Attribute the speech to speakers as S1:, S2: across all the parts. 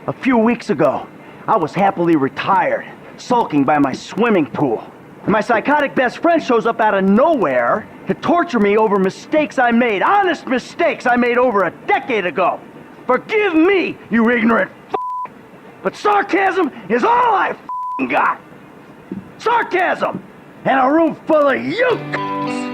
S1: A few weeks ago, I was happily retired, sulking by my swimming pool. And my psychotic best friend shows up out of nowhere to torture me over mistakes I made, honest mistakes I made over a decade ago. Forgive me, you ignorant f***, but sarcasm is all I f***ing got. Sarcasm! And a room full of you c***s.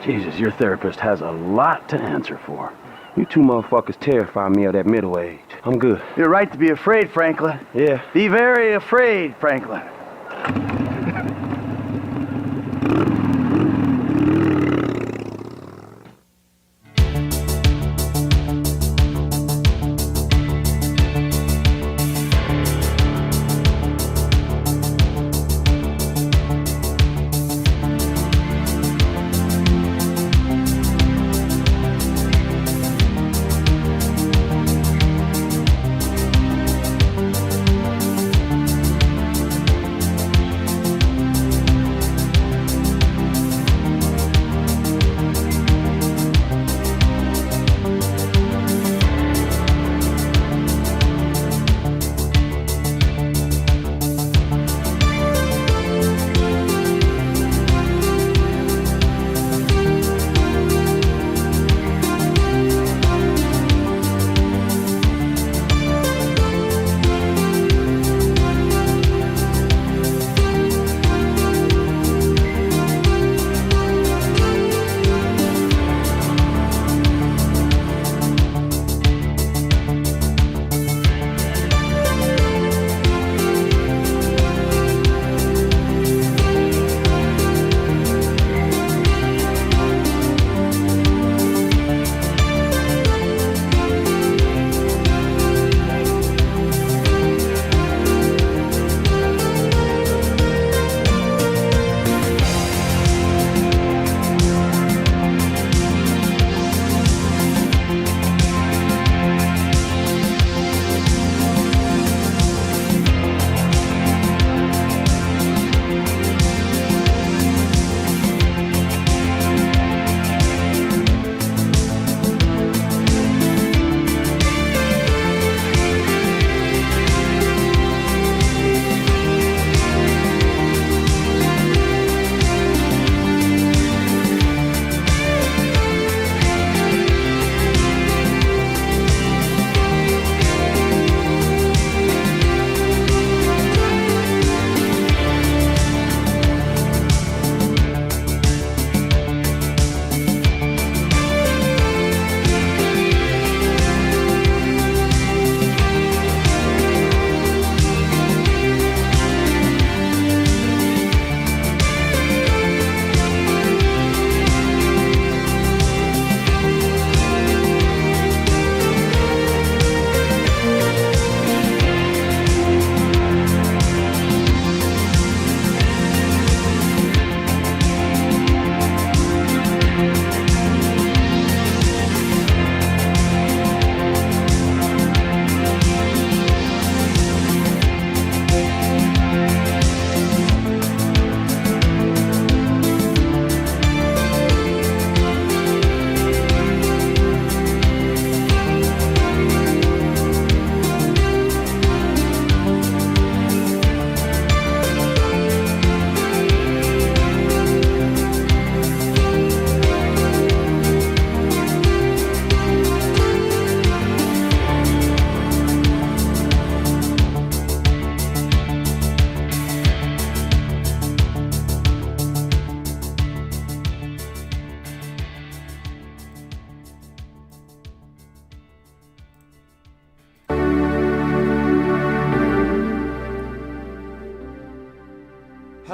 S1: Jesus, your therapist has a lot to answer for.
S2: You two motherfuckers terrify me of that middle age. I'm good.
S1: You're right to be afraid, Franklin.
S2: Yeah.
S1: Be very afraid, Franklin.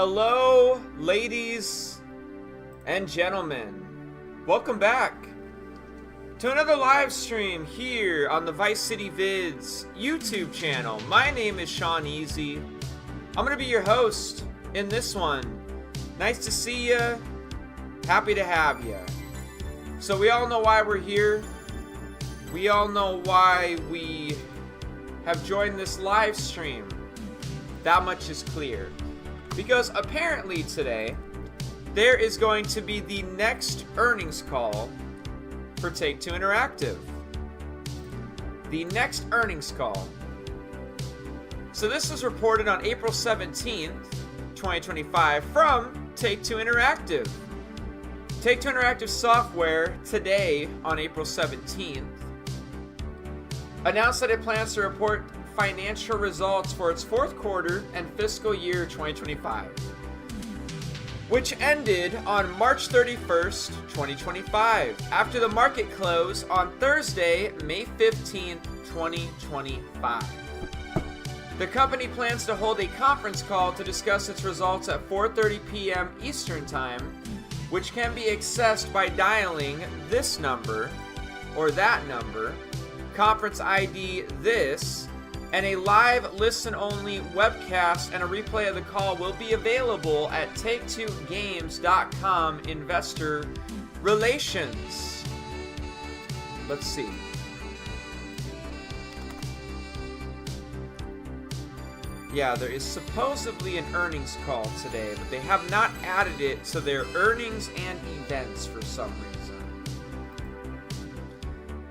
S3: Hello, ladies and gentlemen. Welcome back to another live stream here on the Vice City Vids YouTube channel. My name is Sean Easy. I'm going to be your host in this one. Nice to see you. Happy to have you. So we all know why we're here. We all know why we have joined this live stream. That much is clear. Because apparently today, there is going to be the next earnings call for Take-Two Interactive. The next earnings call. So this was reported on April 17th, 2025 from Take-Two Interactive. Take-Two Interactive Software today on April 17th announced that it plans to report financial results for its fourth quarter and fiscal year 2025, which ended on March 31st, 2025, after the market close on Thursday, May 15th, 2025. The company plans to hold a conference call to discuss its results at 4:30 p.m. Eastern Time, which can be accessed by dialing this number or that number, conference ID this, and a live listen-only webcast and a replay of the call will be available at Take2Games.com Investor Relations. Let's see. Yeah, there is supposedly an earnings call today, but they have not added it to their earnings and events for some reason.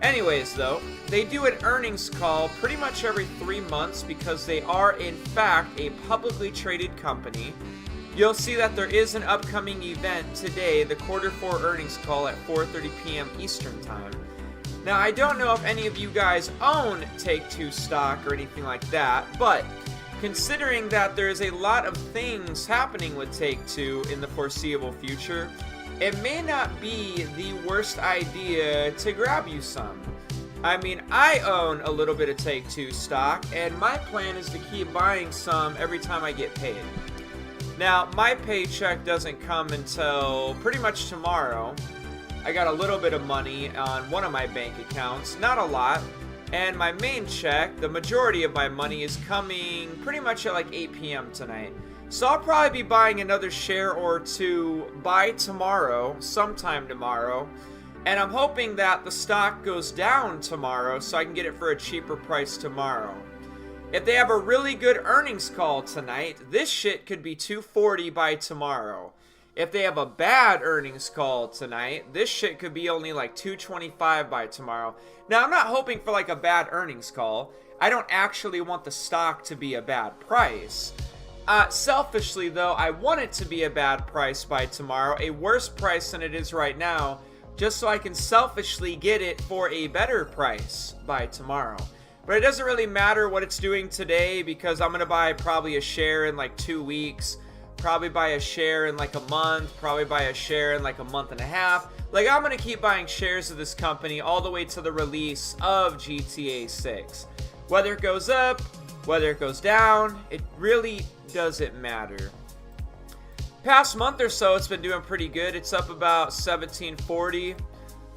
S3: Anyways, though, they do an earnings call pretty much every 3 months because they are, in fact, a publicly traded company. You'll see that there is an upcoming event today, the Quarter 4 earnings call at 4:30 p.m. Eastern Time. Now, I don't know if any of you guys own Take-Two stock or anything like that, but considering that there's a lot of things happening with Take-Two in the foreseeable future, it may not be the worst idea to grab you some. I mean, I own a little bit of Take-Two stock, and my plan is to keep buying some every time I get paid. Now, my paycheck doesn't come until pretty much tomorrow. I got a little bit of money on one of my bank accounts, not a lot, and my main check, the majority of my money, is coming pretty much at like 8 p.m. tonight. So I'll probably be buying another share or two by tomorrow, sometime tomorrow. And I'm hoping that the stock goes down tomorrow so I can get it for a cheaper price tomorrow. If they have a really good earnings call tonight, this shit could be $2.40 by tomorrow. If they have a bad earnings call tonight, this shit could be only like $2.25 by tomorrow. Now, I'm not hoping for like a bad earnings call. I don't actually want the stock to be a bad price. Selfishly, though, I want it to be a bad price by tomorrow, a worse price than it is right now, just so I can selfishly get it for a better price by tomorrow. But it doesn't really matter what it's doing today because I'm going to buy probably a share in like 2 weeks, probably buy a share in like a month, probably buy a share in like a month and a half. Like, I'm going to keep buying shares of this company all the way to the release of GTA 6. Whether it goes up, whether it goes down, it really doesn't matter. Past month or so, it's been doing pretty good. It's up about 1740.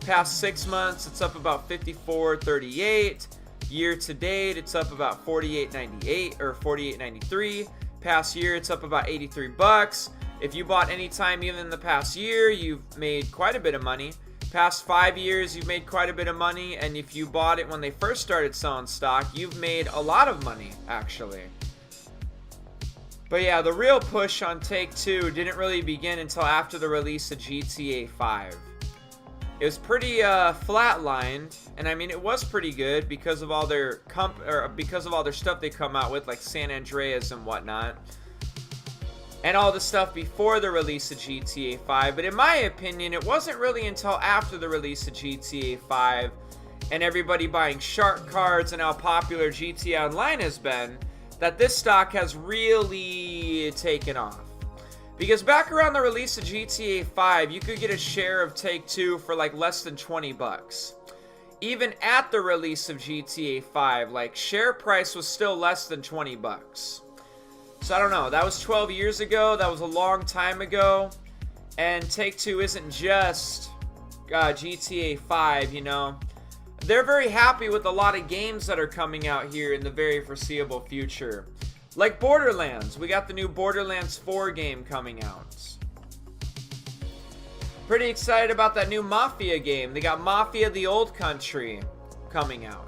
S3: Past 6 months, it's up about 5438. Year to date, it's up about 48.98 or 48.93. Past year, it's up about 83 bucks. If you bought any time even in the past year, you've made quite a bit of money. Past 5 years, you've made quite a bit of money, and if you bought it when they first started selling stock, you've made a lot of money, actually. But yeah, the real push on Take-Two didn't really begin until after the release of GTA 5. It was pretty flatlined, and I mean it was pretty good because of all their stuff they come out with, like San Andreas and whatnot, and all the stuff before the release of GTA 5. But in my opinion, it wasn't really until after the release of GTA 5 and everybody buying shark cards and how popular GTA Online has been that this stock has really taken off. Because back around the release of GTA 5, you could get a share of Take-Two for like less than 20 bucks. Even at the release of GTA 5, like, share price was still less than 20 bucks. So I don't know. That was 12 years ago. That was a long time ago. And Take-Two isn't just GTA 5, you know. They're very happy with a lot of games that are coming out here in the very foreseeable future. Like Borderlands. We got the new Borderlands 4 game coming out. Pretty excited about that new Mafia game. They got Mafia the Old Country coming out.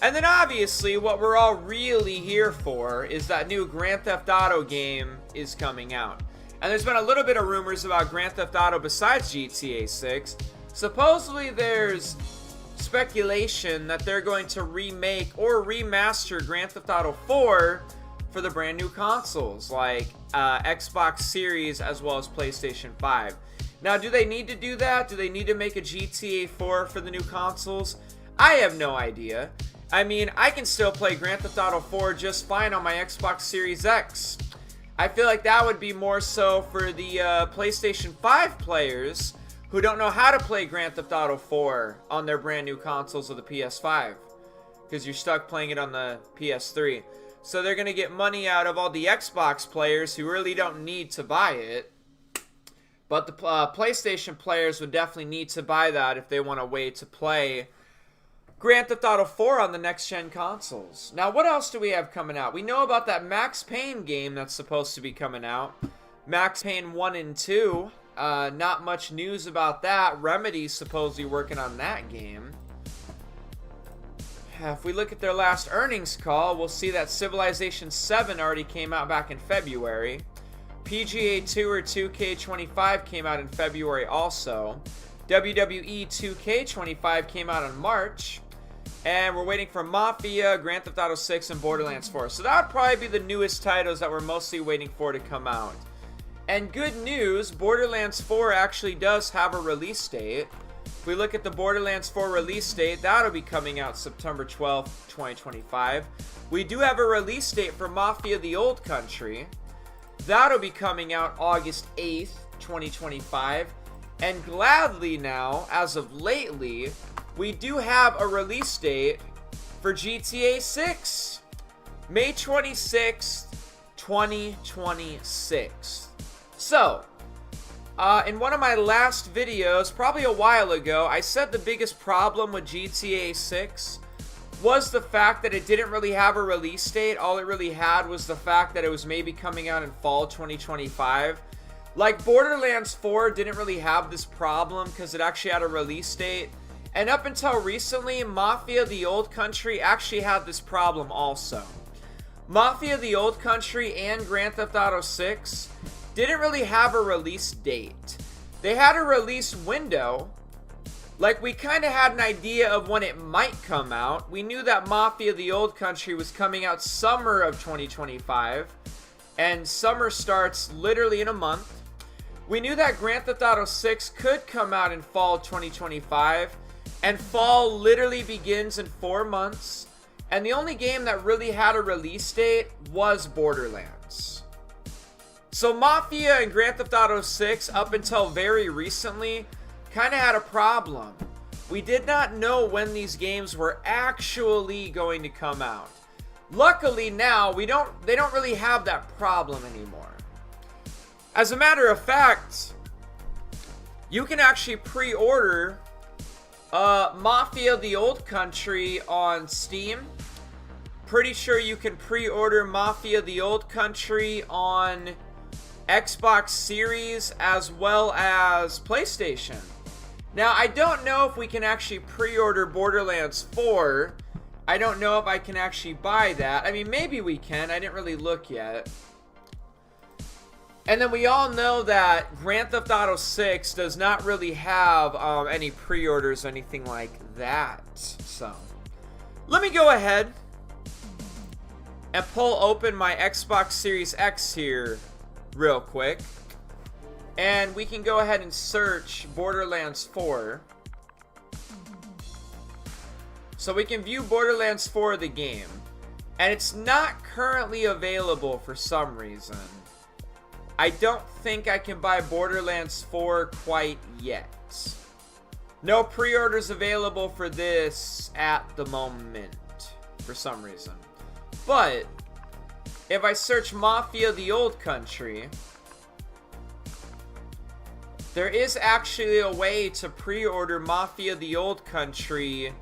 S3: And then obviously what we're all really here for is that new Grand Theft Auto game is coming out. And there's been a little bit of rumors about Grand Theft Auto besides GTA 6. Supposedly there's speculation that they're going to remake or remaster Grand Theft Auto 4 for the brand new consoles like Xbox Series as well as PlayStation 5. Now, do they need to do that? Do they need to make a GTA 4 for the new consoles? I have no idea. I mean, I can still play Grand Theft Auto 4 just fine on my Xbox Series X. I feel like that would be more so for the PlayStation 5 players who don't know how to play Grand Theft Auto 4 on their brand new consoles of the PS5. Because you're stuck playing it on the PS3. So they're going to get money out of all the Xbox players who really don't need to buy it. But the PlayStation players would definitely need to buy that if they want a way to play Grand Theft Auto 4 on the next-gen consoles. Now, what else do we have coming out? We know about that Max Payne game that's supposed to be coming out. Max Payne 1 and 2. Not much news about that. Remedy's supposedly working on that game. If we look at their last earnings call, we'll see that Civilization 7 already came out back in February. PGA Tour 2K25 came out in February also. WWE 2K25 came out in March. And we're waiting for Mafia, Grand Theft Auto 6, and Borderlands 4. So that would probably be the newest titles that we're mostly waiting for to come out. And good news, Borderlands 4 actually does have a release date. If we look at the Borderlands 4 release date, that'll be coming out September 12th, 2025. We do have a release date for Mafia the Old Country. That'll be coming out August 8th, 2025. And gladly now, as of lately, we do have a release date for GTA 6. May 26th, 2026. So, in one of my last videos, probably a while ago, I said the biggest problem with GTA 6 was the fact that it didn't really have a release date. All it really had was the fact that it was maybe coming out in fall 2025. Like Borderlands 4 didn't really have this problem because it actually had a release date. And up until recently, Mafia the Old Country actually had this problem also. Mafia the Old Country and Grand Theft Auto 6 didn't really have a release date. They had a release window. Like, we kind of had an idea of when it might come out. We knew that Mafia the Old Country was coming out summer of 2025. And summer starts literally in a month. We knew that Grand Theft Auto 6 could come out in fall 2025. And fall literally begins in 4 months. And the only game that really had a release date was Borderlands. So Mafia and Grand Theft Auto 6, up until very recently, kind of had a problem. We did not know when these games were actually going to come out. Luckily now, they don't really have that problem anymore. As a matter of fact, you can actually pre-order Mafia the Old Country on Steam. Pretty sure you can pre-order Mafia the Old Country on Xbox Series as well as PlayStation. Now, I don't know if we can actually pre-order Borderlands 4. I don't know if I can actually buy that. I mean, maybe we can. I didn't really look yet. And then we all know that Grand Theft Auto 6 does not really have any pre-orders or anything like that. So, let me go ahead and pull open my Xbox Series X here real quick. And we can go ahead and search Borderlands 4. So we can view Borderlands 4 the game. And it's not currently available for some reason. I don't think I can buy Borderlands 4 quite yet. No pre-orders available for this at the moment, for some reason. But if I search Mafia the Old Country, there is actually a way to pre-order Mafia the Old Country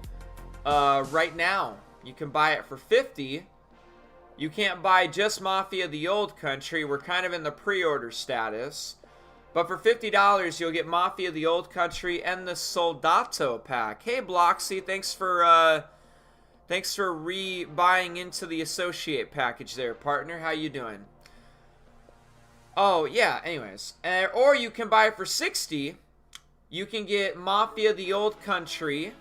S3: right now. You can buy it for $50. You can't buy just Mafia the Old Country. We're kind of in the pre-order status. But for $50, you'll get Mafia the Old Country and the Soldato pack. Hey, Bloxy, thanks for re-buying into the Associate package there, partner. How you doing? Oh, yeah, anyways. Or you can buy it for $60. You can get Mafia the Old Country.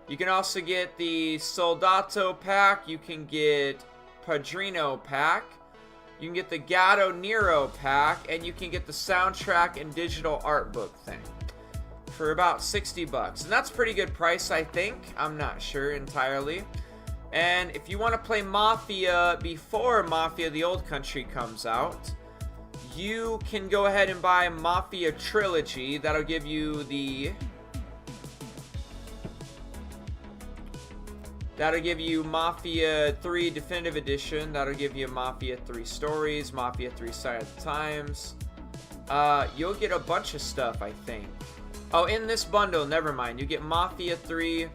S3: You can also get the Soldato pack. You can get Padrino pack. You can get the Gatto Nero pack. And you can get the soundtrack and digital art book thing for about $60. And that's a pretty good price, I think. I'm not sure entirely. And if you want to play Mafia before Mafia the Old Country comes out, you can go ahead and buy Mafia Trilogy. That'll give you Mafia 3 Definitive Edition. That'll give you Mafia 3 Stories, Mafia 3 Sign of the Times. You'll get a bunch of stuff, I think. Oh, in this bundle, never mind. You get Mafia 3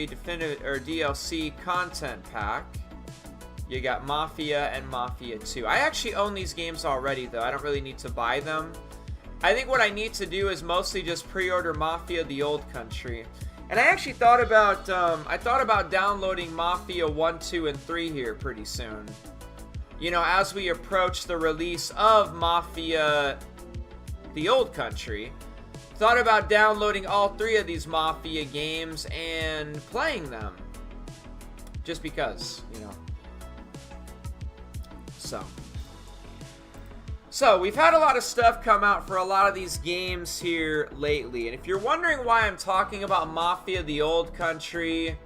S3: Definitive or DLC content pack. You got Mafia and Mafia 2. I actually own these games already, though. I don't really need to buy them. I think what I need to do is mostly just pre-order Mafia the Old Country. And I actually thought about downloading Mafia 1, 2, and 3 here pretty soon. You know, as we approach the release of Mafia the Old Country. Thought about downloading all 3 of these Mafia games and playing them. Just because, you know. So, we've had a lot of stuff come out for a lot of these games here lately. And if you're wondering why I'm talking about Mafia the Old Country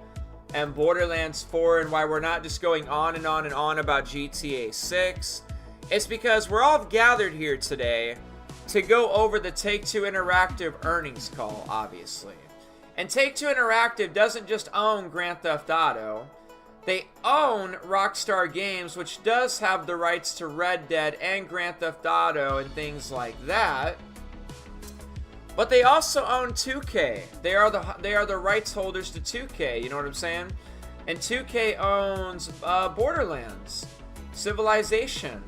S3: and Borderlands 4 and why we're not just going on and on and on about GTA 6, it's because we're all gathered here today to go over the Take-Two Interactive earnings call, obviously. And Take-Two Interactive doesn't just own Grand Theft Auto. They own Rockstar Games, which does have the rights to Red Dead and Grand Theft Auto and things like that. But they also own 2K. They are the rights holders to 2K, you know what I'm saying? And 2K owns Borderlands, Civilization,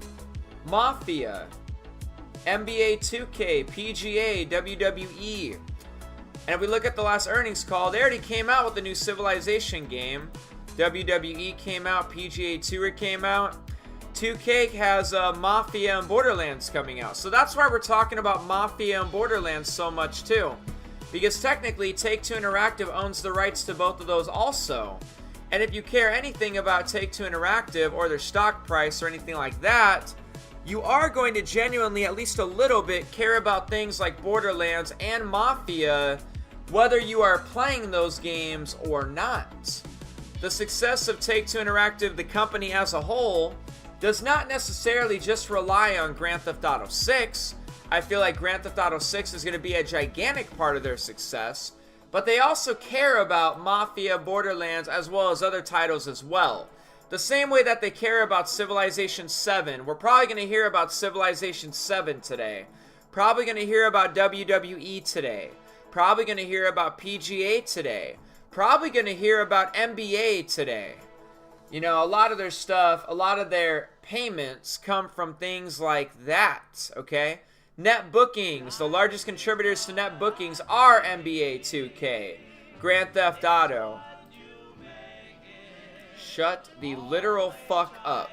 S3: Mafia, NBA 2K, PGA, WWE. And if we look at the last earnings call, they already came out with the new Civilization game. WWE came out, PGA Tour came out. 2K has Mafia and Borderlands coming out. So that's why we're talking about Mafia and Borderlands so much too. Because technically, Take-Two Interactive owns the rights to both of those also. And if you care anything about Take-Two Interactive or their stock price or anything like that, you are going to genuinely, at least a little bit, care about things like Borderlands and Mafia, whether you are playing those games or not. The success of Take-Two Interactive, the company as a whole, does not necessarily just rely on Grand Theft Auto 6. I feel like Grand Theft Auto 6 is going to be a gigantic part of their success, but they also care about Mafia, Borderlands, as well as other titles as well. The same way that they care about Civilization 7. We're probably going to hear about Civilization 7 today. Probably going to hear about WWE today. Probably going to hear about PGA today. Probably going to hear about NBA today. You know, a lot of their stuff, a lot of their payments come from things like that, okay? Net bookings, the largest contributors to net bookings are NBA 2K, Grand Theft Auto. Shut the literal fuck up.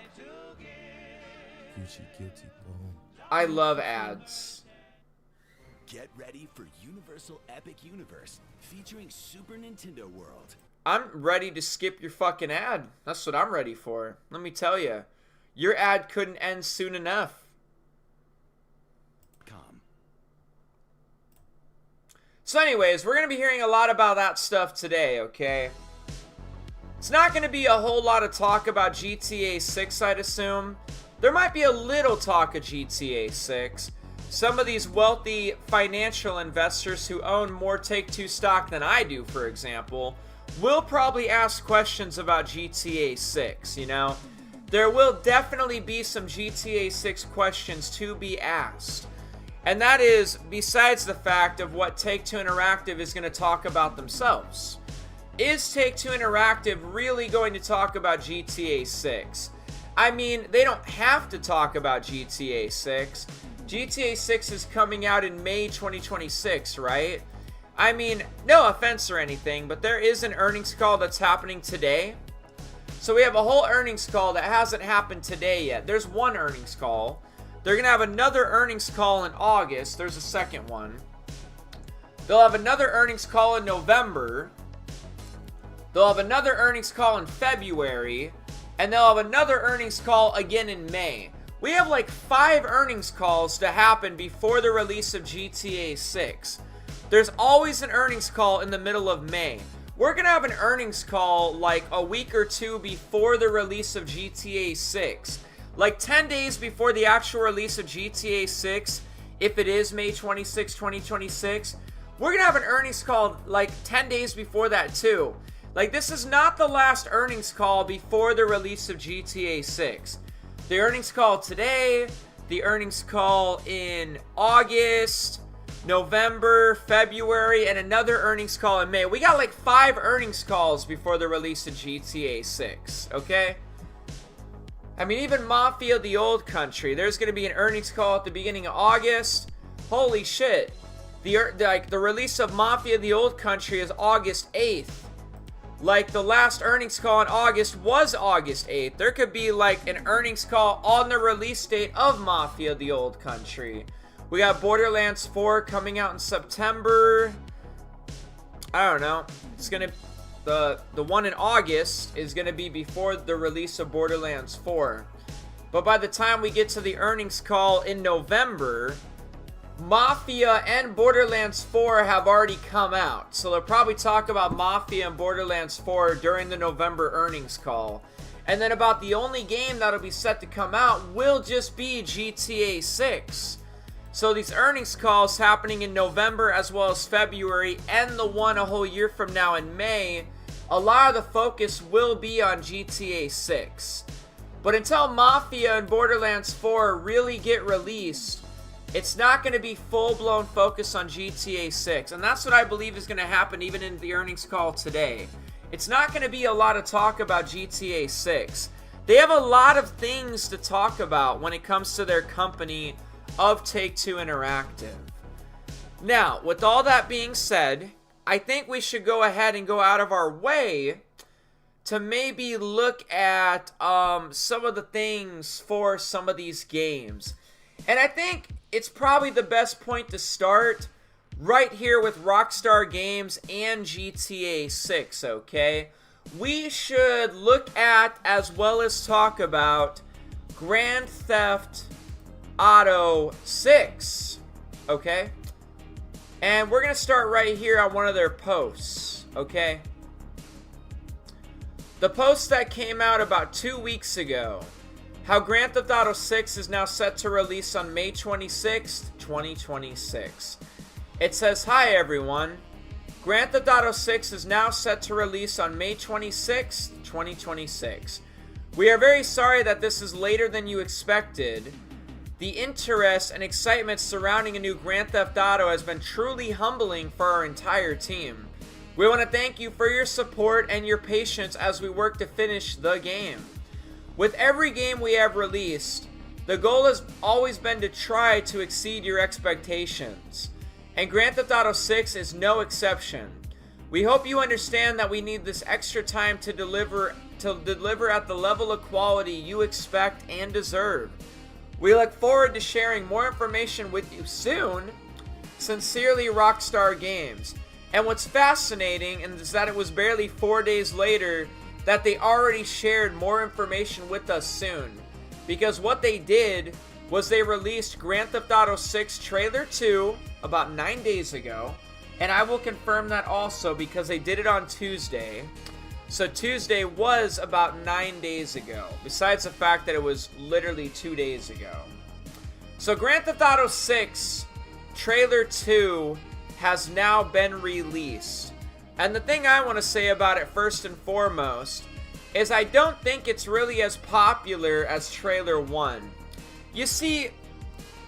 S3: I love ads.
S4: Get ready for Universal Epic Universe featuring Super Nintendo World.
S3: I'm ready to skip your fucking ad. That's what I'm ready for. Let me tell you. Your ad couldn't end soon enough. So anyways, we're going to be hearing a lot about that stuff today, okay? It's not going to be a whole lot of talk about GTA 6, I'd assume. There might be a little talk of GTA 6. Some of these wealthy financial investors who own more Take-Two stock than I do, for example, will probably ask questions about GTA 6, you know? There will definitely be some GTA 6 questions to be asked. And that is besides the fact of what Take-Two Interactive is going to talk about themselves. Is Take-Two Interactive really going to talk about GTA 6? I mean, they don't have to talk about GTA 6. GTA 6 is coming out in May 2026, right? I mean, no offense or anything, but there is an earnings call that's happening today. So we have a whole earnings call that hasn't happened today yet. There's one earnings call. They're going to have another earnings call in August. There's a second one. They'll have another earnings call in November. They'll have another earnings call in February. And they'll have another earnings call again in May. We have like 5 earnings calls to happen before the release of GTA 6. There's always an earnings call in the middle of May. We're going to have an earnings call like a week or two before the release of GTA 6. Like 10 days before the actual release of GTA 6, if it is May 26, 2026. We're going to have an earnings call like 10 days before that too. Like, this is not the last earnings call before the release of GTA 6. The earnings call today, the earnings call in August, November, February, and another earnings call in May. We got like 5 earnings calls before the release of GTA 6, okay? I mean, even Mafia, the old country, there's going to be an earnings call at the beginning of August. Holy shit. The release of Mafia, the old country is August 8th. Like, the last earnings call in August was August 8th. There could be, like, an earnings call on the release date of Mafia, the old country. We got Borderlands 4 coming out in September. I don't know. It's gonna... The one in August is gonna be before the release of Borderlands 4. But by the time we get to the earnings call in November... Mafia and Borderlands 4 have already come out. So they'll probably talk about Mafia and Borderlands 4 during the November earnings call. And then about the only game that'll be set to come out will just be GTA 6. So these earnings calls happening in November as well as February, and the one a whole year from now in May, a lot of the focus will be on GTA 6. But until Mafia and Borderlands 4 really get released, it's not going to be full-blown focus on GTA 6. And that's what I believe is going to happen even in the earnings call today. It's not going to be a lot of talk about GTA 6. They have a lot of things to talk about when it comes to their company of Take-Two Interactive. Now, with all that being said, I think we should go ahead and go out of our way to maybe look at some of the things for some of these games. And I think it's probably the best point to start right here with Rockstar Games and GTA 6, okay? We should look at, as well as talk about, Grand Theft Auto 6, okay? And we're going to start right here on one of their posts, okay? The post that came out about 2 weeks ago. How Grand Theft Auto 6 is now set to release on May 26th, 2026. It says, "Hi everyone. Grand Theft Auto 6 is now set to release on May 26th, 2026. We are very sorry that this is later than you expected. The interest and excitement surrounding a new Grand Theft Auto has been truly humbling for our entire team. We want to thank you for your support and your patience as we work to finish the game. With every game we have released, the goal has always been to try to exceed your expectations, and Grand Theft Auto 6 is no exception. We hope you understand that we need this extra time to deliver at the level of quality you expect and deserve. We look forward to sharing more information with you soon. Sincerely, Rockstar Games." And what's fascinating is that it was barely 4 days later that they already shared more information with us soon. Because what they did was they released Grand Theft Auto 6 Trailer 2 about 9 days ago. And I will confirm that also because they did it on Tuesday. So Tuesday was about 9 days ago. Besides the fact that it was literally 2 days ago. So Grand Theft Auto 6 Trailer 2 has now been released. And the thing I want to say about it first and foremost is I don't think it's really as popular as Trailer 1. You see,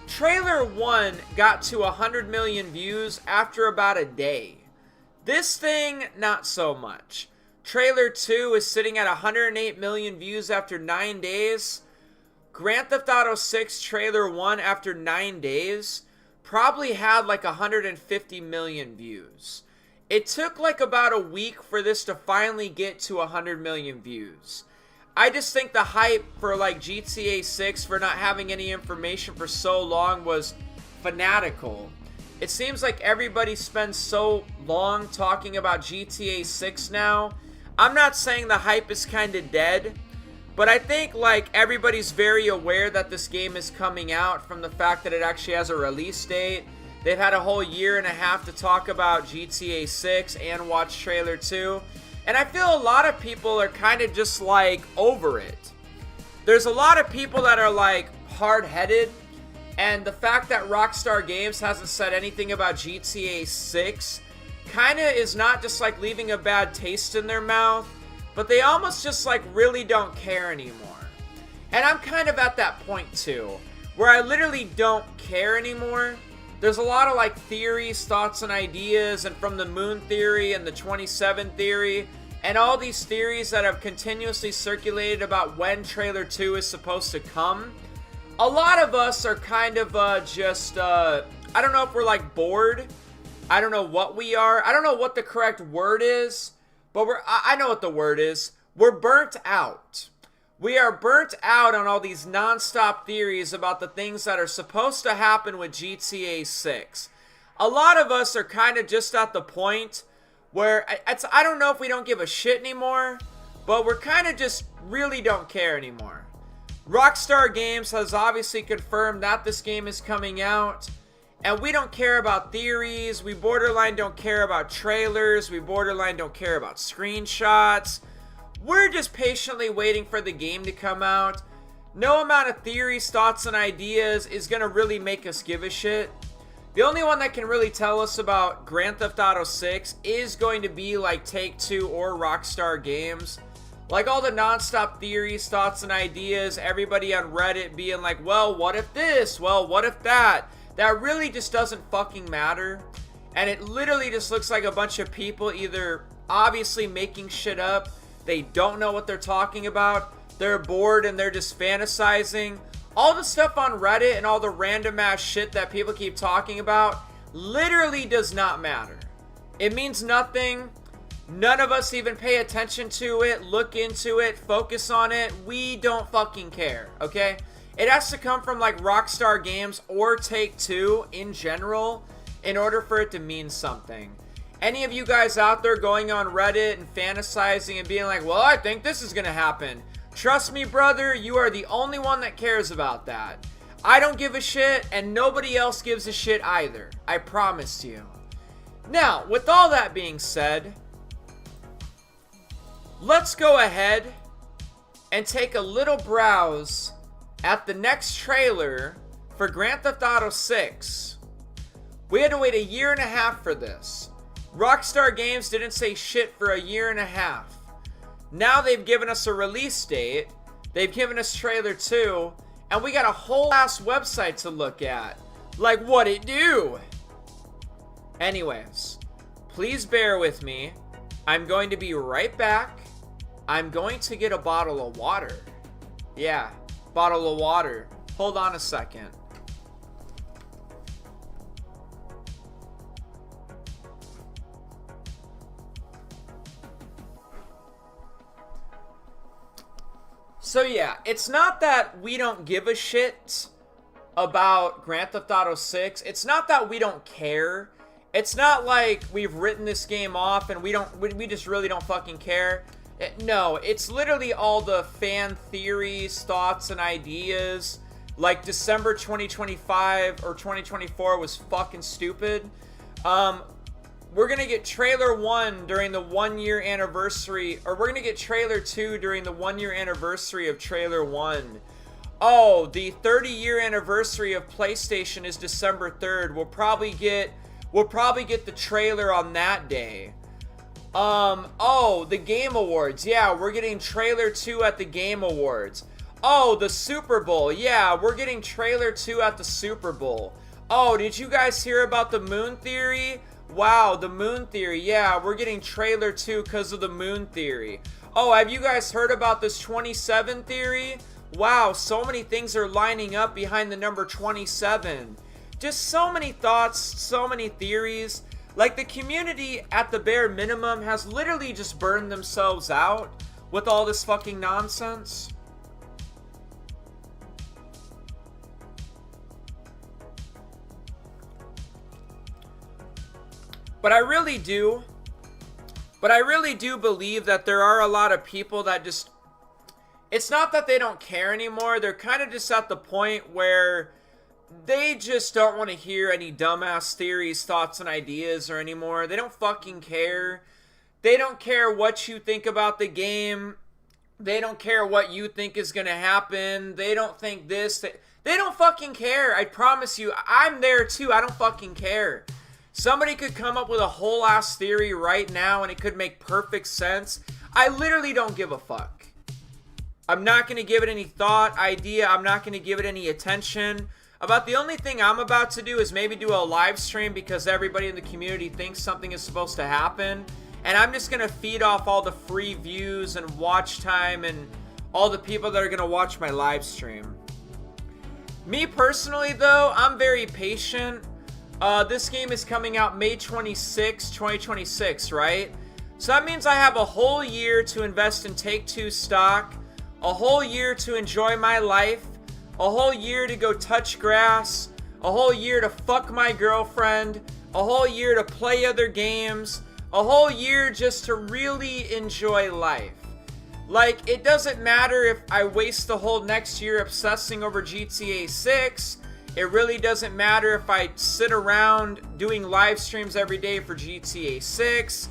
S3: Trailer 1 got to 100 million views after about a day. This thing, not so much. Trailer 2 is sitting at 108 million views after 9 days. Grand Theft Auto 6 Trailer 1 after 9 days probably had like 150 million views. It took like about a week for this to finally get to 100 million views. I just think the hype for like GTA 6 for not having any information for so long was fanatical. It seems like everybody spends so long talking about GTA 6 now. I'm not saying the hype is kind of dead, but I think like everybody's very aware that this game is coming out from the fact that it actually has a release date. They've had a whole year and a half to talk about GTA 6 and watch Trailer 2. And I feel a lot of people are kind of just like over it. There's a lot of people that are like hard-headed. And the fact that Rockstar Games hasn't said anything about GTA 6 kind of is not just like leaving a bad taste in their mouth, but they almost just like really don't care anymore. And I'm kind of at that point too, where I literally don't care anymore. There's a lot of like theories, thoughts, and ideas, and from the moon theory and the 27 theory, and all these theories that have continuously circulated about when Trailer 2 is supposed to come. A lot of us are kind of I don't know if we're like bored. I don't know what we are. I don't know what the correct word is, but I know what the word is. We're burnt out. We are burnt out on all these non-stop theories about the things that are supposed to happen with GTA 6. A lot of us are kind of just at the point where I don't know if we don't give a shit anymore, but we're kind of just really don't care anymore. Rockstar Games has obviously confirmed that this game is coming out, and we don't care about theories. We borderline don't care about trailers. We borderline don't care about screenshots. We're just patiently waiting for the game to come out. No amount of theories, thoughts, and ideas is going to really make us give a shit. The only one that can really tell us about Grand Theft Auto 6 is going to be like Take-Two or Rockstar Games. Like all the non-stop theories, thoughts, and ideas, everybody on Reddit being like, well, what if this? Well, what if that? That really just doesn't fucking matter. And it literally just looks like a bunch of people either obviously making shit up, they don't know what they're talking about, they're bored and they're just fantasizing. All the stuff on Reddit and all the random ass shit that people keep talking about literally does not matter. It means nothing. None of us even pay attention to it, look into it, focus on it. We don't fucking care, okay? It has to come from like Rockstar Games or Take-Two in general in order for it to mean something. Any of you guys out there going on Reddit and fantasizing and being like, well, I think this is going to happen. Trust me, brother, you are the only one that cares about that. I don't give a shit, and nobody else gives a shit either. I promise you. Now, with all that being said, let's go ahead and take a little browse at the next trailer for Grand Theft Auto 6. We had to wait a year and a half for this. Rockstar Games didn't say shit for a year and a half. Now they've given us a release date, they've given us trailer 2, and we got a whole ass website to look at. Like, what it do? Anyways, please bear with me. I'm going to be right back. I'm going to get a bottle of water. Yeah, bottle of water. Hold on a second. So yeah, it's not that we don't give a shit about Grand Theft Auto 6. It's not that we don't care. It's not like we've written this game off and we just really don't fucking care. No, it's literally all the fan theories, thoughts, and ideas. Like December 2025 or 2024 was fucking stupid. We're going to get trailer 1 during the 1 year anniversary, or we're going to get trailer 2 during the 1 year anniversary of trailer 1. Oh, the 30-year anniversary of PlayStation is December 3rd. We'll probably get the trailer on that day. Oh, the Game Awards. Yeah, we're getting trailer 2 at the Game Awards. Oh, the Super Bowl. Yeah, we're getting trailer 2 at the Super Bowl. Oh, did you guys hear about the moon theory? Wow, the moon theory. Yeah, we're getting trailer 2 because of the moon theory. Oh, have you guys heard about this 27 theory? Wow, so many things are lining up behind the number 27. Just so many thoughts, so many theories. Like, the community, at the bare minimum, has literally just burned themselves out with all this fucking nonsense. But I really do believe that there are a lot of people that just, it's not that they don't care anymore. They're kind of just at the point where they just don't want to hear any dumbass theories, thoughts, and ideas or anymore. They don't fucking care. They don't care what you think about the game. They don't care what you think is going to happen. They don't think this. They don't fucking care. I promise you. I'm there too. I don't fucking care. Somebody could come up with a whole ass theory right now and it could make perfect sense. I literally don't give a fuck. I'm not going to give it any thought, idea. I'm not going to give it any attention. About the only thing I'm about to do is maybe do a live stream because everybody in the community thinks something is supposed to happen. And I'm just going to feed off all the free views and watch time and all the people that are going to watch my live stream. Me personally, though, I'm very patient. This game is coming out May 26, 2026, right? So that means I have a whole year to invest in Take-Two stock, a whole year to enjoy my life, a whole year to go touch grass, a whole year to fuck my girlfriend, a whole year to play other games, a whole year just to really enjoy life. Like, it doesn't matter if I waste the whole next year obsessing over GTA 6. It really doesn't matter if I sit around doing live streams every day for GTA 6.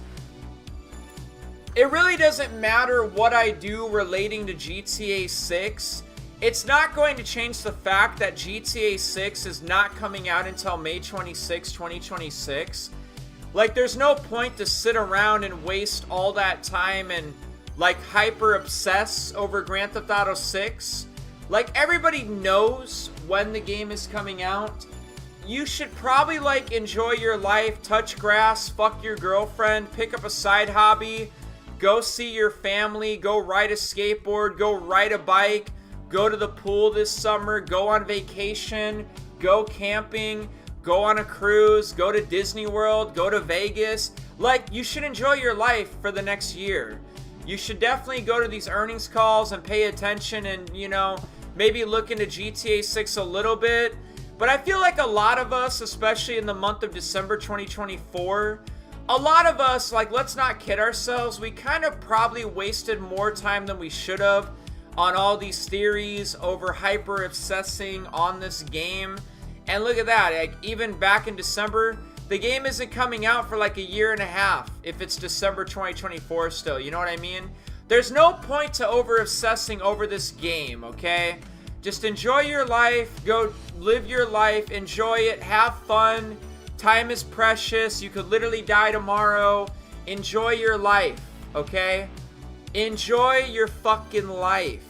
S3: It really doesn't matter what I do relating to GTA 6. It's not going to change the fact that GTA 6 is not coming out until May 26, 2026. Like, there's no point to sit around and waste all that time and, like, hyper obsess over Grand Theft Auto 6. Like, everybody knows when the game is coming out. You should probably, like, enjoy your life, touch grass, fuck your girlfriend, pick up a side hobby, go see your family, go ride a skateboard, go ride a bike, go to the pool this summer, go on vacation, go camping, go on a cruise, go to Disney World, go to Vegas. Like, you should enjoy your life for the next year. You should definitely go to these earnings calls and pay attention and, you know, maybe look into GTA 6 a little bit. But I feel like a lot of us, especially in the month of December 2024, a lot of us, like, let's not kid ourselves, we kind of probably wasted more time than we should have on all these theories over hyper obsessing on this game. And look at that, like, even back in December, the game isn't coming out for like a year and a half if it's December 2024 still, you know what I mean? There's no point to over obsessing over this game, okay? Just enjoy your life, go live your life, enjoy it, have fun. Time is precious, you could literally die tomorrow. Enjoy your life, okay? Enjoy your fucking life.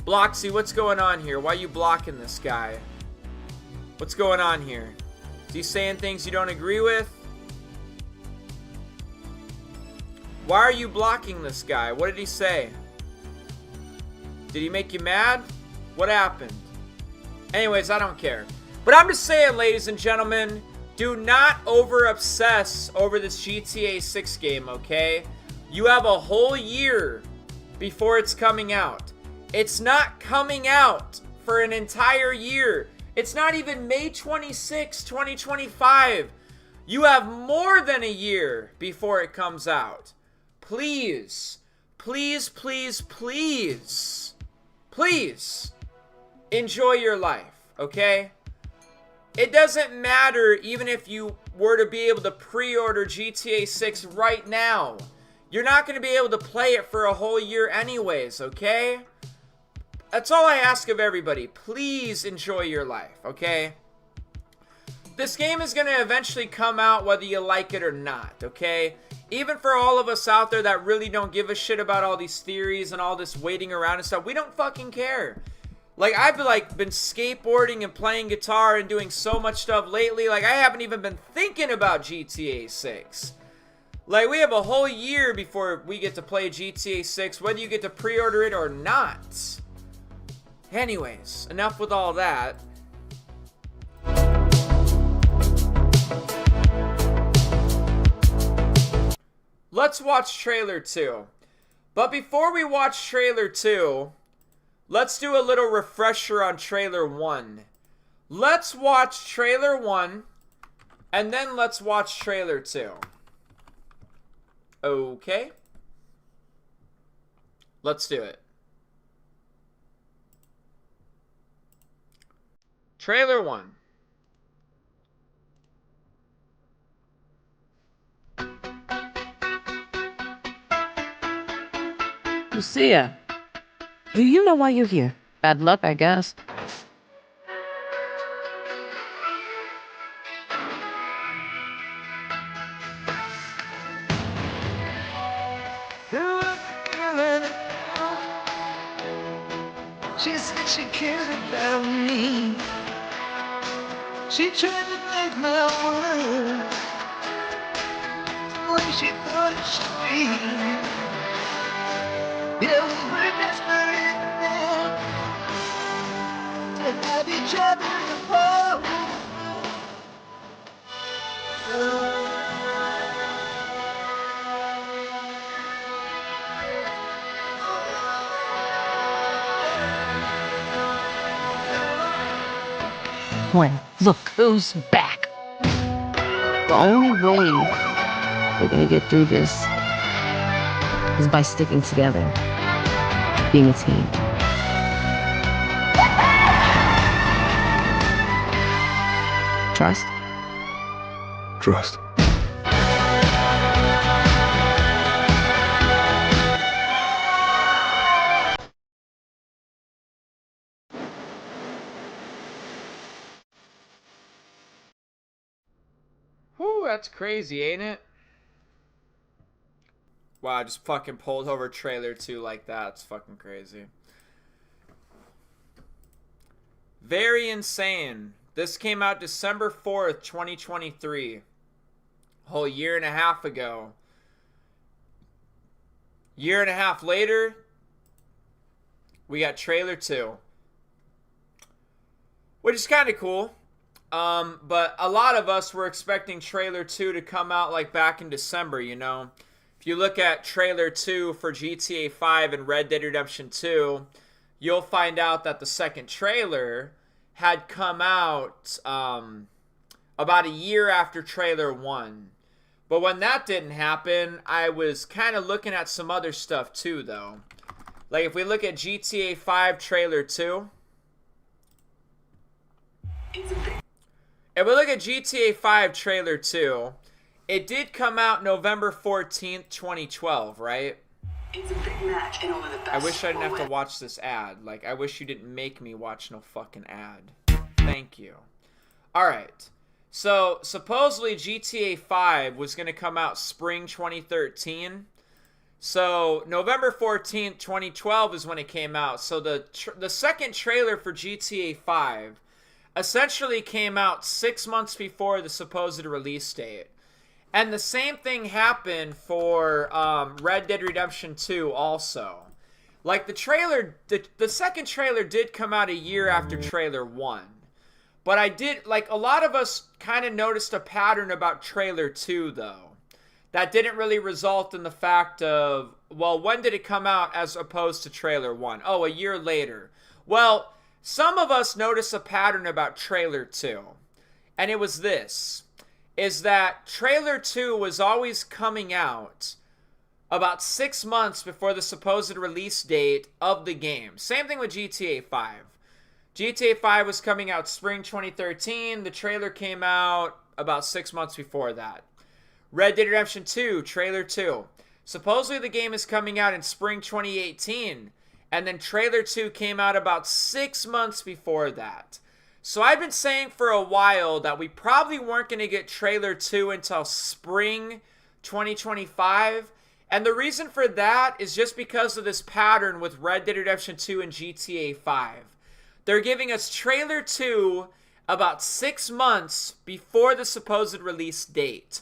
S3: Bloxy, what's going on here? Why are you blocking this guy? What's going on here? Is he saying things you don't agree with? Why are you blocking this guy? What did he say? Did he make you mad? What happened? Anyways, I don't care. But I'm just saying, ladies and gentlemen, do not over-obsess over this GTA 6 game, okay? You have a whole year before it's coming out. It's not coming out for an entire year. It's not even May 26, 2025. You have more than a year before it comes out. Please, please, please, please, please enjoy your life, okay? It doesn't matter even if you were to be able to pre-order GTA 6 right now. You're not going to be able to play it for a whole year anyways, okay? That's all I ask of everybody. Please enjoy your life, okay? this game is going to eventually come out whether you like it or not, okay? Even for all of us out there that really don't give a shit about all these theories and all this waiting around and stuff, we don't fucking care. Like, I've been skateboarding and playing guitar and doing so much stuff lately, like, I haven't even been thinking about GTA 6. Like, we have a whole year before we get to play GTA 6, whether you get to pre-order it or not. Anyways, enough with all that. Let's watch trailer 2. But before we watch trailer 2, let's do a little refresher on trailer 1. Let's watch trailer 1, and then let's watch trailer 2. Okay? Let's do it. Trailer 1.
S5: Lucia, do you know why you're here? Bad luck, I guess.
S6: She said she cared about me. She tried to take my word the way she thought it should be. Yeah, we were desperate enough to have each other apart.
S5: Well, look who's back. The only way we're gonna get through this is by sticking together, being a team. Trust?
S2: Trust.
S3: Whew, that's crazy, ain't it? Wow, I just fucking pulled over trailer 2 like that. It's fucking crazy. Very insane. This came out December 4th, 2023. A whole year and a half ago. Year and a half later, we got trailer 2. Which is kind of cool. But a lot of us were expecting trailer 2 to come out like back in December, you know. If you look at trailer 2 for GTA 5 and Red Dead Redemption 2, you'll find out that the second trailer had come out about a year after trailer 1. But when that didn't happen, I was kind of looking at some other stuff too, though. Like if we look at GTA 5 trailer 2, if we look at GTA 5 trailer 2, it did come out November 14th, 2012, right?
S7: It's a big match and only the best.
S3: I wish I didn't have to watch this ad. Like, I wish you didn't make me watch no fucking ad. Thank you. Alright. So, supposedly GTA 5 was going to come out spring 2013. So, November 14th, 2012 is when it came out. So, the second trailer for GTA 5 essentially came out 6 months before the supposed release date. And the same thing happened for Red Dead Redemption 2 also. Like the trailer, the second trailer did come out a year after trailer 1. But I did, like a lot of us kind of noticed a pattern about trailer 2 though. That didn't really result in the fact of, well, when did it come out as opposed to trailer 1? Oh, a year later. Well, some of us noticed a pattern about trailer 2. And it was this. Is that trailer 2 was always coming out about 6 months before the supposed release date of the game. Same thing with GTA 5. GTA 5 was coming out spring 2013. The trailer came out about 6 months before that. Red Dead Redemption 2, trailer 2. Supposedly the game is coming out in spring 2018. And then trailer 2 came out about 6 months before that. So I've been saying for a while that we probably weren't going to get trailer 2 until spring 2025. And the reason for that is just because of this pattern with Red Dead Redemption 2 and GTA 5. They're giving us trailer 2 about 6 months before the supposed release date.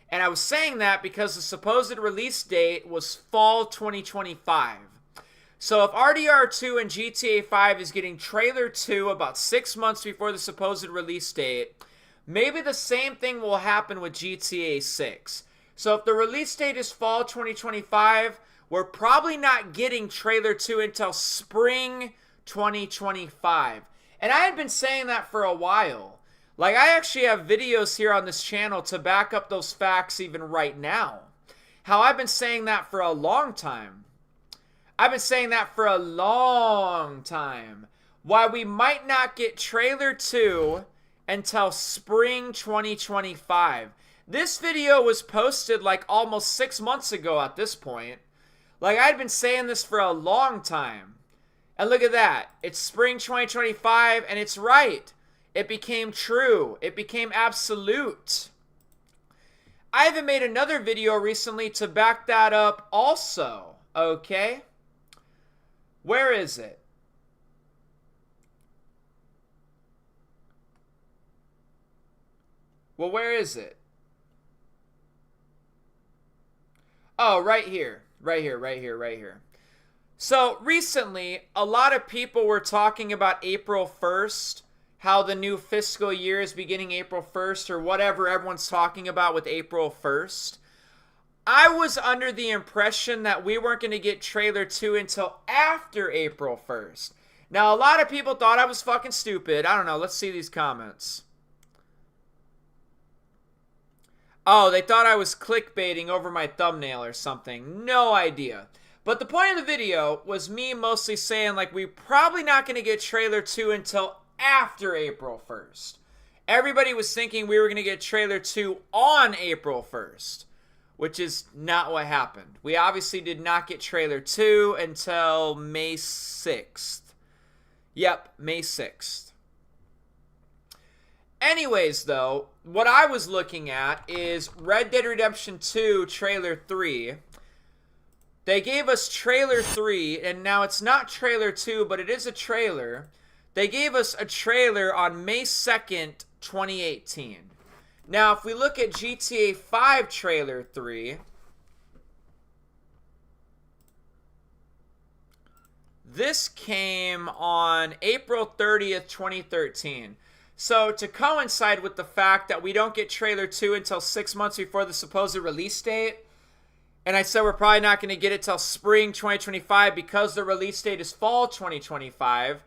S3: And I was saying that because the supposed release date was fall 2025. So if RDR2 and GTA 5 is getting trailer 2 about 6 months before the supposed release date, maybe the same thing will happen with GTA 6. So if the release date is fall 2025, we're probably not getting trailer 2 until spring 2025. And I had been saying that for a while. Like, I actually have videos here on this channel to back up those facts even right now. How I've been saying that for a long time. I've been saying that for a long time. Why we might not get trailer 2 until spring 2025. This video was posted like almost 6 months ago at this point. Like, I'd been saying this for a long time. And look at that. It's spring 2025 and it's right. It became true. It became absolute. I even made another video recently to back that up also. Okay? Where is it? Well, where is it? Oh, right here. Right here, right here, right here. So, recently, a lot of people were talking about April 1st, how the new fiscal year is beginning April 1st, or whatever everyone's talking about with April 1st. I was under the impression that we weren't going to get trailer 2 until after April 1st. Now, a lot of people thought I was fucking stupid. I don't know. Let's see these comments. Oh, they thought I was clickbaiting over my thumbnail or something. No idea. But the point of the video was me mostly saying, like, we're probably not going to get trailer 2 until after April 1st. Everybody was thinking we were going to get trailer 2 on April 1st, which is not what happened. We obviously did not get trailer 2 until May 6th. Yep, May 6th. Anyways, though, what I was looking at is Red Dead Redemption 2 trailer 3. They gave us trailer 3, and now it's not trailer 2, but it is a trailer. They gave us a trailer on May 2nd, 2018. Now, if we look at GTA 5 trailer 3, this came on April 30th, 2013. So, to coincide with the fact that we don't get trailer 2 until 6 months before the supposed release date, and I said we're probably not going to get it till spring 2025 because the release date is fall 2025,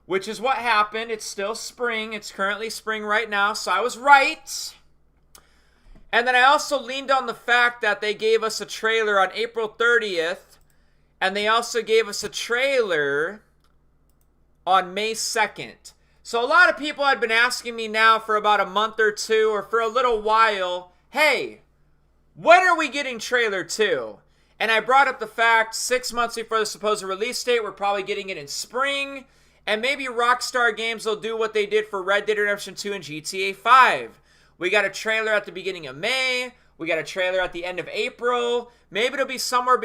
S3: which is what happened. It's still spring. It's currently spring right now, so I was right. And then I also leaned on the fact that they gave us a trailer on April 30th, and they also gave us a trailer on May 2nd. So a lot of people had been asking me now for about a month or two, or for a little while, hey, when are we getting trailer 2? And I brought up the fact 6 months before the supposed release date, we're probably getting it in spring. And maybe Rockstar Games will do what they did for Red Dead Redemption 2 and GTA 5. We got a trailer at the beginning of May. We got a trailer at the end of April. Maybe it'll be somewhere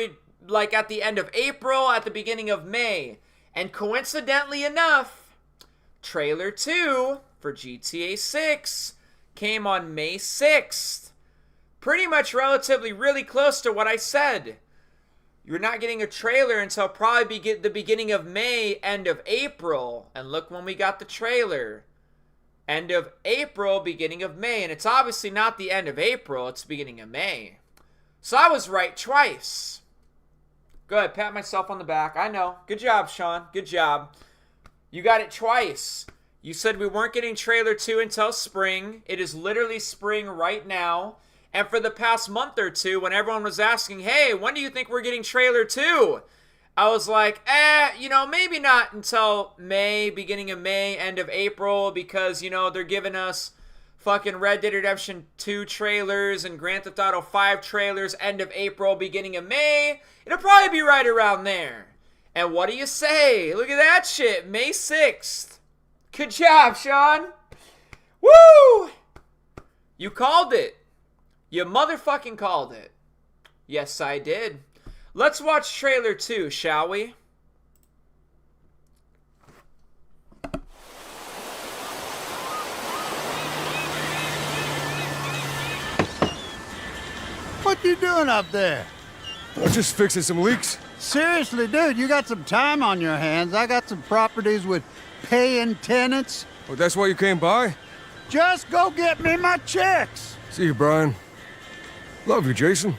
S3: like at the end of April, at the beginning of May. And coincidentally enough, trailer 2 for GTA 6 came on May 6th. Pretty much relatively really close to what I said. You're not getting a trailer until probably the beginning of May, end of April. And look when we got the trailer. End of April, beginning of May. And it's obviously not the end of April, it's the beginning of May. So I was right twice. Go ahead, pat myself on the back. I know. Good job, Sean. Good job. You got it twice. You said we weren't getting trailer 2 until spring. It is literally spring right now. And for the past month or two, when everyone was asking, hey, when do you think we're getting trailer 2? I was like, maybe not until May, beginning of May, end of April, because, they're giving us fucking Red Dead Redemption 2 trailers and Grand Theft Auto 5 trailers, end of April, beginning of May. It'll probably be right around there. And what do you say? Look at that shit, May 6th. Good job, Sean. Woo! You called it. You motherfucking called it. Yes, I did. Let's watch trailer 2, shall we?
S8: What you doing up there?
S9: I'm just fixing some leaks.
S8: Seriously, dude, you got some time on your hands. I got some properties with paying tenants.
S9: Oh, that's why you came by?
S8: Just go get me my checks.
S9: See you, Brian. Love you, Jason.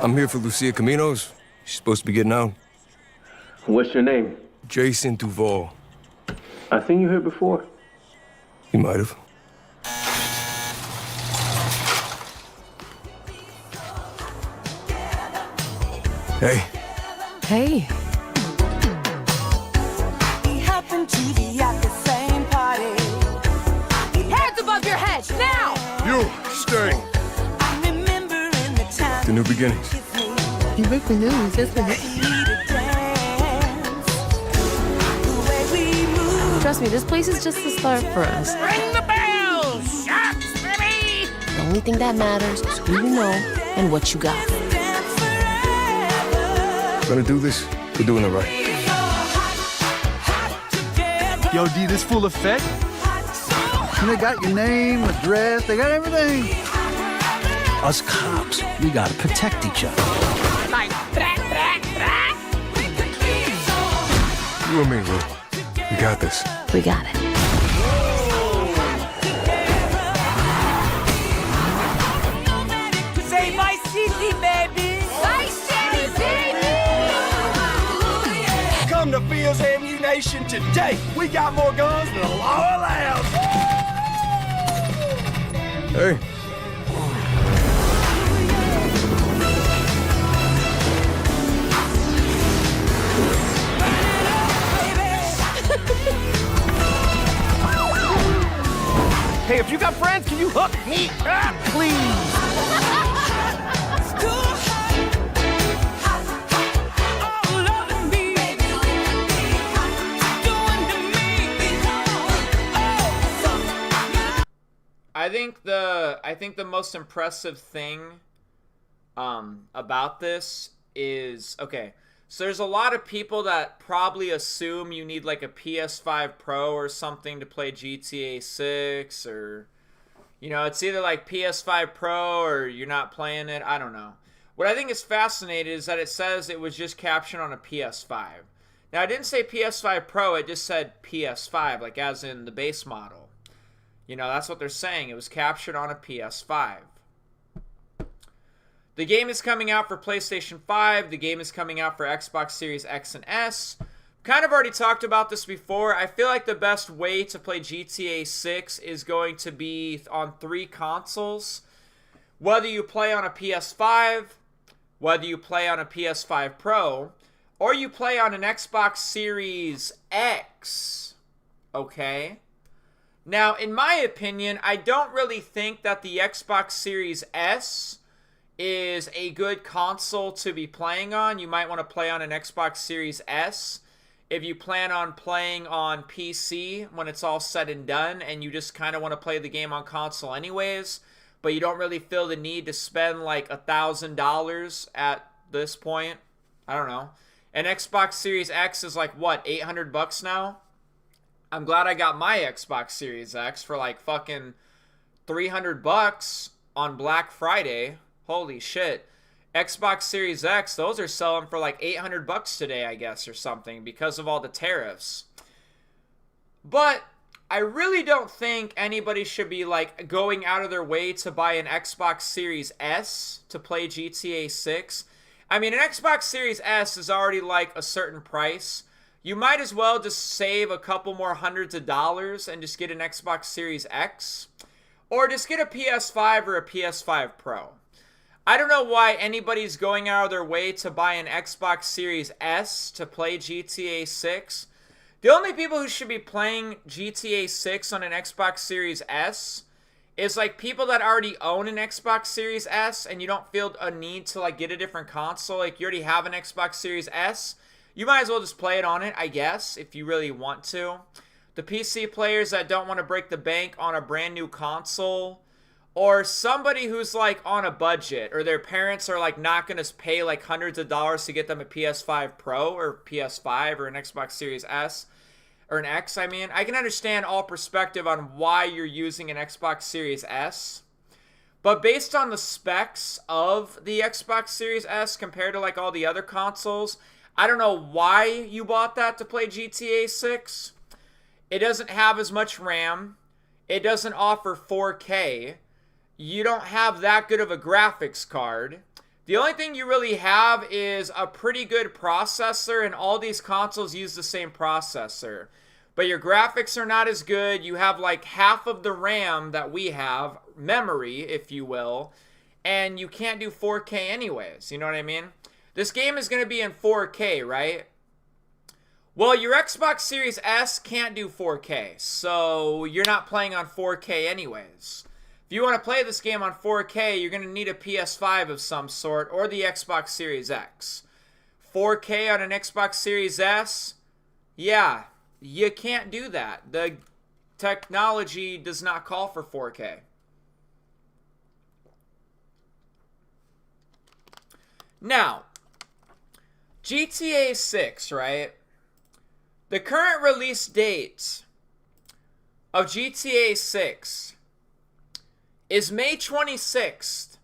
S9: I'm here for Lucia Caminos. She's supposed to be getting out.
S2: What's your name?
S9: Jason Duval.
S2: I seen you here before.
S9: You might have. Hey.
S5: Hey.
S10: We happened to be at the same party.
S5: Hands above your head, now!
S9: You, stay.
S10: I remember in the time
S9: The new beginnings.
S5: You break the news, isn't it? Trust me, this place is just the start for us.
S10: Ring the bell! Shots, baby!
S5: The only thing that matters is who you know and what you got.
S9: Gonna do this, we're doing it right.
S8: Yo, D, this full effect? And they got your name, address, they got everything. Us cops, we gotta protect each other.
S9: You and me, Lou. We got this.
S5: We got it.
S10: Say Vice City, baby! Vice City, baby!
S1: Come to Fields Ammunition today. We got more guns than the law allows.
S9: Hey.
S1: Hey, if you got friends, can you hook me up, please?
S3: I think the most impressive thing about this is, okay, so there's a lot of people that probably assume you need like a PS5 Pro or something to play GTA 6, or, you know, it's either like PS5 Pro or you're not playing it. I don't know. What I think is fascinating is that it says it was just captured on a PS5. Now, it didn't say PS5 Pro, it just said PS5, like as in the base model. You know, that's what they're saying. It was captured on a PS5. The game is coming out for PlayStation 5. The game is coming out for Xbox Series X and S. Kind of already talked about this before. I feel like the best way to play GTA 6 is going to be on 3 consoles. Whether you play on a PS5, whether you play on a PS5 Pro, or you play on an Xbox Series X. Okay? Now, in my opinion, I don't really think that the Xbox Series S is a good console to be playing on. You might want to play on an Xbox Series S if you plan on playing on PC when it's all said and done and you just kind of want to play the game on console anyways, but you don't really feel the need to spend like $1,000 at this point. I don't know. An Xbox Series X is like, what, $800 now? I'm glad I got my Xbox Series X for like fucking $300 on Black Friday. Holy shit. Xbox Series X, those are selling for like $800 today, I guess, or something, because of all the tariffs. But I really don't think anybody should be like going out of their way to buy an Xbox Series S to play GTA 6. I mean, an Xbox Series S is already like a certain price. You might as well just save a couple more hundreds of dollars and just get an Xbox Series X. or just get a PS5 or a PS5 Pro. I don't know why anybody's going out of their way to buy an Xbox Series S to play GTA 6. The only people who should be playing GTA 6 on an Xbox Series S is like people that already own an Xbox Series S and you don't feel a need to like get a different console. Like you already have an Xbox Series S, you might as well just play it on it, I guess, if you really want to. The PC players that don't want to break the bank on a brand new console, or somebody who's like on a budget, or their parents are like not going to pay like hundreds of dollars to get them a PS5 Pro or PS5 or an Xbox Series S or an X, I mean. I can understand all perspective on why you're using an Xbox Series S. But based on the specs of the Xbox Series S compared to like all the other consoles, I don't know why you bought that to play GTA 6. It doesn't have as much RAM. It doesn't offer 4K. You don't have that good of a graphics card. The only thing you really have is a pretty good processor, and all these consoles use the same processor. But your graphics are not as good. You have like half of the RAM that we have, memory, if you will, and you can't do 4K anyways. You know what I mean? This game is going to be in 4K, right? Well, your Xbox Series S can't do 4K, so you're not playing on 4K anyways. If you want to play this game on 4K, you're going to need a PS5 of some sort or the Xbox Series X. 4K on an Xbox Series S? Yeah, you can't do that. The technology does not call for 4K. Now, GTA 6, right? The current release date of GTA 6 is May 26th,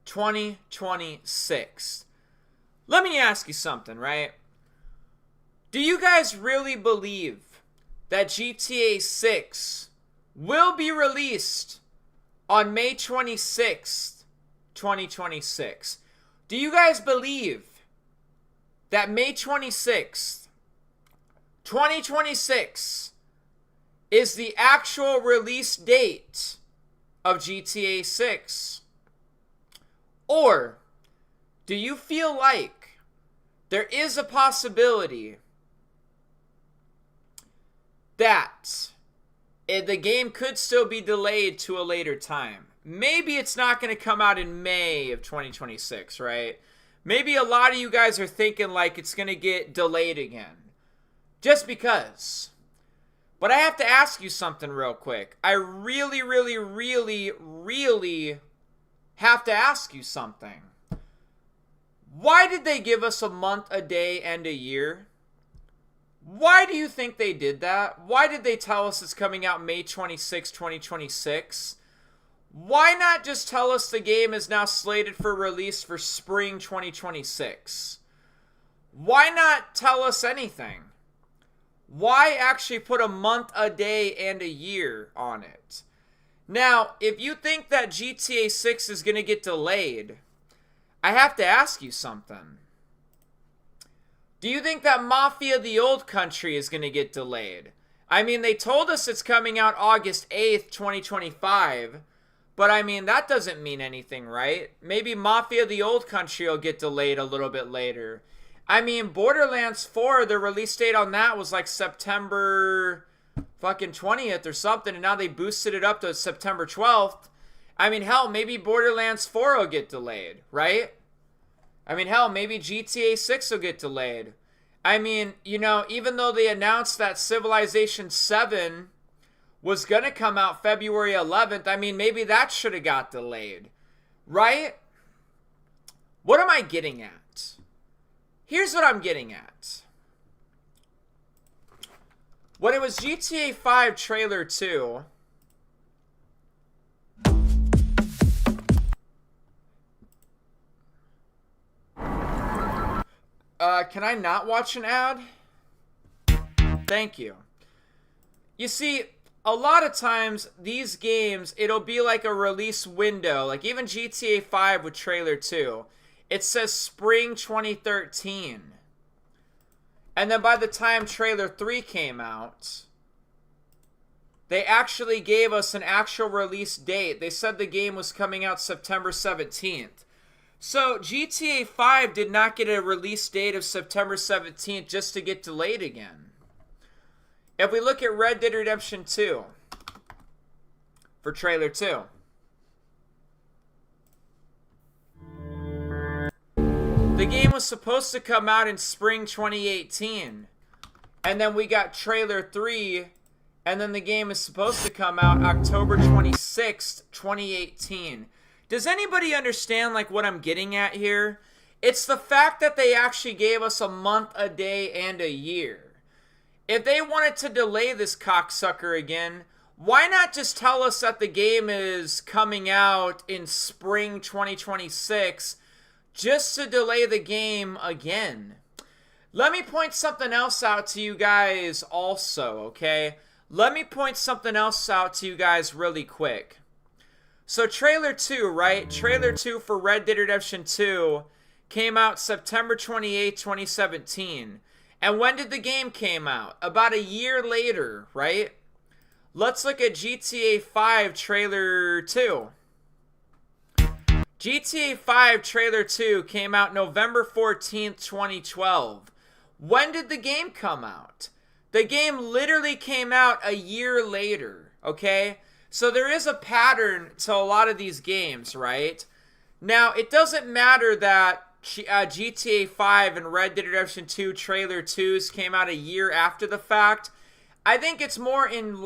S3: 2026. Let me ask you something, right? Do you guys really believe that GTA 6 will be released on May 26th, 2026? Do you guys believe that May 26th, 2026 is the actual release date of GTA 6? Or do you feel like there is a possibility that the game could still be delayed to a later time? Maybe it's not going to come out in May of 2026, right? Maybe a lot of you guys are thinking like it's going to get delayed again. Just because. But I have to ask you something real quick. I really have to ask you something. Why did they give us a month, a day, and a year? Why do you think they did that? Why did they tell us it's coming out May 26, 2026? Why not just tell us the game is now slated for release for spring 2026? Why not tell us anything? Why actually put a month, a day, and a year on it? Now, if you think that GTA 6 is going to get delayed, I have to ask you something. Do you think that Mafia the Old Country is going to get delayed? I mean, they told us it's coming out August 8th, 2025. But I mean, that doesn't mean anything, right? Maybe Mafia the Old Country will get delayed a little bit later. I mean, Borderlands 4, the release date on that was like September fucking 20th or something, and now they boosted it up to September 12th. I mean, hell, maybe Borderlands 4 will get delayed, right? I mean, hell, maybe GTA 6 will get delayed. I mean, you know, even though they announced that Civilization 7 was going to come out February 11th, I mean, maybe that should have got delayed, right? What am I getting at? Here's what I'm getting at. When it was GTA 5 Trailer 2, can I not watch an ad? Thank you. You see, a lot of times, these games, it'll be like a release window. Like even GTA 5 with Trailer 2. It says spring 2013. And then by the time Trailer 3 came out, They actually gave us an actual release date. They said the game was coming out September 17th. So GTA 5 did not get a release date of September 17th just to get delayed again. If we look at Red Dead Redemption 2 for trailer 2. The game was supposed to come out in spring 2018. And then we got trailer 3. And then the game is supposed to come out October 26th, 2018. Does anybody understand like what I'm getting at here? It's the fact that they actually gave us a month, a day, and a year. If they wanted to delay this cocksucker again, why not just tell us that the game is coming out in spring 2026 just to delay the game again? Let me point something else out to you guys also, okay? Let me point something else out to you guys really quick. So trailer 2, right? Trailer 2 for Red Dead Redemption 2 came out September 28, 2017. And when did the game came out? About a year later, right? Let's look at GTA 5 trailer 2. GTA 5 trailer 2 came out November 14th, 2012. When did the game come out? The game literally came out a year later, okay? So there is a pattern to a lot of these games, right? Now, it doesn't matter that GTA 5 and Red Dead Redemption 2 trailer 2s came out a year after the fact. I think it's more in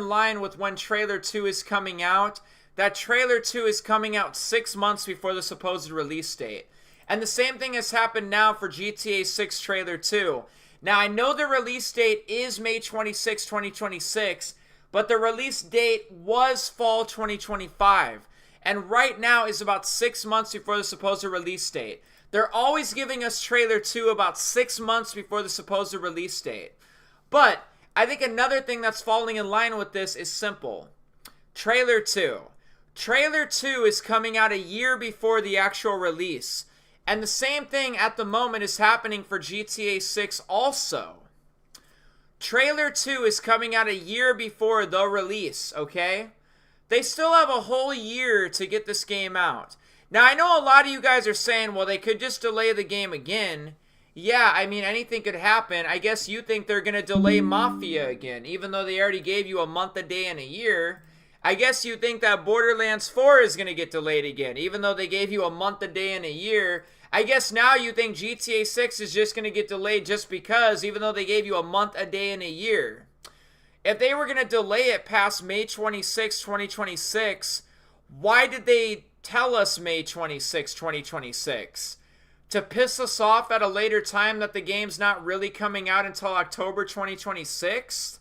S3: line with when trailer 2 is coming out. That trailer 2 is coming out 6 months before the supposed release date. And the same thing has happened now for GTA 6 trailer 2. Now, I know the release date is May 26, 2026, but the release date was fall 2025. And right now is about 6 months before the supposed release date. They're always giving us trailer 2 about 6 months before the supposed release date. But I think another thing that's falling in line with this is simple. Trailer 2. Trailer 2 is coming out a year before the actual release. And the same thing at the moment is happening for GTA 6 also. Trailer 2 is coming out a year before the release, okay? They still have a whole year to get this game out. Now, I know a lot of you guys are saying, well, they could just delay the game again. Yeah, I mean, anything could happen. I guess you think they're going to delay Mafia again, even though they already gave you a month, a day, and a year. I guess you think that Borderlands 4 is going to get delayed again, even though they gave you a month, a day, and a year. I guess now you think GTA 6 is just going to get delayed just because, even though they gave you a month, a day, and a year. If they were going to delay it past May 26, 2026, why did they tell us May 26, 2026? To piss us off at a later time that the game's not really coming out until October 2026?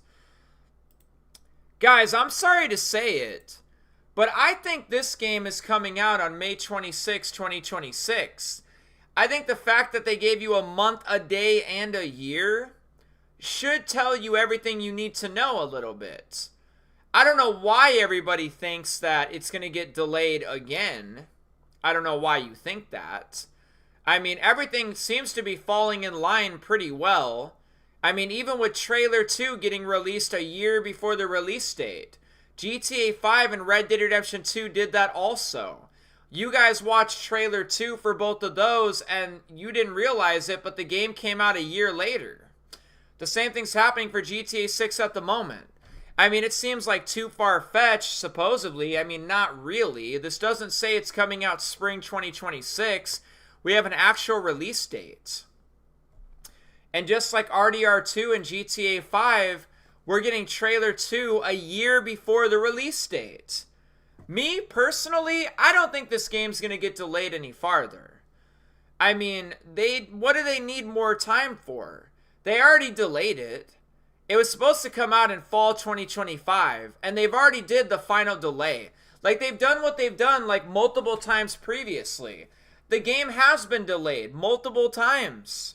S3: Guys, I'm sorry to say it, but I think this game is coming out on May 26, 2026. I think the fact that they gave you a month, a day, and a year should tell you everything you need to know a little bit. I don't know why everybody thinks that it's going to get delayed again. I don't know why you think that. I mean, everything seems to be falling in line pretty well. I mean, even with trailer 2 getting released a year before the release date. GTA 5 and Red Dead Redemption 2 did that also. You guys watched trailer 2 for both of those and you didn't realize it, but the game came out a year later. The same thing's happening for GTA 6 at the moment. I mean, it seems like too far-fetched, supposedly. I mean, not really. This doesn't say it's coming out spring 2026. We have an actual release date. And just like RDR2 and GTA 5, we're getting trailer 2 a year before the release date. Me, personally, I don't think this game's going to get delayed any farther. I mean, what do they need more time for? They already delayed it. It was supposed to come out in fall 2025, and they've already did the final delay. Like, they've done what they've done, like, multiple times previously. The game has been delayed multiple times.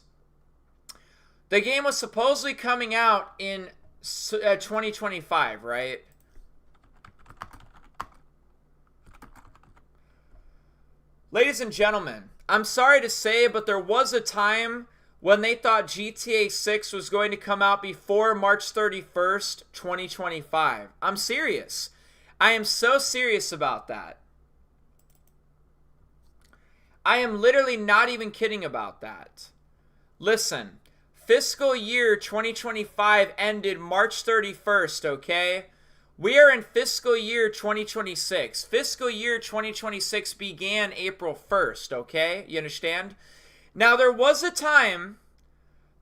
S3: The game was supposedly coming out in 2025, right? Ladies and gentlemen, I'm sorry to say, but there was a time when they thought GTA 6 was going to come out before March 31st, 2025. I'm serious. I am so serious about that. I am literally not even kidding about that. Listen, fiscal year 2025 ended March 31st, okay? We are in fiscal year 2026. Fiscal year 2026 began April 1st, okay? You understand? Now, there was a time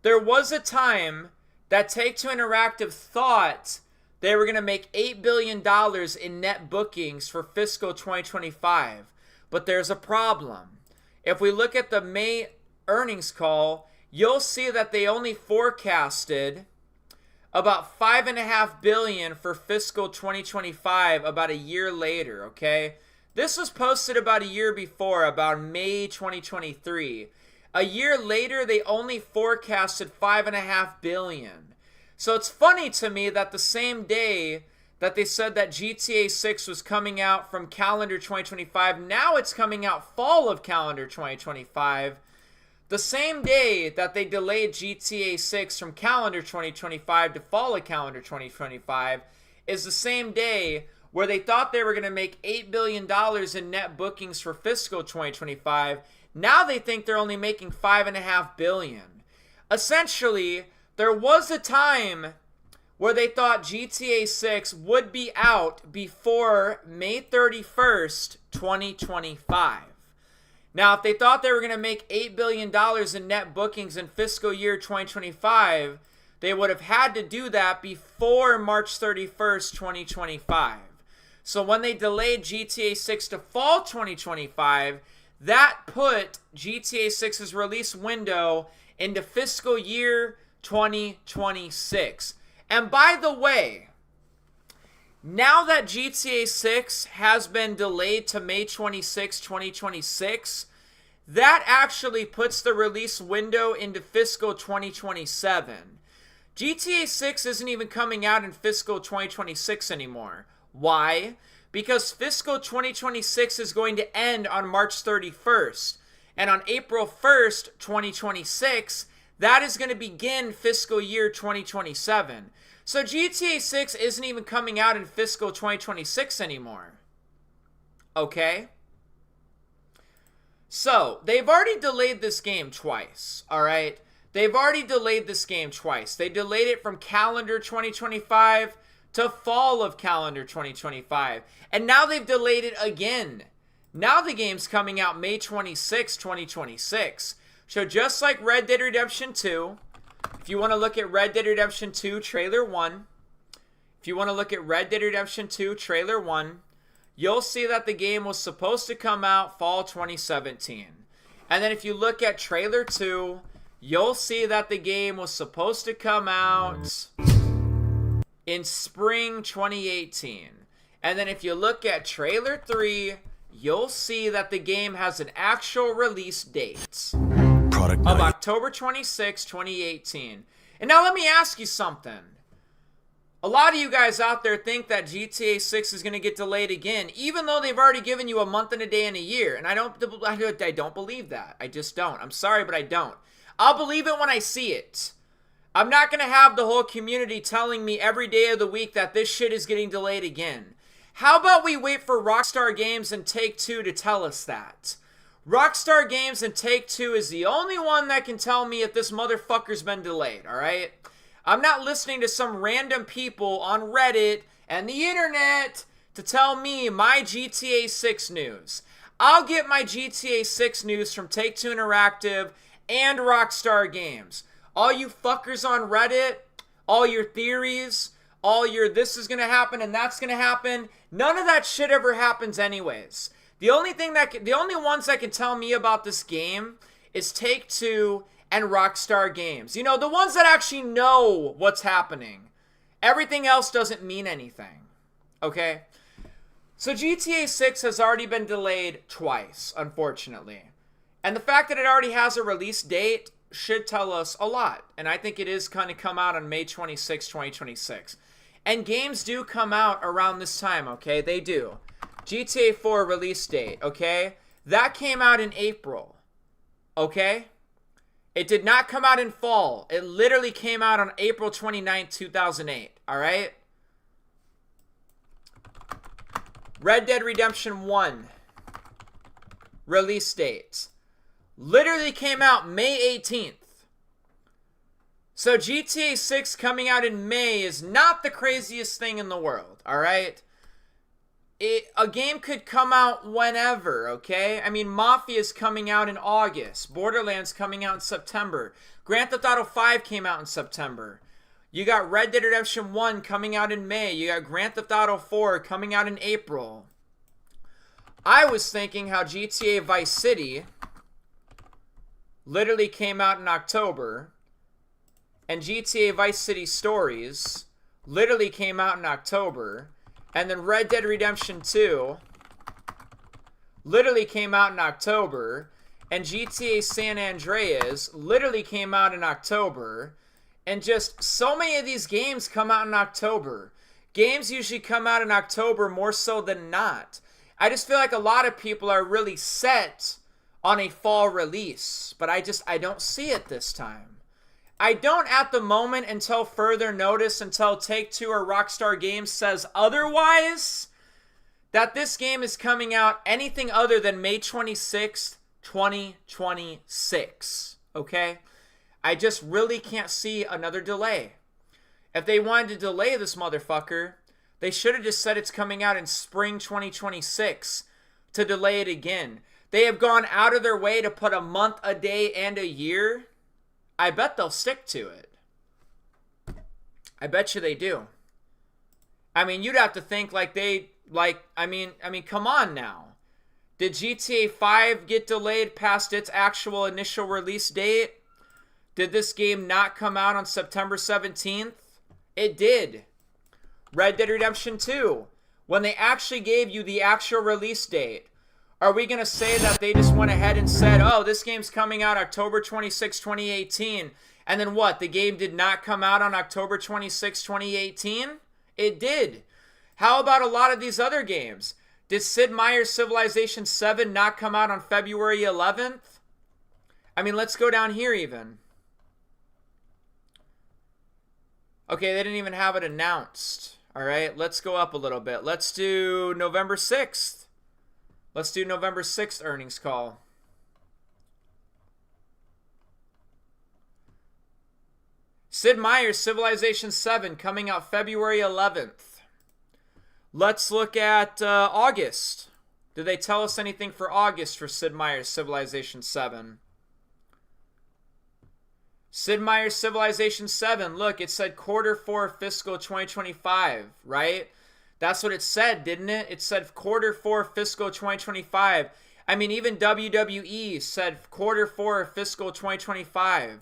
S3: that Take-Two Interactive thought they were going to make $8 billion in net bookings for fiscal 2025. But there's a problem. If we look at the May earnings call, you'll see that they only forecasted about $5.5 billion for fiscal 2025 about a year later, okay? This was posted about a year before, about May 2023. A year later, they only forecasted $5.5 billion. So it's funny to me that the same day that they said that GTA 6 was coming out from calendar 2025, now it's coming out fall of calendar 2025. The same day that they delayed GTA 6 from calendar 2025 to fall of calendar 2025 is the same day where they thought they were going to make $8 billion in net bookings for fiscal 2025. Now they think they're only making $5.5 billion. Essentially, there was a time where they thought GTA 6 would be out before May 31st, 2025. Now, if they thought they were going to make $8 billion in net bookings in fiscal year 2025, they would have had to do that before March 31st, 2025. So when they delayed GTA 6 to fall 2025, that put GTA 6's release window into fiscal year 2026. And by the way, now that GTA 6 has been delayed to May 26, 2026, that actually puts the release window into fiscal 2027. GTA 6 isn't even coming out in fiscal 2026 anymore. Why? Because fiscal 2026 is going to end on March 31st. And on April 1st, 2026, that is going to begin fiscal year 2027. So GTA 6 isn't even coming out in fiscal 2026 anymore. Okay? So, they've already delayed this game twice, alright? They've already delayed this game twice. They delayed it from calendar 2025 to fall of calendar 2025. And now they've delayed it again. Now the game's coming out May 26, 2026. So just like Red Dead Redemption 2, if you want to look at Red Dead Redemption 2 Trailer 1, you'll see that the game was supposed to come out fall 2017. And then if you look at Trailer 2, you'll see that the game was supposed to come out in spring 2018. And then if you look at Trailer 3, you'll see that the game has an actual release date of October 26, 2018. And now let me ask you something. A lot of you guys out there think that GTA 6 is going to get delayed again, even though they've already given you a month and a day and a year. And I don't believe that. I just don't. I'm sorry, but I don't. I'll believe it when I see it. I'm not going to have the whole community telling me every day of the week that this shit is getting delayed again. How about we wait for Rockstar Games and Take-Two to tell us that? Rockstar Games and Take-Two is the only one that can tell me if this motherfucker's been delayed, alright? I'm not listening to some random people on Reddit and the internet to tell me my GTA 6 news. I'll get my GTA 6 news from Take-Two Interactive and Rockstar Games. All you fuckers on Reddit, all your theories, all your this is gonna happen and that's gonna happen, none of that shit ever happens anyways. The only ones that can tell me about this game is Take-Two and Rockstar Games. You know, the ones that actually know what's happening. Everything else doesn't mean anything. Okay? So GTA 6 has already been delayed twice, unfortunately. And the fact that it already has a release date should tell us a lot. And I think it is going to come out on May 26, 2026. And games do come out around this time, okay? They do. GTA 4 release date, okay? That came out in April, okay? It did not come out in fall. It literally came out on April 29th, 2008. All right? Red Dead Redemption 1 release date literally came out May 18th. So GTA 6 coming out in May is not the craziest thing in the world, all right? A game could come out whenever, okay? I mean, Mafia is coming out in August. Borderlands coming out in September. Grand Theft Auto 5 came out in September. You got Red Dead Redemption 1 coming out in May. You got Grand Theft Auto 4 coming out in April. I was thinking how GTA Vice City literally came out in October, and GTA Vice City Stories literally came out in October, and then Red Dead Redemption 2 literally came out in October, and GTA San Andreas literally came out in October, and just so many of these games come out in October. Games usually come out in October more so than not. I just feel like a lot of people are really set on a fall release, but I don't see it this time. I don't at the moment until further notice, until Take-Two or Rockstar Games says otherwise, that this game is coming out anything other than May 26th, 2026. Okay? I just really can't see another delay. If they wanted to delay this motherfucker, they should have just said it's coming out in spring 2026 to delay it again. They have gone out of their way to put a month, a day, and a year. I bet they'll stick to it. I bet you they do. I mean, you'd have to think like I mean, come on now. Did GTA 5 get delayed past its actual initial release date? Did this game not come out on September 17th? It did. Red Dead Redemption 2, when they actually gave you the actual release date, are we going to say that they just went ahead and said, oh, this game's coming out October 26, 2018, and then what? The game did not come out on October 26, 2018? It did. How about a lot of these other games? Did Sid Meier's Civilization 7 not come out on February 11th? I mean, let's go down here even. Okay, they didn't even have it announced. All right, let's go up a little bit. Let's do November 6th. Let's do November 6th earnings call. Sid Meier's Civilization 7 coming out February 11th. Let's look at August. Did they tell us anything for August for Sid Meier's Civilization 7? Sid Meier's Civilization 7, look, it said Q4 fiscal 2025, right? That's what it said, didn't it? It said Q4 fiscal 2025. I mean, even WWE said Q4 fiscal 2025.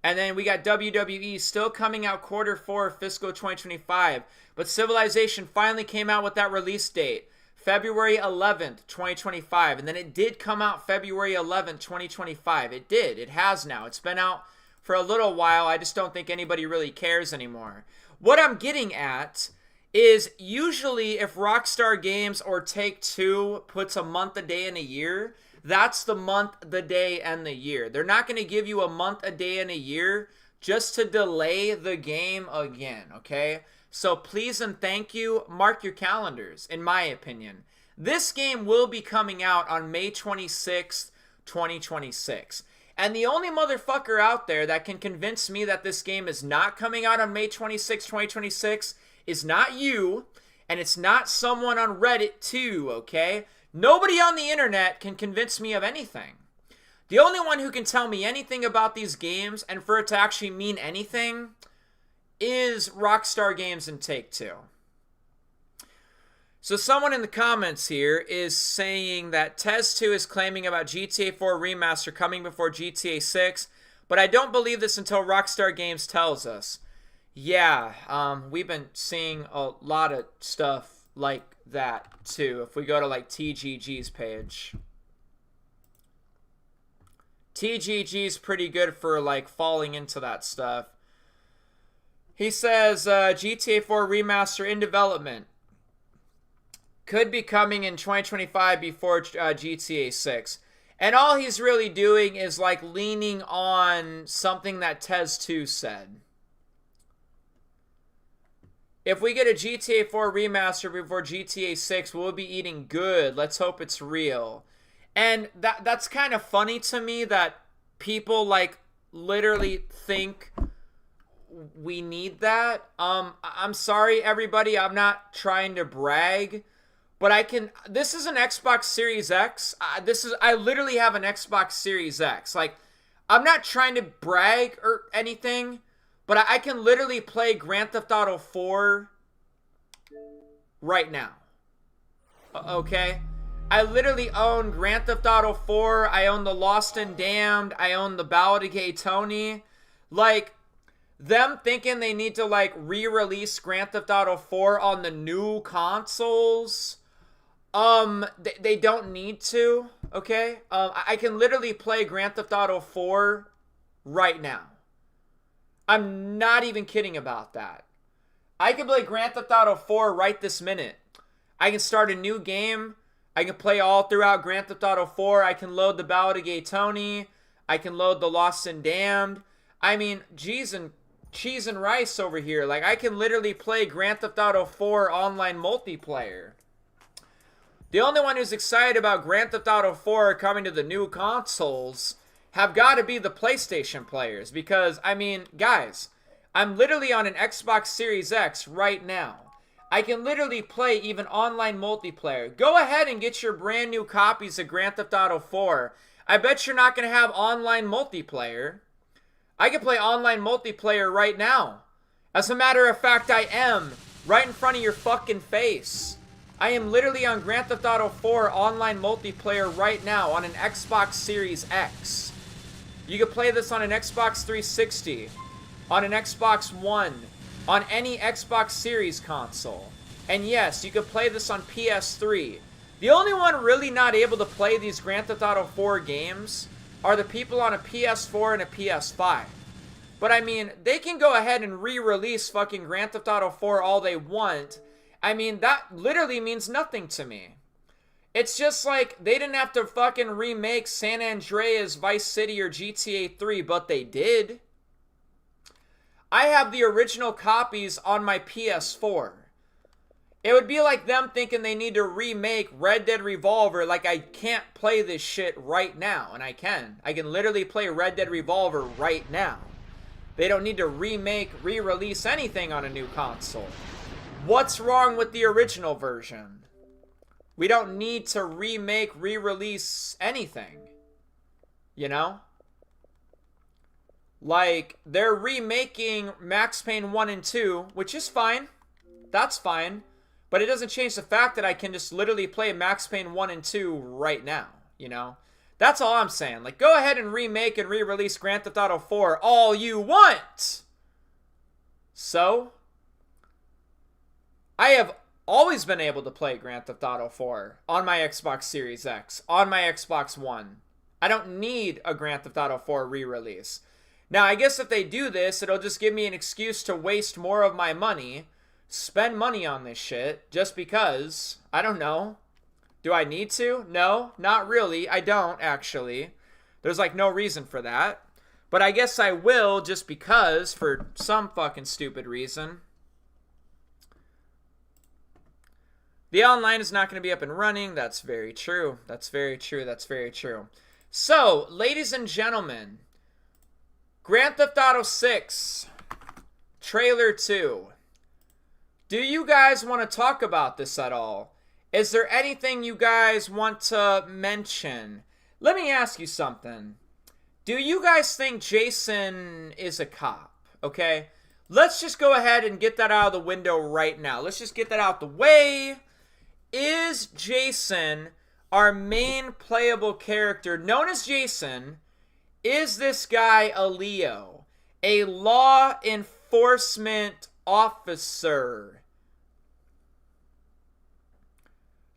S3: And then we got WWE still coming out Q4 fiscal 2025. But Civilization finally came out with that release date, February 11th, 2025. And then it did come out February 11th, 2025. It did. It has now. It's been out for a little while. I just don't think anybody really cares anymore. What I'm getting at is usually if Rockstar Games or Take-Two puts a month, a day, and a year, that's the month, the day, and the year. They're not going to give you a month, a day, and a year just to delay the game again, okay? So please and thank you, mark your calendars, in my opinion. This game will be coming out on May 26th, 2026. And the only motherfucker out there that can convince me that this game is not coming out on May 26, 2026 is not you, and it's not someone on Reddit too, okay? Nobody on the internet can convince me of anything. The only one who can tell me anything about these games, and for it to actually mean anything, is Rockstar Games and Take-Two. So someone in the comments here is saying that Tez 2 is claiming about GTA 4 Remaster coming before GTA 6, but I don't believe this until Rockstar Games tells us. Yeah, we've been seeing a lot of stuff like that too. If we go to like TGG's page. TGG's pretty good for like falling into that stuff. He says GTA 4 Remaster in development. Could be coming in 2025 before GTA 6. And all he's really doing is like leaning on something that Tez 2 said. If we get a GTA 4 remaster before GTA 6, we'll be eating good. Let's hope it's real. And that's kind of funny to me that people like literally think we need that. I'm sorry, everybody. I'm not trying to brag, but this is an Xbox Series X. I literally have an Xbox Series X. Like, I'm not trying to brag or anything, but I can literally play Grand Theft Auto 4 right now. Okay? I literally own Grand Theft Auto 4. I own The Lost and Damned. I own The Ballad of Gay Tony. Like, them thinking they need to, like, re-release Grand Theft Auto 4 on the new consoles, they don't need to, okay? I can literally play Grand Theft Auto 4 right now. I'm not even kidding about that. I can play Grand Theft Auto 4 right this minute. I can start a new game. I can play all throughout Grand Theft Auto 4. I can load The Ballad of Gay Tony. I can load The Lost and Damned. I mean, cheese and rice over here. Like, I can literally play Grand Theft Auto 4 online multiplayer. The only one who's excited about Grand Theft Auto 4 coming to the new consoles have got to be the PlayStation players. Because, I mean, guys, I'm literally on an Xbox Series X right now. I can literally play even online multiplayer. Go ahead and get your brand new copies of Grand Theft Auto 4. I bet you're not going to have online multiplayer. I can play online multiplayer right now. As a matter of fact, I am. Right in front of your fucking face. I am literally on Grand Theft Auto 4 online multiplayer right now on an Xbox Series X. You can play this on an Xbox 360, on an Xbox One, on any Xbox Series console. And yes, you can play this on PS3. The only one really not able to play these Grand Theft Auto 4 games are the people on a PS4 and a PS5. But I mean, they can go ahead and re-release fucking Grand Theft Auto 4 all they want. I mean, that literally means nothing to me. It's just like they didn't have to fucking remake San Andreas, Vice City, or GTA 3, but they did. I have the original copies on my PS4. It would be like them thinking they need to remake Red Dead Revolver. Like, I can't play this shit right now, and I can. I can literally play Red Dead Revolver right now. They don't need to remake, re-release anything on a new console. What's wrong with the original version? We don't need to remake, re-release anything. You know? Like, they're remaking Max Payne 1 and 2, which is fine. That's fine. But it doesn't change the fact that I can just literally play Max Payne 1 and 2 right now, you know? That's all I'm saying. Like, go ahead and remake and re-release Grand Theft Auto 4 all you want! So, I have always been able to play Grand Theft Auto 4 on my Xbox Series X, on my Xbox One. I don't need a Grand Theft Auto 4 re-release. Now, I guess if they do this, it'll just give me an excuse to waste more of my money, spend money on this shit, just because. I don't know. Do I need to? No, not really. I don't, actually. There's, like, no reason for that. But I guess I will, just because, for some fucking stupid reason. The online is not going to be up and running. That's very true. That's very true. That's very true. So, ladies and gentlemen, Grand Theft Auto 6, Trailer 2. Do you guys want to talk about this at all? Is there anything you guys want to mention? Let me ask you something. Do you guys think Jason is a cop? Okay? Let's just go ahead and get that out of the window right now. Let's just get that out the way. Is Jason, our main playable character, known as Jason, is this guy a Leo? A law enforcement officer?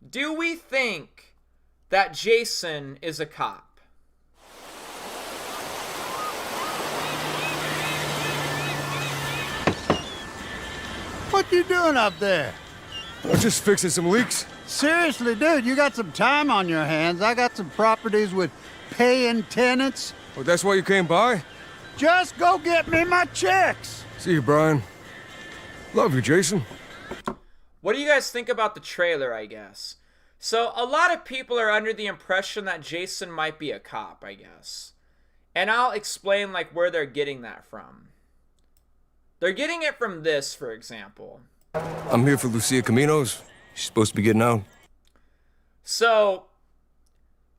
S3: Do we think that Jason is a cop?
S8: What you doing up there?
S9: I'm just fixing some leaks.
S8: Seriously, dude, you got some time on your hands. I got some properties with paying tenants.
S9: Oh, that's why you came by?
S8: Just go get me my checks.
S9: See you, Brian. Love you, Jason.
S3: What do you guys think about the trailer, I guess? So, a lot of people are under the impression that Jason might be a cop, I guess. And I'll explain, like, where they're getting that from. They're getting it from this, for example.
S9: I'm here for Lucia Caminos. She's supposed to be getting out.
S3: So,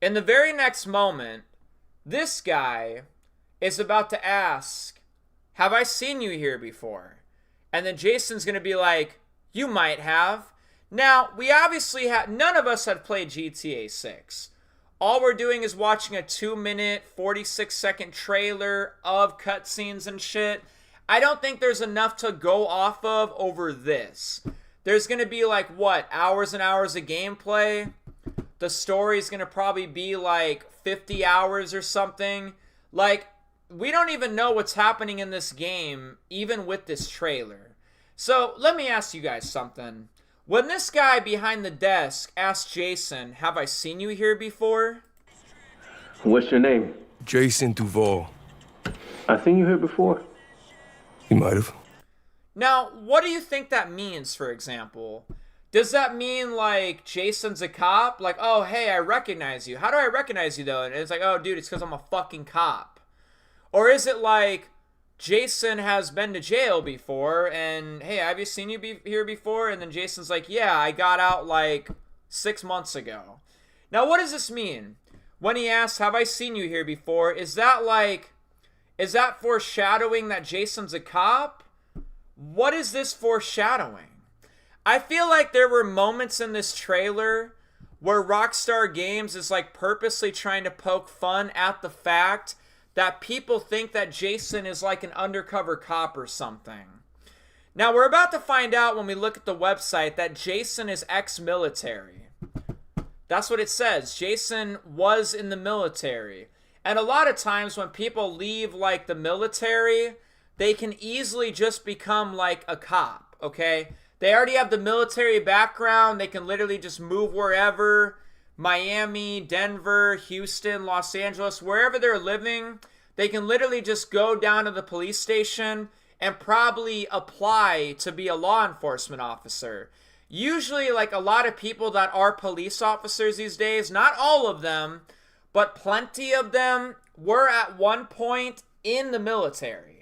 S3: in the very next moment, this guy is about to ask, have I seen you here before? And then Jason's going to be like, you might have. Now, we obviously have, none of us have played GTA 6. All we're doing is watching a 2-minute, 46-second trailer of cutscenes and shit. I don't think there's enough to go off of over this. There's going to be like, what, hours and hours of gameplay? The story's going to probably be like 50 hours or something. Like, we don't even know what's happening in this game, even with this trailer. So, let me ask you guys something. When this guy behind the desk asked Jason, have I seen you here before?
S2: What's your name?
S9: Jason Duval.
S2: I seen you here before.
S9: You might have.
S3: Now, what do you think that means, for example? Does that mean, like, Jason's a cop? Like, oh, hey, I recognize you. How do I recognize you, though? And it's like, oh, dude, it's because I'm a fucking cop. Or is it like, Jason has been to jail before, and, hey, have you seen you here before? And then Jason's like, yeah, I got out, like, 6 months ago. Now, what does this mean? When he asks, have I seen you here before, is that, like, is that foreshadowing that Jason's a cop? What is this foreshadowing? I feel like there were moments in this trailer where Rockstar Games is like purposely trying to poke fun at the fact that people think that Jason is like an undercover cop or something. Now, we're about to find out when we look at the website that Jason is ex-military. That's what it says. Jason was in the military. And a lot of times when people leave like the military, they can easily just become like a cop, okay? They already have the military background. They can literally just move wherever. Miami, Denver, Houston, Los Angeles, wherever they're living, they can literally just go down to the police station and probably apply to be a law enforcement officer. Usually, like a lot of people that are police officers these days, not all of them, but plenty of them were at one point in the military.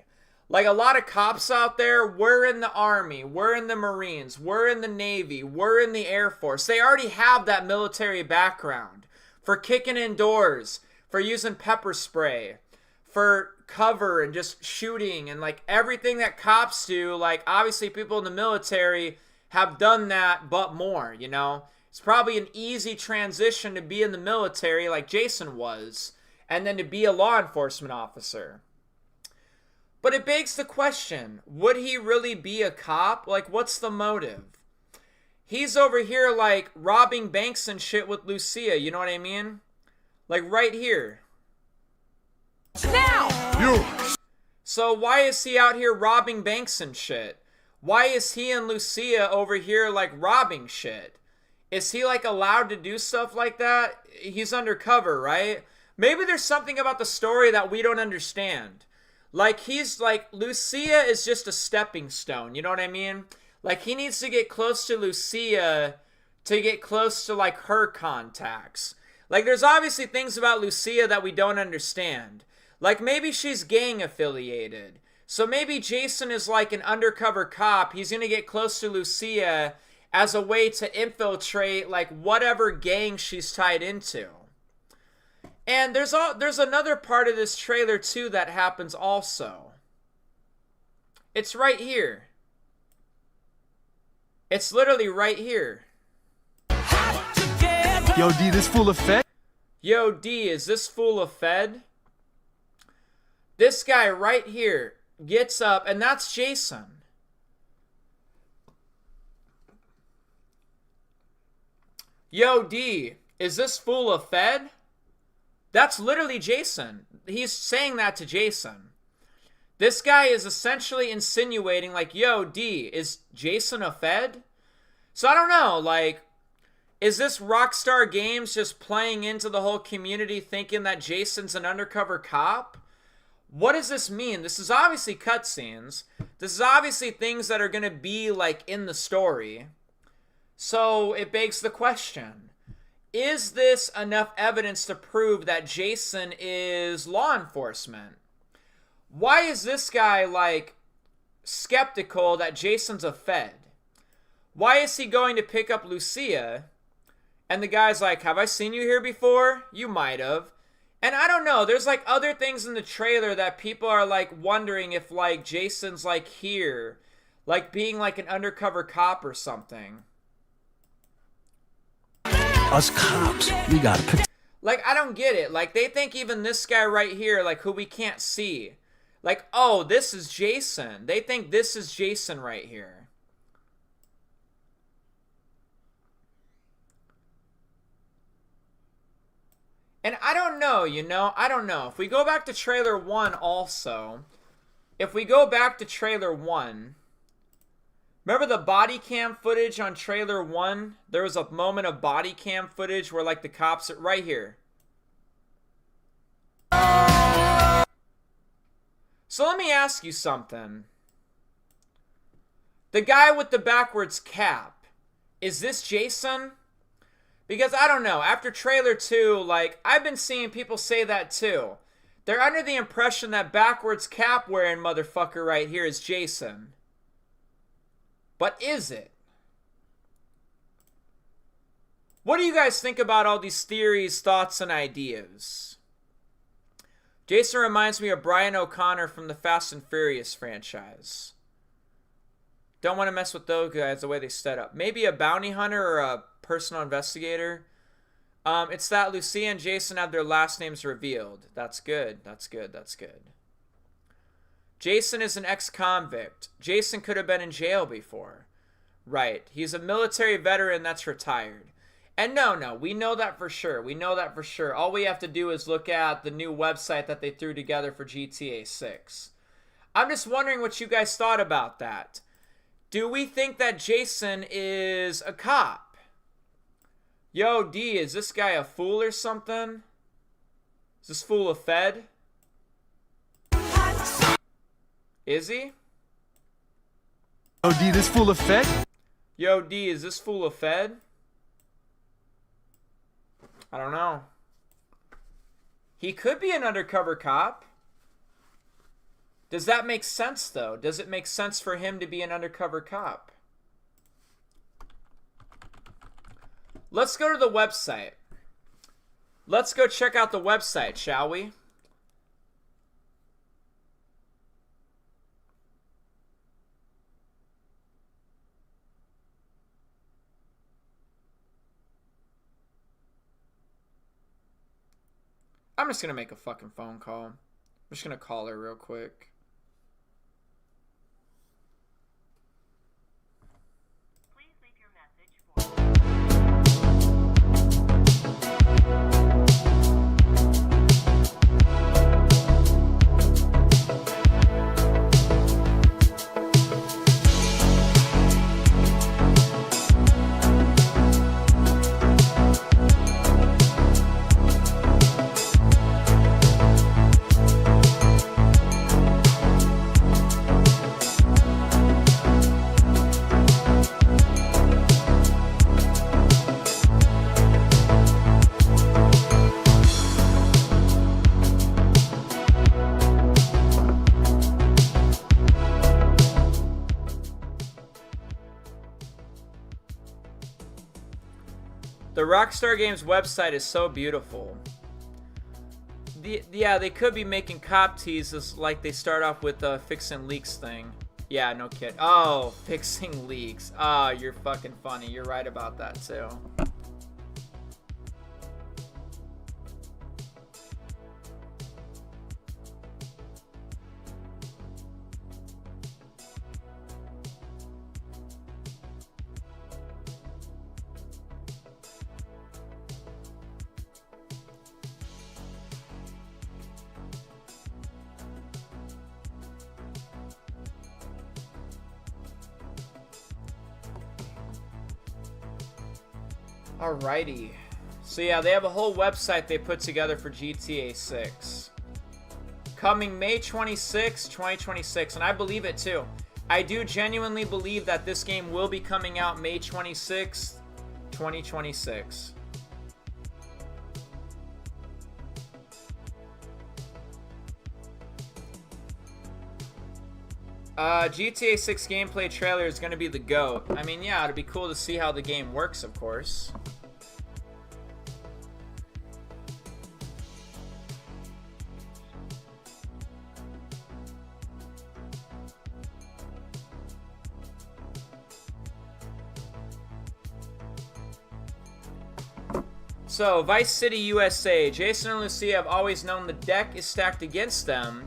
S3: Like a lot of cops out there, we're in the Army, we're in the Marines, we're in the Navy, we're in the Air Force. They already have that military background for kicking in doors, for using pepper spray, for cover and just shooting and like everything that cops do. Like obviously people in the military have done that, but more, you know. It's probably an easy transition to be in the military like Jason was, and then to be a law enforcement officer. But it begs the question, would he really be a cop? Like, what's the motive? He's over here, like, robbing banks and shit with Lucia, you know what I mean? Like, right here.
S10: Now!
S9: You!
S3: So why is he out here robbing banks and shit? Why is he and Lucia over here, like, robbing shit? Is he, like, allowed to do stuff like that? He's undercover, right? Maybe there's something about the story that we don't understand. Like, he's like, Lucia is just a stepping stone, you know what I mean? Like, he needs to get close to Lucia to get close to, like, her contacts. Like, there's obviously things about Lucia that we don't understand. Like, maybe she's gang affiliated. So maybe Jason is like an undercover cop. He's gonna get close to Lucia as a way to infiltrate, like, whatever gang she's tied into. And there's another part of this trailer, too, that happens also. It's right here. It's literally right here.
S8: Yo, D, this full of fed?
S3: Yo, D, is this fool a Fed? This guy right here gets up, and that's Jason. Yo, D, is this fool a Fed? That's literally Jason. He's saying that to Jason. This guy is essentially insinuating like, yo, D, is Jason a Fed? So I don't know, like, Is this Rockstar Games just playing into the whole community thinking that Jason's an undercover cop? What does this mean? This is obviously cutscenes. This is obviously things that are going to be like in the story. So it begs the question, is this enough evidence to prove that Jason is law enforcement? Why is this guy like skeptical that Jason's a Fed? Why is he going to pick up Lucia? And the guy's like, have I seen you here before? You might have. And I don't know, there's like other things in the trailer that people are like wondering if like Jason's like here, like being like an undercover cop or something.
S8: Us cops, we gotta protect.
S3: Like, I don't get it. Like, they think even this guy right here, like, who we can't see, like, oh, this is Jason. They think this is Jason right here. And I don't know, you know? I don't know. If we go back to trailer 1 also, if we go back to trailer 1, remember the body cam footage on trailer 1? There was a moment of body cam footage where, like, the cops are right here. So let me ask you something. The guy with the backwards cap, is this Jason? Because I don't know, after trailer 2, like, I've been seeing people say that too. They're under the impression that backwards cap wearing motherfucker right here is Jason. But is it? What do you guys think about all these theories, thoughts, and ideas? Jason reminds me of Brian O'Connor from the Fast and Furious franchise. Don't want to mess with those guys the way they set up. Maybe a bounty hunter or a personal investigator. It's that Lucia and Jason have their last names revealed. That's good. That's good. That's good. Jason is an ex-convict. Jason could have been in jail before. Right. He's a military veteran that's retired. And no, we know that for sure. We know that for sure. All we have to do is look at the new website that they threw together for GTA 6. I'm just wondering what you guys thought about that. Do we think that Jason is a cop? Yo, D, is this guy a fool or something? Is this fool a Fed? Is he?
S8: Yo, D, this fool of Fed?
S3: Yo, D, is this fool a Fed? I don't know. He could be an undercover cop. Does that make sense, though? Does it make sense for him to be an undercover cop? Let's go to the website. Let's go check out the website, shall we? I'm just going to make a fucking phone call. I'm just going to call her real quick. The Rockstar Games website is so beautiful. Yeah, they could be making cop teases like they start off with the fixing leaks thing. Yeah, no kid. Oh, fixing leaks. Oh, you're fucking funny. You're right about that too. Alrighty. So yeah, they have a whole website they put together for GTA 6. Coming May 26, 2026, and I believe it too. I do genuinely believe that this game will be coming out May 26th, 2026. GTA 6 gameplay trailer is going to be the GOAT. I mean, yeah, it'd be cool to see how the game works, of course. So, Vice City, USA. Jason and Lucia have always known the deck is stacked against them,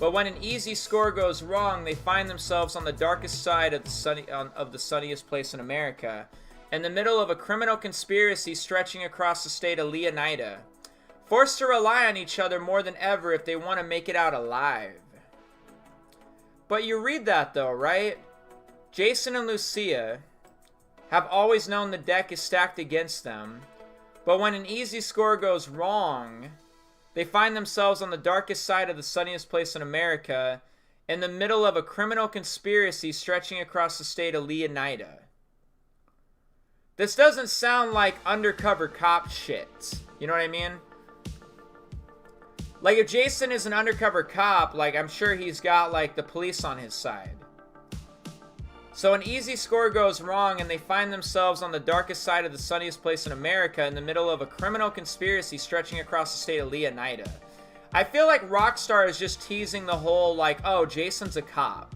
S3: but when an easy score goes wrong, they find themselves on the darkest side of the sunniest place in America, in the middle of a criminal conspiracy stretching across the state of Leonida, forced to rely on each other more than ever if they want to make it out alive. But you read that though, right? Jason and Lucia have always known the deck is stacked against them, but when an easy score goes wrong, they find themselves on the darkest side of the sunniest place in America, in the middle of a criminal conspiracy stretching across the state of Leonida. This doesn't sound like undercover cop shit. You know what I mean? Like, if Jason is an undercover cop, like, I'm sure he's got, like, the police on his side. So an easy score goes wrong and they find themselves on the darkest side of the sunniest place in America in the middle of a criminal conspiracy stretching across the state of Leonida. I feel like Rockstar is just teasing the whole, like, oh, Jason's a cop.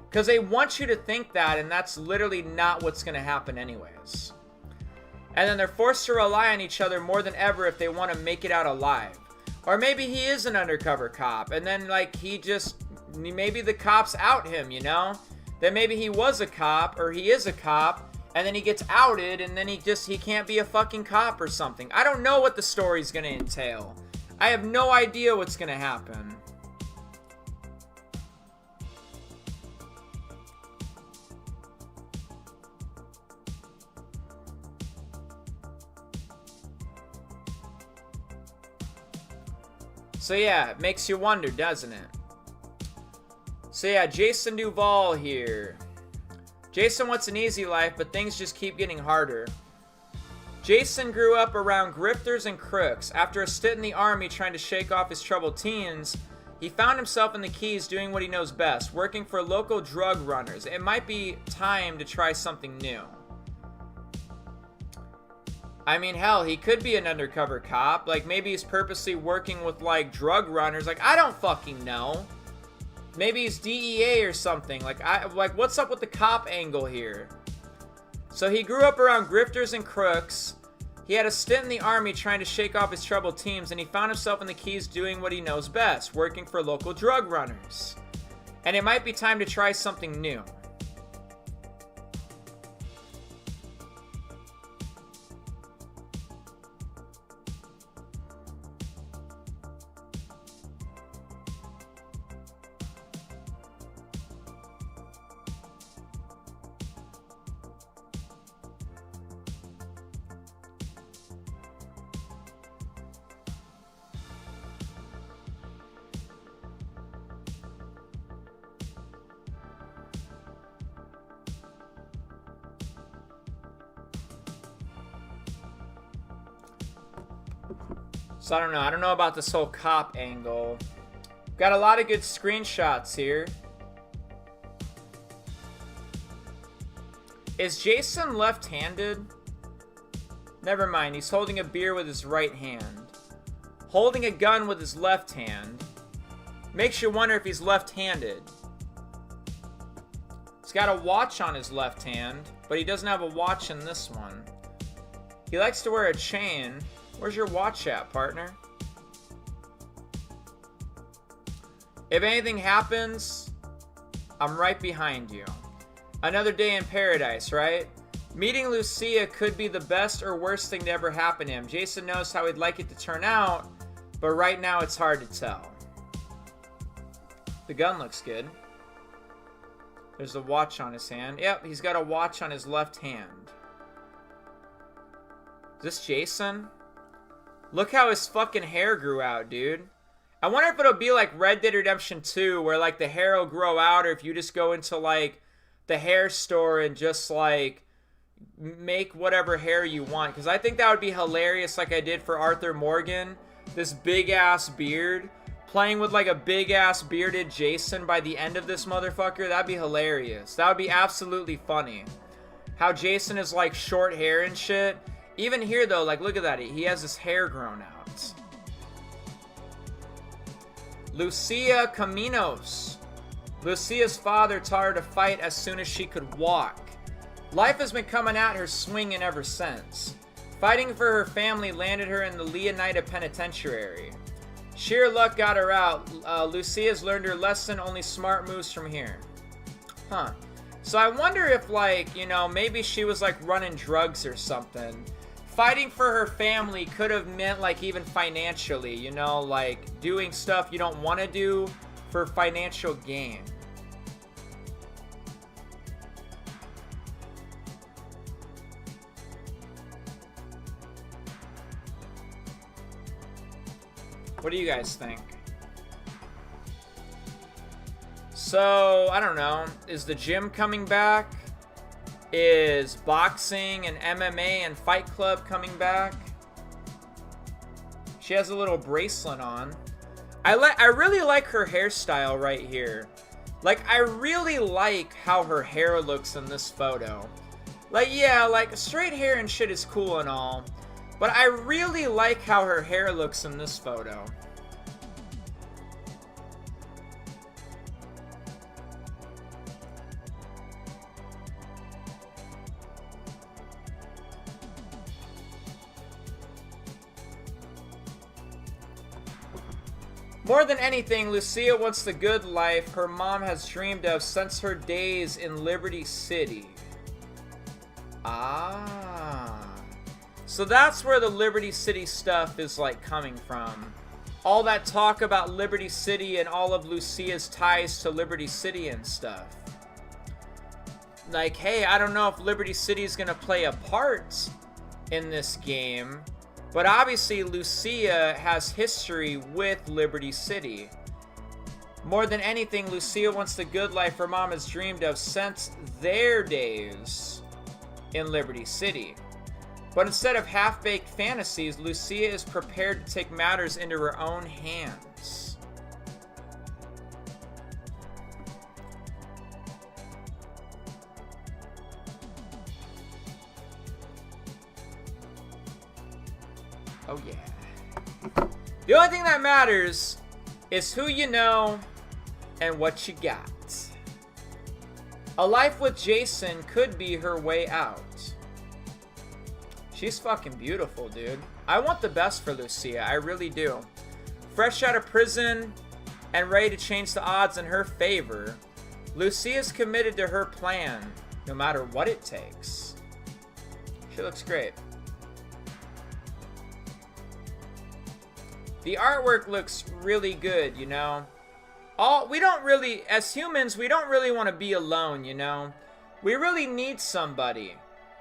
S3: Because they want you to think that, and that's literally not what's going to happen anyways. And then they're forced to rely on each other more than ever if they want to make it out alive. Or maybe he is an undercover cop, and then, like, maybe the cops out him, you know? That maybe he was a cop, or he is a cop, and then he gets outed, and then he can't be a fucking cop or something. I don't know what the story's gonna entail. I have no idea what's gonna happen. So yeah, it makes you wonder, doesn't it? So yeah, Jason Duval here. Jason wants an easy life, but things just keep getting harder. Jason grew up around grifters and crooks. After a stint in the army trying to shake off his troubled teens, he found himself in the Keys doing what he knows best, working for local drug runners. It might be time to try something new. I mean, hell, he could be an undercover cop. Like, maybe he's purposely working with, like, drug runners. Like, I don't fucking know. Maybe he's DEA or something. Like, what's up with the cop angle here? So he grew up around grifters and crooks. He had a stint in the army trying to shake off his troubled teens, and he found himself in the Keys doing what he knows best, working for local drug runners. And it might be time to try something new. So I don't know. I don't know about this whole cop angle. Got a lot of good screenshots here. Is Jason left-handed? Never mind. He's holding a beer with his right hand. Holding a gun with his left hand. Makes you wonder if he's left-handed. He's got a watch on his left hand, but he doesn't have a watch in this one. He likes to wear a chain. Where's your watch at, partner? If anything happens, I'm right behind you. Another day in paradise, right? Meeting Lucia could be the best or worst thing to ever happen to him. Jason knows how he'd like it to turn out, but right now it's hard to tell. The gun looks good. There's a watch on his hand. Yep, he's got a watch on his left hand. Is this Jason? Look how his fucking hair grew out, dude. I wonder if it'll be like Red Dead Redemption 2, where like the hair will grow out, or if you just go into like the hair store and just like make whatever hair you want. Because I think that would be hilarious, like I did for Arthur Morgan. This big ass beard. Playing with like a big ass bearded Jason by the end of this motherfucker. That'd be hilarious. That would be absolutely funny. How Jason is like short hair and shit. Even here though, like look at that. He has his hair grown out. Lucia Caminos. Lucia's father taught her to fight as soon as she could walk. Life has been coming at her swinging ever since. Fighting for her family landed her in the Leonida penitentiary. Sheer luck got her out. Lucia's learned her lesson, only smart moves from here. Huh. So I wonder if like, you know, maybe she was like running drugs or something. Fighting for her family could have meant like even financially, you know, like doing stuff you don't want to do for financial gain. What do you guys think? So, I don't know. Is the gym coming back? Is boxing and MMA and Fight Club coming back? She has a little bracelet on. I really like her hairstyle right here. Like, I really like how her hair looks in this photo. Like, yeah, like, straight hair and shit is cool and all. But I really like how her hair looks in this photo. More than anything, Lucia wants the good life her mom has dreamed of since her days in Liberty City. Ah. So that's where the Liberty City stuff is like coming from. All that talk about Liberty City and all of Lucia's ties to Liberty City and stuff. Like, hey, I don't know if Liberty City is going to play a part in this game. But obviously, Lucia has history with Liberty City. More than anything, Lucia wants the good life her mom has dreamed of since their days in Liberty City. But instead of half-baked fantasies, Lucia is prepared to take matters into her own hands. Oh yeah. The only thing that matters is who you know and what you got. A life with Jason could be her way out. She's fucking beautiful, dude. I want the best for Lucia, I really do. Fresh out of prison and ready to change the odds in her favor, Lucia's committed to her plan, no matter what it takes. She looks great. The artwork looks really good, you know. We don't really, as humans, we don't really want to be alone, you know. We really need somebody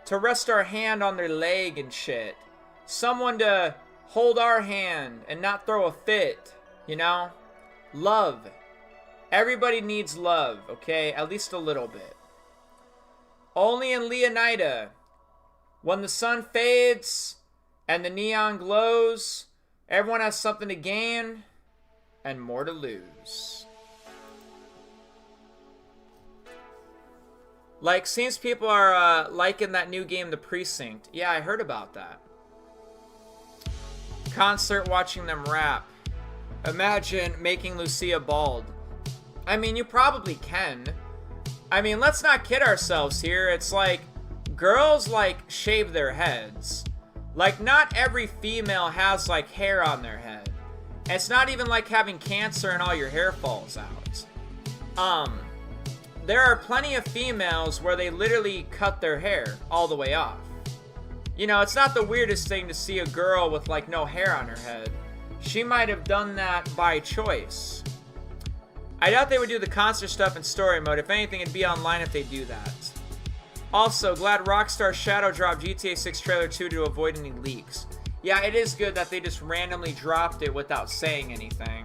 S3: to rest our hand on their leg and shit. Someone to hold our hand and not throw a fit, you know. Love. Everybody needs love, okay? At least a little bit. Only in Leonida, when the sun fades and the neon glows, everyone has something to gain and more to lose. Like, seems people are liking that new game, The Precinct. Yeah, I heard about that. Concert watching them rap. Imagine making Lucia bald. I mean, you probably can. I mean, let's not kid ourselves here. It's like, girls, like, shave their heads. Like, not every female has, like, hair on their head. It's not even like having cancer and all your hair falls out. There are plenty of females where they literally cut their hair all the way off. You know, it's not the weirdest thing to see a girl with, like, no hair on her head. She might have done that by choice. I doubt they would do the concert stuff in story mode. If anything, it'd be online if they do that. Also, glad Rockstar Shadow dropped GTA 6 trailer 2 to avoid any leaks. Yeah, it is good that they just randomly dropped it without saying anything.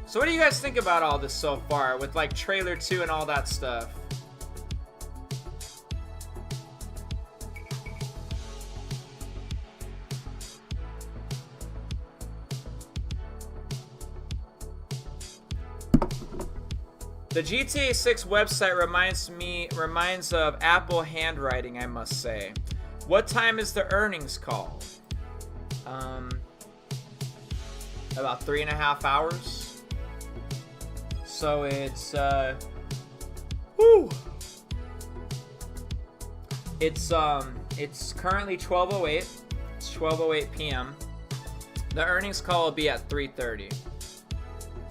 S3: So what do you guys think about all this so far with like trailer 2 and all that stuff? The GTA 6 website reminds of Apple handwriting, I must say. What time is the earnings call? About 3.5 hours. So it's it's currently 12:08. It's 12:08 p.m. The earnings call will be at 3:30.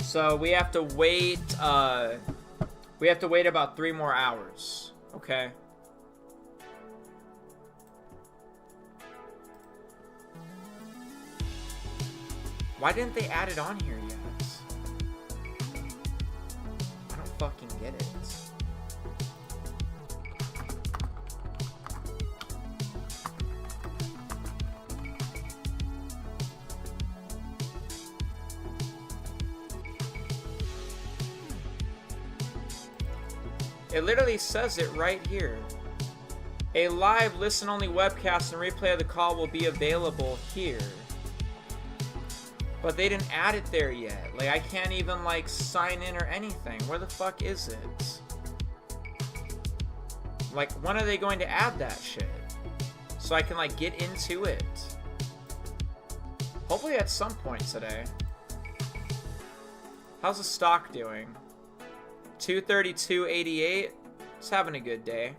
S3: So we have to wait about 3 more hours. Okay. Why didn't they add it on here yet? I don't fucking get it. It literally says it right here. A live listen-only webcast and replay of the call will be available here. But they didn't add it there yet. Like, I can't even, like, sign in or anything. Where the fuck is it? Like, when are they going to add that shit? So I can, like, get into it. Hopefully at some point today. How's the stock doing? 232.88. It's having a good day.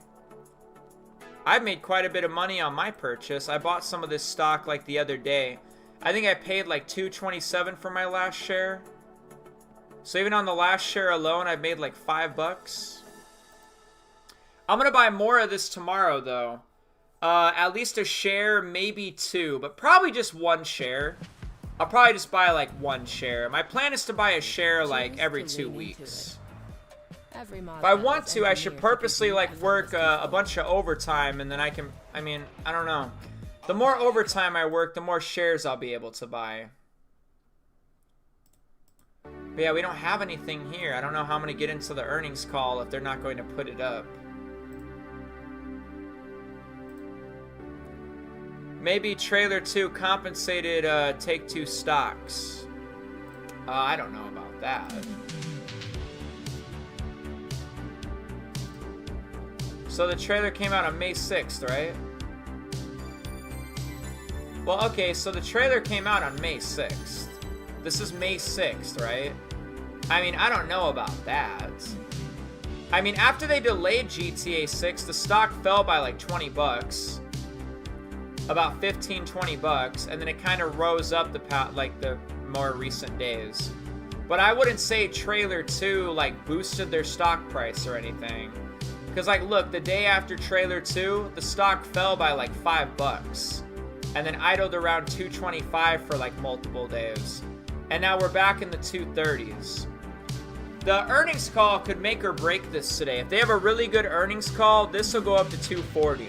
S3: I've made quite a bit of money on my purchase. I bought some of this stock, like, the other day. I think I paid like $2.27 for my last share. So even on the last share alone, I've made like $5. I'm gonna buy more of this tomorrow though. At least a share, maybe 2, but probably just 1 share. I'll probably just buy like 1 share. My plan is to buy a share like every 2 weeks. If I want to, I should purposely like work a bunch of overtime, and then I can, I mean, I don't know. The more overtime I work, the more shares I'll be able to buy. But yeah, we don't have anything here. I don't know how I'm going to get into the earnings call if they're not going to put it up. Maybe trailer 2 compensated Take-Two stocks. I don't know about that. So the trailer came out on May 6th, right? Well, okay, so the trailer came out on May 6th. This is May 6th, right? I mean, I don't know about that. I mean, after they delayed GTA 6, the stock fell by like $20. About 15, $20, and then it kind of rose up the more recent days. But I wouldn't say trailer 2 like boosted their stock price or anything. Because like, look, the day after trailer 2, the stock fell by like $5. And then idled around 225 for like multiple days. And now we're back in the 230s. The earnings call could make or break this today. If they have a really good earnings call, this will go up to 240.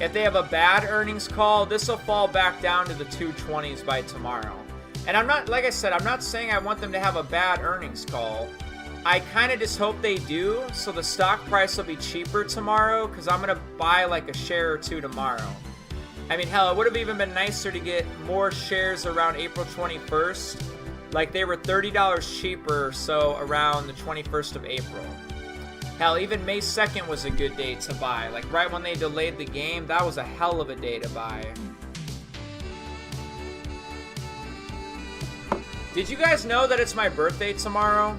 S3: If they have a bad earnings call, this will fall back down to the 220s by tomorrow. And I'm not, like I said, I'm not saying I want them to have a bad earnings call. I kind of just hope they do, so the stock price will be cheaper tomorrow, because I'm going to buy like a share or 2 tomorrow. I mean, hell, it would have even been nicer to get more shares around April 21st. Like, they were $30 cheaper, so around the 21st of April. Hell, even May 2nd was a good day to buy. Like, right when they delayed the game, that was a hell of a day to buy. Did you guys know that it's my birthday tomorrow?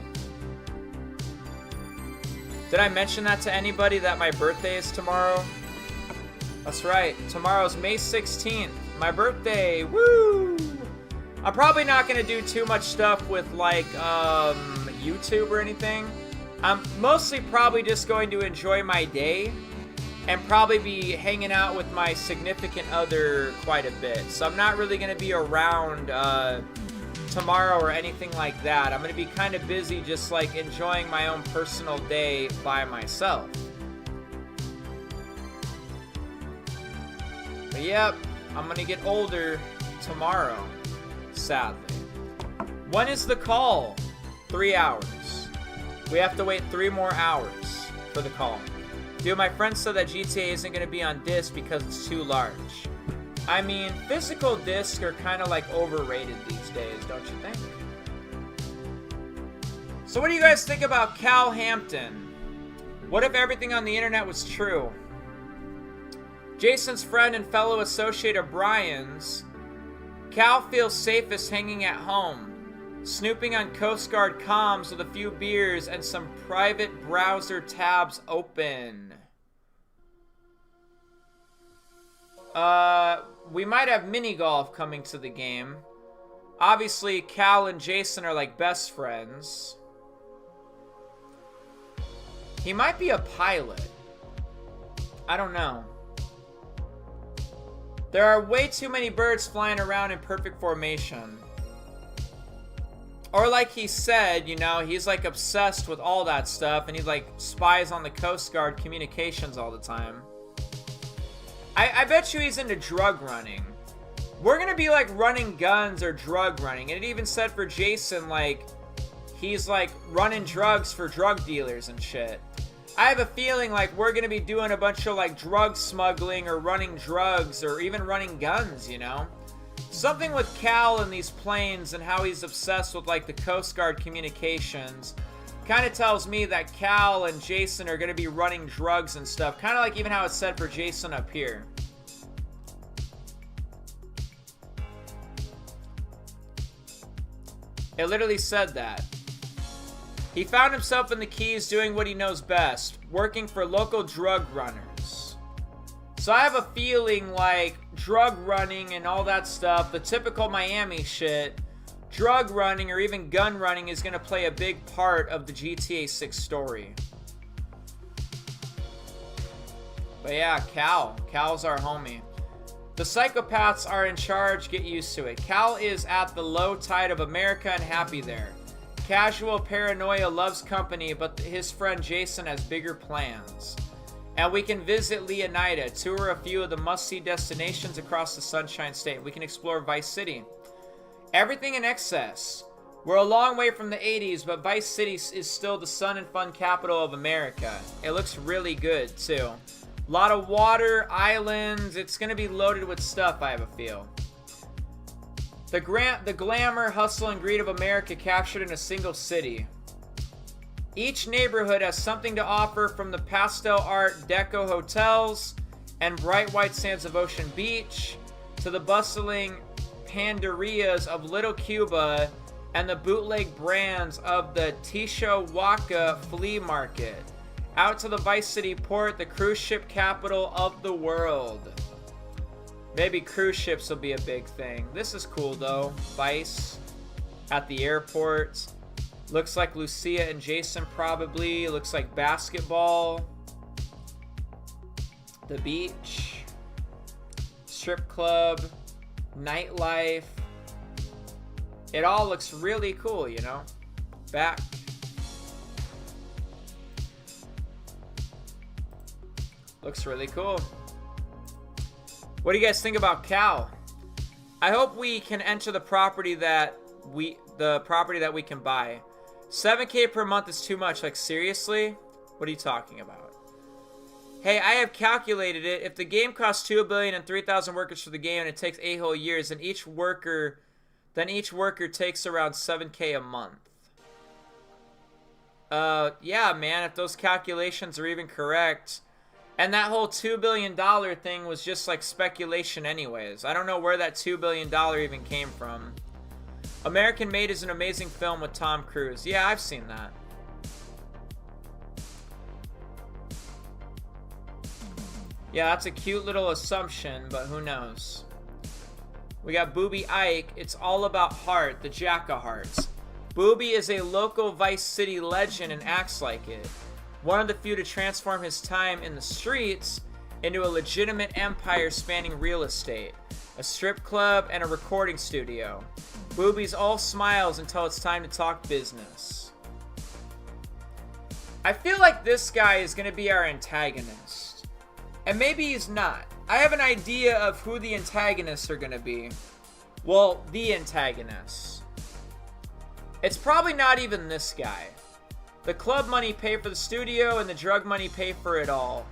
S3: Did I mention that to anybody, that my birthday is tomorrow? That's right, tomorrow's May 16th, my birthday, woo! I'm probably not going to do too much stuff with, like, YouTube or anything. I'm mostly probably just going to enjoy my day and probably be hanging out with my significant other quite a bit. So I'm not really going to be around tomorrow or anything like that. I'm going to be kind of busy just like enjoying my own personal day by myself. But yep, I'm going to get older tomorrow, sadly. When is the call? 3 hours. We have to wait 3 more hours for the call. Dude, my friend said that GTA isn't going to be on disc because it's too large. I mean, physical discs are kind of like overrated these days, don't you think? So what do you guys think about Cal Hampton? What if everything on the internet was true? Jason's friend and fellow associate of Brian's, Cal feels safest hanging at home, snooping on Coast Guard comms with a few beers and some private browser tabs open. We might have mini golf coming to the game. Obviously, Cal and Jason are like best friends. He might be a pilot. I don't know. There are way too many birds flying around in perfect formation. Or like he said, you know, he's like obsessed with all that stuff and he like spies on the Coast Guard communications all the time. I bet you he's into drug running. We're gonna be like running guns or drug running. And it even said for Jason, like, he's like running drugs for drug dealers and shit. I have a feeling like we're gonna be doing a bunch of like drug smuggling or running drugs or even running guns, you know? Something with Cal and these planes and how he's obsessed with like the Coast Guard communications kind of tells me that Cal and Jason are going to be running drugs and stuff. Kind of like even how it's said for Jason up here. It literally said that. He found himself in the Keys doing what he knows best, working for local drug runners. So I have a feeling like drug running and all that stuff, the typical Miami shit, drug running or even gun running is going to play a big part of the GTA 6 story. But yeah, Cal's our homie. The psychopaths are in charge, get used to it. Cal is at the low tide of America and happy there. Casual paranoia loves company, but his friend Jason has bigger plans. And we can visit Leonida, tour a few of the must-see destinations across the Sunshine State. We can explore Vice City. Everything in excess. We're a long way from the 80s, but Vice City is still the sun and fun capital of America. It looks really good, too. A lot of water, islands. It's going to be loaded with stuff, I have a feel. The glamour, hustle, and greed of America captured in a single city. Each neighborhood has something to offer, from the pastel art deco hotels and bright white sands of Ocean Beach to the bustling panderias of Little Cuba and the bootleg brands of the Tishawaka Flea Market. Out to the Vice City port, the cruise ship capital of the world. Maybe cruise ships will be a big thing. This is cool though. Vice at the airport. Looks like Lucia and Jason probably. Looks like basketball. The beach. Strip club. Nightlife. It all looks really cool, you know? Back. Looks really cool. What do you guys think about Cal? I hope we can enter the property that we can buy. 7K per month is too much. Like, seriously? What are you talking about? Hey, I have calculated it. If the game costs $2 billion and 3,000 workers for the game and it takes 8 whole years, then each worker takes around 7K a month. Yeah, man, if those calculations are even correct. And that whole $2 billion thing was just like speculation anyways. I don't know where that $2 billion even came from. American Made is an amazing film with Tom Cruise. Yeah, I've seen that. Yeah, that's a cute little assumption, but who knows? We got Booby Ike. It's all about heart, the Jack of Hearts. Booby is a local Vice City legend and acts like it. One of the few to transform his time in the streets into a legitimate empire spanning real estate, a strip club, and a recording studio. Booby's all smiles until it's time to talk business. I feel like this guy is going to be our antagonist. And maybe he's not. I have an idea of who the antagonists are going to be. Well, the antagonists. It's probably not even this guy. The club money pay for the studio and the drug money pay for it all.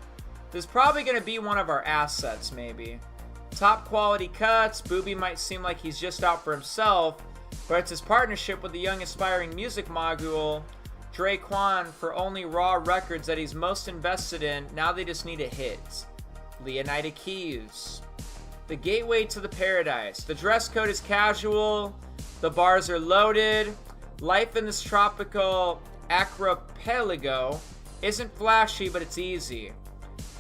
S3: This is probably going to be one of our assets, maybe. Top quality cuts, Booby might seem like he's just out for himself, but it's his partnership with the young aspiring music mogul, Dre Quan, for only raw records that he's most invested in. Now they just need a hit. Leonida keys. The gateway to the paradise. The dress code is casual. The bars are loaded. Life in this tropical archipelago isn't flashy, but it's easy.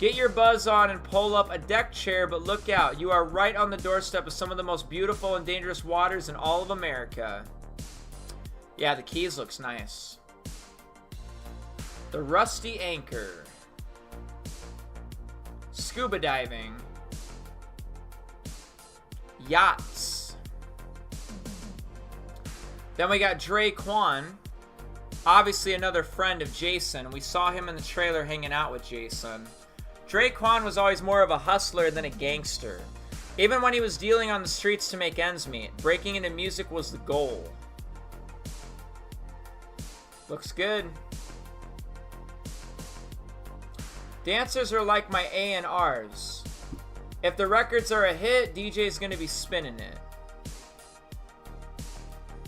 S3: Get your buzz on and pull up a deck chair, but look out. You are right on the doorstep of some of the most beautiful and dangerous waters in all of America. Yeah, the keys looks nice. The rusty anchor. Scuba diving. Yachts. Then we got Dre Quan. Obviously another friend of Jason. We saw him in the trailer hanging out with Jason. Dre Quan was always more of a hustler than a gangster. Even when he was dealing on the streets to make ends meet, breaking into music was the goal. Looks good. Dancers are like my A&Rs. If the records are a hit, DJ's gonna be spinning it.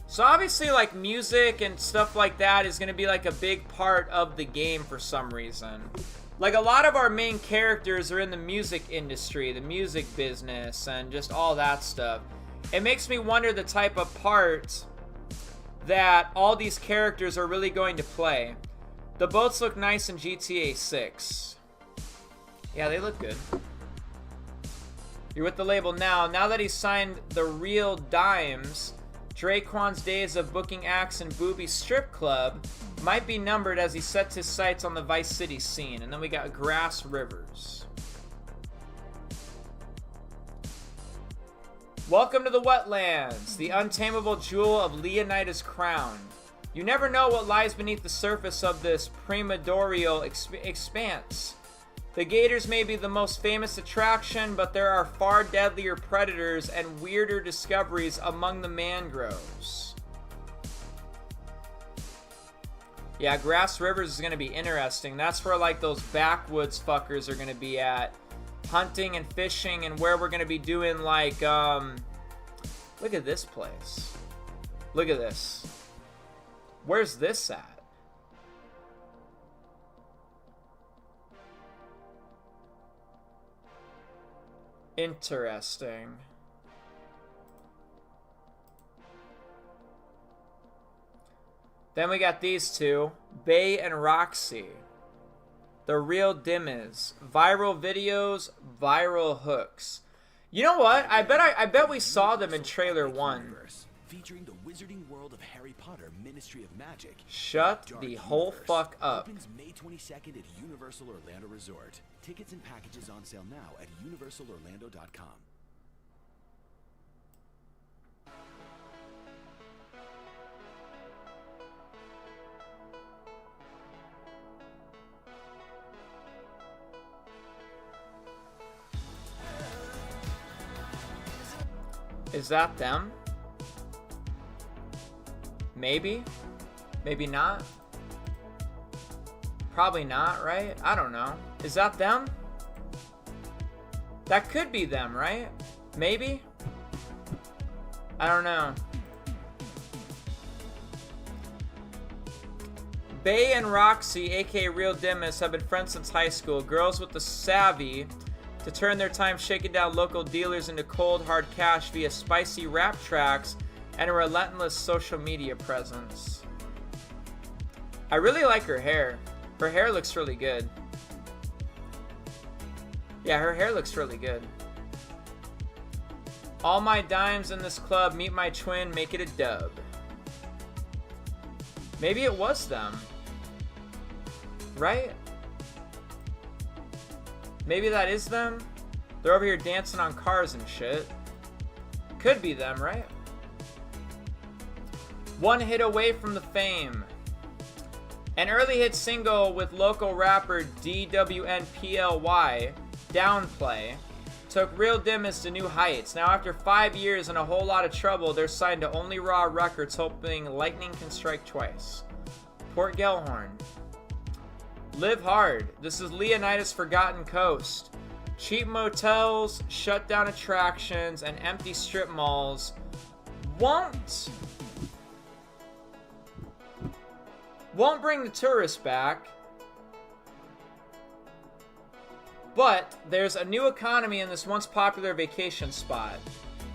S3: So obviously like music and stuff like that is gonna be like a big part of the game for some reason. Like a lot of our main characters are in the music industry, the music business, and just all that stuff. It makes me wonder the type of part that all these characters are really going to play. The boats look nice in GTA 6. Yeah, they look good. You're with the label now. Now that he's signed the Real Dimes, Dre Quan's days of booking acts in Booby's strip club might be numbered as he sets his sights on the Vice City scene. And then we got Grass Rivers. Welcome to the Wetlands, the untamable jewel of Leonida's crown. You never know what lies beneath the surface of this primordial expanse. The gators may be the most famous attraction, but there are far deadlier predators and weirder discoveries among the mangroves. Yeah, Grass Rivers is going to be interesting. That's where like those backwoods fuckers are going to be at. Hunting and fishing, and where we're going to be doing like, look at this place. Look at this. Where's this at? Interesting. Then we got these two, Bay and Roxy. The Real Dimmas. Viral videos, viral hooks. You know what? I bet we saw them in trailer 1.
S4: Featuring the wizarding world of Harry Potter Ministry of Magic.
S3: Shut the whole fuck up.
S4: Opens May 22nd at Universal Orlando Resort. Tickets and packages on sale now at universalorlando.com.
S3: Is that them? Maybe? Maybe not? Probably not, right? I don't know. Is that them? That could be them, right? Maybe? I don't know. Bay and Roxy, aka Real Dimmas, have been friends since high school. Girls with the savvy to turn their time shaking down local dealers into cold, hard cash via spicy rap tracks and a relentless social media presence. I really like her hair. Her hair looks really good. Yeah, her hair looks really good. All my dimes in this club, meet my twin, make it a dub. Maybe it was them. Right? Maybe that is them? They're over here dancing on cars and shit. Could be them, right? One hit away from the fame. An early hit single with local rapper DWNPLY, Downplay, took Real Dimmest to new heights. Now after 5 years and a whole lot of trouble, they're signed to Only Raw Records, hoping lightning can strike twice. Port Gellhorn. Live Hard. This is Leonida's Forgotten Coast. Cheap motels, shut down attractions, and empty strip malls won't bring the tourists back. But there's a new economy in this once popular vacation spot.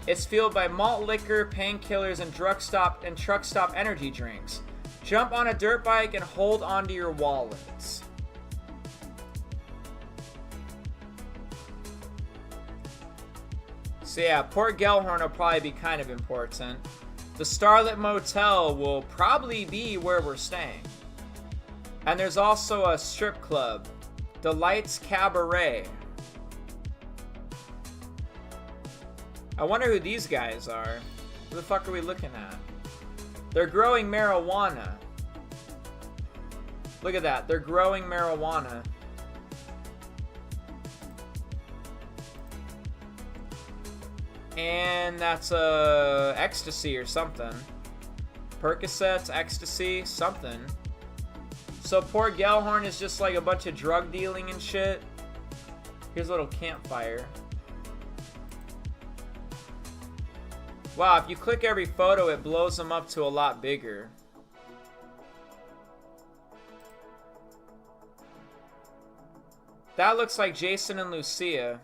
S3: It's fueled by malt liquor, painkillers, and truck stop energy drinks. Jump on a dirt bike and hold onto your wallets. So yeah, Port Gellhorn will probably be kind of important. The Starlit Motel will probably be where we're staying. And there's also a strip club, Delight's Cabaret. I wonder who these guys are. Who the fuck are we looking at? They're growing marijuana. Look at that, they're growing marijuana. And that's ecstasy or something. Percocets, ecstasy, something. So Port Gellhorn is just like a bunch of drug dealing and shit. Here's a little campfire. Wow, if you click every photo, it blows them up to a lot bigger. That looks like Jason and Lucia.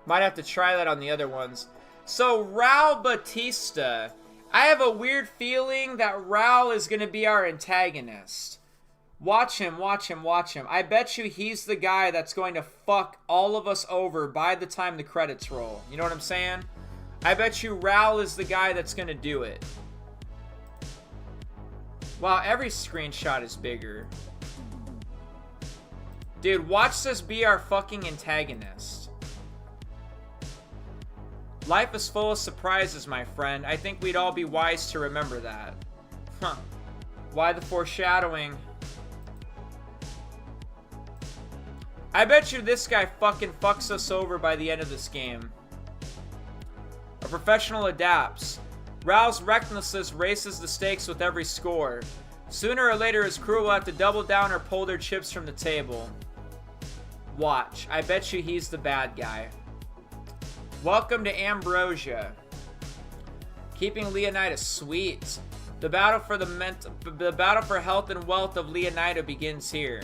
S3: Might have to try that on the other ones. So, Raul Batista. I have a weird feeling that Raul is going to be our antagonist. Watch him, watch him, watch him. I bet you he's the guy that's going to fuck all of us over by the time the credits roll. You know what I'm saying? I bet you Raul is the guy that's going to do it. Wow, every screenshot is bigger. Dude, watch this be our fucking antagonist. Life is full of surprises, my friend. I think we'd all be wise to remember that. Huh. Why the foreshadowing? I bet you this guy fucking fucks us over by the end of this game. A professional adapts. Raul's recklessness raises the stakes with every score. Sooner or later, his crew will have to double down or pull their chips from the table. Watch. I bet you he's the bad guy. Welcome to Ambrosia. Keeping Leonida sweet. The battle for health and wealth of Leonida begins here.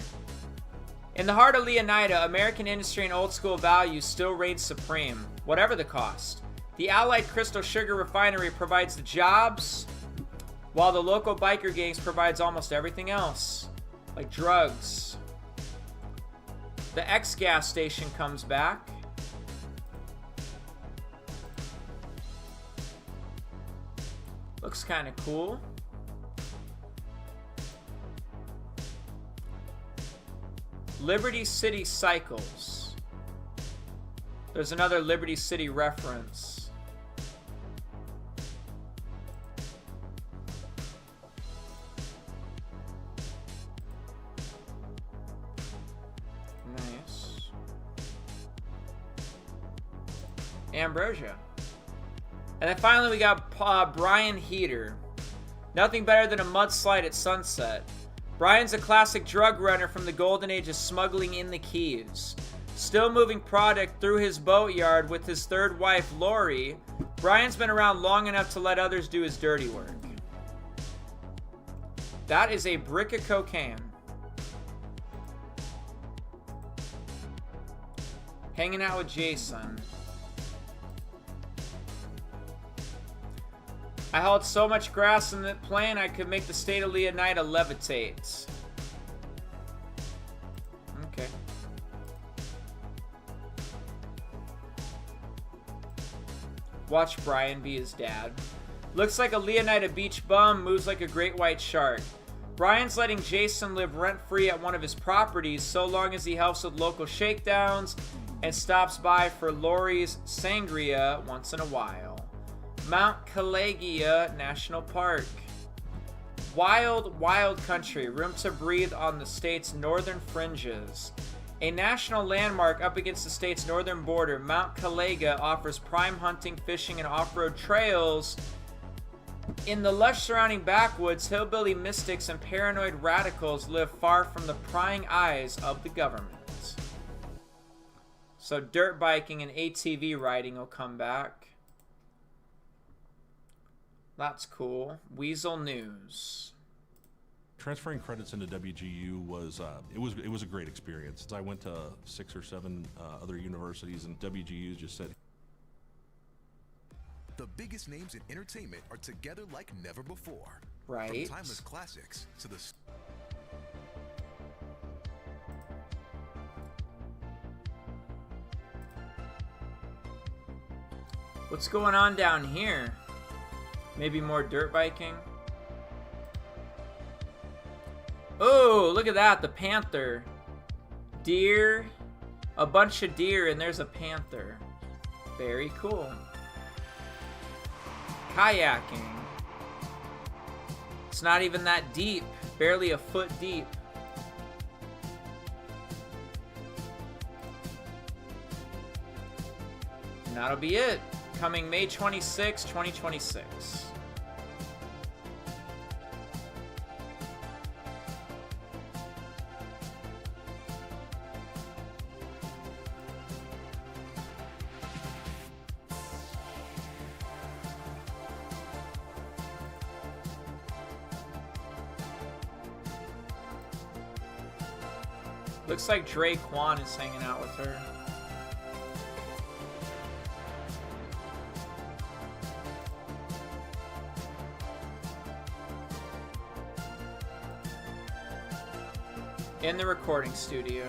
S3: In the heart of Leonida, American industry and old school values still reign supreme, whatever the cost. The Allied Crystal Sugar Refinery provides the jobs, while the local biker gangs provides almost everything else, like drugs. The X gas station comes back. Looks kind of cool. Liberty City Cycles. There's another Liberty City reference. Nice. Ambrosia. And then finally we got Brian Heater. Nothing better than a mudslide at sunset. Brian's a classic drug runner from the golden age of smuggling in the Keys. Still moving product through his boatyard with his third wife, Lori, Brian's been around long enough to let others do his dirty work. That is a brick of cocaine. Hanging out with Jason. I hauled so much grass in the plane I could make the state of Leonida levitate. Okay. Watch Brian be his dad. Looks like a Leonida beach bum, moves like a great white shark. Brian's letting Jason live rent-free at one of his properties so long as he helps with local shakedowns and stops by for Lori's sangria once in a while. Mount Calegia National Park. Wild, wild country, room to breathe on the state's northern fringes. A national landmark up against the state's northern border, Mount Calegia offers prime hunting, fishing, and off-road trails. In the lush surrounding backwoods, hillbilly mystics and paranoid radicals live far from the prying eyes of the government. So dirt biking and ATV riding will come back. That's cool. Weasel News.
S11: Transferring credits into WGU was it was a great experience. I went to 6 or 7 other universities, and WGU just said,
S4: the biggest names in entertainment are together like never before.
S3: Right.
S4: From timeless classics to the...
S3: What's going on down here? Maybe more dirt biking? Oh, look at that, the panther. Deer, a bunch of deer, and there's a panther. Very cool. Kayaking. It's not even that deep, barely a foot deep. And that'll be it. Coming May 26, 2026. Looks like Dre Kwan is hanging out with her. In the recording studio.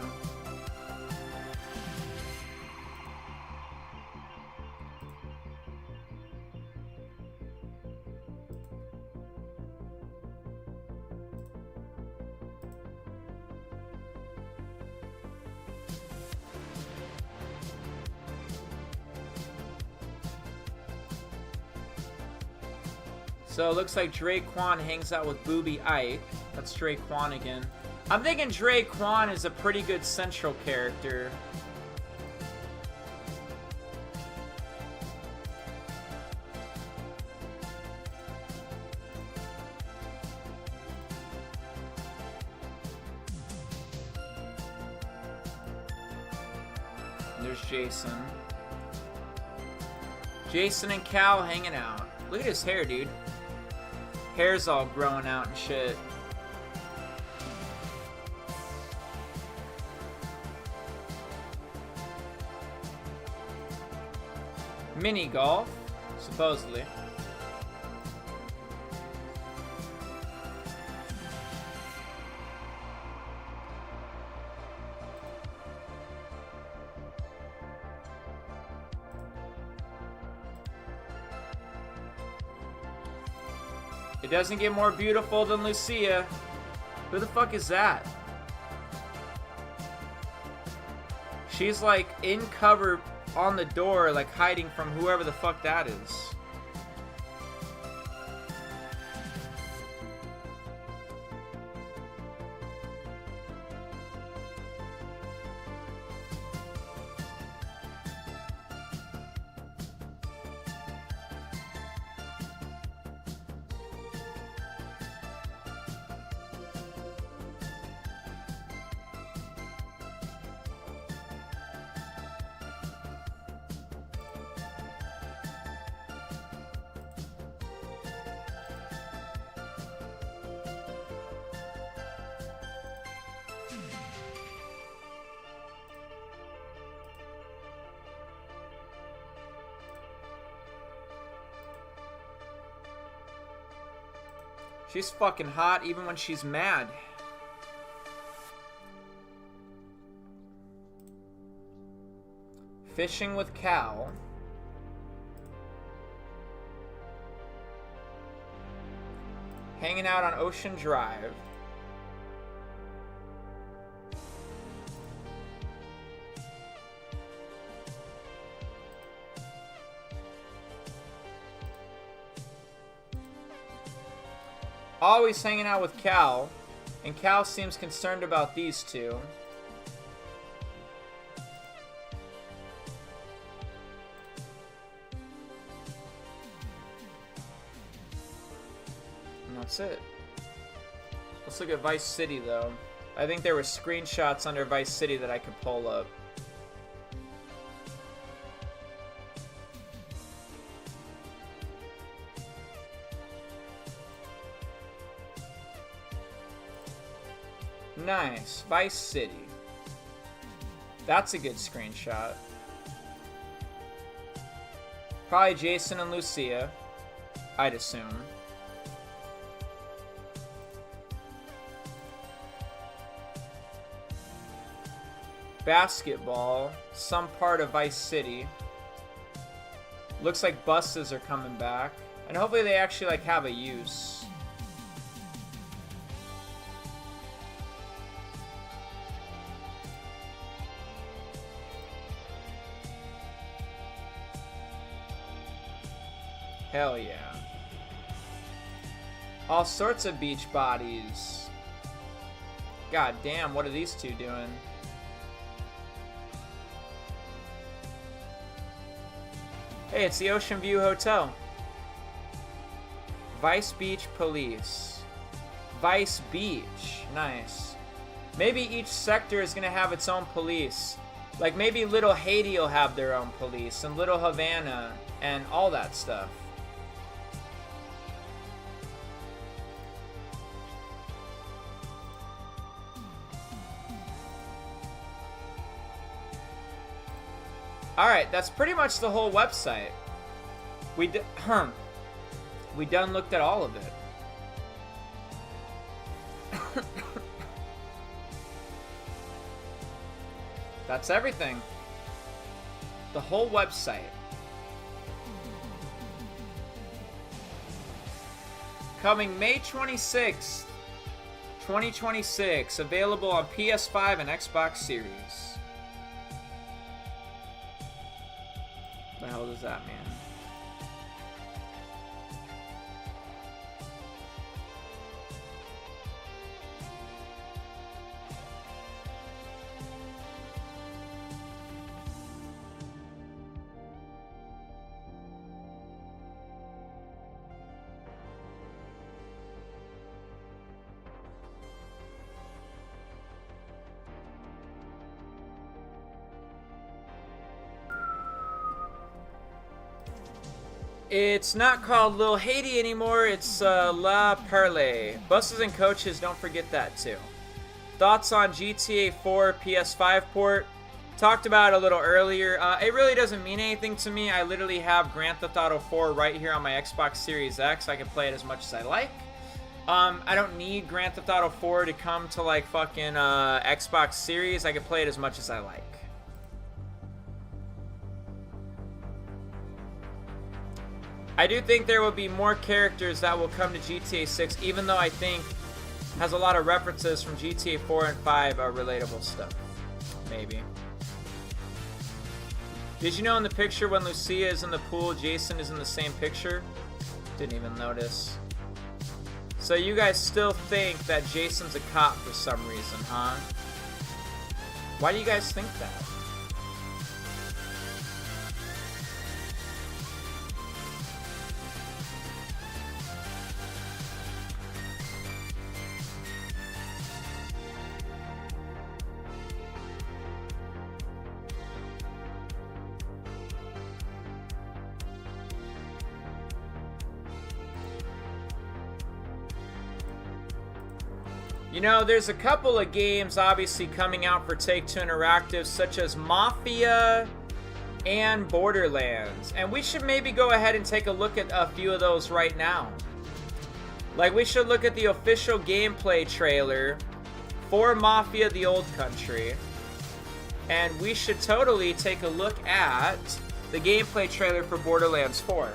S3: So it looks like Dre Kwan hangs out with Booby Ike. That's Dre Kwan again. I'm thinking Dre Kwan is a pretty good central character. And there's Jason. Jason and Cal hanging out. Look at his hair, dude. Hair's all growing out and shit. Mini golf, supposedly. It doesn't get more beautiful than Lucia. Who the fuck is that? She's like in cover on the door, like hiding from whoever the fuck that is. She's fucking hot even when she's mad. Fishing with Cal. hanging out on Ocean Drive. Always hanging out with Cal, and Cal seems concerned about these two. And that's it. Let's look at Vice City, though. I think there were screenshots under Vice City that I could pull up. Nice. Vice City. That's a good screenshot. Probably Jason and Lucia, I'd assume. Basketball. Some part of Vice City. Looks like buses are coming back. And hopefully they actually like have a use. Hell yeah. All sorts of beach bodies. God damn, what are these two doing? Hey, it's the Ocean View Hotel. Vice Beach Police. Vice Beach. Nice. Maybe each sector is gonna have its own police. Like maybe Little Haiti will have their own police, and Little Havana, and all that stuff. Alright, that's pretty much the whole website. We done looked at all of it. That's everything. The whole website. Coming May 26th, 2026. Available on PS5 and Xbox Series. What the hell does that mean? It's not called Lil Haiti anymore, it's La Perle. Buses and coaches, don't forget that too. Thoughts on GTA 4 PS5 port? Talked about it a little earlier. It really doesn't mean anything to me. I literally have Grand Theft Auto 4 right here on my Xbox Series X. I can play it as much as I like. I don't need Grand Theft Auto 4 to come to like fucking Xbox Series. I can play it as much as I like. I do think there will be more characters that will come to GTA 6, even though I think has a lot of references from GTA 4 and 5 relatable stuff. Maybe. Did you know in the picture when Lucia is in the pool, Jason is in the same picture? Didn't even notice. So you guys still think that Jason's a cop for some reason, huh? Why do you guys think that? You know, there's a couple of games obviously coming out for Take-Two Interactive, such as Mafia and Borderlands. And we should maybe go ahead and take a look at a few of those right now. Like, we should look at the official gameplay trailer for Mafia: The Old Country. And we should totally take a look at the gameplay trailer for Borderlands 4.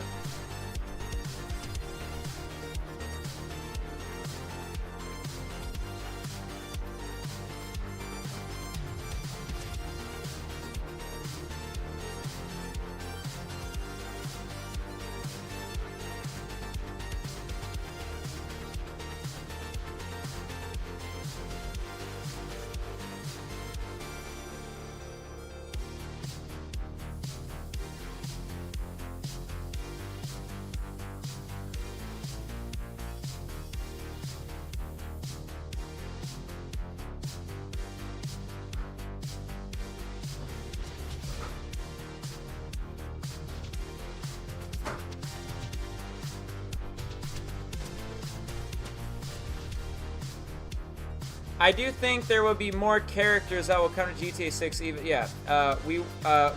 S3: I do think there will be more characters that will come to GTA 6. Even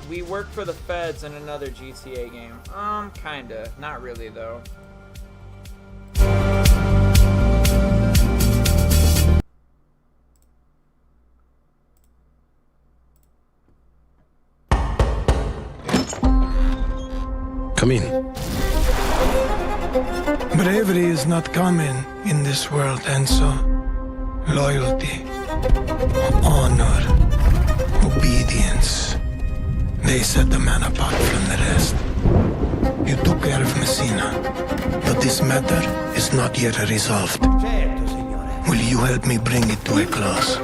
S3: we work for the feds in another GTA game. Kinda, not really though.
S9: Come in.
S12: Bravery is not common in this world, and so loyalty, honor, obedience, they set the man apart from the rest. You took care of Messina, but this matter is not yet resolved. Will you help me bring it to a close?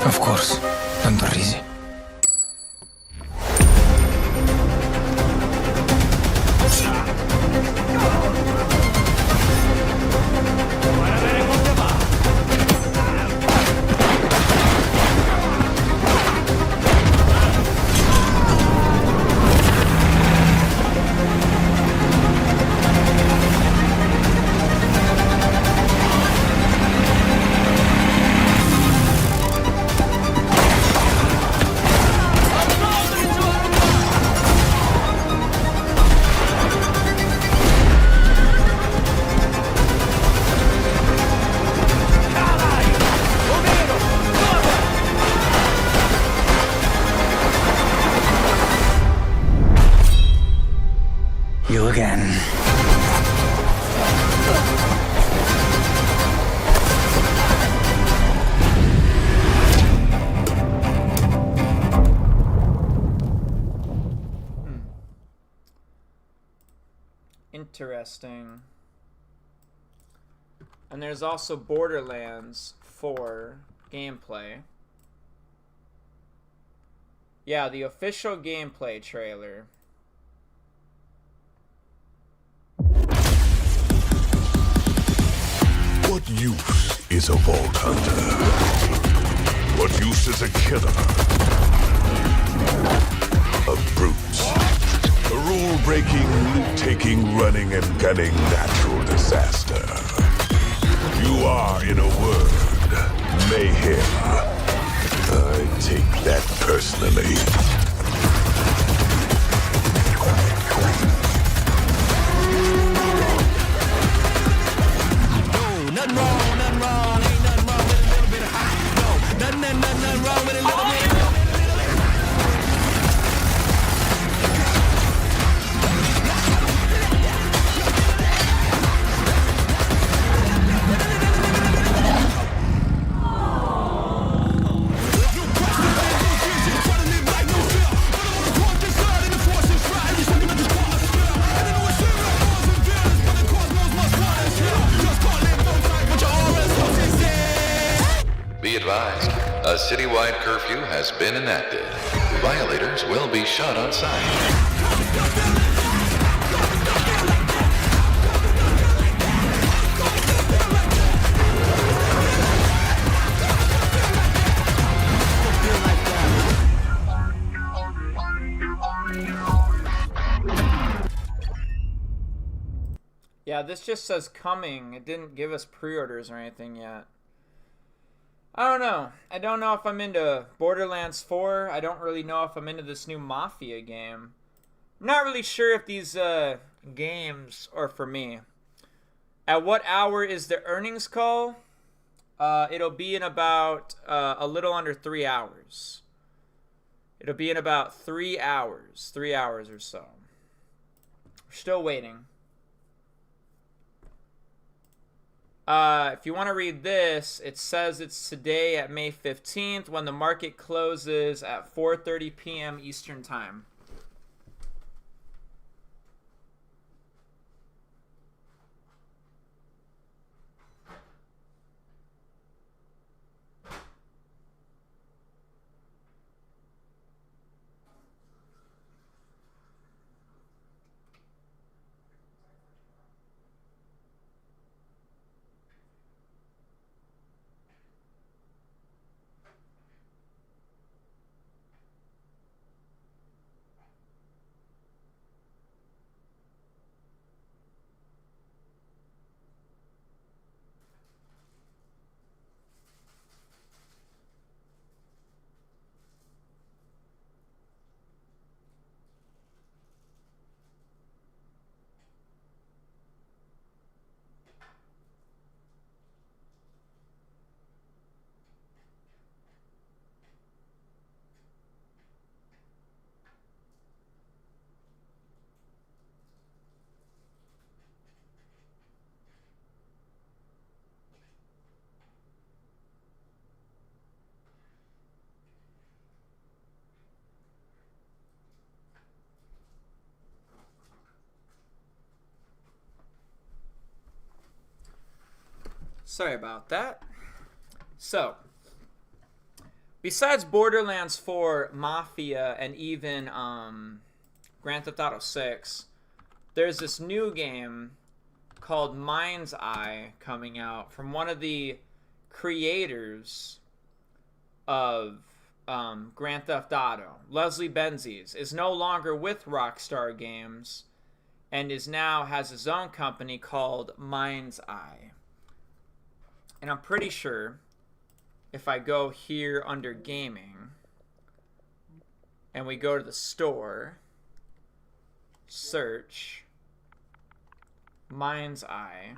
S12: Of course, Andorisi. You again.
S3: Interesting. And there's also Borderlands 4 gameplay. Yeah, the official gameplay trailer.
S13: What use is a vault hunter? What use is a killer? A brute. A rule-breaking, loot-taking, running and gunning natural disaster. You are, in a word, mayhem. I take that personally.
S10: Nothing wrong, ain't nothing wrong with a little bit of hot. No, nothing wrong with a little bit.
S14: Be advised, a citywide curfew has been enacted. Violators will be shot on sight.
S3: Yeah, this just says coming. It didn't give us pre-orders or anything yet. I don't know. I don't know if I'm into Borderlands 4. I don't really know if I'm into this new Mafia game. I'm not really sure if these games are for me. At what hour is the earnings call? It'll be in about a little under 3 hours. It'll be in about 3 hours. 3 hours or so. We're still waiting. If you want to read this, it says it's today at May 15th when the market closes at 4:30 p.m. Eastern Time. Sorry about that. So, besides Borderlands 4, Mafia, and even Grand Theft Auto 6, there's this new game called Mind's Eye coming out from one of the creators of Grand Theft Auto. Leslie Benzies is no longer with Rockstar Games and has his own company called Mind's Eye. And I'm pretty sure if I go here under gaming and we go to the store, search Mind's Eye,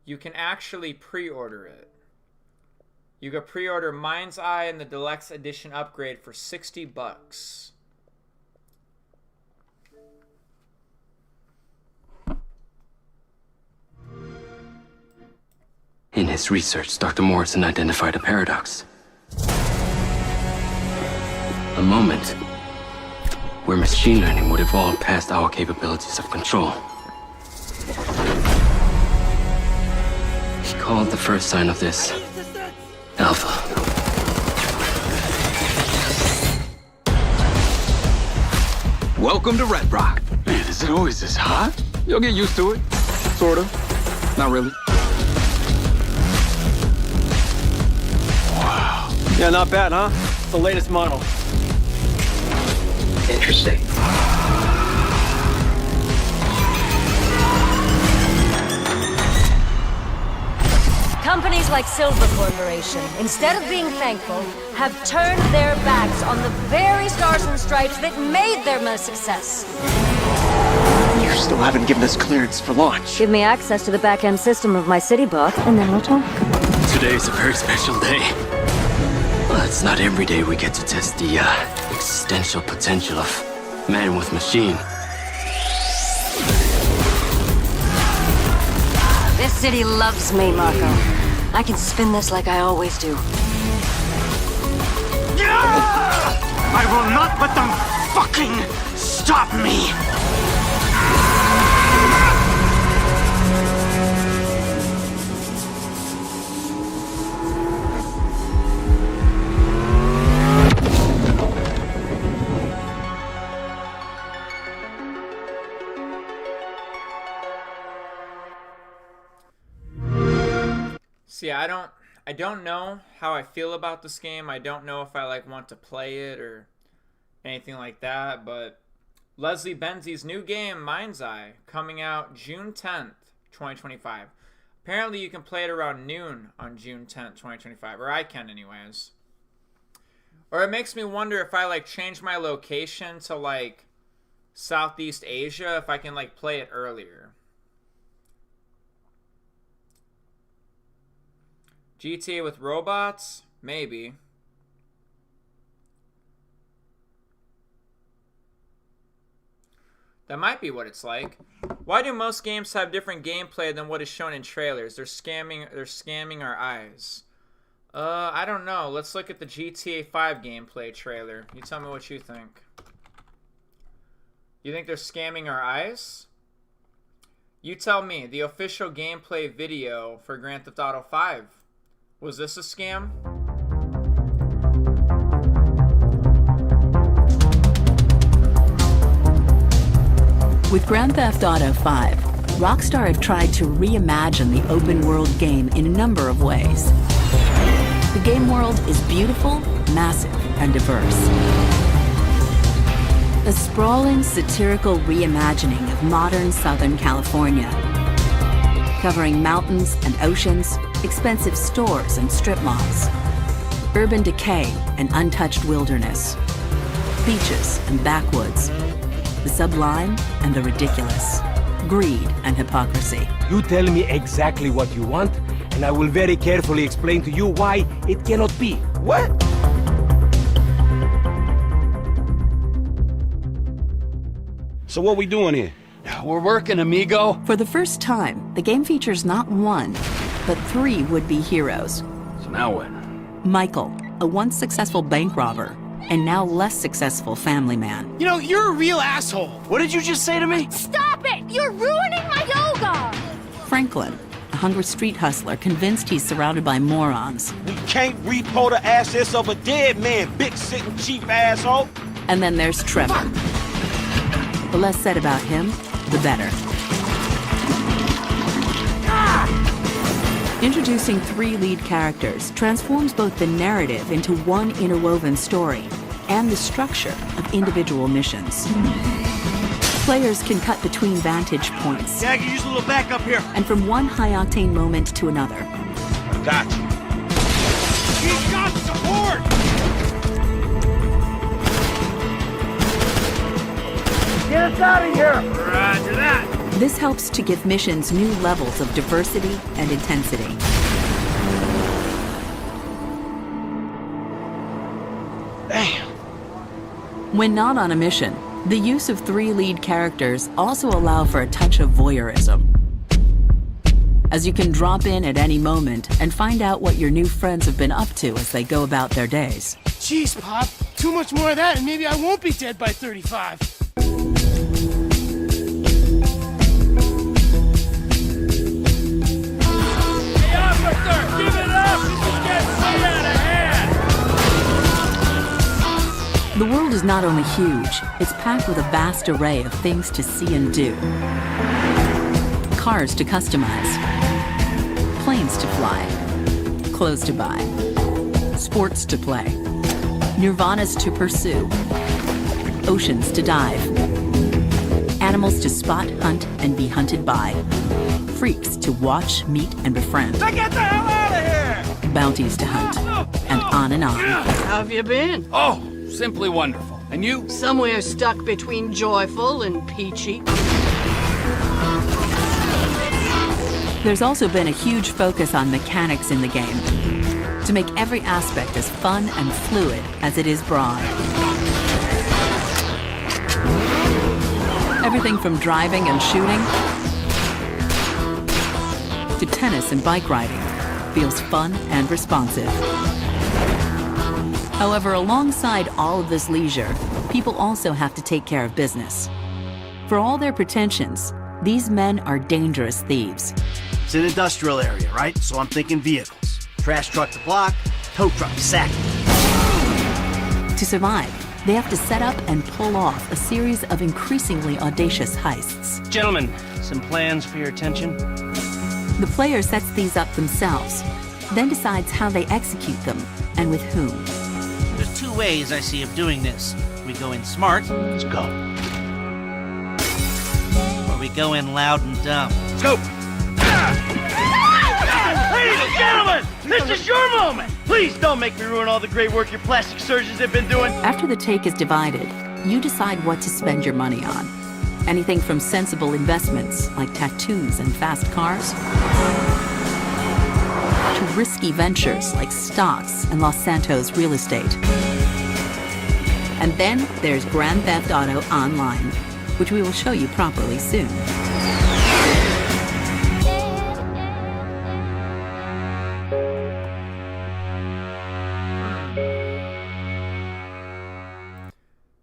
S3: you can actually pre-order it. You can pre-order Mind's Eye and the Deluxe Edition upgrade for $60.
S15: In his research, Dr. Morrison identified a paradox. A moment where machine learning would evolve past our capabilities of control. He called the first sign of this Alpha.
S16: Welcome to Red Rock. Man, is it always this hot? You'll get used to it. Sort of. Not really. Wow.
S17: Yeah, not bad, huh? It's the latest model.
S15: Interesting.
S18: Companies like Silver Corporation, instead of being thankful, have turned their backs on the very stars and stripes that made them a success.
S17: You still haven't given us clearance for launch.
S18: Give me access to the back-end system of my city book, and then we'll talk.
S15: Today's a very special day. Well, it's not every day we get to test the existential potential of man with machine.
S18: This city loves me, Marco. I can spin this like I always do.
S6: I will not let them fucking stop me!
S3: See, I don't know how I feel about this game. I don't know if I want to play it or anything like that, but Leslie Benzies' new game, Mind's Eye, coming out June 10th, 2025. Apparently you can play it around noon on June 10th, 2025, or I can anyways. Or it makes me wonder if I change my location to Southeast Asia, if I can play it earlier. GTA with robots? Maybe. That might be what it's like. Why do most games have different gameplay than what is shown in trailers? They're scamming our eyes. I don't know. Let's look at the GTA 5 gameplay trailer. You tell me what you think. You think they're scamming our eyes? You tell me. The official gameplay video for Grand Theft Auto 5. Was this a scam?
S19: With Grand Theft Auto 5, Rockstar have tried to reimagine the open-world game in a number of ways. The game world is beautiful, massive, and diverse. A sprawling, satirical reimagining of modern Southern California, covering mountains and oceans, expensive stores and strip malls, urban decay and untouched wilderness, beaches and backwoods, the sublime and the ridiculous, greed and hypocrisy.
S2: You tell me exactly what you want, and I will very carefully explain to you why it cannot be. What? So what we doing here?
S8: We're working, amigo.
S19: For the first time, the game features not one, but three would-be heroes.
S8: So now what?
S19: Michael, a once successful bank robber, and now less successful family man.
S17: You know, you're a real asshole. What did you just say to me?
S18: Stop it! You're ruining my yoga!
S19: Franklin, a hungry street hustler convinced he's surrounded by morons.
S2: We can't repo the assets of a dead man, big sitting cheap asshole.
S19: And then there's Trevor. The less said about him, the better. Introducing 3 lead characters transforms both the narrative into one interwoven story and the structure of individual missions. Players can cut between vantage points.
S1: Yeah, I can use a little backup here.
S19: And from one high-octane moment to another.
S2: Gotcha. He's got support!
S1: Get us out of here!
S2: Roger that.
S19: This helps to give missions new levels of diversity and intensity.
S2: Damn.
S19: When not on a mission, the use of 3 lead characters also allow for a touch of voyeurism, as you can drop in at any moment and find out what your new friends have been up to as they go about their days.
S10: Jeez, Pop. Too much more of that and maybe I won't be dead by 35. Hey, officer! Give it up! This is getting way out of hand!
S19: The world is not only huge, it's packed with a vast array of things to see and do. Cars to customize, planes to fly, clothes to buy, sports to play, nirvanas to pursue, oceans to dive, animals to spot, hunt, and be hunted by, freaks to watch, meet, and befriend.
S2: Now get the hell out of here!
S19: Bounties to hunt, and on and on.
S20: How have you been?
S16: Oh, simply wonderful. And you?
S20: Somewhere stuck between joyful and peachy.
S19: There's also been a huge focus on mechanics in the game to make every aspect as fun and fluid as it is broad. Everything from driving and shooting to tennis and bike riding feels fun and responsive. However, alongside all of this leisure, people also have to take care of business. For all their pretensions, these men are dangerous thieves.
S1: It's an industrial area, right? So I'm thinking vehicles. Trash truck to block, tow truck to sack.
S19: To survive, they have to set up and pull off a series of increasingly audacious heists.
S1: Gentlemen, some plans for your attention?
S19: The player sets these up themselves, then decides how they execute them and with whom.
S21: There's 2 ways I see of doing this. We go in smart.
S1: Let's go.
S21: Or we go in loud and dumb.
S1: Let's go! Ladies and gentlemen, this is your moment! Please don't make me ruin all the great work your plastic surgeons have been doing.
S19: After the take is divided, you decide what to spend your money on. Anything from sensible investments like tattoos and fast cars, to risky ventures like stocks and Los Santos real estate. And then there's Grand Theft Auto Online, which we will show you properly soon.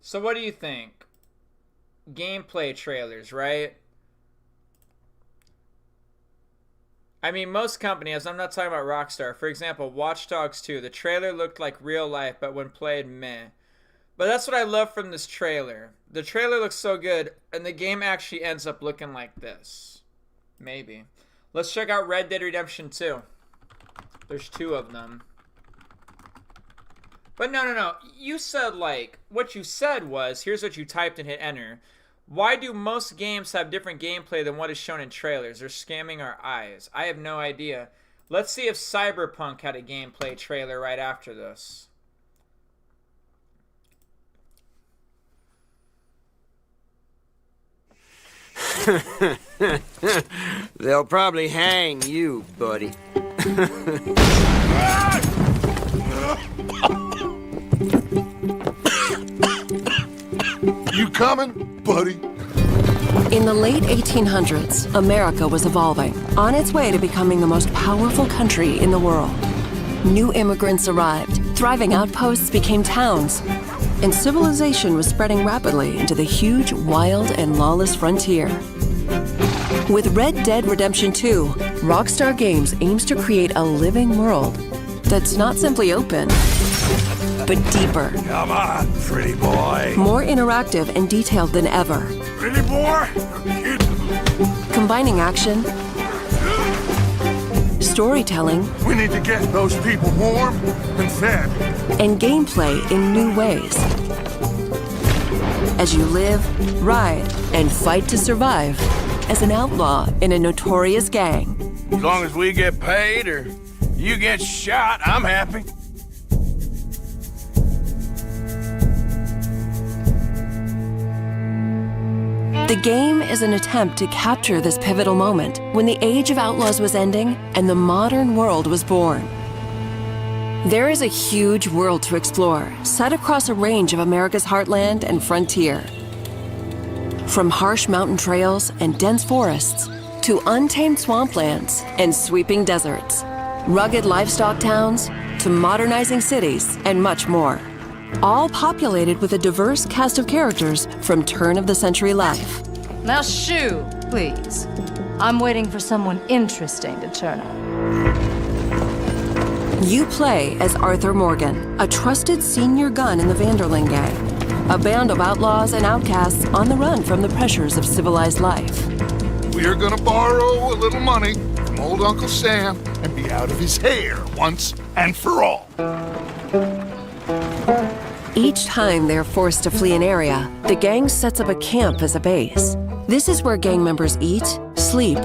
S3: So what do you think? Gameplay trailers, right? I mean, most companies, I'm not talking about Rockstar. For example, Watch Dogs 2, the trailer looked like real life, but when played, meh. But that's what I love from this trailer. The trailer looks so good, and the game actually ends up looking like this. Maybe. Let's check out Red Dead Redemption 2. There's 2 of them. But no. You said, like, what you said was, here's what you typed and hit enter. Why do most games have different gameplay than what is shown in trailers? They're scamming our eyes. I have no idea. Let's see if Cyberpunk had a gameplay trailer right after this.
S2: They'll probably hang you, buddy.
S13: You coming, buddy?
S22: In the late 1800s, America was evolving, on its way to becoming the most powerful country in the world. New immigrants arrived, thriving outposts became towns, and civilization was spreading rapidly into the huge, wild, and lawless frontier. With Red Dead Redemption 2, Rockstar Games aims to create a living world that's not simply open, but deeper.
S13: Come on, pretty boy.
S22: More interactive and detailed than ever.
S13: Pretty boy?
S22: Combining action, storytelling,
S13: We need to get those people warm and fed.
S22: and gameplay in new ways. As you live, ride, and fight to survive as an outlaw in a notorious gang.
S13: As long as we get paid or you get shot, I'm happy.
S22: The game is an attempt to capture this pivotal moment when the age of outlaws was ending and the modern world was born. There is a huge world to explore, set across a range of America's heartland and frontier. From harsh mountain trails and dense forests to untamed swamplands and sweeping deserts, rugged livestock towns to modernizing cities and much more. All populated with a diverse cast of characters from turn-of-the-century life.
S18: Now shoo, please. I'm waiting for someone interesting to turn up.
S22: You play as Arthur Morgan, a trusted senior gun in the Vanderling gang, a band of outlaws and outcasts on the run from the pressures of civilized life.
S13: We're gonna borrow a little money from old Uncle Sam and be out of his hair once and for all.
S22: Each time they're forced to flee an area, the gang sets up a camp as a base. This is where gang members eat, sleep,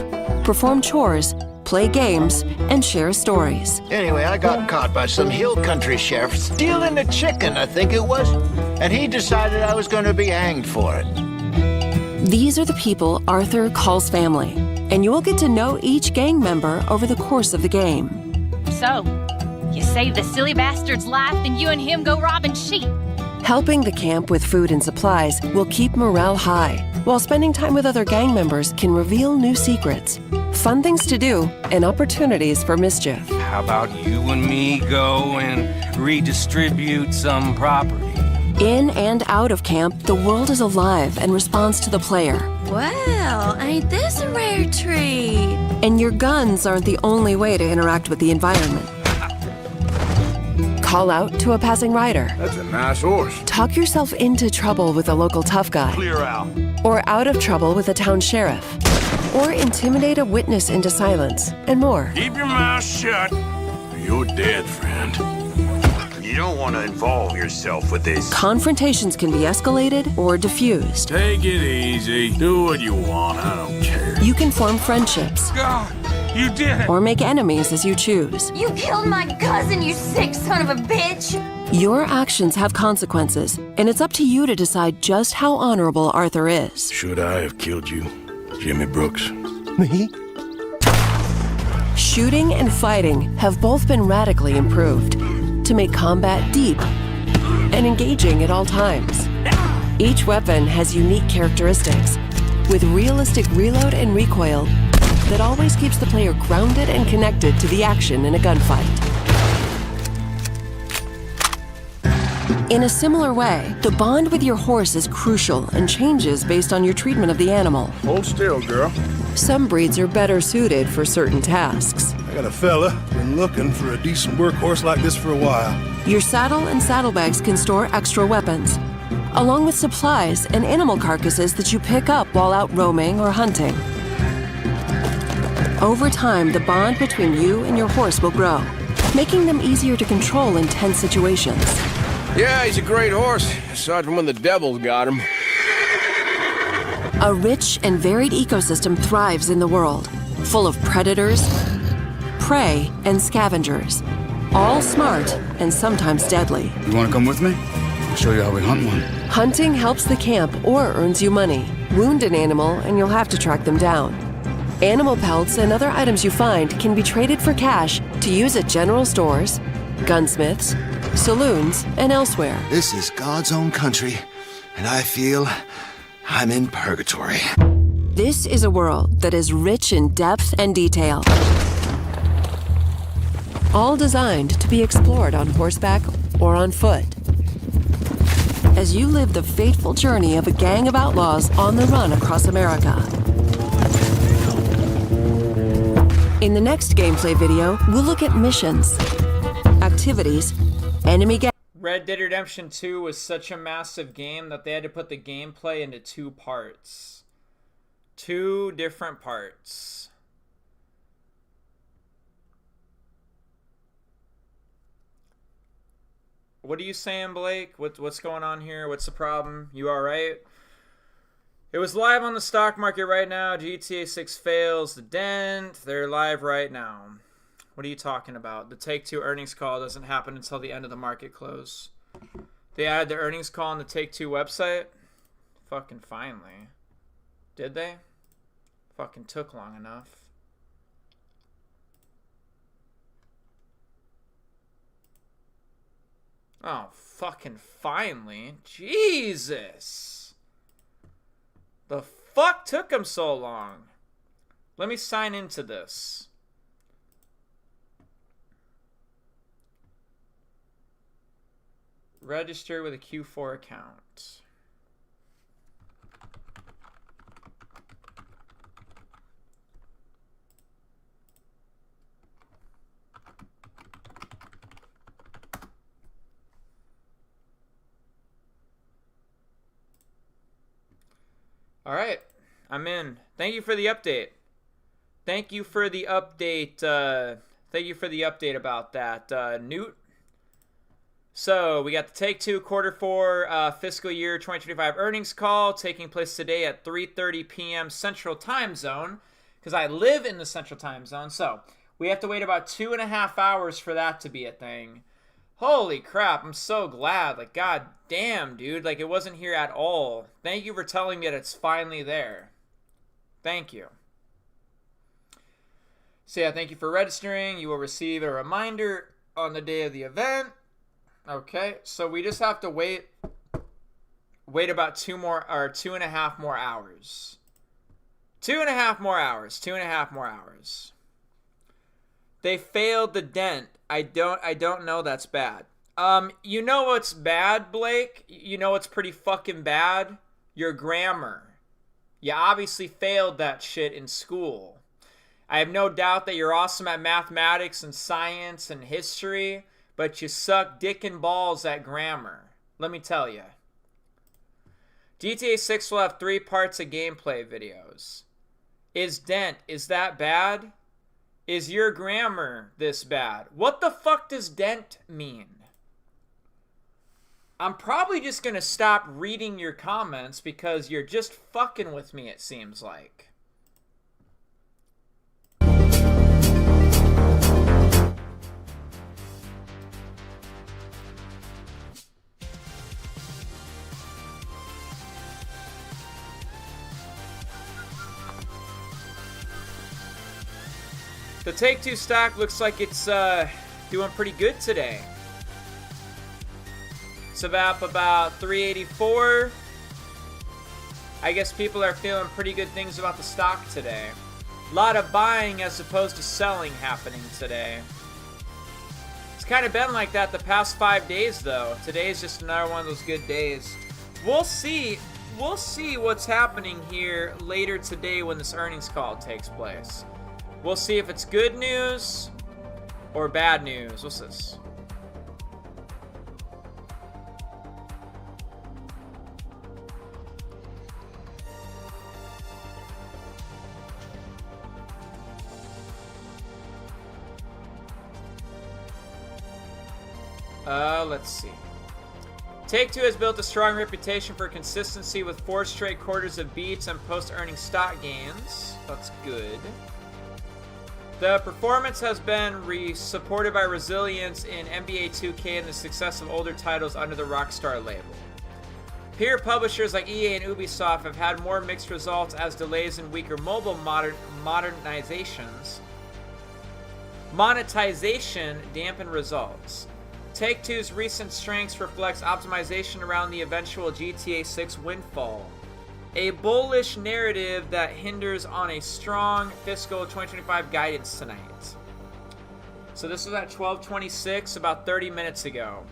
S22: perform chores, play games, and share stories.
S5: Anyway, I got caught by some hill country sheriff stealing a chicken, I think it was. And he decided I was going to be hanged for it.
S22: These are the people Arthur calls family, and you will get to know each gang member over the course of the game.
S7: So, you save the silly bastard's life, and you and him go robbing sheep.
S22: Helping the camp with food and supplies will keep morale high, while spending time with other gang members can reveal new secrets, fun things to do, and opportunities for mischief.
S2: How about you and me go and redistribute some property?
S22: In and out of camp, the world is alive and responds to the player.
S23: Well, ain't this a rare treat?
S22: And your guns aren't the only way to interact with the environment. Call out to a passing rider.
S13: That's a nice horse.
S22: Talk yourself into trouble with a local tough guy.
S13: Clear out.
S22: Or out of trouble with a town sheriff. Or intimidate a witness into silence, and more.
S13: Keep your mouth shut. You're dead, friend. You don't want to involve yourself with this.
S22: Confrontations can be escalated or diffused.
S13: Take it easy. Do what you want. I don't care.
S22: You can form friendships.
S13: God, you did it.
S22: Or make enemies as you choose.
S23: You killed my cousin, you sick son of a bitch!
S22: Your actions have consequences, and it's up to you to decide just how honorable Arthur is.
S13: Should I have killed you, Jimmy Brooks?
S22: Me? Shooting and fighting have both been radically improved to make combat deep and engaging at all times. Each weapon has unique characteristics, with realistic reload and recoil that always keeps the player grounded and connected to the action in a gunfight. In a similar way, the bond with your horse is crucial and changes based on your treatment of the animal.
S13: Hold still, girl.
S22: Some breeds are better suited for certain tasks.
S13: I got a fella been looking for a decent workhorse like this for a while.
S22: Your saddle and saddlebags can store extra weapons, along with supplies and animal carcasses that you pick up while out roaming or hunting. Over time, the bond between you and your horse will grow, making them easier to control in tense situations.
S9: Yeah, he's a great horse, aside from when the devil's got him.
S22: A rich and varied ecosystem thrives in the world, full of predators, prey, and scavengers, all smart and sometimes deadly.
S8: You want to come with me? I'll show you how we hunt one.
S22: Hunting helps the camp or earns you money. Wound an animal and you'll have to track them down. Animal pelts and other items you find can be traded for cash to use at general stores, gunsmiths, saloons, and elsewhere.
S12: This is God's own country, and I feel I'm in purgatory.
S22: This is a world that is rich in depth and detail, all designed to be explored on horseback or on foot. As you live the fateful journey of a gang of outlaws on the run across America. In the next gameplay video, we'll look at missions, activities, enemy
S3: Red Dead Redemption 2 was such a massive game that they had to put the gameplay into 2 parts. 2 different parts. What are you saying, Blake? What's going on here? What's the problem? You alright? It was live on the stock market right now. GTA 6 fails the dent. They're live right now. What are you talking about? The Take-Two earnings call doesn't happen until the end of the market close. They added the earnings call on the Take-Two website? Fucking finally. Did they? Fucking took long enough. Oh, fucking finally. Jesus! The fuck took them so long? Let me sign into this. Register with a Q4 account. All right, I'm in. Thank you for the update. Thank you for the update. Thank you for the update about that, Newt. So we got the Take-Two Q4 fiscal year 2025 earnings call taking place today at 3:30 p.m. Central Time Zone, because I live in the Central Time Zone. So we have to wait about 2.5 hours for that to be a thing. Holy crap, I'm so glad. Like, god damn, dude. Like, it wasn't here at all. Thank you for telling me that it's finally there. Thank you. So yeah, thank you for registering. You will receive a reminder on the day of the event. Okay, so we just have to wait about 2.5 more hours. 2.5 more hours. 2.5 more hours. They failed the dent. I don't know that's bad. You know what's bad, Blake? You know what's pretty fucking bad? Your grammar. You obviously failed that shit in school. I have no doubt that you're awesome at mathematics and science and history, but you suck dick and balls at grammar. Let me tell you. GTA 6 will have 3 parts of gameplay videos. Is that bad? Is your grammar this bad? What the fuck does dent mean? I'm probably just gonna stop reading your comments because you're just fucking with me, it seems like. The Take-Two stock looks like it's doing pretty good today. It's up about 384. I guess people are feeling pretty good things about the stock today. A lot of buying as opposed to selling happening today. It's kind of been like that the past 5 days, though. Today's just another one of those good days. We'll see. We'll see what's happening here later today when this earnings call takes place. We'll see if it's good news or bad news. What's this? Let's see. Take-Two has built a strong reputation for consistency with 4 straight quarters of beats and post-earning stock gains. That's good. The performance has been supported by resilience in NBA 2K and the success of older titles under the Rockstar label. Peer publishers like EA and Ubisoft have had more mixed results as delays in weaker mobile monetization dampen results. Take-Two's recent strengths reflects optimization around the eventual GTA 6 windfall. A bullish narrative that hinders on a strong fiscal 2025 guidance tonight. So this was at 12:26, about 30 minutes ago.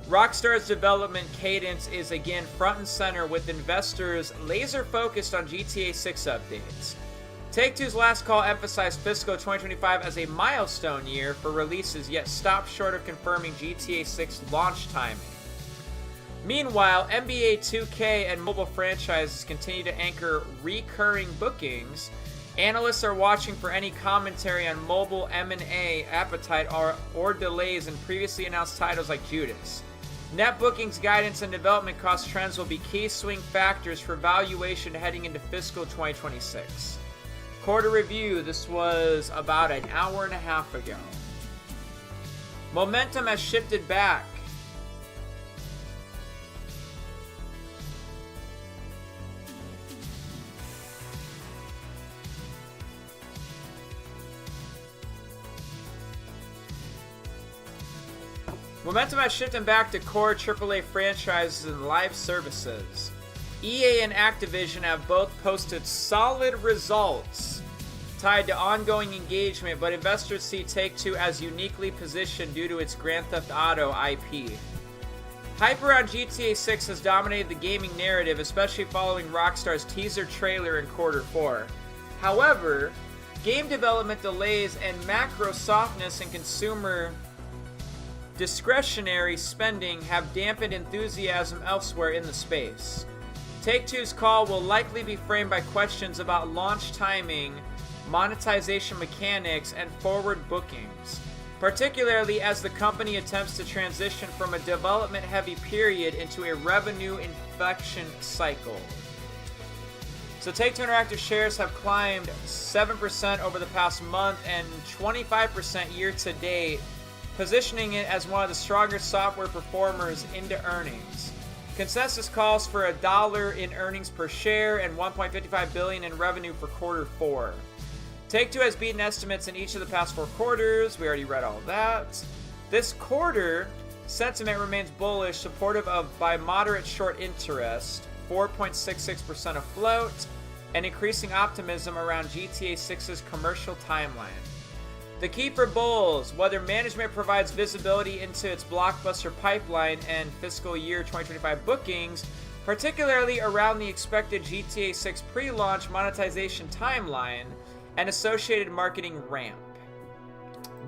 S3: Rockstar's development cadence is again front and center with investors laser focused on GTA 6 updates. Take-Two's last call emphasized fiscal 2025 as a milestone year for releases, yet stopped short of confirming GTA 6 launch timing. Meanwhile, NBA 2K and mobile franchises continue to anchor recurring bookings. Analysts are watching for any commentary on mobile M&A appetite or delays in previously announced titles like Judas. Net bookings guidance and development cost trends will be key swing factors for valuation heading into fiscal 2026. Quarter review, this was about an hour and a half ago. Momentum has shifted back. Momentum has shifted back to core AAA franchises and live services. EA and Activision have both posted solid results tied to ongoing engagement, but investors see Take-Two as uniquely positioned due to its Grand Theft Auto IP. Hype around GTA 6 has dominated the gaming narrative, especially following Rockstar's teaser trailer in Q4. However, game development delays and macro softness in consumer discretionary spending have dampened enthusiasm elsewhere in the space. Take-Two's call will likely be framed by questions about launch timing, monetization mechanics, and forward bookings, particularly as the company attempts to transition from a development-heavy period into a revenue inflection cycle. So Take-Two Interactive shares have climbed 7% over the past month and 25% year-to-date, positioning it as one of the stronger software performers into earnings. Consensus calls for $1 in earnings per share and $1.55 billion in revenue for Q4. Take-Two has beaten estimates in each of the past 4 quarters. We already read all of that. This quarter, sentiment remains bullish, supportive of by moderate short interest, 4.66% afloat, and increasing optimism around GTA 6's commercial timeline. The key for bulls, whether management provides visibility into its blockbuster pipeline and fiscal year 2025 bookings, particularly around the expected GTA 6 pre-launch monetization timeline and associated marketing ramp.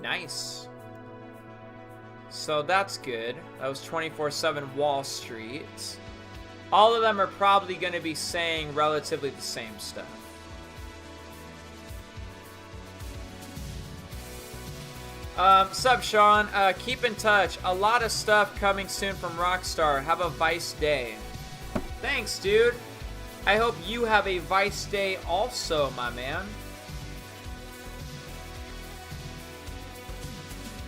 S3: Nice. So that's good. That was 24/7 Wall Street. All of them are probably going to be saying relatively the same stuff. Sup, Sean? Keep in touch. A lot of stuff coming soon from Rockstar. Have a Vice Day. Thanks, dude. I hope you have a Vice Day also, my man.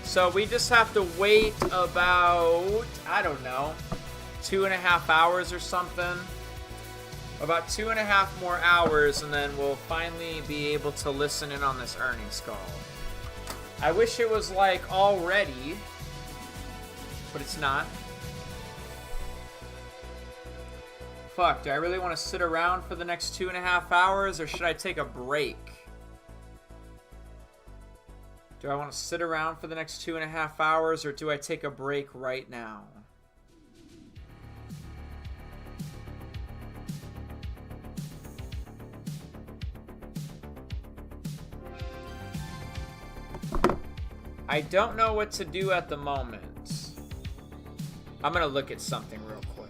S3: So we just have to wait about, I don't know, 2.5 hours or something. About 2.5 more hours, and then we'll finally be able to listen in on this earnings call. I wish it was like already, but it's not. Fuck, do I really want to sit around for the next 2.5 hours, or should I take a break? Do I want to sit around for the next 2.5 hours, or do I take a break right now? I don't know what to do at the moment. I'm gonna look at something real quick.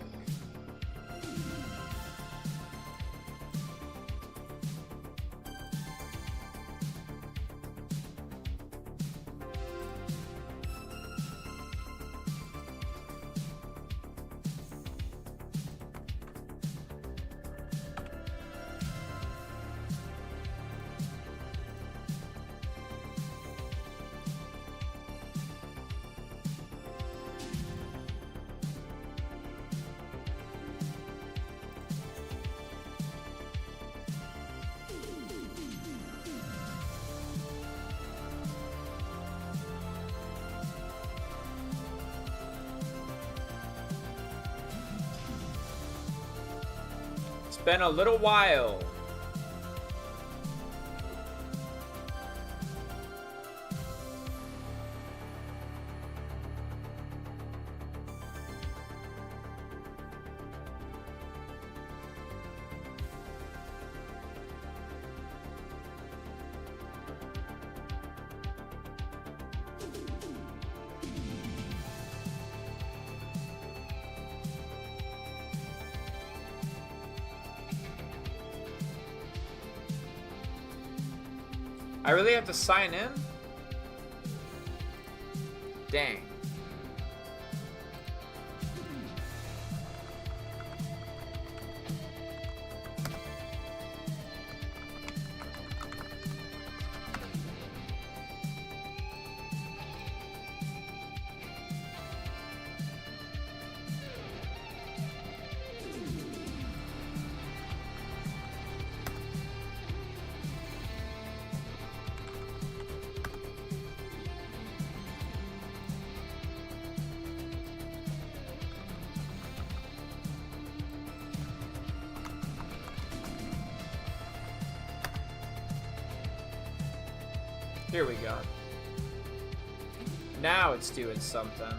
S3: Been a little while. I really have to sign in? Dang. Here we go. Now it's doing something.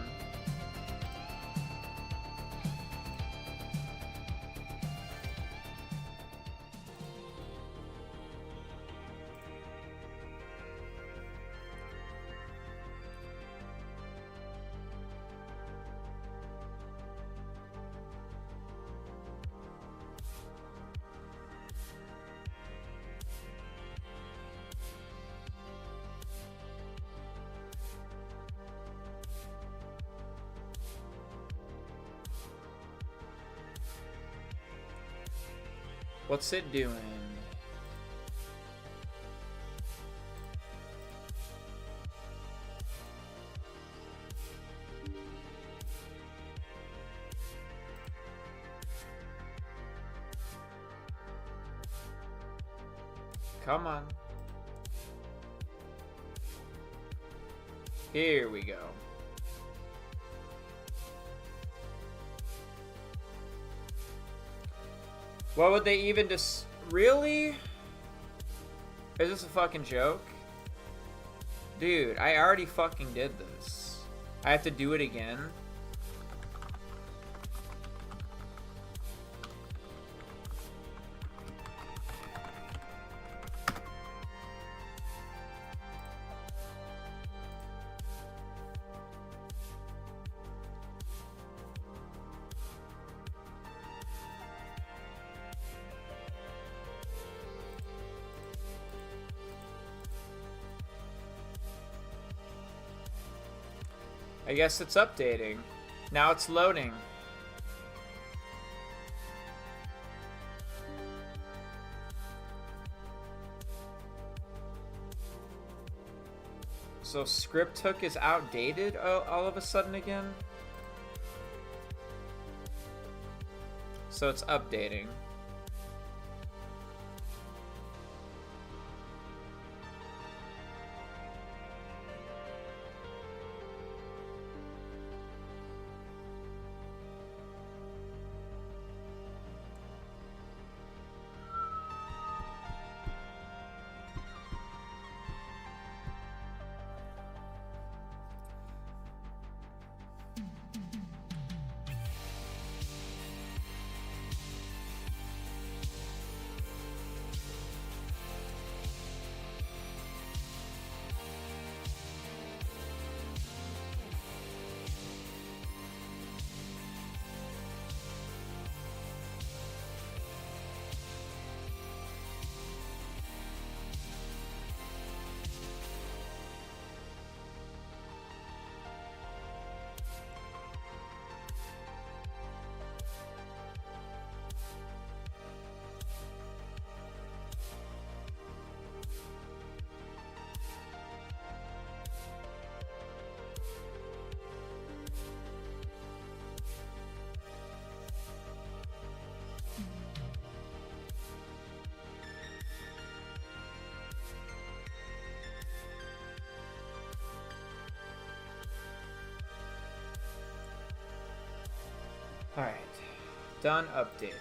S3: What's it doing? Come on. Here we go. What would they even just... Really? Is this a fucking joke? Dude, I already fucking did this. I have to do it again? I guess it's updating. Now it's loading. So script hook is outdated all of a sudden again? So it's updating. Alright, done updating.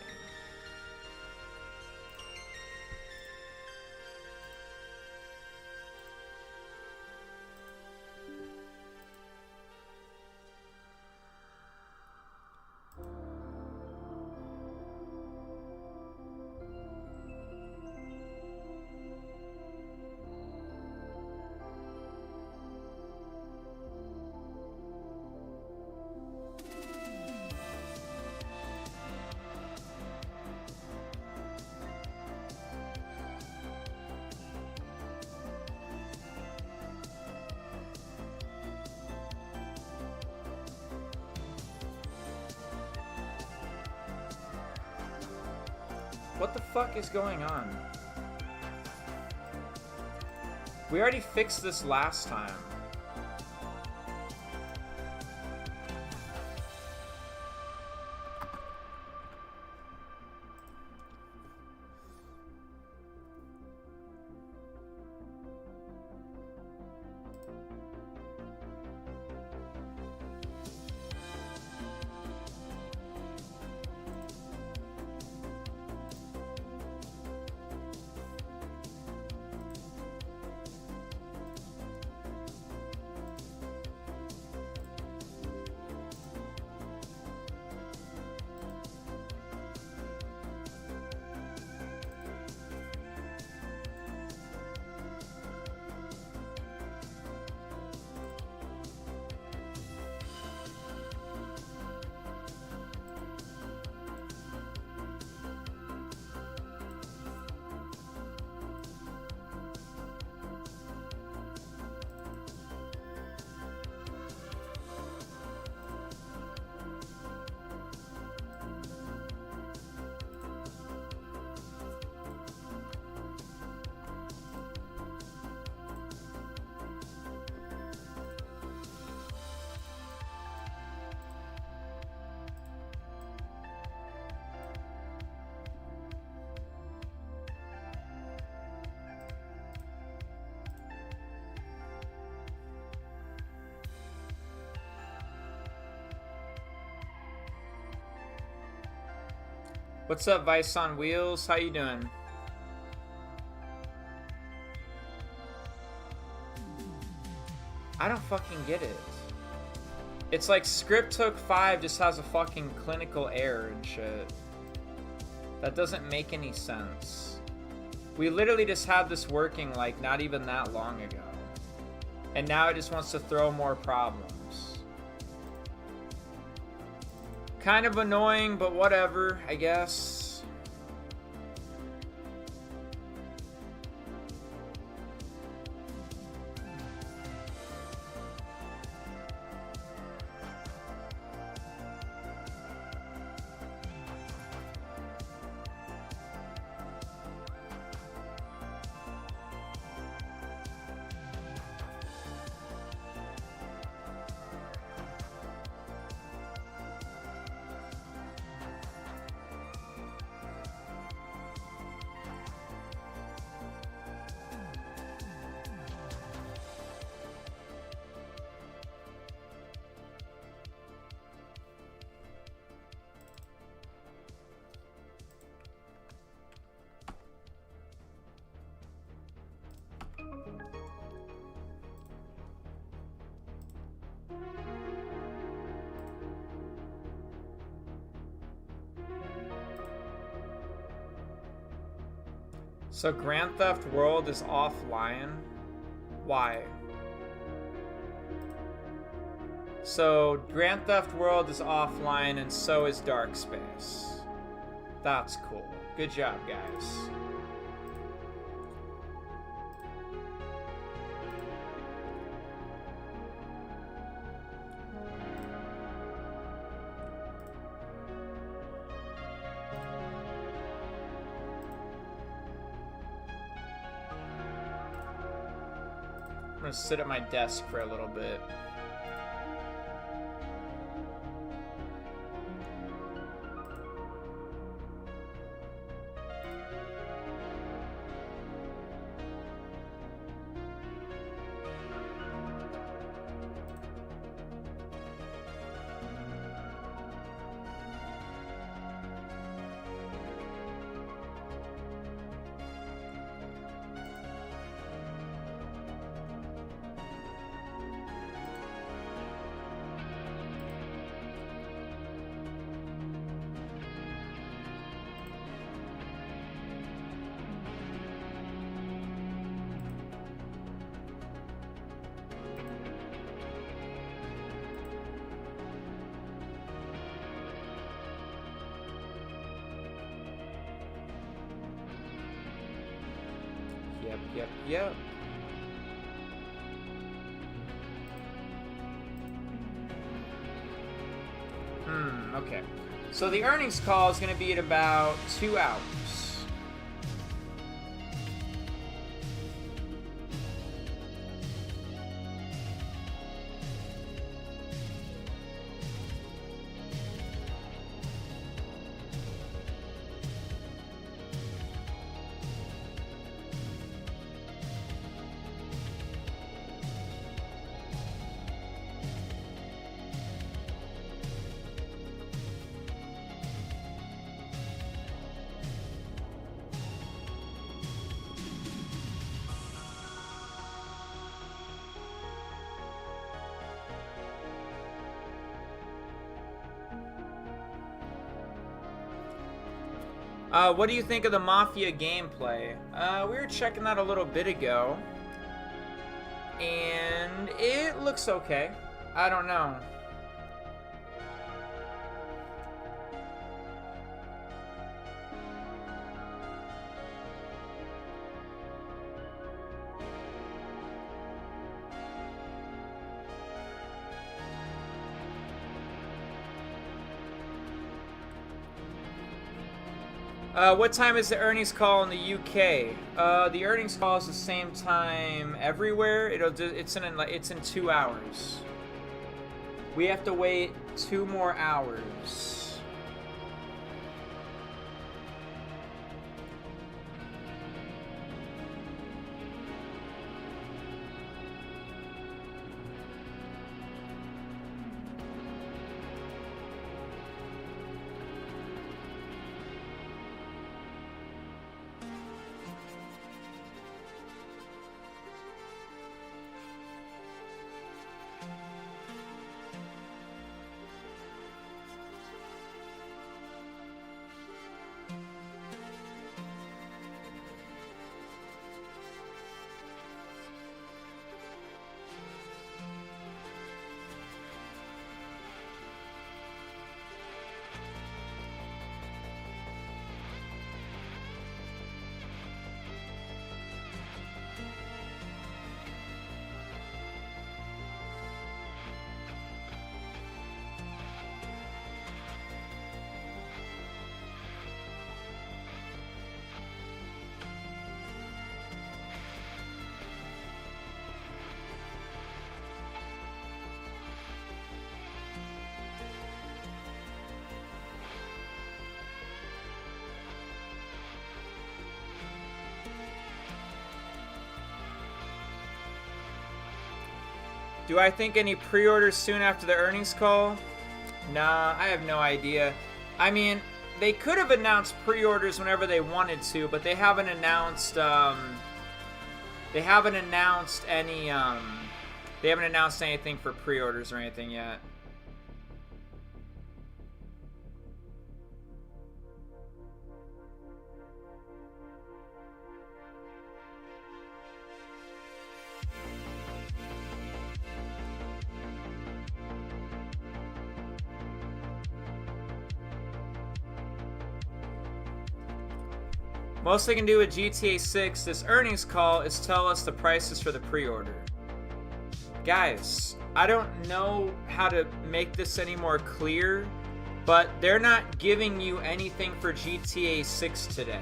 S3: What the fuck is going on? We already fixed this last time. What's up, Vice on Wheels? How you doing? I don't fucking get it. It's like Script Hook 5 just has a fucking clinical error and shit. That doesn't make any sense. We literally just had this working like not even that long ago. And now it just wants to throw more problems. Kind of annoying, but whatever, I guess. So Grand Theft World is offline? Why? So Grand Theft World is offline and so is Dark Space. That's cool. Good job, guys. I'm gonna sit at my desk for a little bit. Yep. Okay. So the earnings call is going to be at about 2 hours. What do you think of the Mafia gameplay? We were checking that a little bit ago. And it looks okay. I don't know. What time is the earnings call in the UK? The earnings call is the same time everywhere. It's in 2 hours. We have to wait 2 more hours. Do I think any pre-orders soon after the earnings call? Nah, I have no idea. I mean, they could have announced pre-orders whenever they wanted to, but they haven't announced anything for pre-orders or anything yet. Most they can do with GTA 6 this earnings call is tell us the prices for the pre-order. Guys, I don't know how to make this any more clear, but they're not giving you anything for GTA 6 today.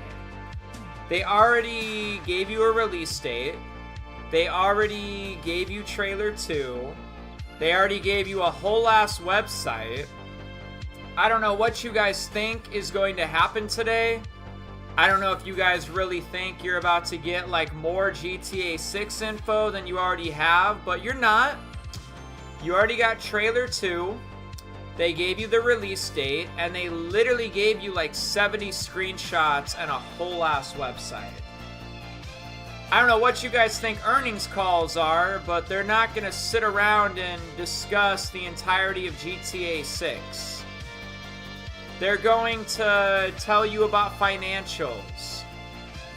S3: They already gave you a release date. They already gave you trailer 2. They already gave you a whole ass website. I don't know what you guys think is going to happen today. I don't know if you guys really think you're about to get like more GTA 6 info than you already have, but you're not. You already got trailer 2. They gave you the release date, and they literally gave you like 70 screenshots and a whole ass website. I don't know what you guys think earnings calls are, but they're not going to sit around and discuss the entirety of GTA 6. They're going to tell you about financials.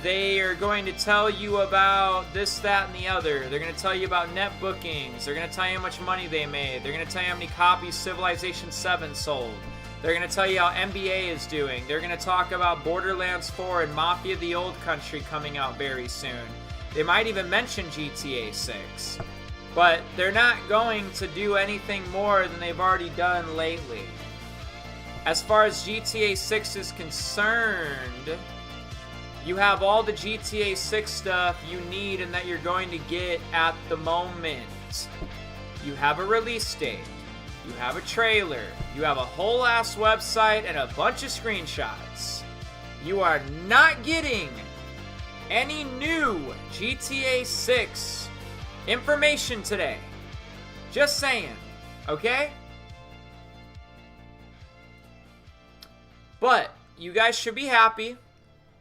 S3: They are going to tell you about this, that, and the other. They're going to tell you about net bookings. They're going to tell you how much money they made. They're going to tell you how many copies Civilization 7 sold. They're going to tell you how NBA is doing. They're going to talk about Borderlands 4 and Mafia the Old Country coming out very soon. They might even mention GTA 6. But they're not going to do anything more than they've already done lately. As far as GTA 6 is concerned, you have all the GTA 6 stuff you need and that you're going to get at the moment. You have a release date. You have a trailer. You have a whole ass website and a bunch of screenshots. You are not getting any new GTA 6 information today. Just saying, okay? But you guys should be happy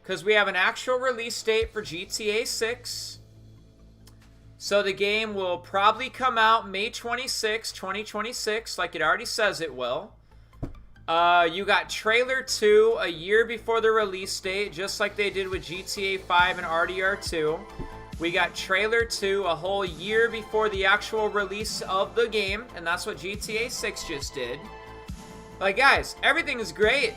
S3: because we have an actual release date for GTA 6. So the game will probably come out May 26, 2026, like it already says it will. You got Trailer 2 a year before the release date, just like they did with GTA 5 and RDR2. We got Trailer 2 a whole year before the actual release of the game, and that's what GTA 6 just did. Like, guys, everything is great.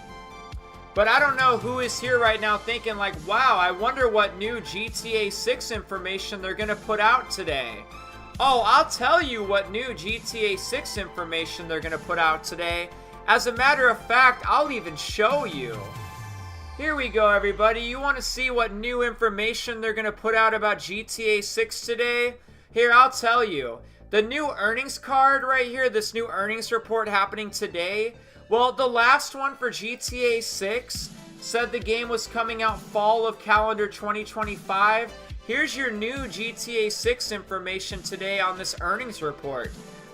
S3: But I don't know who is here right now thinking like, wow, I wonder what new GTA 6 information they're going to put out today. Oh, I'll tell you what new GTA 6 information they're going to put out today. As a matter of fact, I'll even show you. Here we go, everybody. You want to see what new information they're going to put out about GTA 6 today? Here, I'll tell you. The new earnings card right here, this new earnings report happening today. Well, the last one for GTA 6 said the game was coming out fall of calendar 2025. Here's your new GTA 6 information today on this earnings report.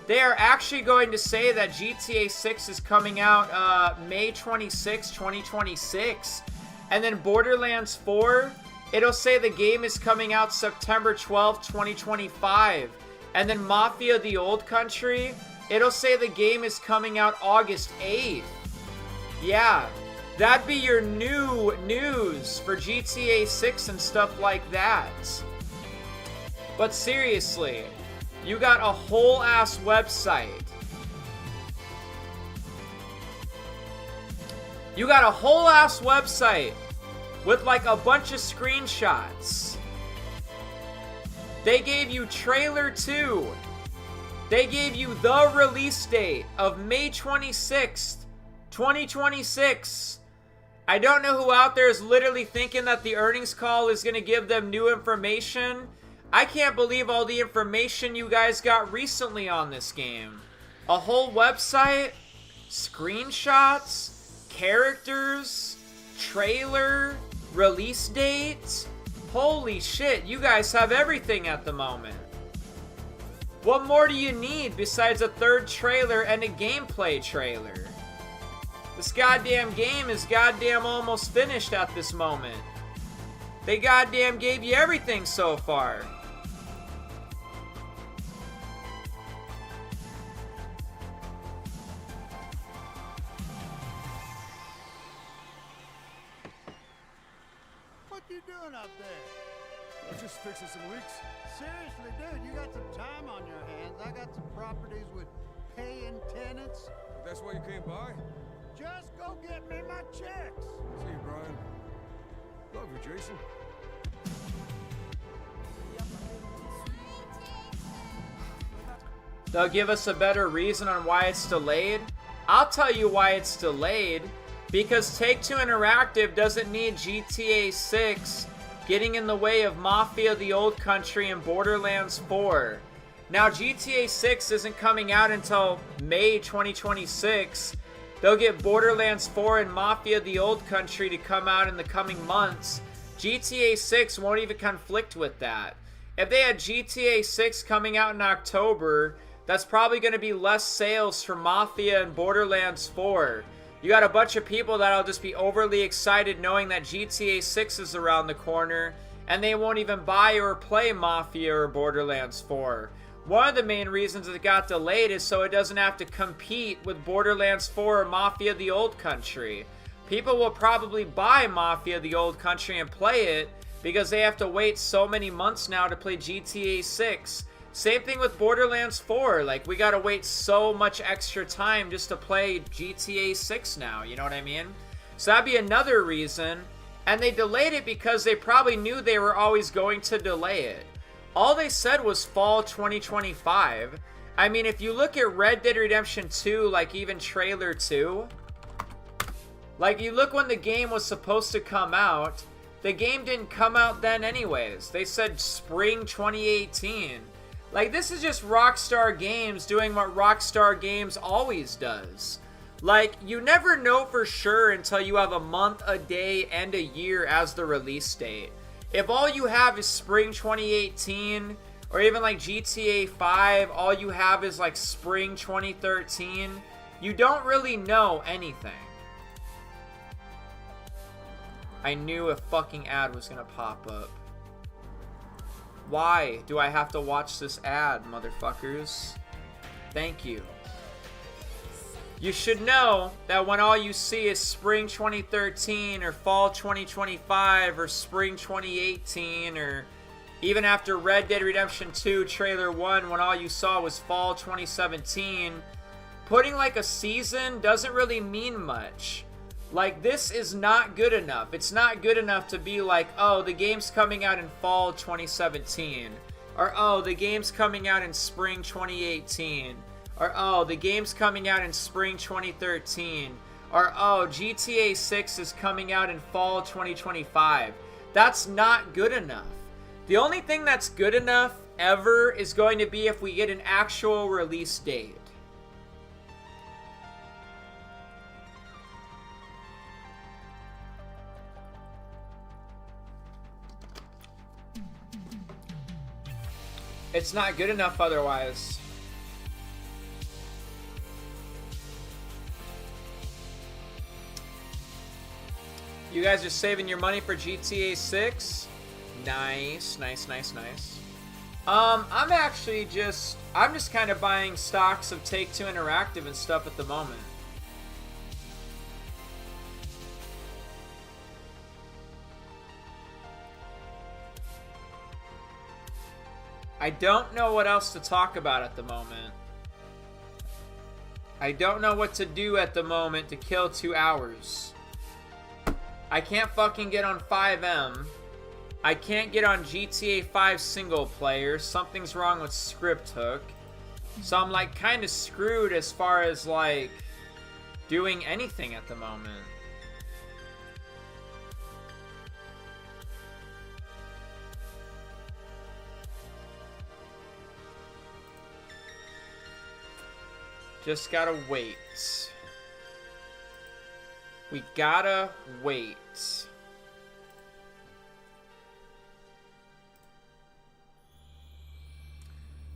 S3: They are actually going to say that GTA 6 is coming out May 26, 2026. And then Borderlands 4, it'll say the game is coming out September 12, 2025. And then Mafia the Old Country, it'll say the game is coming out August 8th. Yeah, that'd be your new news for GTA 6 and stuff like that. But seriously, you got a whole ass website. You got a whole ass website with like a bunch of screenshots. They gave you Trailer 2. They gave you the release date of May 26th, 2026. I don't know who out there is literally thinking that the earnings call is going to give them new information. I can't believe all the information you guys got recently on this game. A whole website, screenshots, characters, trailer, release date. Holy shit, you guys have everything at the moment. What more do you need besides a third trailer and a gameplay trailer? This goddamn game is goddamn almost finished at this moment. They goddamn gave you everything so far.
S8: What you doing up there?
S9: I'm just fixing some leaks.
S8: Seriously, dude, you got some time on your hands. I got some properties with paying tenants.
S9: That's why you came by?
S8: Just go get me my checks.
S9: See you, Brian. Love you, Jason.
S3: They'll give us a better reason on why it's delayed. I'll tell you why it's delayed. Because Take-Two Interactive doesn't need GTA 6 getting in the way of Mafia the Old Country and Borderlands 4. Now, GTA 6 isn't coming out until May 2026. They'll get Borderlands 4 and Mafia the Old Country to come out in the coming months. GTA 6 won't even conflict with that. If they had GTA 6 coming out in October, that's probably going to be less sales for Mafia and Borderlands 4. You got a bunch of people that'll just be overly excited knowing that GTA 6 is around the corner, and they won't even buy or play Mafia or Borderlands 4. One of the main reasons it got delayed is so it doesn't have to compete with Borderlands 4 or Mafia the Old Country. People will probably buy Mafia the Old Country and play it because they have to wait so many months now to play GTA 6. Same thing with Borderlands 4. Like, we gotta wait so much extra time just to play GTA 6 now, you know what I mean? So that'd be another reason. And they delayed it because they probably knew they were always going to delay it. All they said was fall 2025. I mean, if you look at Red Dead Redemption 2, like even Trailer 2, like you look when the game was supposed to come out, the game didn't come out then anyways. They said spring 2018. Like, this is just Rockstar Games doing what Rockstar Games always does. Like, you never know for sure until you have a month, a day, and a year as the release date. If all you have is spring 2018, or even like GTA 5, all you have is like spring 2013, you don't really know anything. I knew a fucking ad was gonna pop up. Why do I have to watch this ad, motherfuckers? Thank you. You should know that when all you see is spring 2013 or fall 2025 or spring 2018 or even after Red Dead Redemption 2 Trailer 1 when all you saw was fall 2017, putting like a season doesn't really mean much. Like, this is not good enough. It's not good enough to be like, oh, the game's coming out in fall 2017. Or, oh, the game's coming out in spring 2018. Or, oh, the game's coming out in spring 2013. Or, oh, GTA 6 is coming out in fall 2025. That's not good enough. The only thing that's good enough ever is going to be if we get an actual release date. It's not good enough otherwise. You guys are saving your money for GTA 6? Nice, nice, nice, nice. I'm just kind of buying stocks of Take-Two Interactive and stuff at the moment. I don't know what else to talk about at the moment. I don't know what to do at the moment to kill 2 hours. I can't fucking get on 5M. I can't get on GTA 5 single player. Something's wrong with Script Hook. So I'm like kind of screwed as far as like doing anything at the moment. Just gotta wait. We gotta wait.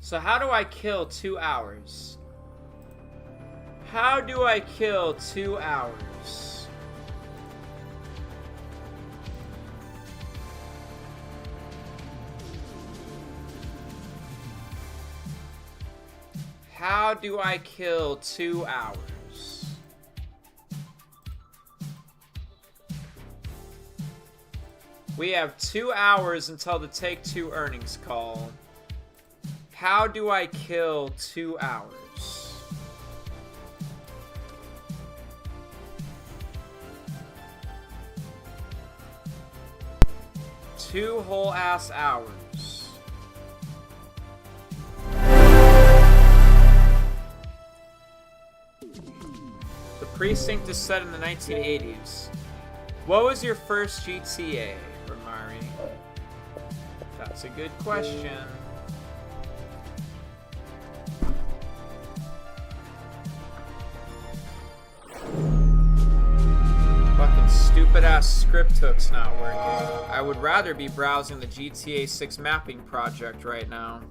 S3: So how do I kill 2 hours? How do I kill 2 hours? How do I kill 2 hours? We have 2 hours until the Take-Two earnings call. How do I kill 2 hours? Two whole ass hours. The precinct is set in the 1980s. What was your first GTA, Ramari? That's a good question. Fucking stupid ass script hook's not working. I would rather be browsing the GTA 6 mapping project right now.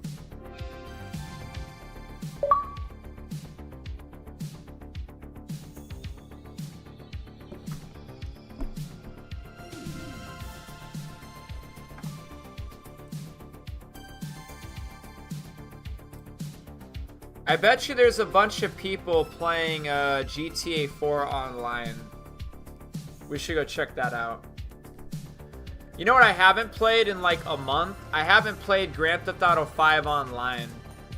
S3: I bet you there's a bunch of people playing GTA 4 online. We should go check that out. You know what I haven't played in like a month? I haven't played Grand Theft Auto 5 online.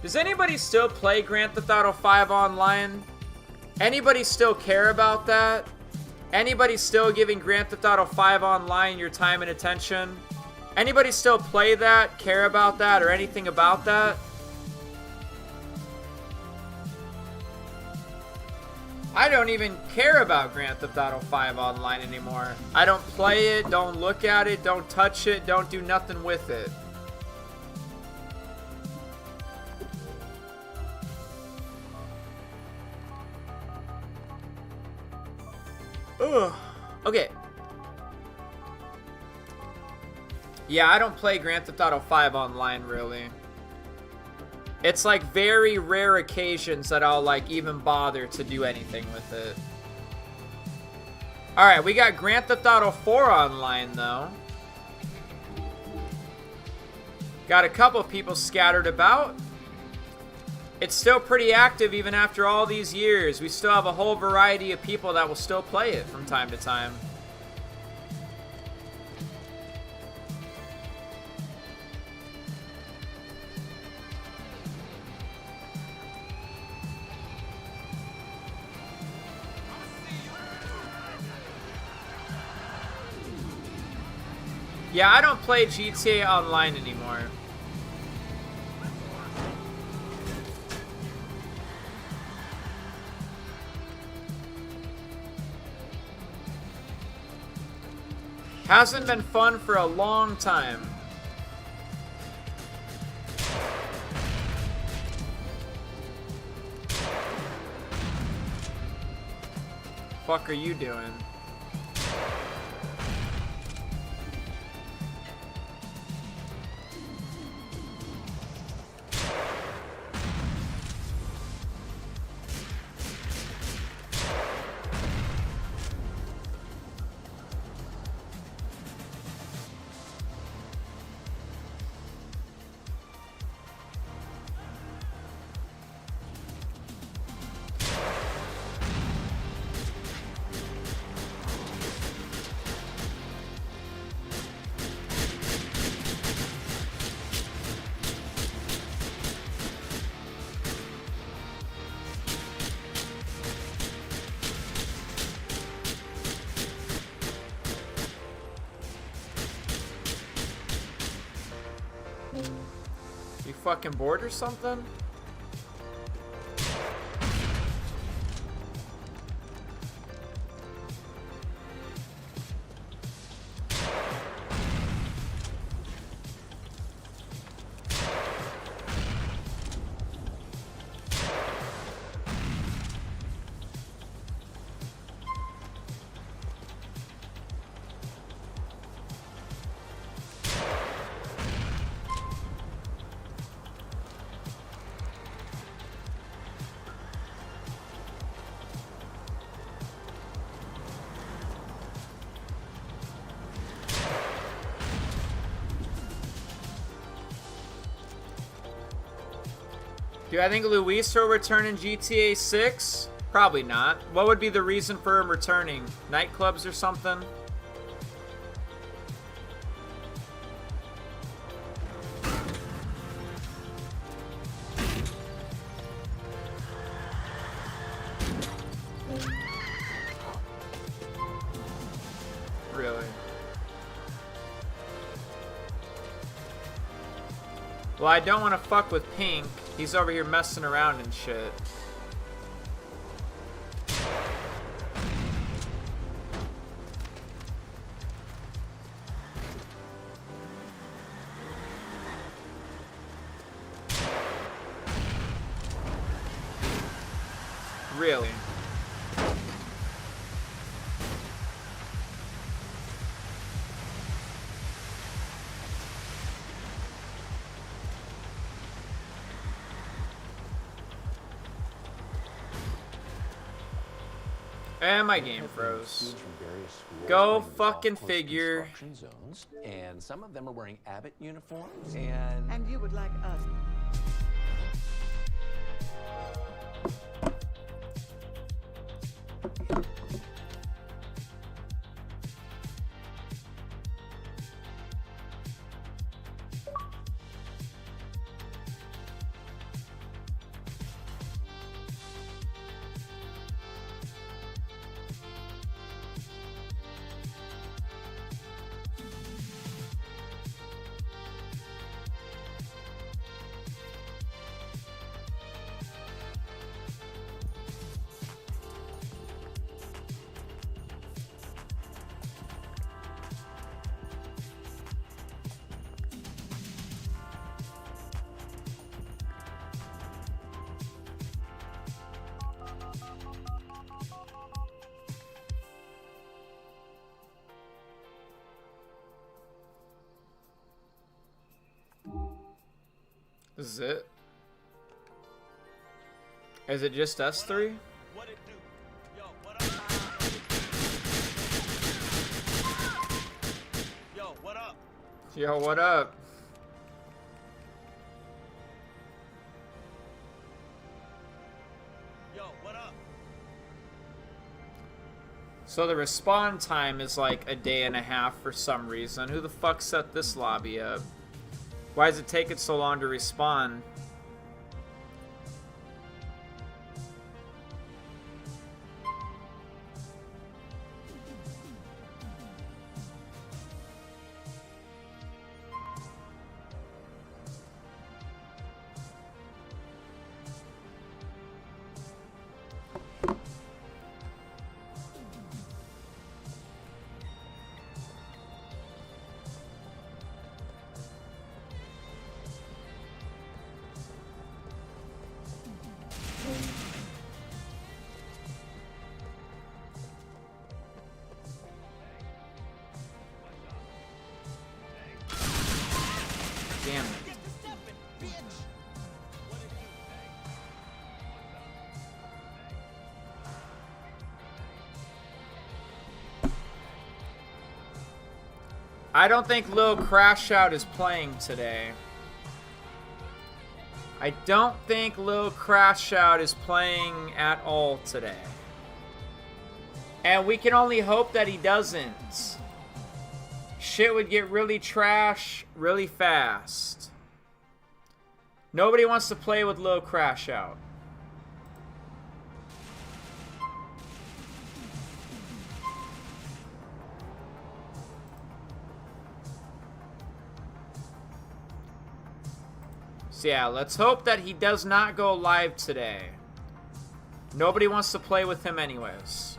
S3: Does anybody still play Grand Theft Auto 5 online? Anybody still care about that? Anybody still giving Grand Theft Auto 5 online your time and attention? Anybody still play that, care about that, or anything about that? I don't even care about Grand Theft Auto 5 online anymore. I don't play it, don't look at it, don't touch it, don't do nothing with it. Ugh. Okay. Yeah, I don't play Grand Theft Auto 5 online, really. It's like very rare occasions that I'll like even bother to do anything with it. Alright, we got Grand Theft Auto 4 online though. Got a couple people scattered about. It's still pretty active even after all these years. We still have a whole variety of people that will still play it from time to time. Yeah, I don't play GTA Online anymore. Hasn't been fun for a long time. Fuck are you doing? You fucking bored or something? Do I think Luis will return in GTA 6? Probably not. What would be the reason for him returning? Nightclubs or something? Really? Well, I don't want to fuck with Pink. He's over here messing around and shit. Really? And my game froze. Go fucking figure.
S4: Zones, and some of them are wearing Abbott uniforms, and
S20: you would like us.
S3: This is it? Is it just us three?
S10: What it do? Yo, what up? Yo, what up?
S3: Yo, what up? So the respawn time is like a day and a half for some reason. Who the fuck set this lobby up? Why does it take it so long to respawn? Damn it. I don't think Lil Crash Out is playing today. I don't think Lil Crash Out is playing at all today. And we can only hope that he doesn't. Shit would get really trash really fast. Nobody wants to play with Lil Crash Out. So yeah, let's hope that he does not go live today. Nobody wants to play with him anyways.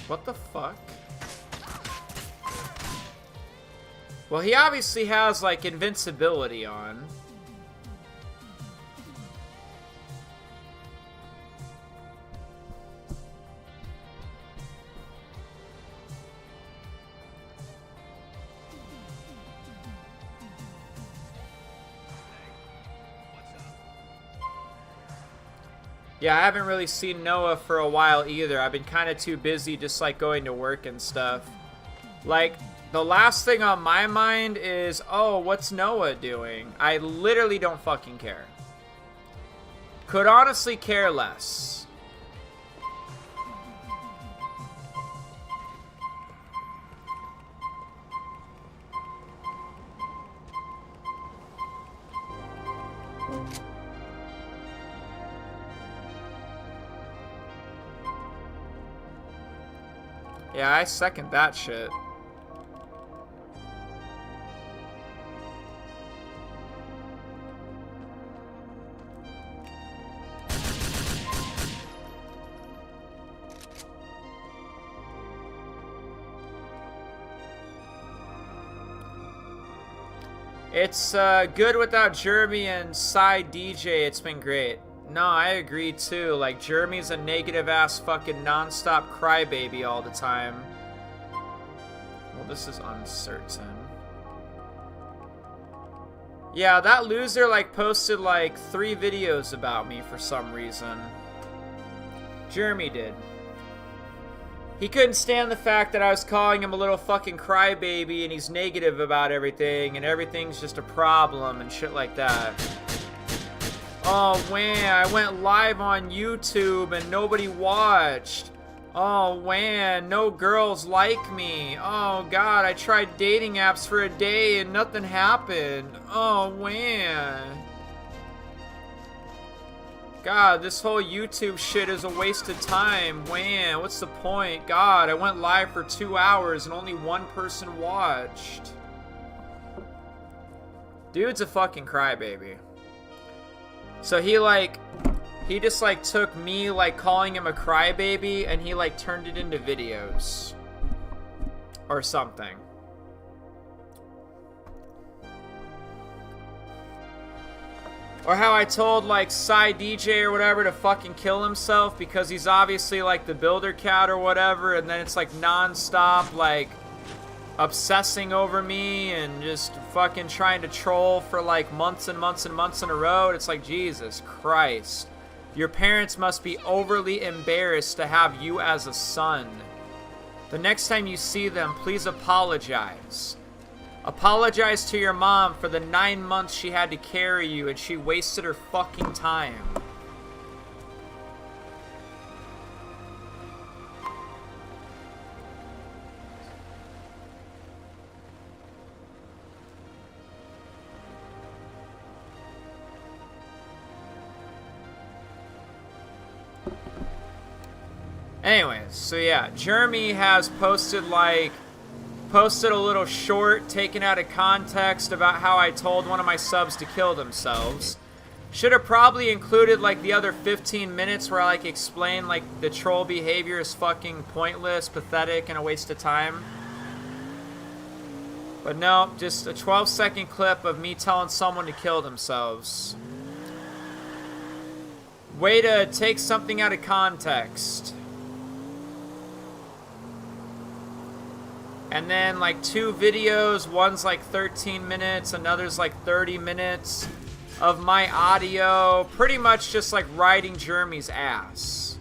S3: What the fuck? Well, he obviously has, like, invincibility on. Yeah, I haven't really seen Noah for a while either. I've been kind of too busy just like going to work and stuff. Like, the last thing on my mind is, oh, what's Noah doing? I literally don't fucking care. Could honestly care less. Yeah, I second that shit. It's good without Jeremy and side DJ. It's been great. No, I agree too. Like, Jeremy's a negative ass fucking non-stop crybaby all the time. Well, this is uncertain. Yeah, that loser like posted like 3 videos about me for some reason. Jeremy did. He couldn't stand the fact that I was calling him a little fucking crybaby and he's negative about everything and everything's just a problem and shit like that. Oh man, I went live on YouTube and nobody watched. Oh man, no girls like me. Oh god, I tried dating apps for a day and nothing happened. Oh man. God, this whole YouTube shit is a waste of time. Man, what's the point? God, I went live for 2 hours and only 1 person watched. Dude's a fucking crybaby. So he like He just like took me like calling him a crybaby and he like turned it into videos or something. Or how I told like Psy DJ or whatever to fucking kill himself because he's obviously like the builder cat or whatever, and then it's like non-stop like obsessing over me and just fucking trying to troll for like months and months and months in a row. It's like, Jesus Christ. Your parents must be overly embarrassed to have you as a son. The next time you see them, please apologize. Apologize to your mom for the 9 months she had to carry you and she wasted her fucking time. Anyways, so yeah, Jeremy has posted a little short taken out of context about how I told one of my subs to kill themselves. Should have probably included like the other 15 minutes where I like explain like the troll behavior is fucking pointless, pathetic, and a waste of time. But no, just a 12-second clip of me telling someone to kill themselves. Way to take something out of context. And then like 2 videos, one's like 13 minutes, another's like 30 minutes of my audio, pretty much just like riding Jeremy's ass.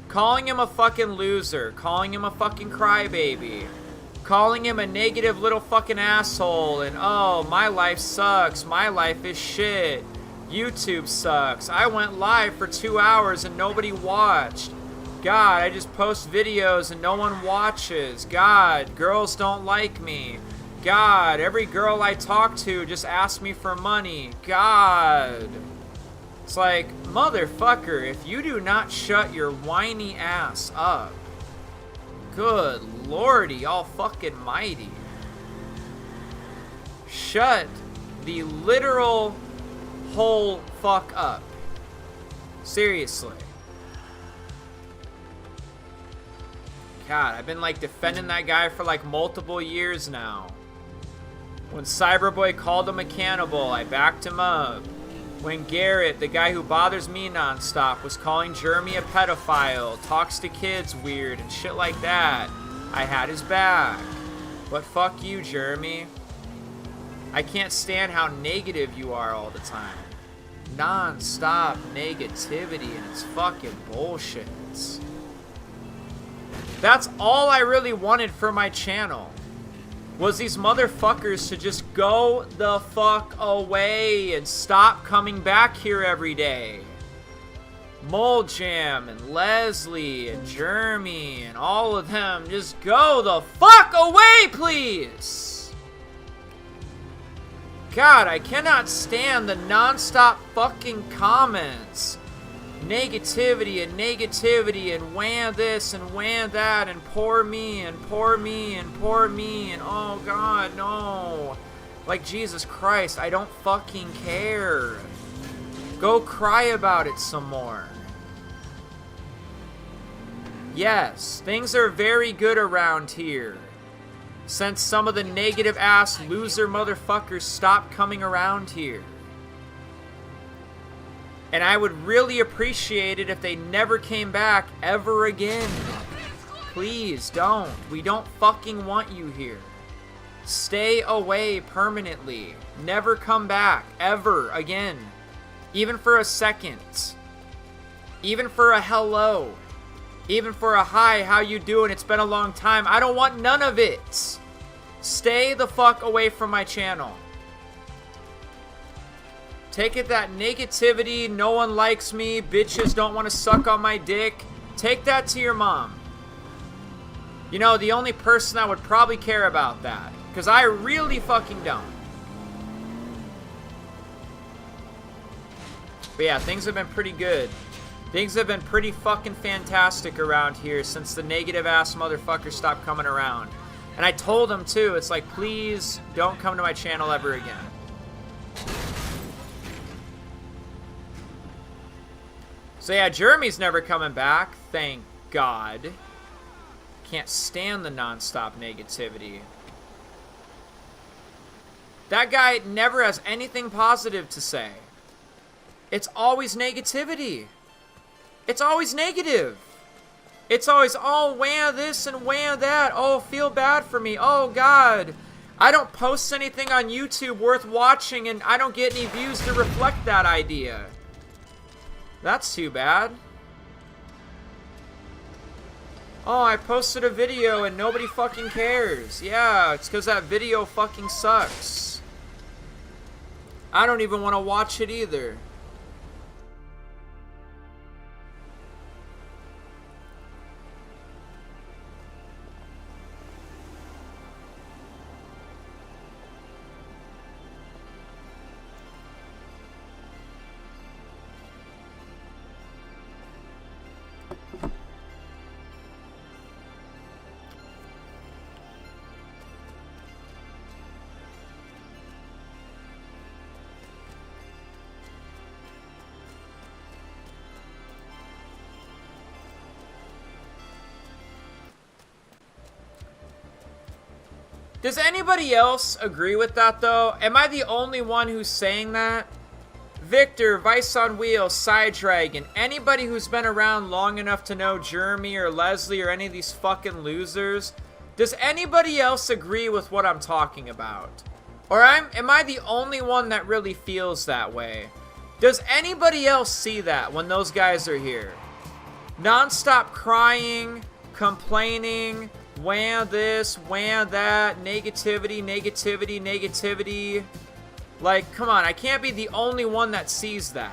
S3: Calling him a fucking loser, calling him a fucking crybaby, calling him a negative little fucking asshole, and oh, my life sucks, my life is shit, YouTube sucks, I went live for 2 hours and nobody watched. God, I just post videos and no one watches. God, girls don't like me. God, every girl I talk to just asks me for money. God. It's like, motherfucker, if you do not shut your whiny ass up. Good lordy, all fucking mighty. Shut the literal whole fuck up. Seriously. God, I've been like defending that guy for like multiple years now. When Cyberboy called him a cannibal, I backed him up. When Garrett, the guy who bothers me nonstop, was calling Jeremy a pedophile, talks to kids weird and shit like that, I had his back. But fuck you, Jeremy. I can't stand how negative you are all the time. Non-stop negativity, and it's fucking bullshit. That's all I really wanted for my channel. Was these motherfuckers to just go the fuck away and stop coming back here every day. Mold Jam and Leslie and Jeremy and all of them, just go the fuck away, please! God, I cannot stand the non-stop fucking comments. Negativity and wham this and wham that and poor me and poor me and poor me and oh God, no. Like, Jesus Christ, I don't fucking care. Go cry about it some more. Yes, things are very good around here. Since some of the negative ass loser motherfuckers stopped coming around here. And I would really appreciate it if they never came back ever again. Please don't. We don't fucking want you here. Stay away permanently. Never come back ever again. Even for a second. Even for a hello. Even for a hi, how you doing? It's been a long time. I don't want none of it. Stay the fuck away from my channel. Take it that negativity, no one likes me, bitches don't want to suck on my dick. Take that to your mom. You know, the only person that would probably care about that. Because I really fucking don't. But yeah, things have been pretty good. Things have been pretty fucking fantastic around here since the negative ass motherfuckers stopped coming around. And I told them too, it's like, please don't come to my channel ever again. So yeah, Jeremy's never coming back. Thank God. Can't stand the non-stop negativity. That guy never has anything positive to say. It's always negativity. It's always negative. It's always, oh, wah this and wah that. Oh, feel bad for me. Oh, God. I don't post anything on YouTube worth watching and I don't get any views to reflect that idea. That's too bad. Oh, I posted a video and nobody fucking cares. Yeah, it's because that video fucking sucks. I don't even want to watch it either. Does anybody else agree with that, though? Am I the only one who's saying that? Victor, Vice on Wheels, Side Dragon, anybody who's been around long enough to know Jeremy or Leslie or any of these fucking losers, does anybody else agree with what I'm talking about? Or am I the only one that really feels that way? Does anybody else see that when those guys are here? Non-stop crying, complaining, wah this, wah that, negativity, negativity, negativity. Like, come on, I can't be the only one that sees that.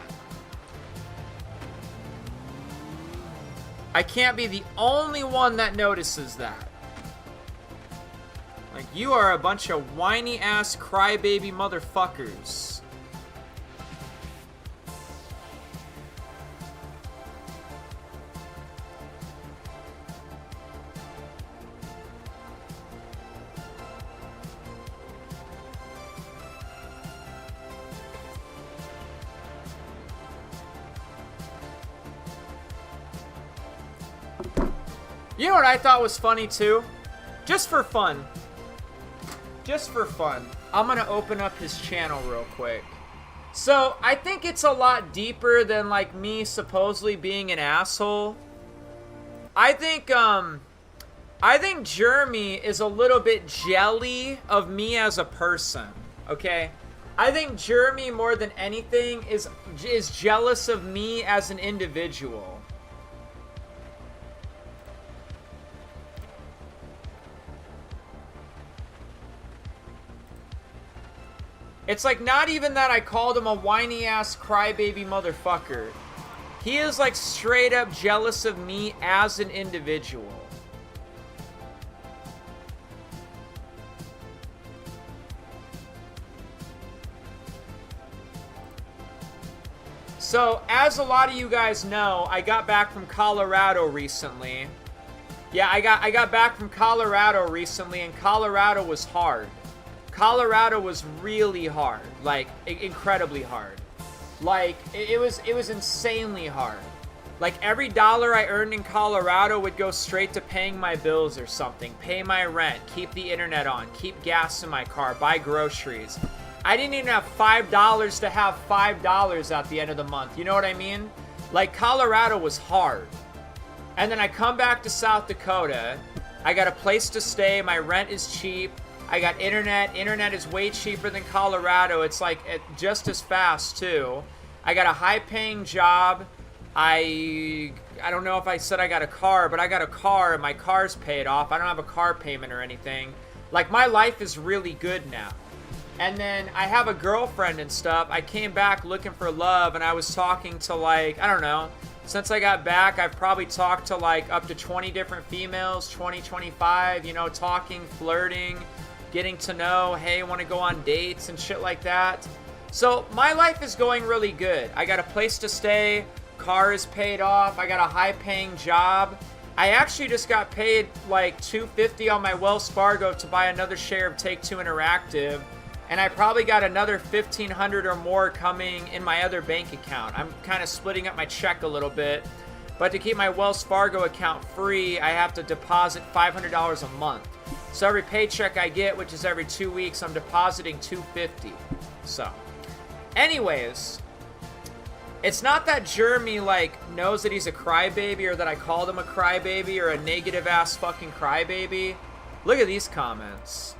S3: I can't be the only one that notices that. Like, you are a bunch of whiny-ass crybaby motherfuckers. You know what I thought was funny too? Just for fun. Just for fun. I'm gonna open up his channel real quick. So, I think it's a lot deeper than like me supposedly being an asshole. I think Jeremy is a little bit jelly of me as a person, okay? I think Jeremy more than anything is jealous of me as an individual. It's like not even that I called him a whiny ass crybaby motherfucker. He is like straight up jealous of me as an individual. So, as a lot of you guys know, I got back from Colorado recently. Yeah, I got back from Colorado recently, and Colorado was hard. Colorado was really hard, like incredibly hard. Like it was insanely hard. Like every dollar I earned in Colorado would go straight to paying my bills or something, pay my rent, keep the internet on, keep gas in my car, buy groceries. I didn't even have $5 to have $5 at the end of the month. You know what I mean? Like Colorado was hard. And then I come back to South Dakota. I got a place to stay. My rent is cheap. I got internet. Internet is way cheaper than Colorado. It's like just as fast too. I got a high-paying job. I don't know if I said I got a car, but I got a car and my car's paid off. I don't have a car payment or anything. Like my life is really good now. And then I have a girlfriend and stuff. I came back looking for love and I was talking to like, I don't know. Since I got back, I've probably talked to like up to 20 different females, 20, 25, you know, talking, flirting, getting to know, hey, want to go on dates and shit like that. So my life is going really good. I got a place to stay, car is paid off, I got a high-paying job. I actually just got paid like $250 on my Wells Fargo to buy another share of Take-Two Interactive. and I probably got another 1,500 or more coming in my other bank account. I'm kind of splitting up my check a little bit, but to keep my Wells Fargo account free, I have to deposit $500 a month. So every paycheck I get, which is every 2 weeks, I'm depositing $250. So, anyways, it's not that Jeremy, like, knows that he's a crybaby or that I called him a crybaby or a negative-ass fucking crybaby. Look at these comments.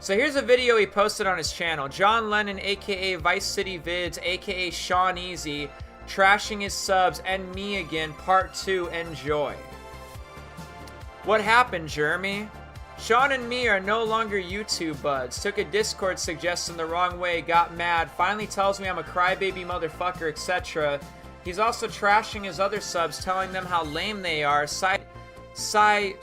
S3: So here's a video he posted on his channel. John Lennon, aka Vice City Vids, aka Sean Easy, trashing his subs, and me again, part 2, enjoy. What happened, Jeremy? Sean and me are no longer YouTube buds. Took a Discord suggestion the wrong way, got mad, finally tells me I'm a crybaby motherfucker, etc. He's also trashing his other subs, telling them how lame they are. CJ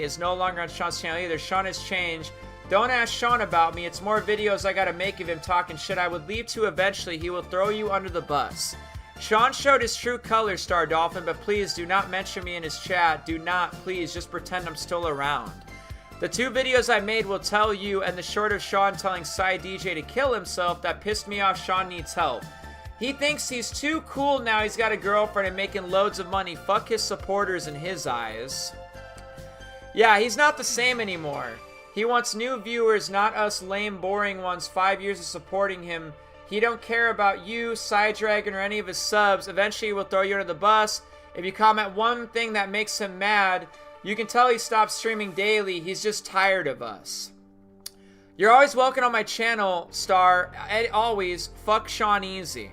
S3: is no longer on Sean's channel either. Sean has changed. Don't ask Sean about me. It's more videos I gotta make of him talking shit. I would leave too eventually. He will throw you under the bus. Sean showed his true colors, Star Dolphin, but please do not mention me in his chat. Do not, please. Just pretend I'm still around. The 2 videos I made will tell you, and the short of Sean telling Psy DJ to kill himself, that pissed me off. Sean needs help. He thinks he's too cool now. He's got a girlfriend and making loads of money. Fuck his supporters in his eyes. Yeah, he's not the same anymore. He wants new viewers, not us lame, boring ones. 5 years of supporting him. He don't care about you, Psydragon, or any of his subs. Eventually, he will throw you under the bus. If you comment one thing that makes him mad, you can tell he stopped streaming daily. He's just tired of us. You're always welcome on my channel, Star. Always. Fuck Sean Easy.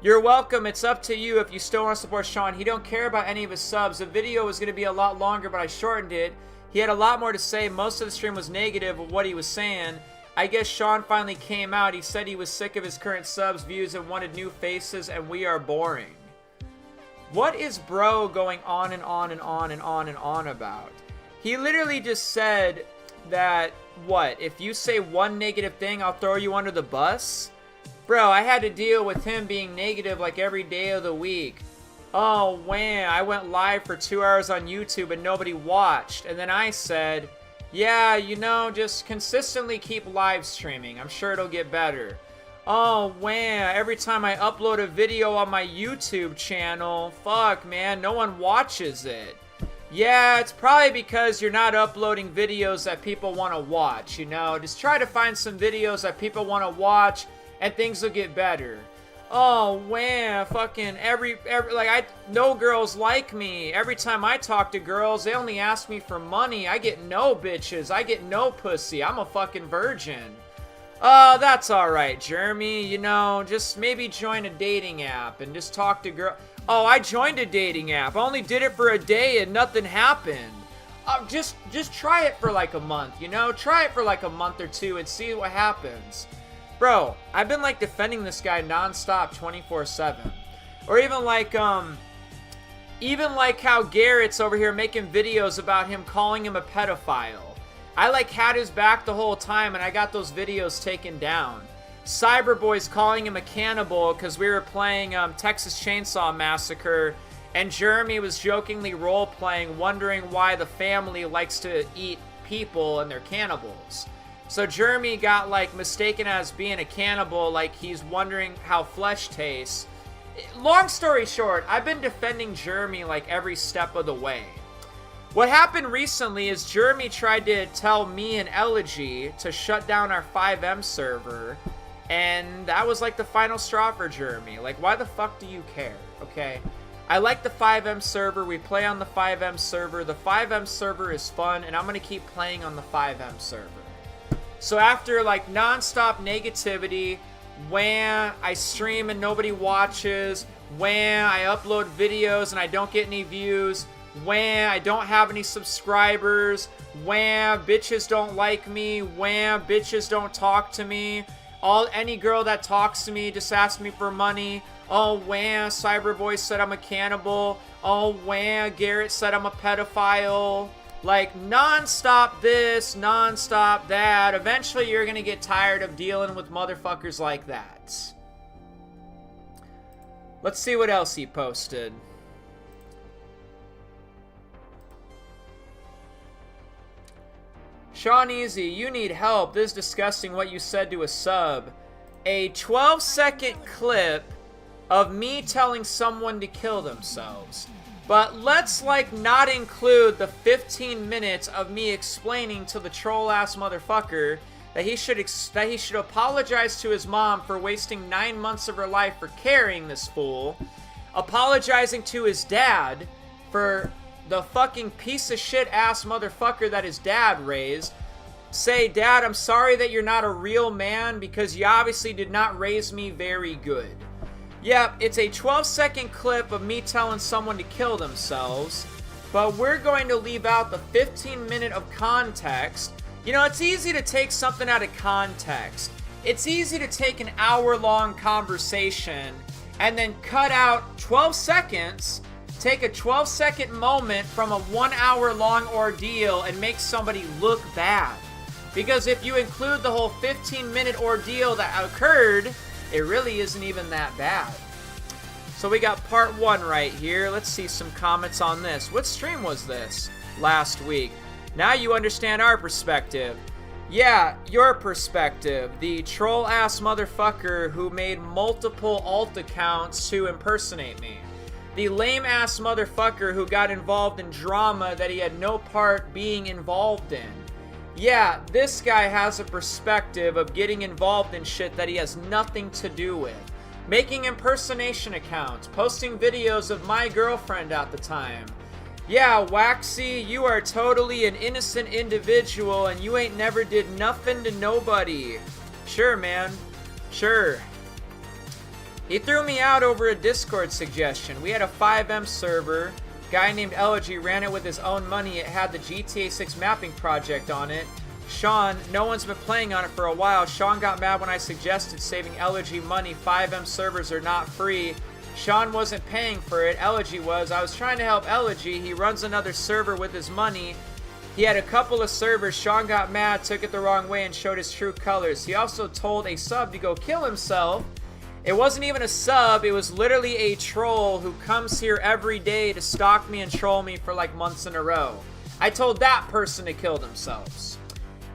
S3: You're welcome. It's up to you if you still want to support Sean. He don't care about any of his subs. The video was going to be a lot longer, but I shortened it. He had a lot more to say. Most of the stream was negative of what he was saying. I guess Sean finally came out. He said he was sick of his current subs, views, and wanted new faces, and we are boring. What is bro going on and on and on and on and on about? He literally just said that, what, if you say one negative thing, I'll throw you under the bus? Bro, I had to deal with him being negative like every day of the week. Oh, man, I went live for 2 hours on YouTube and nobody watched. And then I said, yeah, you know, just consistently keep live streaming. I'm sure it'll get better. Oh, man, every time I upload a video on my YouTube channel, fuck, man, no one watches it. Yeah, it's probably because you're not uploading videos that people want to watch, you know? Just try to find some videos that people want to watch and things will get better. Oh, man, fucking no girls like me. Every time I talk to girls, they only ask me for money. I get no bitches. I get no pussy. I'm a fucking virgin. Oh, that's alright, Jeremy. You know, just maybe join a dating app and just talk to girls. Oh, I joined a dating app. I only did it for a day and nothing happened. Just try it for like a month, you know? Try it for like a month or 2 and see what happens. Bro, I've been like defending this guy nonstop 24/7. Or even like how Garrett's over here making videos about him calling him a pedophile. I like had his back the whole time and I got those videos taken down. Cyberboy's calling him a cannibal because we were playing Texas Chainsaw Massacre and Jeremy was jokingly role-playing, wondering why the family likes to eat people and they're cannibals. So Jeremy got like mistaken as being a cannibal, like he's wondering how flesh tastes. Long story short, I've been defending Jeremy like every step of the way. What happened recently is Jeremy tried to tell me and Elegy to shut down our 5M server, and that was like the final straw for Jeremy. Like, why the fuck do you care, okay? I like the 5M server, we play on the 5M server, the 5M server is fun, and I'm gonna keep playing on the 5M server. So after like non-stop negativity, when I stream and nobody watches, when I upload videos and I don't get any views, when I don't have any subscribers, when bitches don't like me, when bitches don't talk to me, any girl that talks to me just asks me for money. Oh, when Cyberboy said I'm a cannibal. Oh, when Garrett said I'm a pedophile. Like, non-stop this, non-stop that. Eventually, you're gonna get tired of dealing with motherfuckers like that. Let's see what else he posted. Sean Easy, you need help. This is disgusting what you said to a sub. A 12-second clip of me telling someone to kill themselves. But let's, like, not include the 15 minutes of me explaining to the troll-ass motherfucker that he should apologize to his mom for wasting 9 months of her life for carrying this fool, apologizing to his dad for the fucking piece of shit ass motherfucker that his dad raised. Say, Dad, I'm sorry that you're not a real man because you obviously did not raise me very good. Yep, it's a 12-second clip of me telling someone to kill themselves, but we're going to leave out the 15-minute of context. You know, it's easy to take something out of context. It's easy to take an hour-long conversation and then cut out 12 seconds, take a 12-second moment from a 1 hour-long ordeal and make somebody look bad. Because if you include the whole 15-minute ordeal that occurred, it really isn't even that bad. So we got part 1 right here. Let's see some comments on this. What stream was this? Last week. Now you understand our perspective. Yeah, your perspective. The troll-ass motherfucker who made multiple alt accounts to impersonate me. The lame-ass motherfucker who got involved in drama that he had no part being involved in. Yeah, this guy has a perspective of getting involved in shit that he has nothing to do with. Making impersonation accounts, posting videos of my girlfriend at the time. Yeah, Waxy, you are totally an innocent individual and you ain't never did nothing to nobody. Sure, man. Sure. He threw me out over a Discord suggestion. We had a 5M server. Guy named Elegy ran it with his own money. It had the GTA 6 mapping project on it. Sean, no one's been playing on it for a while. Sean got mad when I suggested saving Elegy money. 5M servers are not free. Sean wasn't paying for it. Elegy was. I was trying to help Elegy. He runs another server with his money. He had a couple of servers. Sean got mad, took it the wrong way, and showed his true colors. He also told a sub to go kill himself. It wasn't even a sub. It was literally a troll who comes here every day to stalk me and troll me for like months in a row. I told that person to kill themselves.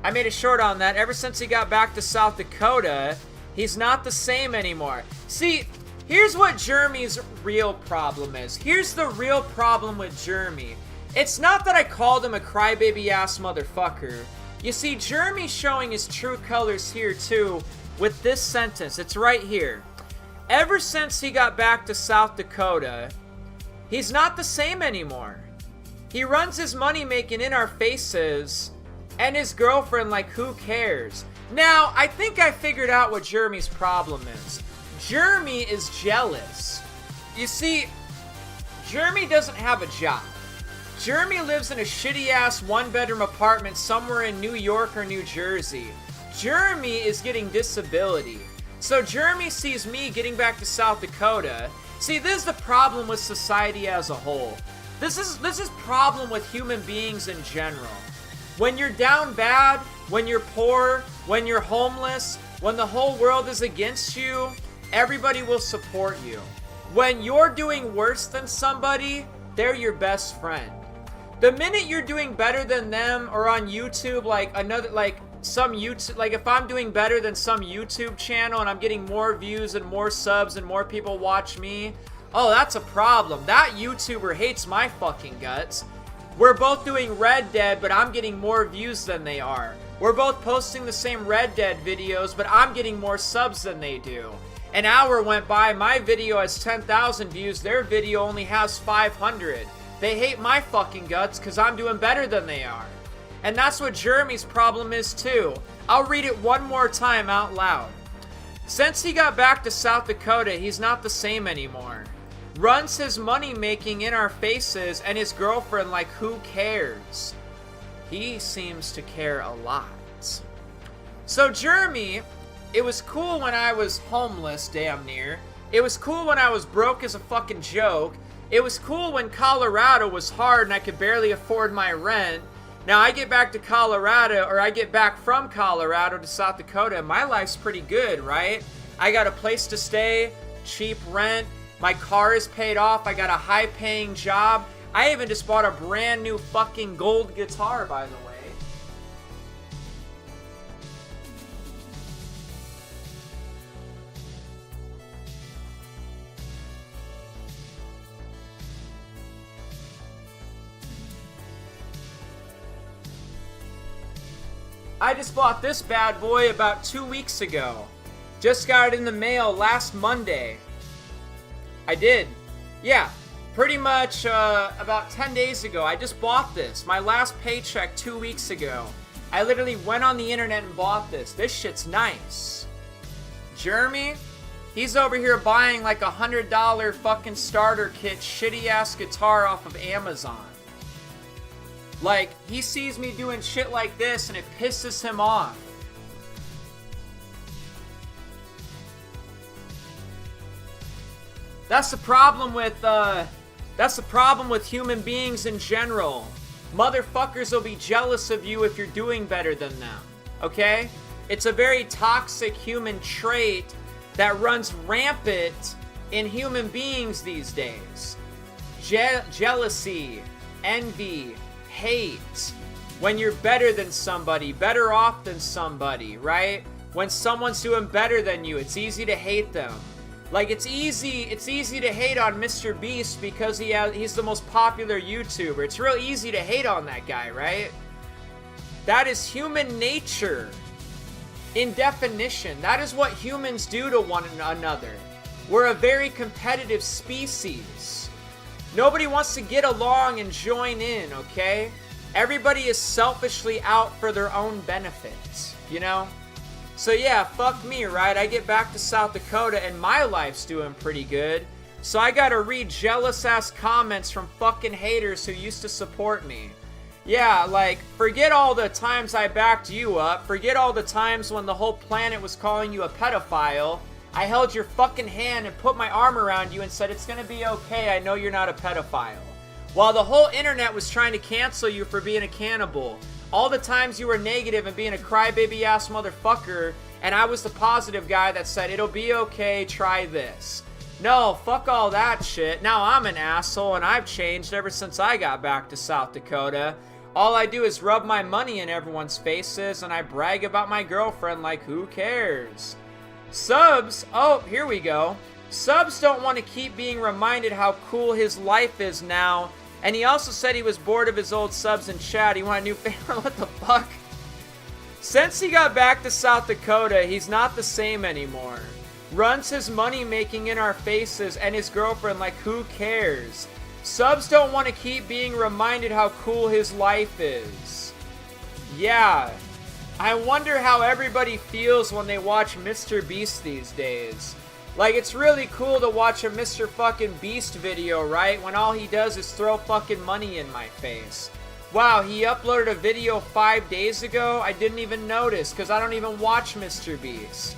S3: I made a short on that. Ever since he got back to South Dakota, he's not the same anymore. See, here's what Jeremy's real problem is. Here's the real problem with Jeremy. It's not that I called him a crybaby-ass motherfucker. You see, Jeremy's showing his true colors here, too, with this sentence. It's right here. Ever since he got back to South Dakota, he's not the same anymore. He runs his money making in our faces, and his girlfriend, like, who cares? Now, I think I figured out what Jeremy's problem is. Jeremy is jealous. You see, Jeremy doesn't have a job. Jeremy lives in a shitty-ass one-bedroom apartment somewhere in New York or New Jersey. Jeremy is getting disability. So Jeremy sees me getting back to South Dakota. See, this is the problem with society as a whole. This is problem with human beings in general. When you're down bad, when you're poor, when you're homeless, when the whole world is against you, everybody will support you. When you're doing worse than somebody, they're your best friend. The minute you're doing better than them, or on YouTube, like some YouTube, like if I'm doing better than some YouTube channel and I'm getting more views and more subs and more people watch me, oh, that's a problem. That YouTuber hates my fucking guts. We're both doing Red Dead, but I'm getting more views than they are. We're both posting the same Red Dead videos, but I'm getting more subs than they do. An hour went by, my video has 10,000 views, their video only has 500. They hate my fucking guts because I'm doing better than they are. And that's what Jeremy's problem is too. I'll read it one more time out loud. Since he got back to South Dakota, he's not the same anymore. Runs his money making in our faces, and his girlfriend, like, who cares? He seems to care a lot. So Jeremy, it was cool when I was homeless, damn near. It was cool when I was broke as a fucking joke. It was cool when Colorado was hard and I could barely afford my rent. Now I get back to Colorado, or I get back from Colorado to South Dakota, and my life's pretty good, right? I got a place to stay, cheap rent, my car is paid off, I got a high-paying job. I even just bought a brand new fucking gold guitar, by the way. I just bought this bad boy about 2 weeks ago. Just got it in the mail last Monday. I did. Yeah, pretty much about 10 days ago. I just bought this. My last paycheck 2 weeks ago. I literally went on the internet and bought this. This shit's nice. Jeremy, he's over here buying like $100 fucking starter kit shitty ass guitar off of Amazon. Like, he sees me doing shit like this and it pisses him off. That's the problem with human beings in general. Motherfuckers will be jealous of you if you're doing better than them. Okay? It's a very toxic human trait that runs rampant in human beings these days. Jealousy, envy, hate. When you're better than somebody, better off than somebody, right? When someone's doing better than you, it's easy to hate them. Like, it's easy to hate on Mr. Beast because he's the most popular YouTuber. It's real easy to hate on that guy, right? That is human nature. In definition, that is what humans do to one another. We're a very competitive species. Nobody wants to get along and join in, okay? Everybody is selfishly out for their own benefits, you know? So yeah, fuck me, right? I get back to South Dakota and my life's doing pretty good. So I gotta read jealous-ass comments from fucking haters who used to support me. Yeah, like, forget all the times I backed you up. Forget all the times when the whole planet was calling you a pedophile. I held your fucking hand and put my arm around you and said, it's gonna be okay, I know you're not a pedophile. While the whole internet was trying to cancel you for being a cannibal. All the times you were negative and being a crybaby-ass motherfucker, and I was the positive guy that said, it'll be okay, try this. No, fuck all that shit. Now I'm an asshole, and I've changed ever since I got back to South Dakota. All I do is rub my money in everyone's faces, and I brag about my girlfriend like, who cares? Subs, oh, here we go. Subs don't want to keep being reminded how cool his life is now. And he also said he was bored of his old subs in chat. He wanted a new favorite. What the fuck? Since he got back to South Dakota, he's not the same anymore. Runs his money making in our faces and his girlfriend like, who cares? Subs don't want to keep being reminded how cool his life is. Yeah. I wonder how everybody feels when they watch Mr. Beast these days. Like, it's really cool to watch a Mr. fucking Beast video, right? When all he does is throw fucking money in my face. Wow, he uploaded a video 5 days ago? I didn't even notice, because I don't even watch Mr. Beast.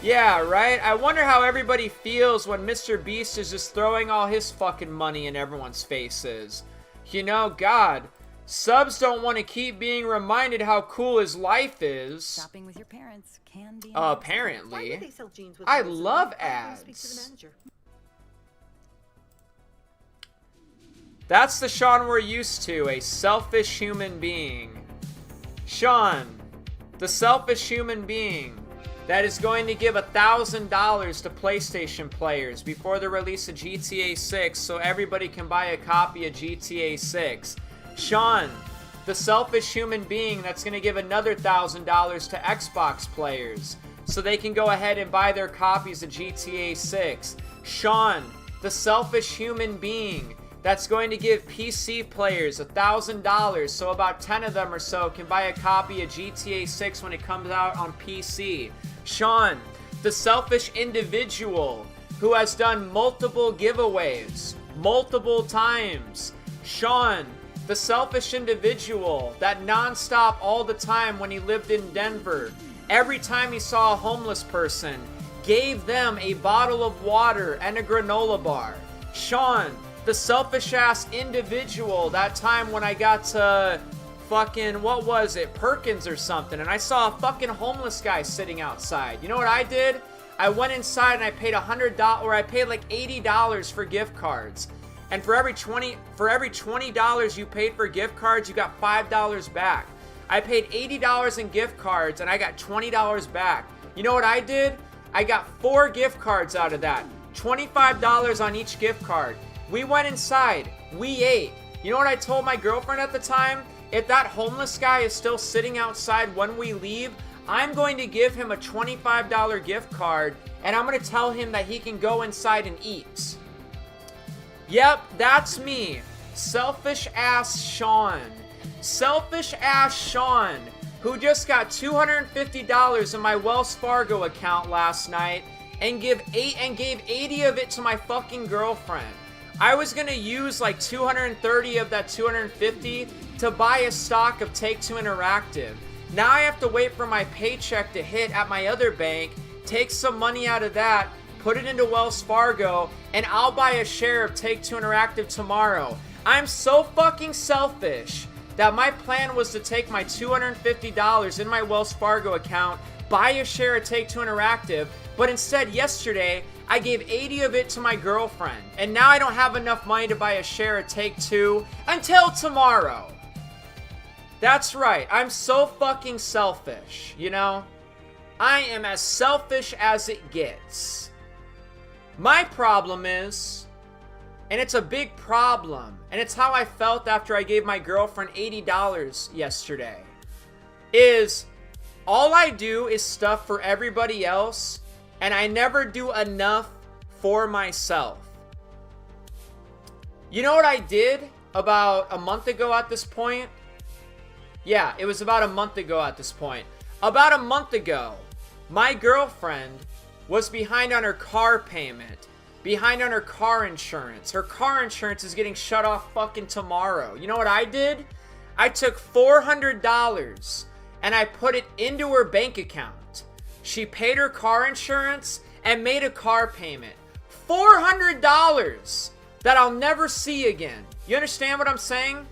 S3: Yeah, right? I wonder how everybody feels when Mr. Beast is just throwing all his fucking money in everyone's faces. You know, God, subs don't want to keep being reminded how cool his life is.
S11: Shopping with your parents can be
S3: apparently. I love ads. That's the Sean we're used to, a selfish human being. Sean, the selfish human being that is going to give $1,000 to PlayStation players before the release of GTA 6 so everybody can buy a copy of GTA 6. Sean, the selfish human being that's going to give another $1,000 to Xbox players so they can go ahead and buy their copies of GTA 6. Sean, the selfish human being that's going to give PC players $1,000 so about 10 of them or so can buy a copy of GTA 6 when it comes out on PC. Sean, the selfish individual who has done multiple giveaways, multiple times. Sean, the selfish individual that nonstop all the time when he lived in Denver, every time he saw a homeless person, gave them a bottle of water and a granola bar. Sean, the selfish ass individual that time when I got to fucking, what was it, Perkins or something, and I saw a fucking homeless guy sitting outside. You know what I did? I went inside and I paid $100, or I paid like $80 for gift cards. And for every $20 you paid for gift cards, you got $5 back. I paid $80 in gift cards and I got $20 back. You know what I did? I got 4 gift cards out of that. $25 on each gift card. We went inside. We ate. You know what I told my girlfriend at the time? if that homeless guy is still sitting outside when we leave, I'm going to give him a $25 gift card, and I'm going to tell him that he can go inside and eat. Yep, that's me. Selfish ass Sean. Selfish ass Sean, who just got $250 in my Wells Fargo account last night and gave 80 of it to my fucking girlfriend. I was gonna use like 230 of that 250 to buy a stock of Take-Two Interactive. Now I have to wait for my paycheck to hit at my other bank, take some money out of that, put it into Wells Fargo, and I'll buy a share of Take-Two Interactive tomorrow. I'm so fucking selfish that my plan was to take my $250 in my Wells Fargo account, buy a share of Take-Two Interactive, but instead yesterday, I gave 80 of it to my girlfriend, and now I don't have enough money to buy a share of Take-Two until tomorrow. That's right, I'm so fucking selfish, you know? I am as selfish as it gets. My problem is, and it's a big problem, and it's how I felt after I gave my girlfriend $80 yesterday, is all I do is stuff for everybody else, and I never do enough for myself. You know what I did about a month ago at this point? Yeah, it was about a month ago at this point. About a month ago, my girlfriend was behind on her car payment, behind on her car insurance. Her car insurance is getting shut off fucking tomorrow. You know what I did? I took $400 and I put it into her bank account. She paid her car insurance and made a car payment. $400 that I'll never see again. You understand what I'm saying?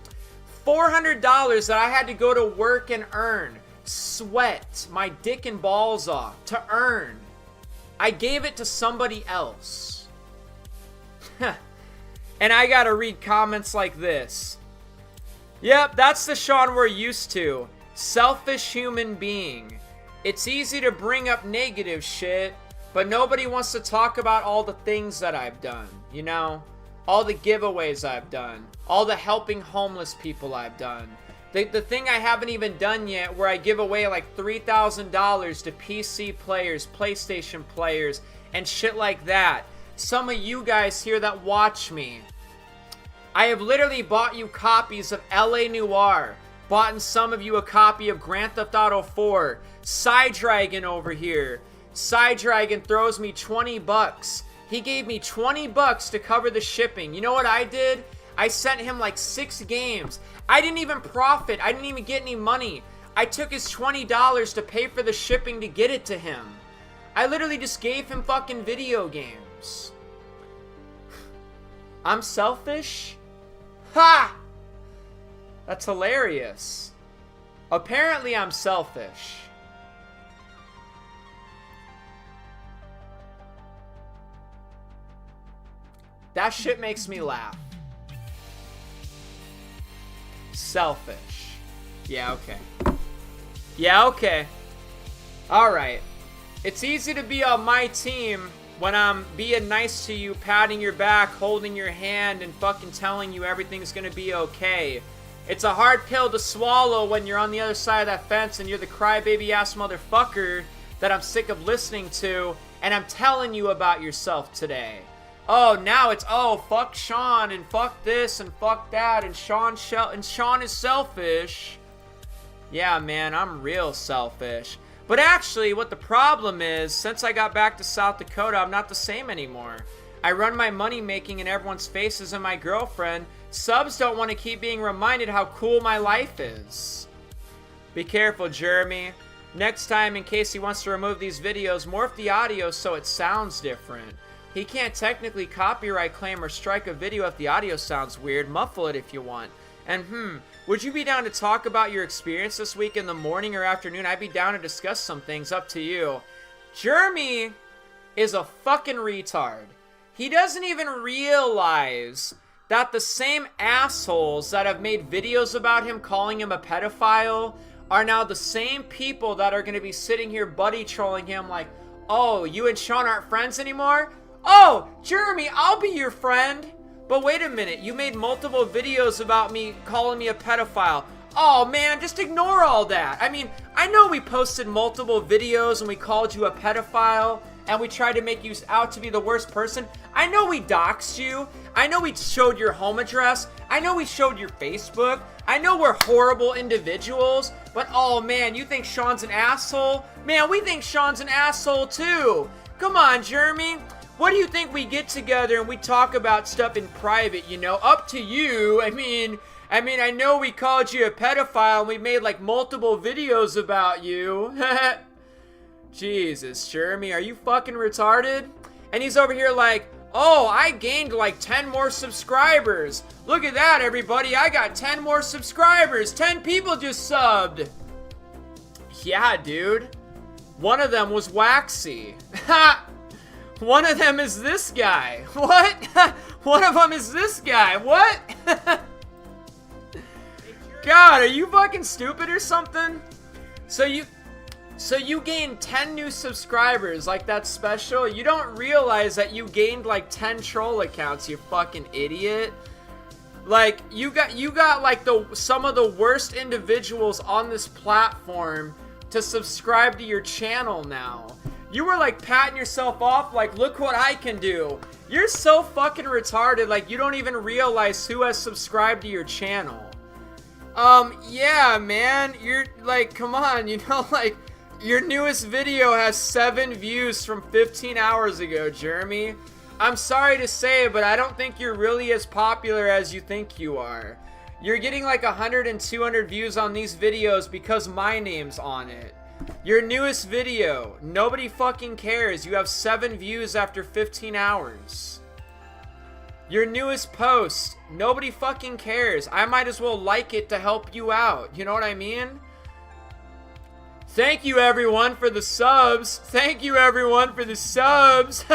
S3: $400 that I had to go to work and earn, sweat my dick and balls off to earn. I gave it to somebody else. And I gotta read comments like this. Yep, that's the Sean we're used to. Selfish human being. It's easy to bring up negative shit, but nobody wants to talk about all the things that I've done, you know? All the giveaways I've done, all the helping homeless people I've done. The thing I haven't even done yet where I give away like $3,000 to PC players, PlayStation players, and shit like that. Some of you guys here that watch me, I have literally bought you copies of LA Noire, bought some of you a copy of Grand Theft Auto 4, Psydragon over here. Psydragon throws me 20 bucks. He gave me 20 bucks to cover the shipping. You know what I did? I sent him like 6 games. I didn't even profit. I didn't even get any money. I took his $20 to pay for the shipping to get it to him. I literally just gave him fucking video games. I'm selfish? Ha! That's hilarious. Apparently I'm selfish. That shit makes me laugh. Selfish. Yeah, okay. Yeah, okay. Alright. It's easy to be on my team when I'm being nice to you, patting your back, holding your hand, and fucking telling you everything's gonna be okay. It's a hard pill to swallow when you're on the other side of that fence and you're the crybaby ass motherfucker that I'm sick of listening to, and I'm telling you about yourself today. Oh, now it's, oh, fuck Sean, and fuck this, and fuck that, and Sean is selfish. Yeah, man, I'm real selfish. But actually, what the problem is, since I got back to South Dakota, I'm not the same anymore. I run my money making in everyone's faces and my girlfriend. Subs don't want to keep being reminded how cool my life is. Be careful, Jeremy. Next time, in case he wants to remove these videos, morph the audio so it sounds different. He can't technically copyright claim or strike a video if the audio sounds weird. Muffle it if you want. And would you be down to talk about your experience this week in the morning or afternoon? I'd be down to discuss some things, up to you. Jeremy is a fucking retard. He doesn't even realize that the same assholes that have made videos about him calling him a pedophile are now the same people that are going to be sitting here buddy trolling him like, oh, you and Sean aren't friends anymore? Oh, Jeremy, I'll be your friend. But wait a minute, you made multiple videos about me calling me a pedophile. Oh man, just ignore all that. I mean, I know we posted multiple videos and we called you a pedophile and we tried to make you out to be the worst person. I know we doxed you. I know we showed your home address. I know we showed your Facebook. I know we're horrible individuals, but oh man, you think Sean's an asshole? Man, we think Sean's an asshole too. Come on, Jeremy. What do you think we get together and we talk about stuff in private, you know? Up to you. I mean, I know we called you a pedophile and we made like multiple videos about you. Jesus, Jeremy, are you fucking retarded? And he's over here like, oh, I gained like 10 more subscribers. Look at that, everybody. I got 10 more subscribers. 10 people just subbed. Yeah, dude. One of them was Waxy. Ha! One of them is this guy. What? One of them is this guy. What? God, are you fucking stupid or something? So you gained 10 new subscribers, like that's special? You don't realize that you gained like 10 troll accounts, you fucking idiot. Like, you got like some of the worst individuals on this platform to subscribe to your channel now. You were like patting yourself off like, look what I can do. You're so fucking retarded, like you don't even realize who has subscribed to your channel. Yeah, man, you're like, come on, you know, like, your newest video has 7 views from 15 hours ago, Jeremy. I'm sorry to say, but I don't think you're really as popular as you think you are. You're getting like 100 and 200 views on these videos because my name's on it. Your newest video, nobody fucking cares. You have 7 views after 15 hours. Your newest post, nobody fucking cares. I might as well like it to help you out. You know what I mean? Thank you everyone for the subs. Thank you everyone for the subs.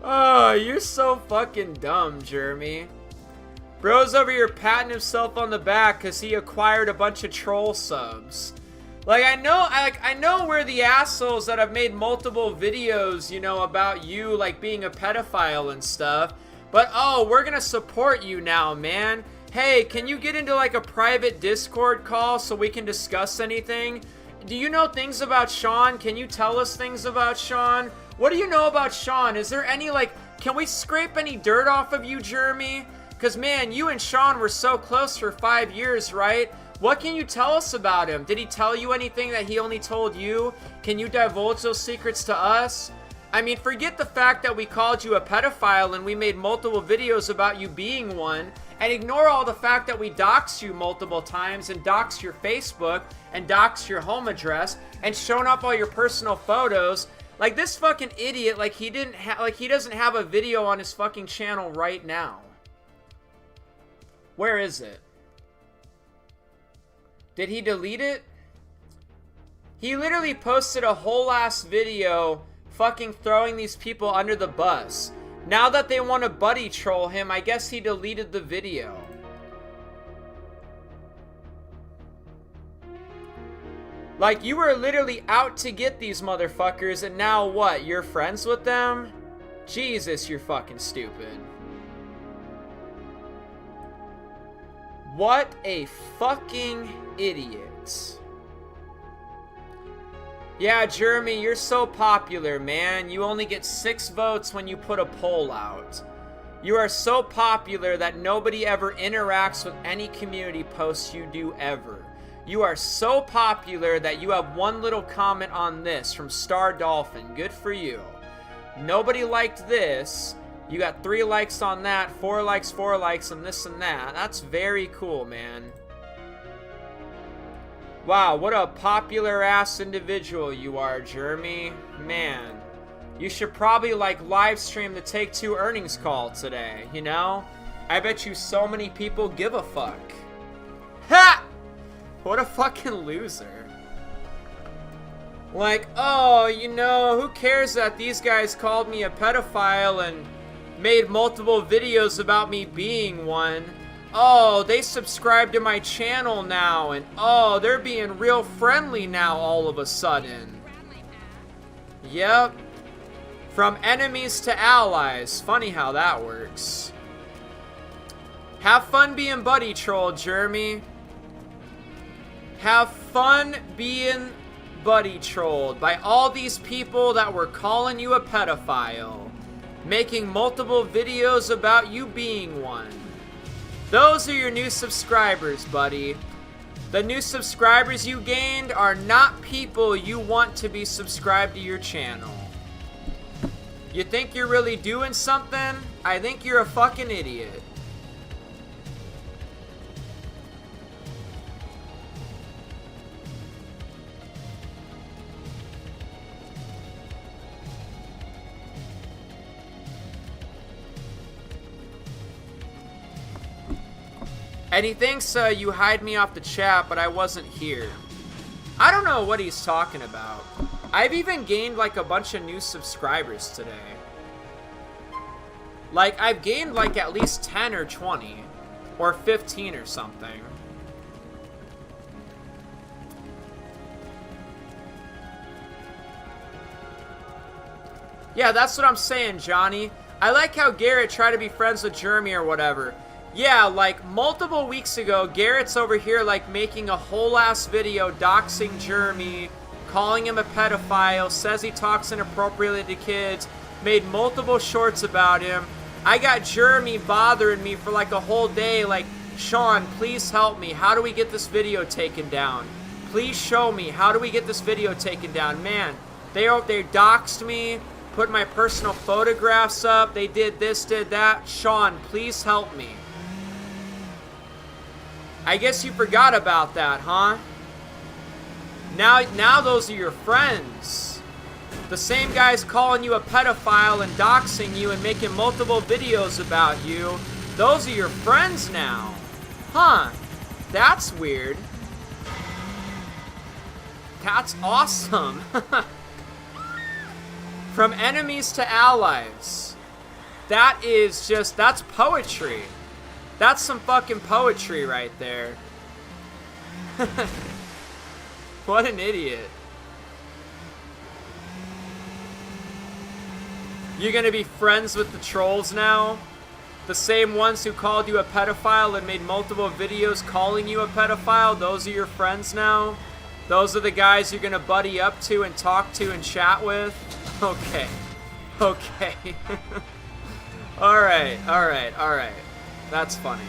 S3: Oh, you're so fucking dumb, Jeremy. Bro's over here patting himself on the back because he acquired a bunch of troll subs. Like, I know we're the assholes that have made multiple videos, you know, about you, like, being a pedophile and stuff. But, oh, we're gonna support you now, man. Hey, can you get into, like, a private Discord call so we can discuss anything? Do you know things about Sean? Can you tell us things about Sean? What do you know about Sean? Is there any, like, can we scrape any dirt off of you, Jeremy? Because, man, you and Sean were so close for 5 years, right? What can you tell us about him? Did he tell you anything that he only told you? Can you divulge those secrets to us? I mean, forget the fact that we called you a pedophile and we made multiple videos about you being one, and ignore all the fact that we doxed you multiple times and doxed your Facebook and doxed your home address and shown up all your personal photos. Like, this fucking idiot, like he doesn't have a video on his fucking channel right now. Where is it? Did he delete it? He literally posted a whole ass video fucking throwing these people under the bus. Now that they want to buddy troll him, I guess he deleted the video. Like, you were literally out to get these motherfuckers, and now what? You're friends with them? Jesus, you're fucking stupid. What a fucking idiot. Yeah, Jeremy, you're so popular, man. You only get 6 votes when you put a poll out. You are so popular that nobody ever interacts with any community posts you do ever. You are so popular that you have 1 little comment on this from Star Dolphin. Good for you. Nobody liked this. You got 3 likes on that, 4 likes, and this and that. That's very cool, man. Wow, what a popular ass individual you are, Jeremy. Man, you should probably like live stream the Take-Two earnings call today, you know? I bet you so many people give a fuck. Ha! What a fucking loser. Like, oh, you know, who cares that these guys called me a pedophile and made multiple videos about me being one? Oh, they subscribe to my channel now, and oh, they're being real friendly now all of a sudden. Yep. From enemies to allies. Funny how that works. Have fun being buddy trolled, Jeremy. Have fun being buddy trolled by all these people that were calling you a pedophile, making multiple videos about you being one. Those are your new subscribers, buddy. The new subscribers you gained are not people you want to be subscribed to your channel. You think you're really doing something? I think you're a fucking idiot. And he thinks you hide me off the chat, but I wasn't here. I don't know what he's talking about. I've even gained like a bunch of new subscribers today. Like, I've gained like at least 10 or 20. Or 15 or something. Yeah, that's what I'm saying, Johnny. I like how Garrett tried to be friends with Jeremy or whatever. Yeah, like, multiple weeks ago, Garrett's over here, like, making a whole-ass video doxing Jeremy, calling him a pedophile, says he talks inappropriately to kids, made multiple shorts about him. I got Jeremy bothering me for, like, a whole day, like, Sean, please help me. How do we get this video taken down? Please show me. How do we get this video taken down? Man, they doxed me, put my personal photographs up, they did this, did that. Sean, please help me. I guess you forgot about that, huh? Now those are your friends. The same guys calling you a pedophile and doxing you and making multiple videos about you, those are your friends now. Huh. That's weird. That's awesome. From enemies to allies. That is just, that's poetry. That's some fucking poetry right there. What an idiot. You're gonna be friends with the trolls now? The same ones who called you a pedophile and made multiple videos calling you a pedophile? Those are your friends now? Those are the guys you're gonna buddy up to and talk to and chat with? Okay. Okay. Alright, alright, alright. That's funny.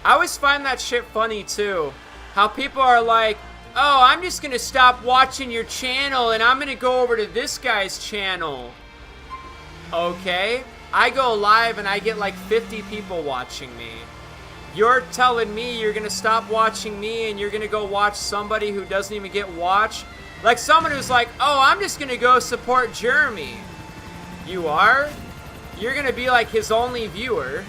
S3: I always find that shit funny too. How people are like, oh, I'm just gonna stop watching your channel and I'm gonna go over to this guy's channel. Okay. I go live and I get like 50 people watching me. You're telling me you're gonna stop watching me and you're gonna go watch somebody who doesn't even get watched? Like someone who's like, oh, I'm just gonna go support Jeremy. You are? You're gonna be like his only viewer.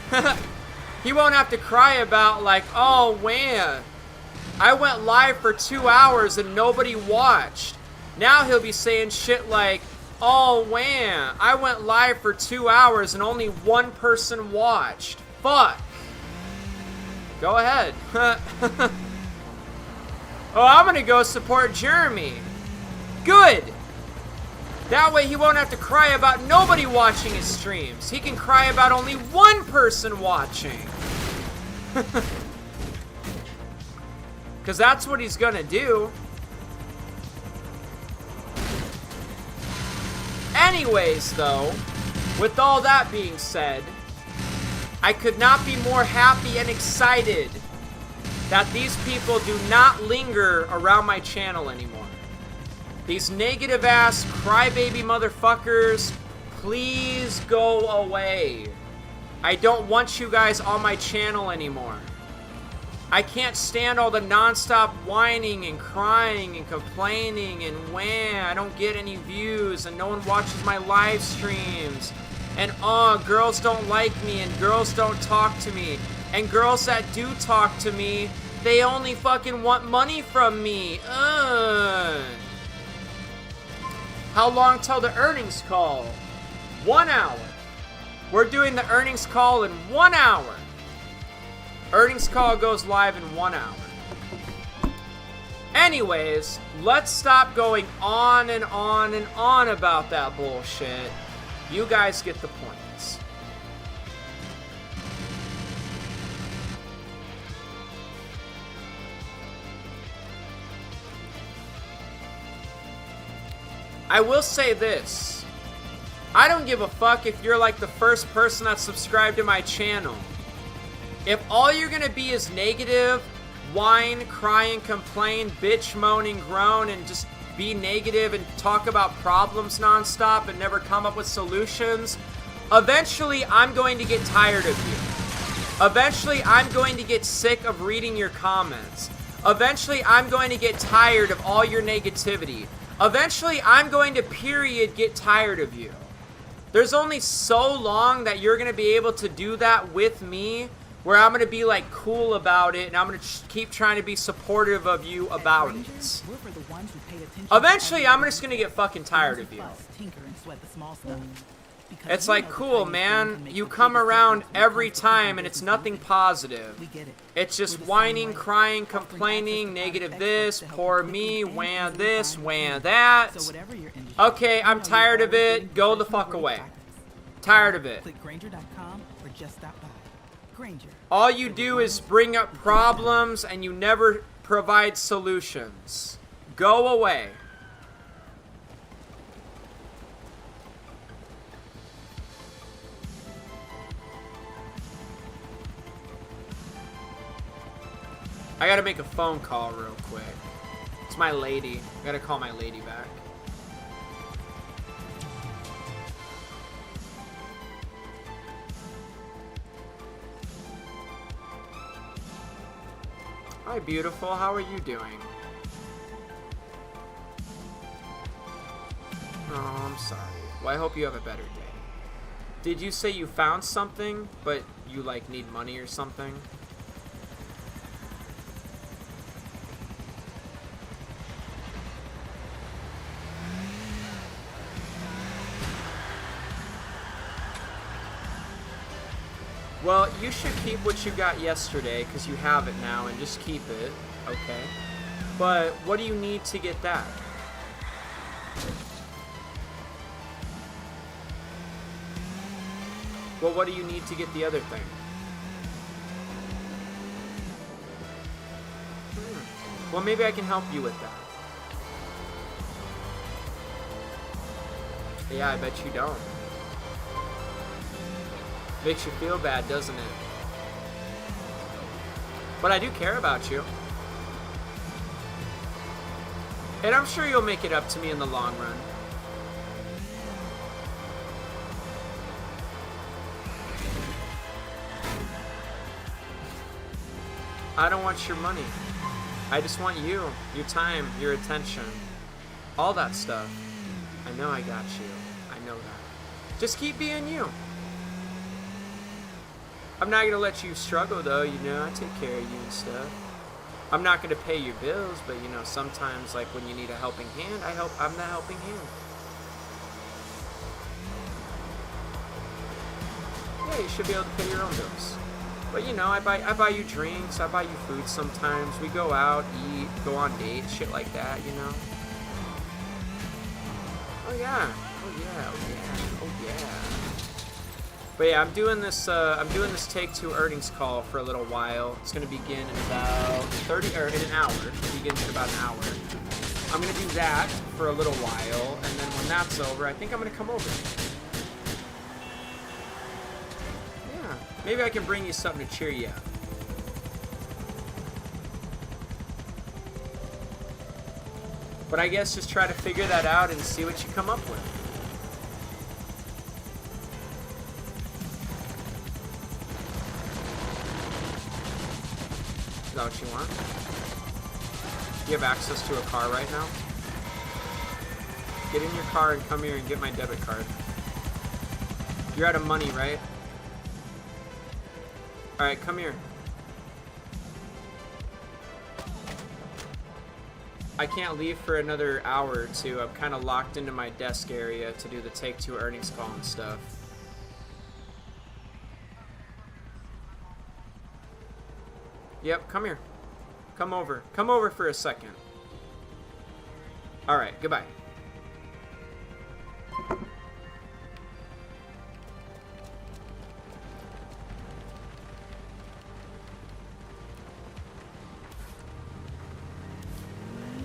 S3: He won't have to cry about like, oh man, I went live for 2 hours and nobody watched. Now he'll be saying shit like, oh man, I went live for 2 hours and only one person watched. Fuck. Go ahead. Oh, I'm gonna go support Jeremy. Good. That way he won't have to cry about nobody watching his streams. He can cry about only one person watching. Because that's what he's gonna do. Anyways, though, with all that being said, I could not be more happy and excited that these people do not linger around my channel anymore. These negative ass crybaby motherfuckers, please go away. I don't want you guys on my channel anymore. I can't stand all the non-stop whining and crying and complaining and wah, I don't get any views and no one watches my live streams. And oh, girls don't like me and girls don't talk to me. And girls that do talk to me, they only fucking want money from me. How long till the earnings call? 1 hour. We're doing the earnings call in 1 hour. Earnings call goes live in 1 hour. Anyways, let's stop going on and on and on about that bullshit. You guys get the points. I will say this. I don't give a fuck if you're like the first person that's subscribed to my channel. If all you're gonna be is negative, whine, cry and complain, bitch, moan and groan, and just be negative and talk about problems nonstop and never come up with solutions, eventually I'm going to get tired of you. Eventually I'm going to get sick of reading your comments. Eventually I'm going to get tired of all your negativity. Eventually I'm going to get tired of you. There's only so long that you're going to be able to do that with me, where I'm going to be like cool about it and I'm going to keep trying to be supportive of you about it. Eventually I'm just going to get fucking tired of you. It's like, cool, man, you come around every time and it's nothing positive. It's just whining, crying, complaining, negative this, poor me, wah this, wah that. Okay, I'm tired of it, go the fuck away. Tired of it. All you do is bring up problems and you never provide solutions. Go away. I gotta make a phone call real quick. It's my lady. I gotta call my lady back. Hi, beautiful. How are you doing? Oh, I'm sorry. Well, I hope you have a better day. Did you say you found something, but you, like, need money or something? Well, you should keep what you got yesterday, because you have it now, and just keep it, okay? But what do you need to get that? Well, what do you need to get the other thing? Well, maybe I can help you with that. Yeah, I bet you don't. Makes you feel bad, doesn't it? But I do care about you. And I'm sure you'll make it up to me in the long run. I don't want your money. I just want you, your time, your attention. All that stuff. I know I got you. I know that. Just keep being you. I'm not gonna let you struggle though, you know, I take care of you and stuff. I'm not gonna pay your bills, but you know, sometimes like when you need a helping hand, I'm the helping hand. Yeah, you should be able to pay your own bills. But you know, I buy you drinks, I buy you food sometimes. We go out, eat, go on dates, shit like that, you know. Oh yeah, oh yeah, oh yeah, oh yeah. But yeah, I'm doing this Take-Two earnings call for a little while. It's gonna begin in about in an hour. It begins in about an hour. I'm gonna do that for a little while, and then when that's over, I think I'm gonna come over. Yeah, maybe I can bring you something to cheer you up. But I guess just try to figure that out and see what you come up with. Is that what you want? Do you have access to a car right now? Get in your car and come here and get my debit card. You're out of money, right? Alright, come here. I can't leave for another hour or two. I'm kind of locked into my desk area to do the Take-Two earnings call and stuff. Yep, come here. Come over. Come over for a second. Alright, goodbye.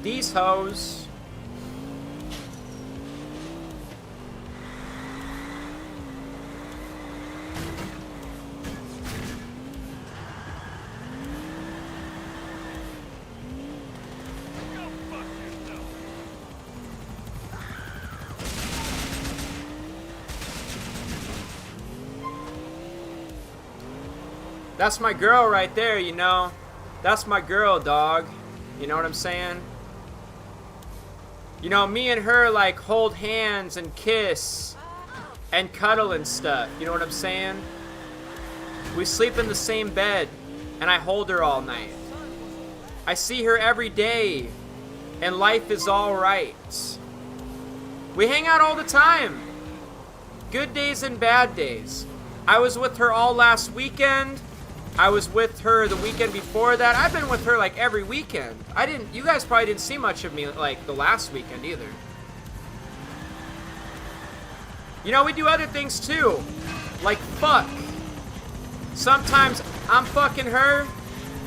S3: These hoes. That's my girl right there, you know. That's my girl, dog. You know what I'm saying? You know, me and her, like, hold hands and kiss and cuddle and stuff. You know what I'm saying? We sleep in the same bed, and I hold her all night. I see her every day, and life is all right. We hang out all the time. Good days and bad days. I was with her all last weekend. I was with her the weekend before that. I've been with her like every weekend. You guys probably didn't see much of me like the last weekend either. You know, we do other things too. Like fuck. Sometimes I'm fucking her,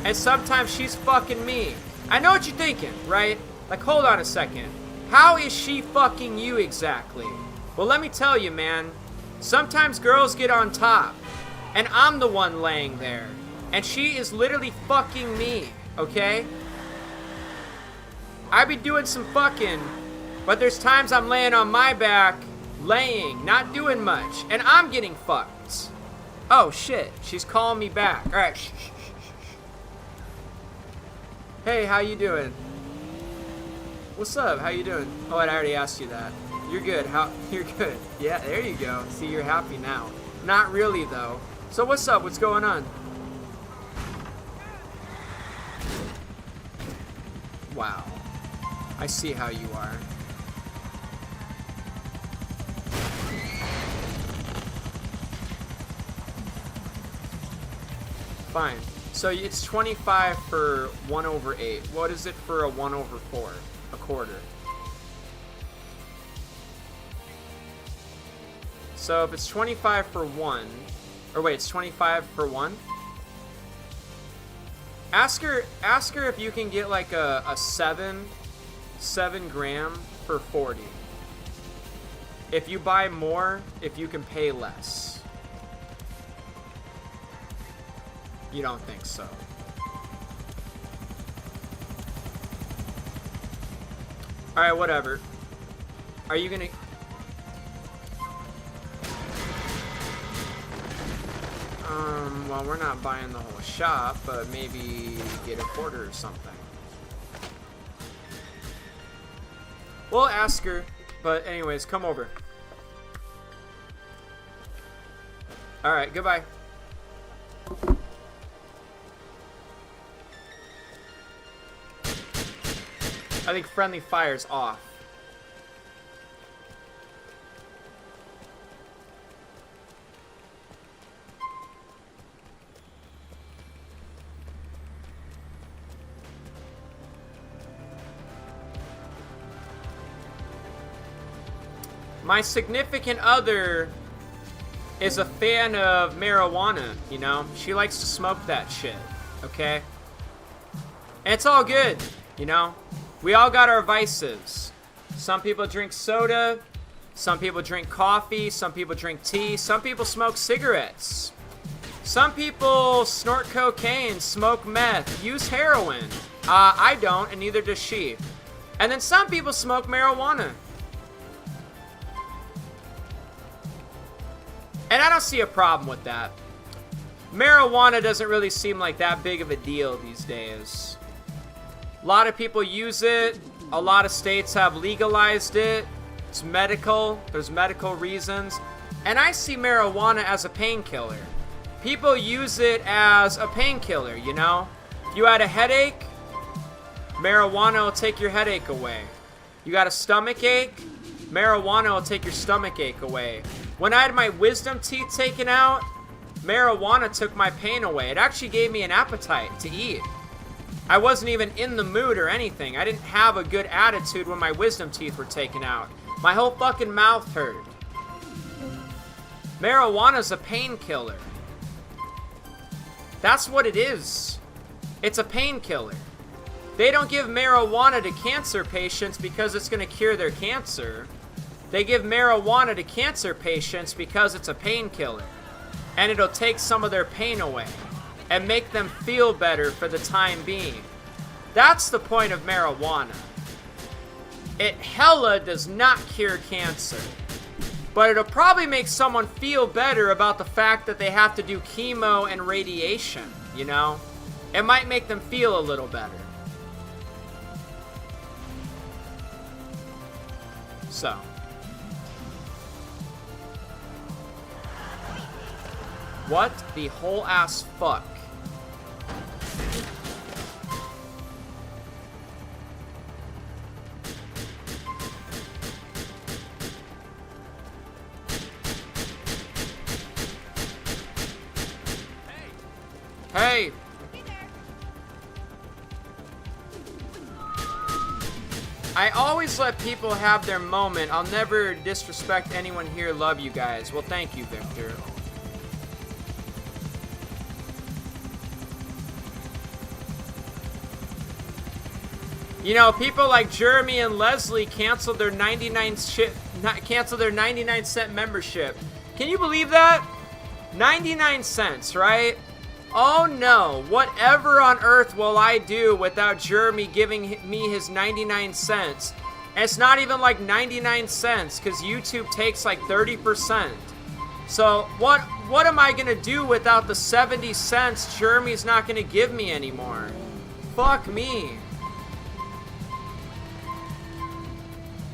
S3: and sometimes she's fucking me. I know what you're thinking, right? Like, hold on a second. How is she fucking you exactly? Well, let me tell you, man. Sometimes girls get on top, and I'm the one laying there. And she is literally fucking me, okay? I be doing some fucking, but there's times I'm laying on my back, laying, not doing much, and I'm getting fucked. Oh shit, she's calling me back. Alright, shh. Hey, how you doing? What's up, how you doing? Oh, I already asked you that. You're good, you're good. Yeah, there you go. See, you're happy now. Not really, though. So what's up, what's going on? Wow. I see how you are. Fine. So it's 25 for 1/8. What is it for a 1/4? A quarter. So if it's 25 for 1, or wait, it's 25 for 1? Ask her if you can get like a 7 gram for 40. If you buy more, if you can pay less. You don't think so? Alright, whatever. Are you gonna... well, we're not buying the whole shop, but maybe get a quarter or something. We'll ask her, but anyways, come over. Alright, goodbye. I think friendly fire's off. My significant other is a fan of marijuana, you know? She likes to smoke that shit, okay? And it's all good, you know? We all got our vices. Some people drink soda, some people drink coffee, some people drink tea, some people smoke cigarettes. Some people snort cocaine, smoke meth, use heroin. I don't, and neither does she. And then some people smoke marijuana. And I don't see a problem with that. Marijuana doesn't really seem like that big of a deal these days. A lot of people use it. A lot of states have legalized it. It's medical. There's medical reasons. And I see marijuana as a painkiller. People use it as a painkiller, you know? If you had a headache, marijuana will take your headache away. You got a stomach ache, marijuana will take your stomach ache away. When I had my wisdom teeth taken out, marijuana took my pain away. It actually gave me an appetite to eat. I wasn't even in the mood or anything. I didn't have a good attitude when my wisdom teeth were taken out. My whole fucking mouth hurt. Marijuana's a painkiller. That's what it is. It's a painkiller. They don't give marijuana to cancer patients because it's going to cure their cancer. They give marijuana to cancer patients because it's a painkiller. And it'll take some of their pain away and make them feel better for the time being. That's the point of marijuana. It hella does not cure cancer. But it'll probably make someone feel better about the fact that they have to do chemo and radiation, you know? It might make them feel a little better. So. What the whole ass fuck? Hey! I always let people have their moment. I'll never disrespect anyone here. Love you guys. Well, thank you, Victor. You know, people like Jeremy and Leslie canceled their 99-cent membership. Can you believe that? 99 cents, right? Oh no, whatever on earth will I do without Jeremy giving me his 99 cents? And it's not even like 99 cents because YouTube takes like 30%. So what am I going to do without the 70 cents Jeremy's not going to give me anymore? Fuck me.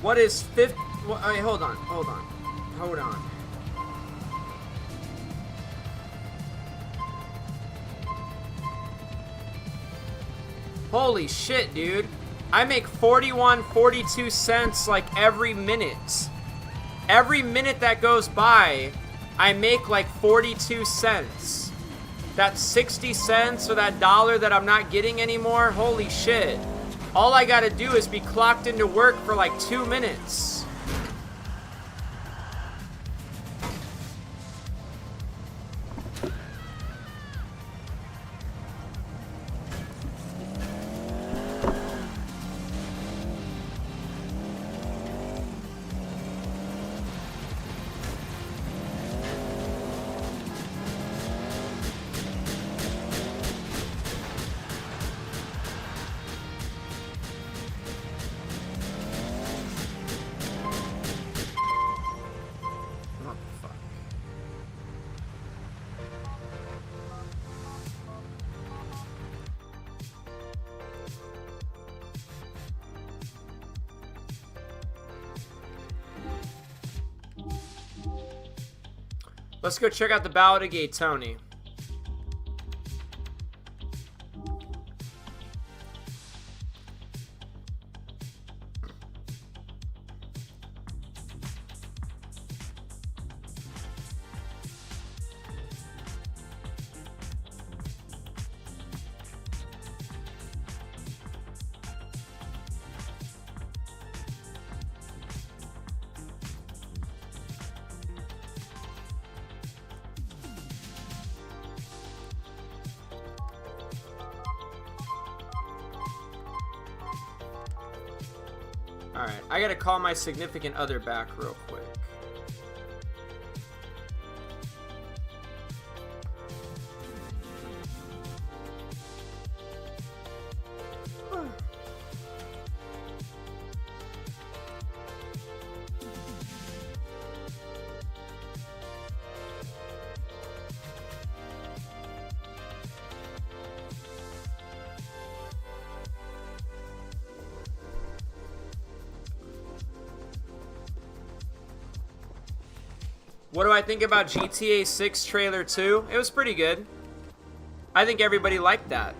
S3: What is 50? Wait, hold on. Holy shit, dude. I make 42 cents like every minute. Every minute that goes by, I make like 42 cents. That's 60 cents or that dollar that I'm not getting anymore. Holy shit. All I gotta do is be clocked into work for like 2 minutes. Let's go check out the Ballad of Gay Tony. Alright, I gotta call my significant other back real quick. What do I think about GTA 6 trailer 2? It was pretty good. I think everybody liked that.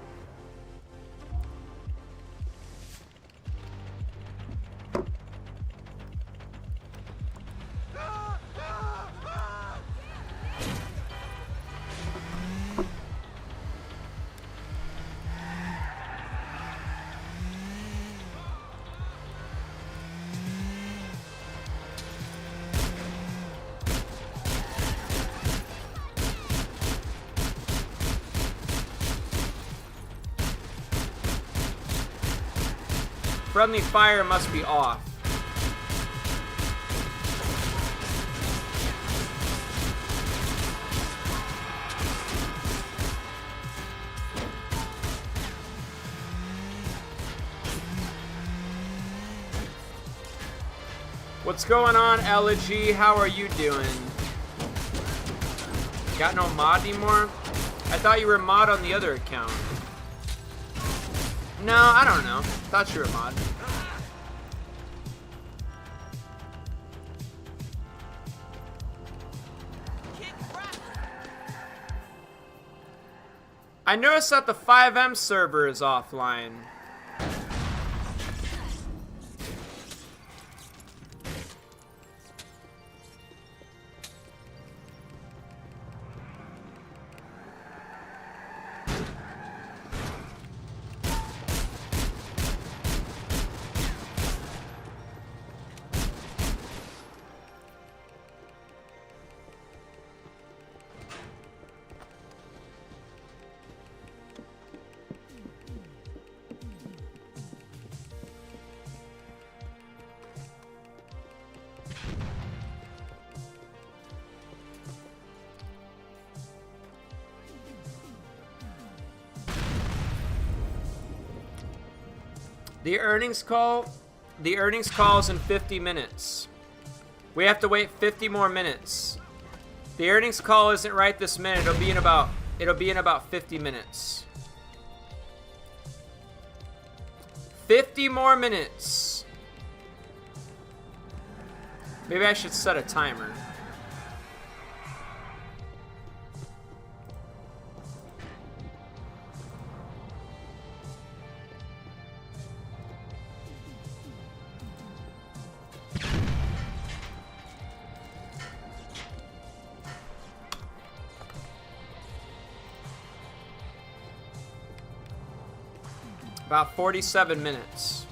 S3: friendly fire must be off. What's going on, Elegy? How are you doing? Got no mod anymore? I thought you were mod on the other account. No, I don't know. Thought you were mod. I noticed that the 5M server is offline. The earnings call is in 50 minutes. We have to wait 50 more minutes. The earnings call isn't right this minute. It'll be in about 50 minutes. 50 more minutes. Maybe I should set a timer. About 47 minutes.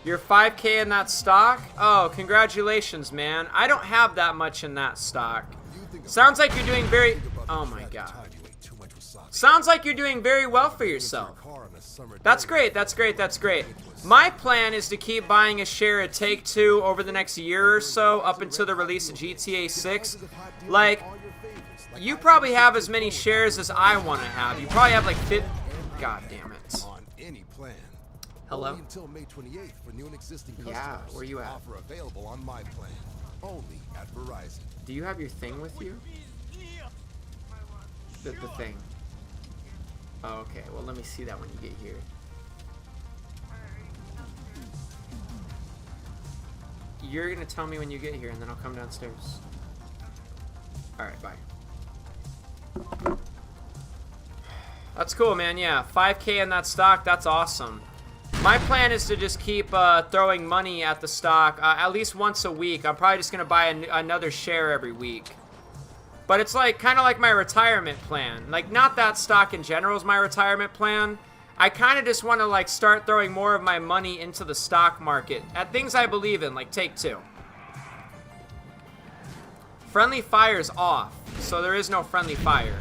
S3: You're 5K in that stock? Oh, congratulations, man. I don't have that much in that stock. Sounds like you're doing very... Oh my god. Sounds like you're doing very well for yourself. That's great, that's great, that's great. My plan is to keep buying a share of Take-Two over the next year or so, up until the release of GTA 6. Like, you probably have as many shares as I want to have. You probably have like 50... God damn it. Hello? Yeah, where you at? Do you have your thing with you? The thing. Oh, okay. Well, let me see that when you get here. You're gonna tell me when you get here, and then I'll come downstairs. Alright, bye. That's cool, man. Yeah, 5K in that stock. That's awesome. My plan is to just keep throwing money at the stock at least once a week. I'm probably just gonna buy another share every week. But it's like kind of like my retirement plan. Like, not that stock in general is my retirement plan. I kind of just want to like start throwing more of my money into the stock market at things I believe in, like Take-Two. Friendly fire's off, so there is no friendly fire.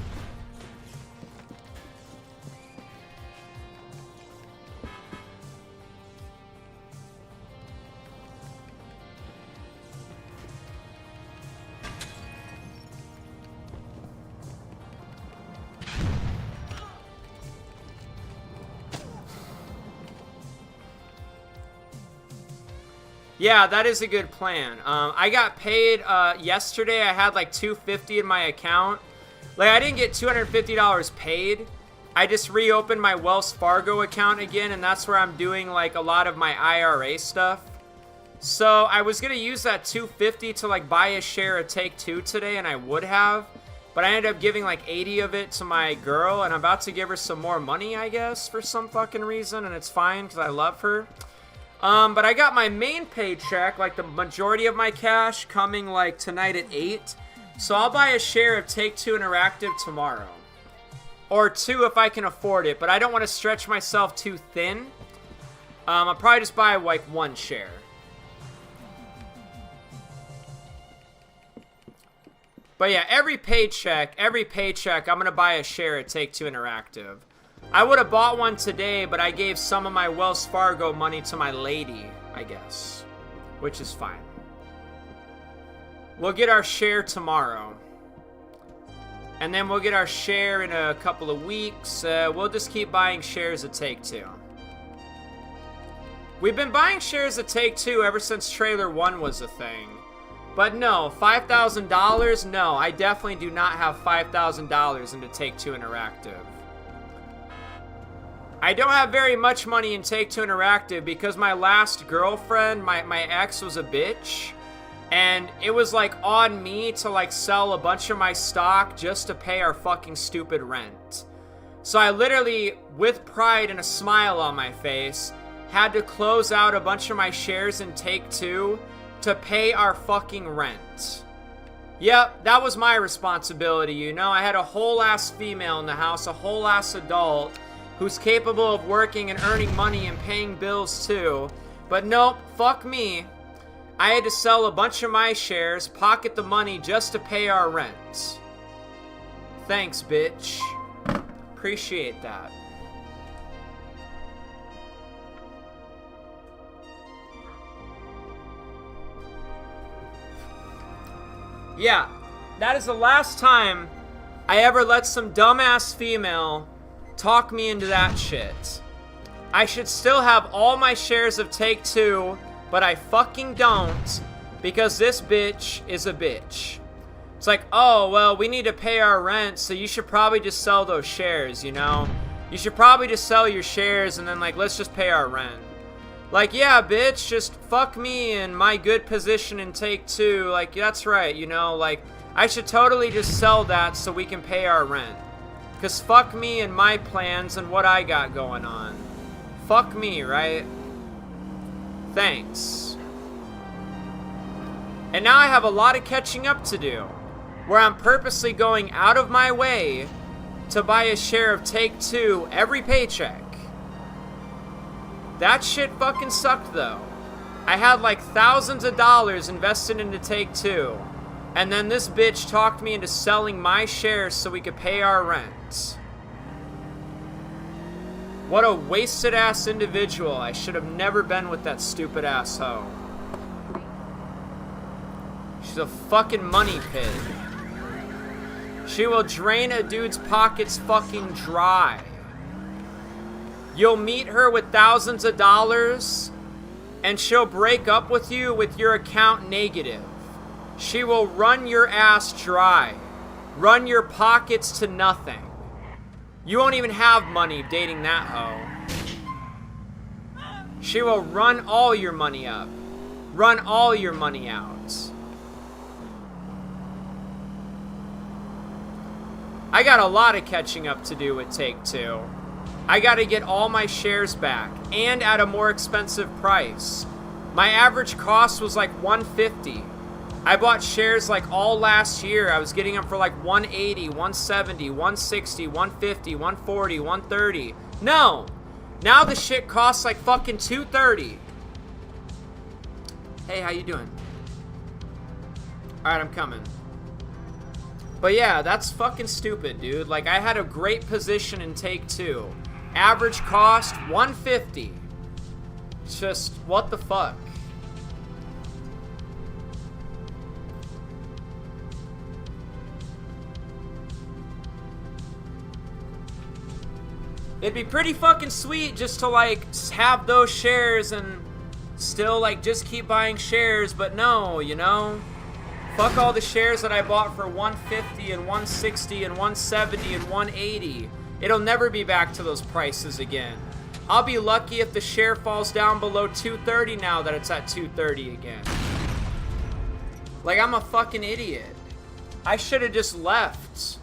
S3: Yeah, that is a good plan. I got paid yesterday. I had like $250 in my account. Like, I didn't get $250 paid. I just reopened my Wells Fargo account again, and that's where I'm doing like a lot of my IRA stuff. So I was gonna use that $250 to like buy a share of Take-Two today, and I would have, but I ended up giving like 80 of it to my girl, and I'm about to give her some more money, I guess, for some fucking reason, and it's fine because I love her. But I got my main paycheck, like the majority of my cash, coming like tonight at 8. So I'll buy a share of Take-Two Interactive tomorrow. Or 2 if I can afford it, but I don't want to stretch myself too thin. I'll probably just buy like 1 share. But yeah, every paycheck, I'm gonna buy a share at Take-Two Interactive. I would have bought one today, but I gave some of my Wells Fargo money to my lady, I guess. Which is fine. We'll get our share tomorrow. And then we'll get our share in a couple of weeks. We'll just keep buying shares at Take-Two. We've been buying shares at Take-Two ever since Trailer 1 was a thing. But no, $5,000? No, I definitely do not have $5,000 into Take-Two Interactive. I don't have very much money in Take-Two Interactive because my last girlfriend, my ex, was a bitch. And it was like on me to like sell a bunch of my stock just to pay our fucking stupid rent. So I literally, with pride and a smile on my face, had to close out a bunch of my shares in Take-Two to pay our fucking rent. Yep, that was my responsibility, you know. I had a whole ass female in the house, a whole ass adult who's capable of working and earning money and paying bills too. But nope, fuck me. I had to sell a bunch of my shares, pocket the money just to pay our rent. Thanks, bitch. Appreciate that. Yeah, that is the last time I ever let some dumbass female talk me into that shit. I should still have all my shares of Take-Two, but I fucking don't, because this bitch is a bitch. It's like, oh, well, we need to pay our rent, so you should probably just sell those shares, you know? You should probably just sell your shares and then, like, let's just pay our rent. Like, yeah, bitch, just fuck me and my good position in Take-Two. Like, that's right, you know? Like, I should totally just sell that so we can pay our rent. Because fuck me and my plans and what I got going on. Fuck me, right? Thanks. And now I have a lot of catching up to do, where I'm purposely going out of my way to buy a share of Take-Two every paycheck. That shit fucking sucked though. I had like thousands of dollars invested into Take-Two, and then this bitch talked me into selling my shares so we could pay our rent. What a wasted ass individual. I should have never been with that stupid ass hoe. She's a fucking money pit. She will drain a dude's pockets fucking dry. You'll meet her with thousands of dollars, and she'll break up with you with your account negative. She will run your ass dry. Run your pockets to nothing. You won't even have money dating that hoe. She will run all your money up. Run all your money out. I got a lot of catching up to do with Take-Two. I gotta get all my shares back, and at a more expensive price. My average cost was like $150. I bought shares like all last year. I was getting them for like $180, $170, $160, $150, $140, $130. No! Now the shit costs like fucking $230. Hey, how you doing? Alright, I'm coming. But yeah, that's fucking stupid, dude. Like, I had a great position in Take-Two. Average cost, $150. It's just, what the fuck? It'd be pretty fucking sweet just to, like, have those shares and still, like, just keep buying shares, but no, you know? Fuck all the shares that I bought for $150 and $160 and $170 and $180. It'll never be back to those prices again. I'll be lucky if the share falls down below $230 now that it's at $230 again. Like, I'm a fucking idiot. I should have just left.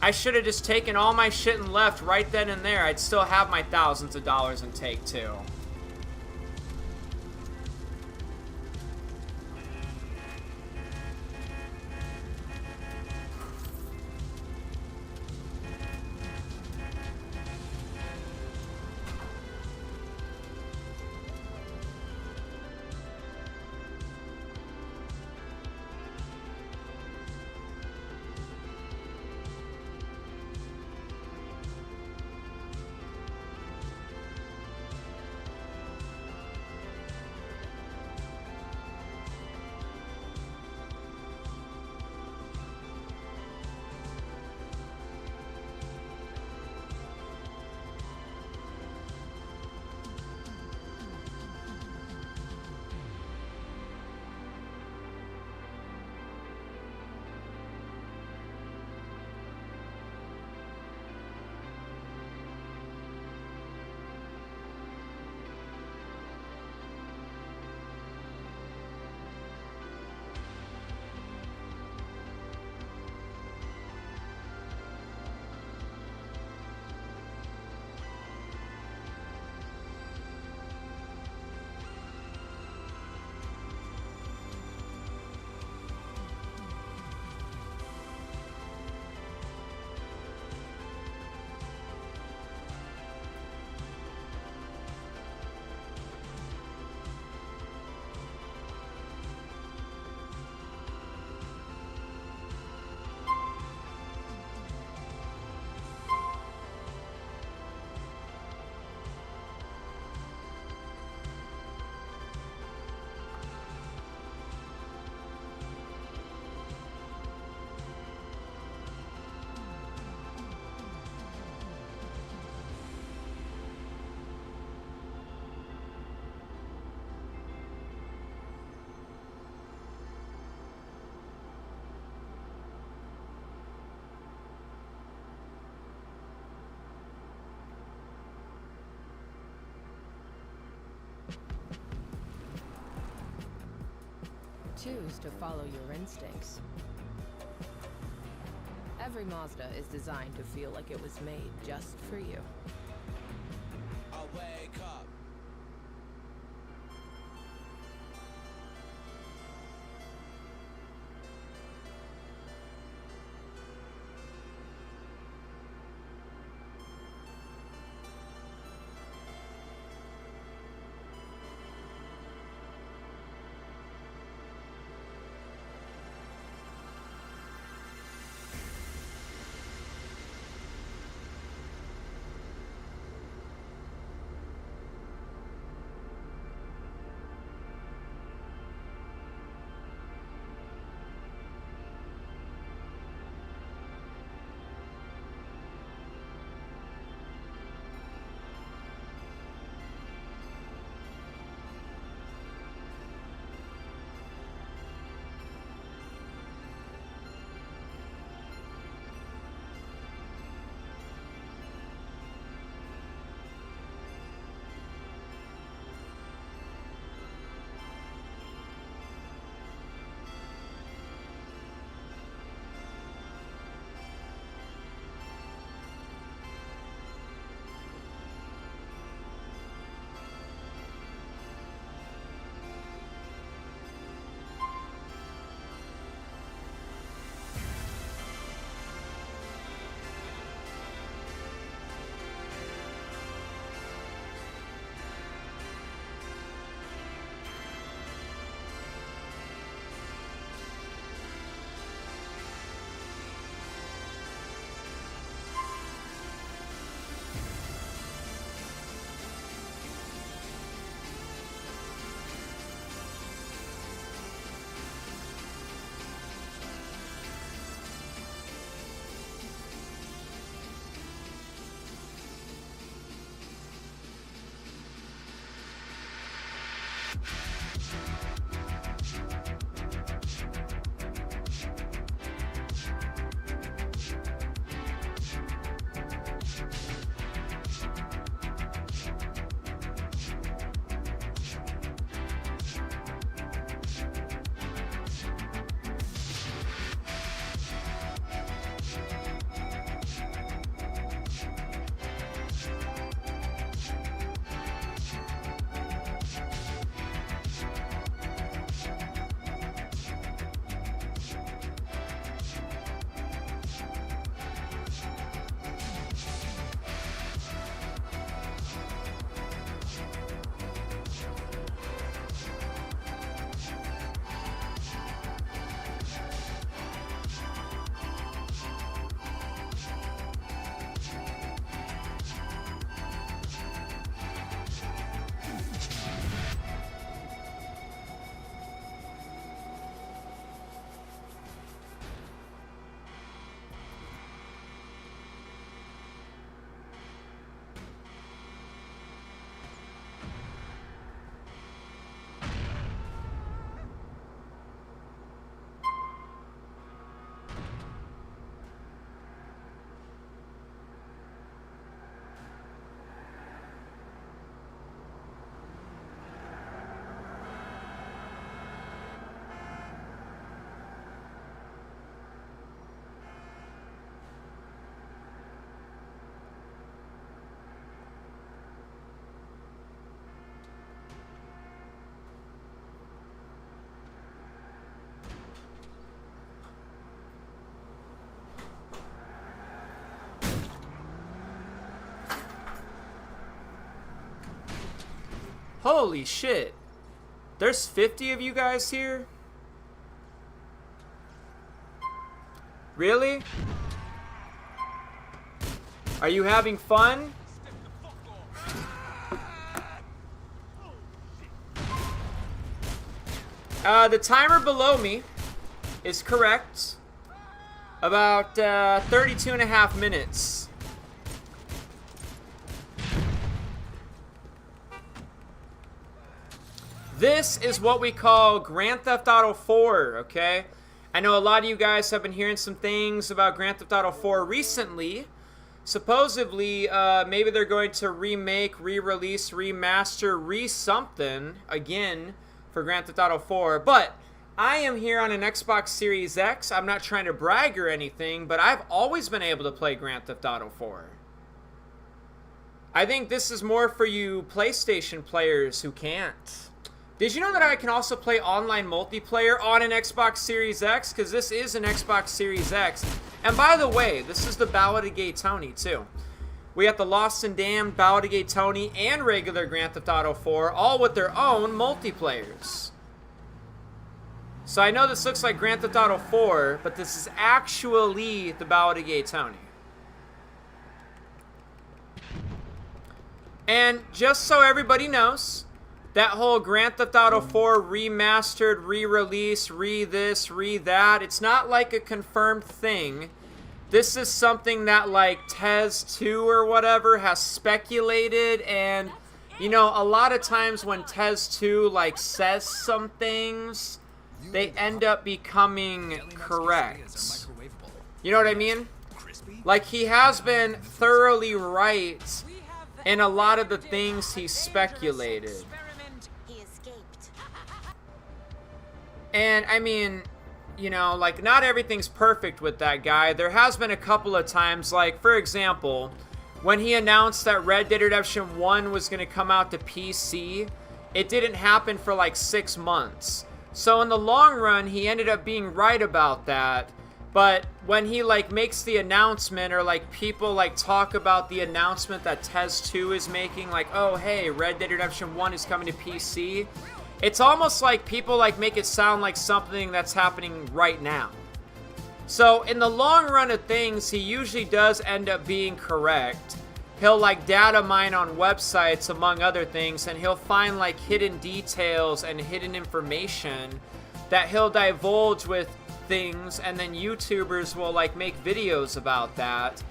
S3: I should have just taken all my shit and left right then and there. I'd still have my thousands of dollars in Take-Two.
S6: choose to follow your instincts. Every Mazda is designed to feel like it was made just for you.
S10: I wake up.
S3: Holy shit. There's 50 of you guys here? Really? Are you having fun? The timer below me is correct. About 32 and a half minutes. This is what we call Grand Theft Auto 4, okay? I know a lot of you guys have been hearing some things about Grand Theft Auto 4 recently. Supposedly, maybe they're going to remake, re-release, remaster, re-something again for Grand Theft Auto 4. But I am here on an Xbox Series X. I'm not trying to brag or anything, but I've always been able to play Grand Theft Auto 4. I think this is more for you PlayStation players who can't. Did you know that I can also play online multiplayer on an Xbox Series X? Because this is an Xbox Series X. And by the way, this is the Ballad of Gay Tony too. We got the Lost and Damned, Ballad of Gay Tony, and regular Grand Theft Auto 4, all with their own multiplayers. So I know this looks like Grand Theft Auto 4, but this is actually the Ballad of Gay Tony. And just so everybody knows, that whole Grand Theft Auto 4 remastered, re-release, re-this, re-that, it's not like a confirmed thing. This is something that like Tez 2 or whatever has speculated, and you know, a lot of times when Tez 2 like says some things, they end up becoming correct. You know what I mean? Like, he has been thoroughly right in a lot of the things he speculated. And I mean, you know, like, not everything's perfect with that guy. There has been a couple of times, like, for example, when he announced that Red Dead Redemption 1 was going to come out to PC, it didn't happen for like 6 months. So in the long run, he ended up being right about that. But when he like makes the announcement, or like people like talk about the announcement that Tez 2 is making, like, oh hey, Red Dead Redemption 1 is coming to PC, it's almost like people like make it sound like something that's happening right now. So in the long run of things, he usually does end up being correct. He'll like data mine on websites, among other things, and he'll find like hidden details and hidden information that he'll divulge with things, and then YouTubers will like make videos about that.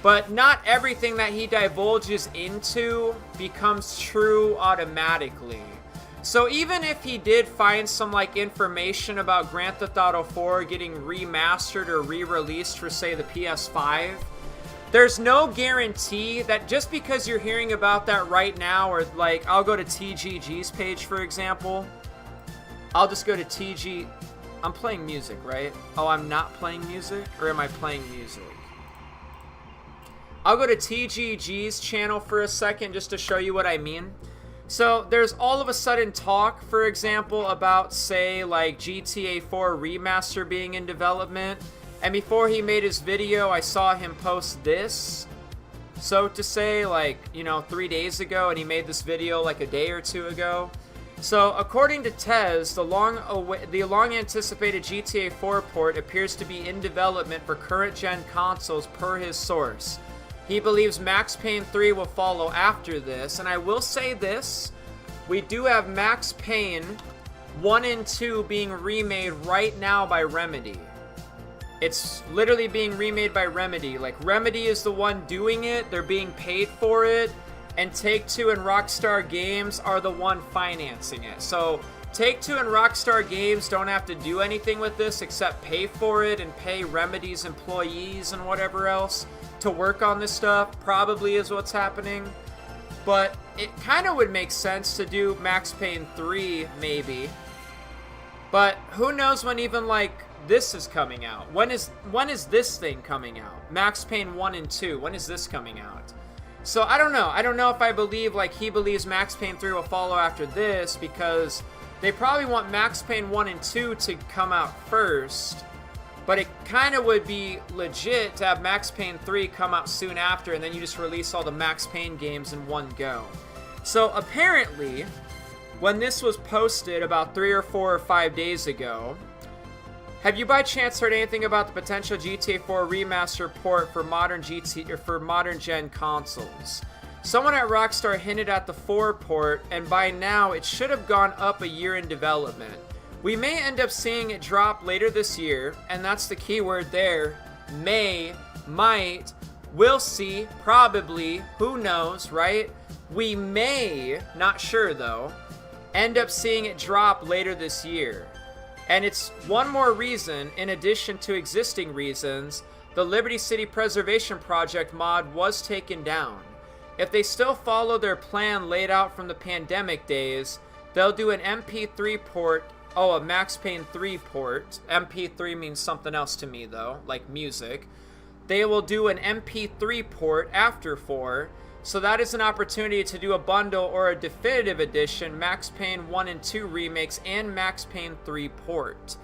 S3: But not everything that he divulges into becomes true automatically. So even if he did find some like information about Grand Theft Auto 4 getting remastered or re-released for say the PS5, there's no guarantee that just because you're hearing about that right now, or like, I'll go to TGG's page for example. I'll just go to TG. I'm playing music, right? Oh, I'm not playing music? Or am I playing music? I'll go to TGG's channel for a second just to show you what I mean. So there's all of a sudden talk, for example, about say like GTA 4 remaster being in development. And before he made his video, I saw him post this, so to say, like, you know, 3 days ago, and he made this video like a day or two ago. So according to Tez, the long-anticipated GTA 4 port appears to be in development for current-gen consoles per his source. He believes Max Payne 3 will follow after this, and I will say this, we do have Max Payne 1 and 2 being remade right now by Remedy. It's literally being remade by Remedy. Like, Remedy is the one doing it, they're being paid for it, and Take-Two and Rockstar Games are the one financing it. So Take-Two and Rockstar Games don't have to do anything with this except pay for it and pay Remedy's employees and whatever else to work on this stuff, probably is what's happening. But it kind of would make sense to do Max Payne 3, maybe. But who knows when even, like, this is coming out. When is this thing coming out? Max Payne 1 and 2, when is this coming out? So I don't know. I don't know if I believe, like, he believes Max Payne 3 will follow after this, because they probably want Max Payne 1 and 2 to come out first. But it kind of would be legit to have Max Payne 3 come out soon after, and then you just release all the Max Payne games in one go. So apparently, when this was posted about 3 or 4 or 5 days ago, have you by chance heard anything about the potential GTA 4 remaster port for modern gen consoles? Someone at Rockstar hinted at the 4 port, and by now it should have gone up a year in development. We may end up seeing it drop later this year, and that's the key word there. May, might, we'll see, probably, who knows, right? We may, not sure though, end up seeing it drop later this year. And it's one more reason, in addition to existing reasons, the Liberty City Preservation Project mod was taken down. If they still follow their plan laid out from the pandemic days, they'll do an MP3 port a Max Payne 3 port. MP3 means something else to me though, like music. They will do an MP3 port after 4, so that is an opportunity to do a bundle or a definitive edition, Max Payne 1 and 2 remakes and Max Payne 3 port.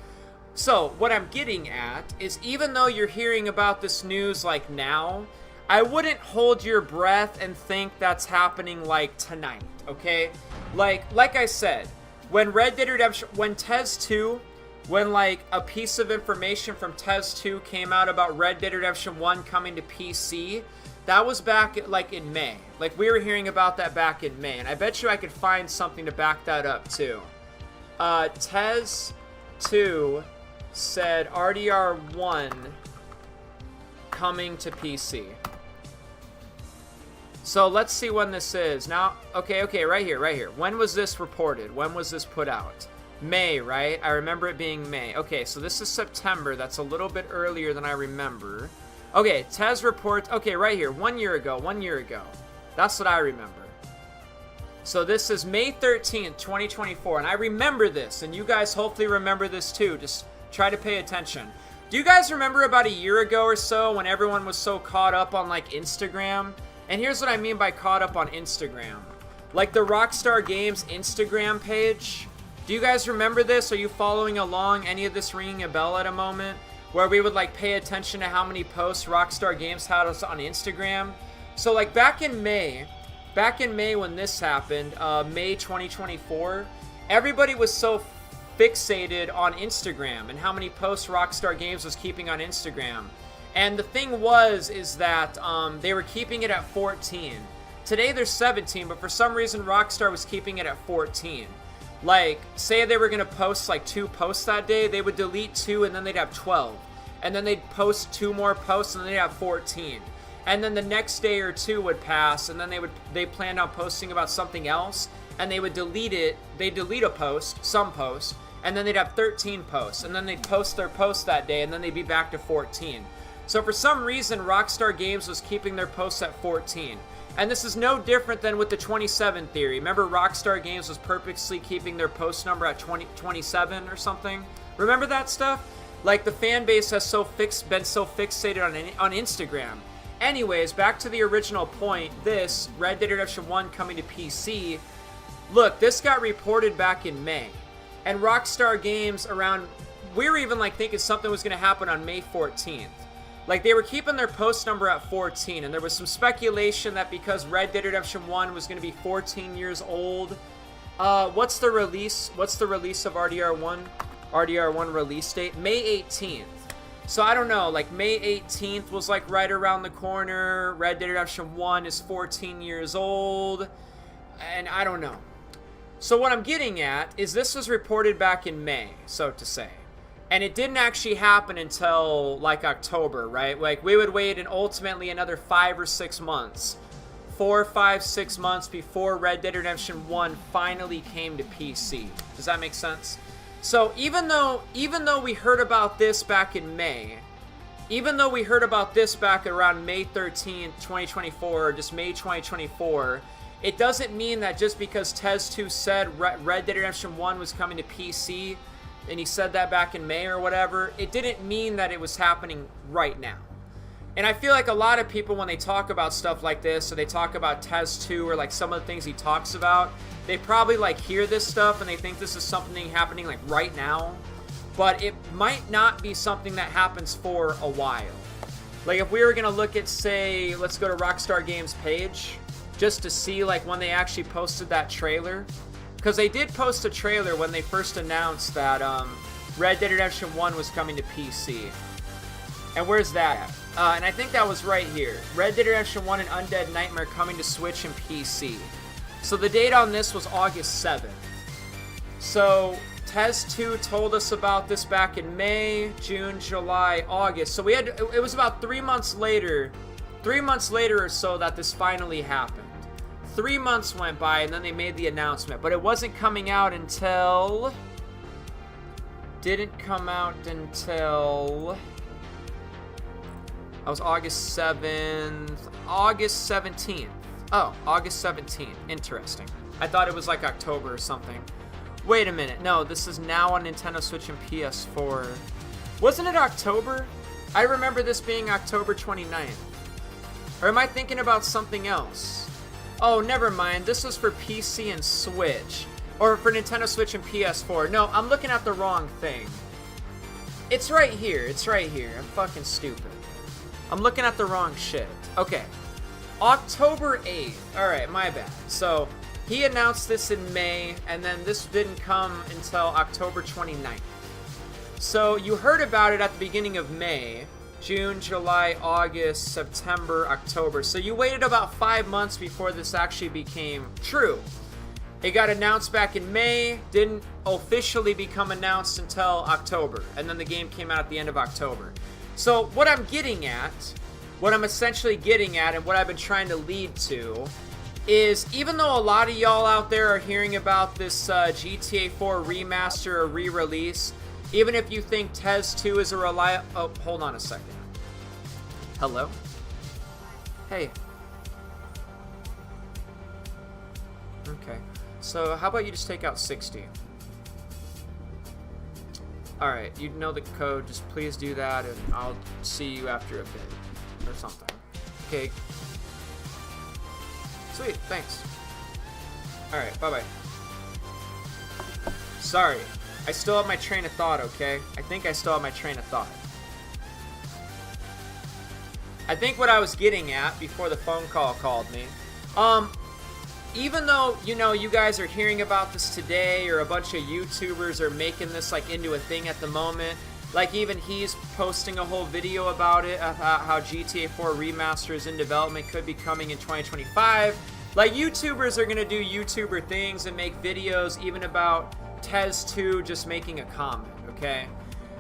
S3: So, what I'm getting at is even though you're hearing about this news like now, I wouldn't hold your breath and think that's happening like tonight, okay? Like I said, when Red Dead Redemption, when Tez 2, when like a piece of information from Tez 2 came out about Red Dead Redemption 1 coming to PC, that was back like in May. Like we were hearing about that back in May, and I bet you I could find something to back that up too. Tez 2 said RDR1 coming to PC. So let's see when this is. Now, okay, right here. When was this reported? When was this put out? May, right? I remember it being May. Okay, so this is September. That's a little bit earlier than I remember. Okay, Tez reports. Okay, right here. 1 year ago. That's what I remember. So this is May 13th, 2024. And I remember this. And you guys hopefully remember this too. Just try to pay attention. Do you guys remember about a year ago or so when everyone was so caught up on like Instagram? And here's what I mean by caught up on Instagram. Like the Rockstar Games Instagram page. Do you guys remember this? Are you following along? Any of this ringing a bell at a moment? Where we would like pay attention to how many posts Rockstar Games had us on Instagram. So like back in May when this happened, May 2024, everybody was so fixated on Instagram and how many posts Rockstar Games was keeping on Instagram. And the thing is that they were keeping it at 14. Today there's 17, but for some reason Rockstar was keeping it at 14. Like, say they were going to post like 2 posts that day, they would delete 2 and then they'd have 12. And then they'd post 2 more posts and then they'd have 14. And then the next day or 2 would pass and then they planned on posting about something else and they would delete it. They'd delete a post, some post, and then they'd have 13 posts. And then they'd post their post that day and then they'd be back to 14. So for some reason, Rockstar Games was keeping their posts at 14. And this is no different than with the 27 theory. Remember Rockstar Games was purposely keeping their post number at 27 or something? Remember that stuff? Like the fan base has been so fixated on Instagram. Anyways, back to the original point, this Red Dead Redemption 1 coming to PC. Look, this got reported back in May. And Rockstar Games we were even like thinking something was going to happen on May 14th. Like they were keeping their post number at 14, and there was some speculation that because Red Dead Redemption 1 was going to be 14 years old, what's the release of RDR1? RDR1 release date? May 18th. So I don't know, like May 18th was like right around the corner. Red Dead Redemption 1 is 14 years old, and I don't know. So what I'm getting at is this was reported back in May, so to say. And it didn't actually happen until like October, right? Like we would wait and ultimately another 5 or 6 months. 4, 5, 6 months before Red Dead Redemption 1 finally came to PC. Does that make sense? So even though we heard about this back in May, even though we heard about this back around May 13th, 2024, or just May 2024, it doesn't mean that just because Tez 2 said Red Dead Redemption 1 was coming to PC, and he said that back in May or whatever, it didn't mean that it was happening right now. And I feel like a lot of people, when they talk about stuff like this, or they talk about Tez 2, or like some of the things he talks about, they probably like hear this stuff and they think this is something happening like right now. But it might not be something that happens for a while. Like if we were gonna look at, say, let's go to Rockstar Games page, just to see like when they actually posted that trailer. Because they did post a trailer when they first announced that Red Dead Redemption 1 was coming to PC. And where's that at? And I think that was right here. Red Dead Redemption 1 and Undead Nightmare coming to Switch and PC. So the date on this was August 7th. So Tez 2 told us about this back in May, June, July, August. So it was about 3 months later or so that this finally happened. 3 months went by and then they made the announcement, but it wasn't coming out until... Didn't come out until... That was August 7th. August 17th. Oh, August 17th. Interesting. I thought it was like October or something. Wait a minute. No, this is now on Nintendo Switch and PS4. Wasn't it October? I remember this being October 29th. Or am I thinking about something else? Oh, never mind. This was for PC and Switch. Or for Nintendo Switch and PS4. No, I'm looking at the wrong thing. It's right here. It's right here. I'm fucking stupid. I'm looking at the wrong shit. Okay. October 8th. Alright, my bad. So, he announced this in May, and then this didn't come until October 29th. So, you heard about it at the beginning of May. June, July, August, September, October. So you waited about 5 months before this actually became true. It got announced back in May, didn't officially become announced until October, and then the game came out at the end of October. So what I'm getting at, what I'm essentially getting at, and what I've been trying to lead to, is even though a lot of y'all out there are hearing about this GTA 4 remaster or re-release, even if you think TES 2 is a reliable... Oh, hold on a second. Hello? Hey. Okay. So, how about you just take out 60? Alright, you know the code. Just please do that, and I'll see you after a bit. Or something. Okay. Sweet, thanks. Alright, bye-bye. Sorry. I still have my train of thought, okay? I think I still have my train of thought. I think what I was getting at before the phone call called me, even though, you know, you guys are hearing about this today, or a bunch of YouTubers are making this, like, into a thing at the moment, like, even he's posting a whole video about it, about how GTA 4 Remaster is in development, could be coming in 2025. Like, YouTubers are gonna do YouTuber things and make videos even about TES 2 just making a comment, okay?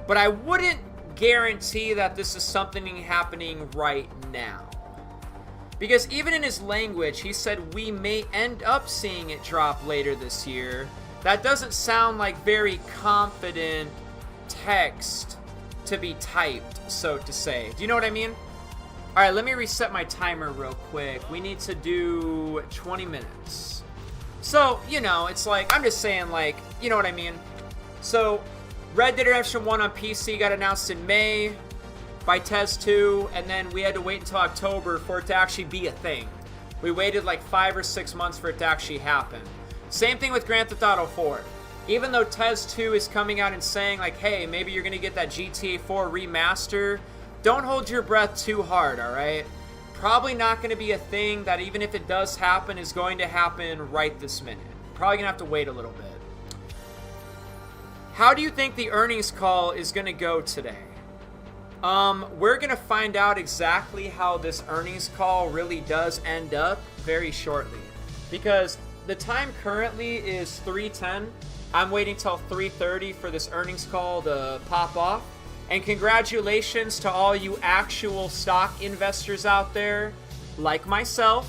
S3: But I wouldn't guarantee that this is something happening right now. Because even in his language, he said we may end up seeing it drop later this year. That doesn't sound like very confident text to be typed, so to say. Do you know what I mean? Alright, let me reset my timer real quick. We need to do 20 minutes. So, you know, it's like, I'm just saying, like, you know what I mean? So, Red Dead Redemption 1 on PC got announced in May by TES 2, and then we had to wait until October for it to actually be a thing. We waited like 5 or 6 months for it to actually happen. Same thing with Grand Theft Auto 4. Even though TES 2 is coming out and saying, like, hey, maybe you're going to get that GTA 4 remaster, don't hold your breath too hard, alright? Probably not going to be a thing that, even if it does happen, is going to happen right this minute. Probably going to have to wait a little bit. How do you think the earnings call is going to go today? We're going to find out exactly how this earnings call really does end up very shortly. Because the time currently is 3:10. I'm waiting till 3:30 for this earnings call to pop off. And congratulations to all you actual stock investors out there, like myself,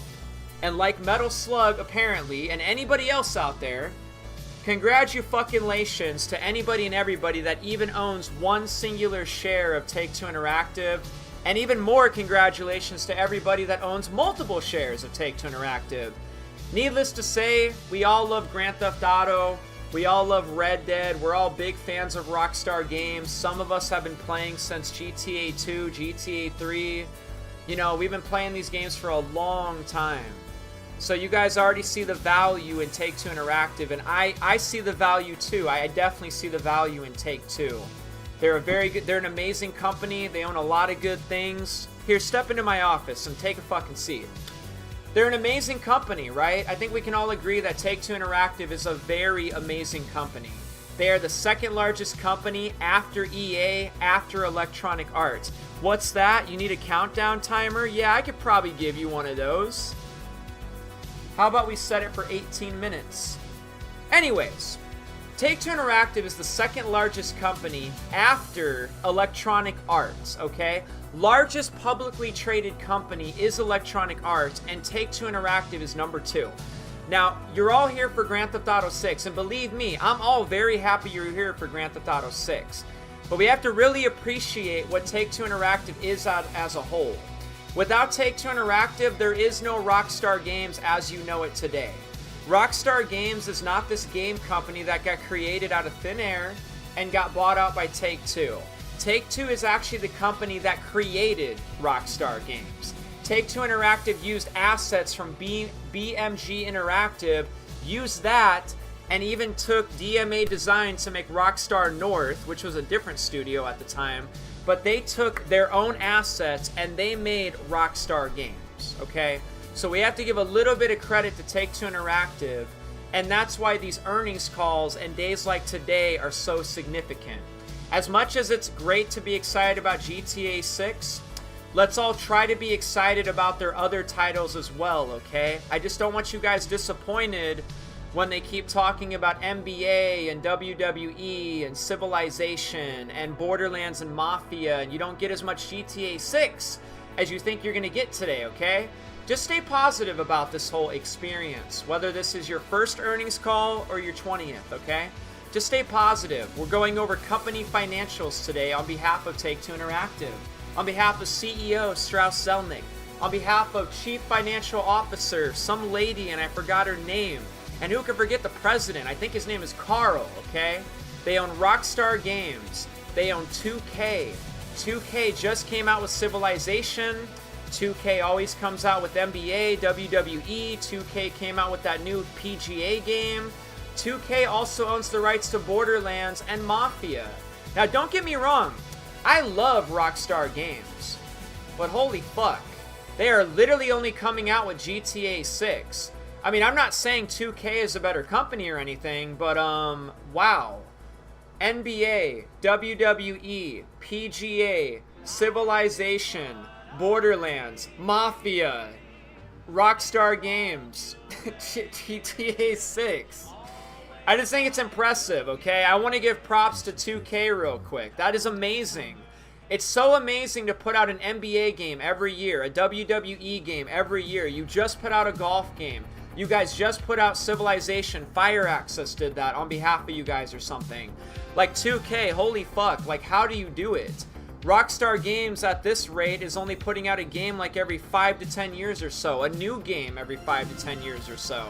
S3: and like Metal Slug, apparently, and anybody else out there. Congratulations to anybody and everybody that even owns one singular share of Take-Two Interactive, and even more congratulations to everybody that owns multiple shares of Take-Two Interactive. Needless to say, we all love Grand Theft Auto. We all love Red Dead. We're all big fans of Rockstar Games. Some of us have been playing since GTA 2, GTA 3. You know, we've been playing these games for a long time. So you guys already see the value in Take-Two Interactive, and I see the value too. I definitely see the value in Take-Two. They're an amazing company. They own a lot of good things. Here, step into my office and take a fucking seat. They're an amazing company, right? I think we can all agree that Take-Two Interactive is a very amazing company. They are the second largest company after EA, after Electronic Arts. What's that? You need a countdown timer? Yeah, I could probably give you one of those. How about we set it for 18 minutes? Anyways, Take-Two Interactive is the second largest company after Electronic Arts, okay? Largest publicly traded company is Electronic Arts, and Take-Two Interactive is number 2. Now, you're all here for Grand Theft Auto 6, and believe me, I'm all very happy you're here for Grand Theft Auto 6. But we have to really appreciate what Take-Two Interactive is as a whole. Without Take-Two Interactive, there is no Rockstar Games as you know it today. Rockstar Games is not this game company that got created out of thin air and got bought out by Take-Two. Take-Two is actually the company that created Rockstar Games. Take-Two Interactive used assets from BMG Interactive, used that, and even took DMA Design to make Rockstar North, which was a different studio at the time, but they took their own assets and they made Rockstar Games, okay? So we have to give a little bit of credit to Take-Two Interactive, and that's why these earnings calls and days like today are so significant. As much as it's great to be excited about GTA 6, let's all try to be excited about their other titles as well, okay? I just don't want you guys disappointed when they keep talking about NBA and WWE and Civilization and Borderlands and Mafia, and you don't get as much GTA 6 as you think you're going to get today, okay? Just stay positive about this whole experience, whether this is your first earnings call or your 20th, okay? Just stay positive. We're going over company financials today on behalf of Take-Two Interactive, on behalf of CEO Strauss Zelnick, on behalf of Chief Financial Officer, some lady, and I forgot her name. And who can forget the president? I think his name is Carl, okay? They own Rockstar Games. They own 2K. 2K just came out with Civilization. 2K always comes out with NBA, WWE. 2K came out with that new PGA game. 2K also owns the rights to Borderlands and Mafia. Now, don't get me wrong. I love Rockstar Games. But holy fuck. They are literally only coming out with GTA 6. I mean, I'm not saying 2K is a better company or anything, but, wow. NBA, WWE, PGA, Civilization, Borderlands, Mafia, Rockstar Games, GTA 6. I just think it's impressive, okay? I want to give props to 2K real quick. That is amazing. It's so amazing to put out an NBA game every year, a WWE game every year. You just put out a golf game. You guys just put out Civilization. Fire Access did that on behalf of you guys or something. Like 2K, holy fuck, like how do you do it? Rockstar Games at this rate is only putting out a game like every 5 to 10 years or so. A new game every 5 to 10 years or so.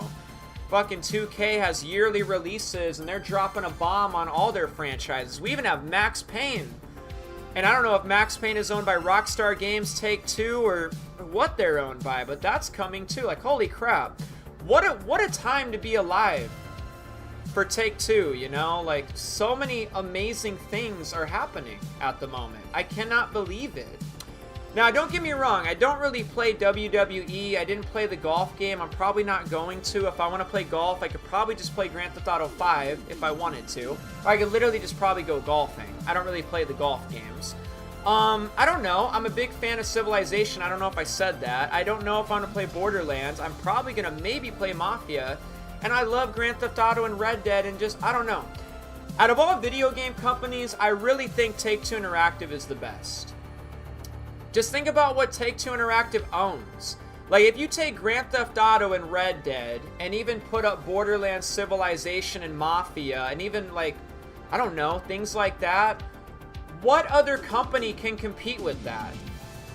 S3: Fucking 2K has yearly releases and they're dropping a bomb on all their franchises. We even have Max Payne. And I don't know if Max Payne is owned by Rockstar Games, Take-Two, or what they're owned by, but that's coming too. Like, holy crap. What a time to be alive for Take-Two, you know? Like, so many amazing things are happening at the moment. I cannot believe it. Now, don't get me wrong. I don't really play WWE. I didn't play the golf game. I'm probably not going to. If I want to play golf, I could probably just play Grand Theft Auto 5 if I wanted to. Or I could literally just probably go golfing. I don't really play the golf games. I don't know. I'm a big fan of Civilization. I don't know if I said that. I don't know if I'm going to play Borderlands. I'm probably going to maybe play Mafia. And I love Grand Theft Auto and Red Dead and just, I don't know. Out of all video game companies, I really think Take-Two Interactive is the best. Just think about what Take-Two Interactive owns. Like, if you take Grand Theft Auto and Red Dead and even put up Borderlands, Civilization, and Mafia, and even, like, I don't know, things like that, what other company can compete with that?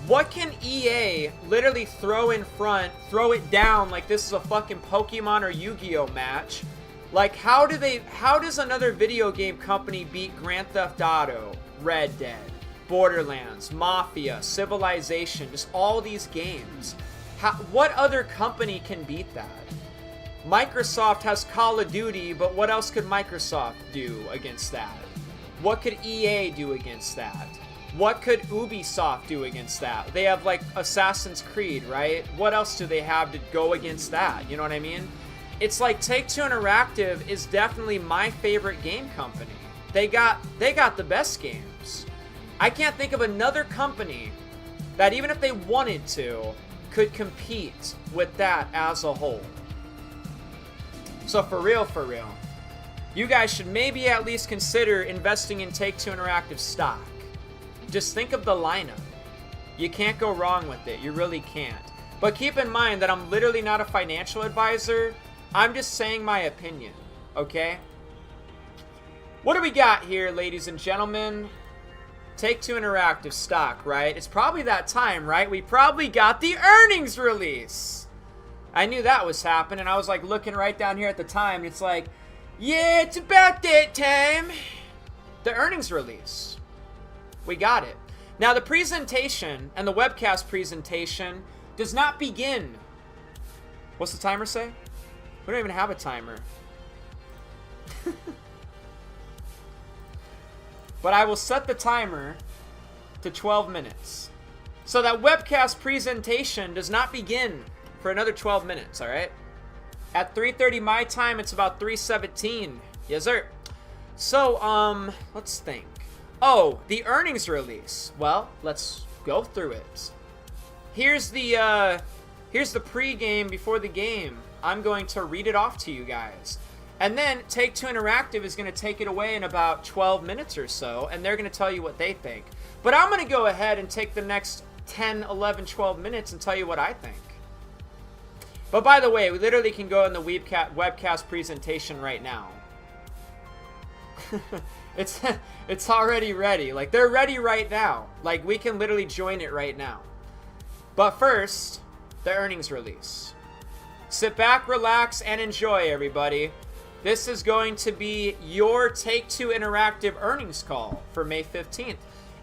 S3: What can EA literally throw in front, throw it down like this is a fucking Pokemon or Yu-Gi-Oh match? Like, how does another video game company beat Grand Theft Auto, Red Dead, Borderlands, Mafia, Civilization, just all these games? What other company can beat that? Microsoft has Call of Duty, but what else could Microsoft do against that? What could EA do against that? What could Ubisoft do against that? They have, like, Assassin's Creed, right? What else do they have to go against that? You know what I mean? It's like Take-Two Interactive is definitely my favorite game company. They got the best games. I can't think of another company that, even if they wanted to, could compete with that as a whole. So for real, you guys should maybe at least consider investing in Take-Two Interactive stock. Just think of the lineup. You can't go wrong with it. You really can't. But keep in mind that I'm literally not a financial advisor. I'm just saying my opinion, okay? What do we got here, ladies and gentlemen? Take-Two Interactive stock, right? It's probably that time, right? We probably got the earnings release. I knew that was happening. I was like looking right down here at the time, and it's like, yeah, it's about that time. The earnings release. We got it. Now, the presentation and the webcast presentation does not begin. What's the timer say? We don't even have a timer. But I will set the timer to 12 minutes. So that webcast presentation does not begin for another 12 minutes, all right? At 3:30 my time, it's about 3:17. Yes, sir. So, let's think. Oh, the earnings release. Well, let's go through it. Here's the pregame before the game. I'm going to read it off to you guys. And then Take-Two Interactive is going to take it away in about 12 minutes or so, and they're going to tell you what they think. But I'm going to go ahead and take the next 10, 11, 12 minutes and tell you what I think. But by the way, we literally can go in the webcast presentation right now. It's already ready. Like, they're ready right now. Like, we can literally join it right now. But first, the earnings release. Sit back, relax, and enjoy, everybody. This is going to be your Take-Two Interactive earnings call for May 15th.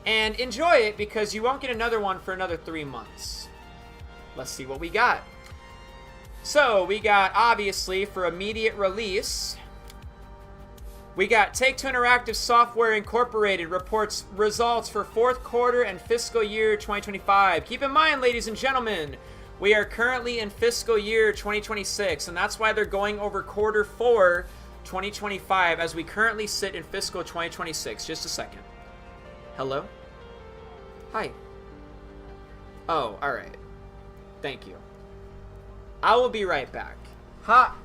S3: And enjoy it because you won't get another one for another 3 months. Let's see what we got. So, we got, obviously, for immediate release, we got Take-Two Interactive Software Incorporated reports results for fourth quarter and fiscal year 2025. Keep in mind, ladies and gentlemen, we are currently in fiscal year 2026, and that's why they're going over quarter 4 2025 as we currently sit in fiscal 2026. Just a second. Hello? Hi. Oh, alright. Thank you. I will be right back. Ha!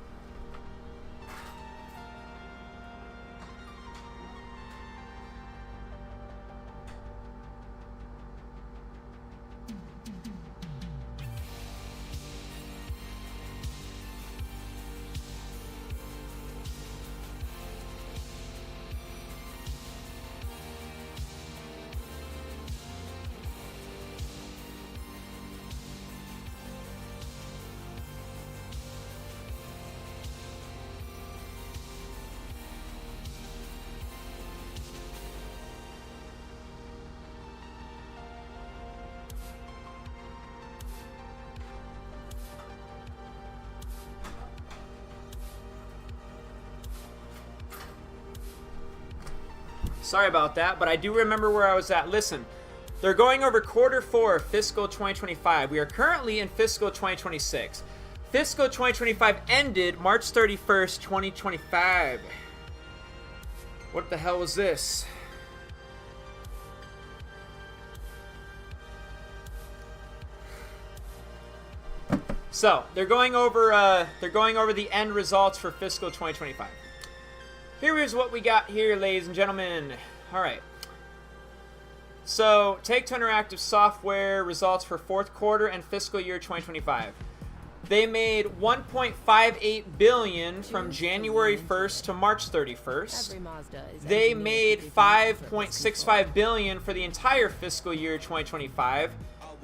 S3: Sorry about that, but I do remember where I was at. Listen, they're going over quarter 4 fiscal 2025. We are currently in fiscal 2026. Fiscal 2025 ended March 31st, 2025. What the hell was this? So, they're going over the end results for fiscal 2025. Here is what we got here, ladies and gentlemen. All right. So, Take-Two Interactive Software results for fourth quarter and fiscal year 2025. They made $1.58 billion from January 1st to March 31st. They made $5.65 billion for the entire fiscal year 2025.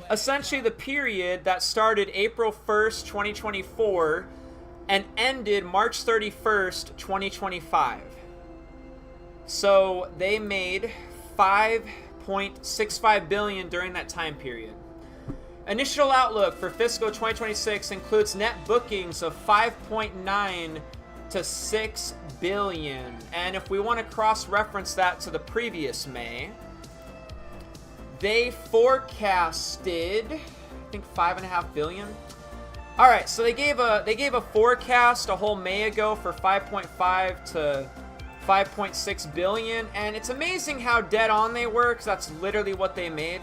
S3: Essentially the period that started April 1st, 2024 and ended March 31st, 2025. So they made $5.65 billion during that time period. Initial outlook for fiscal 2026 includes net bookings of 5.9 to 6 billion. And if we want to cross-reference that to the previous May, they forecasted, I think, 5.5 billion. All right, so they gave a forecast a whole May ago for 5.5 to 5.6 billion, and it's amazing how dead on they were, because that's literally what they made.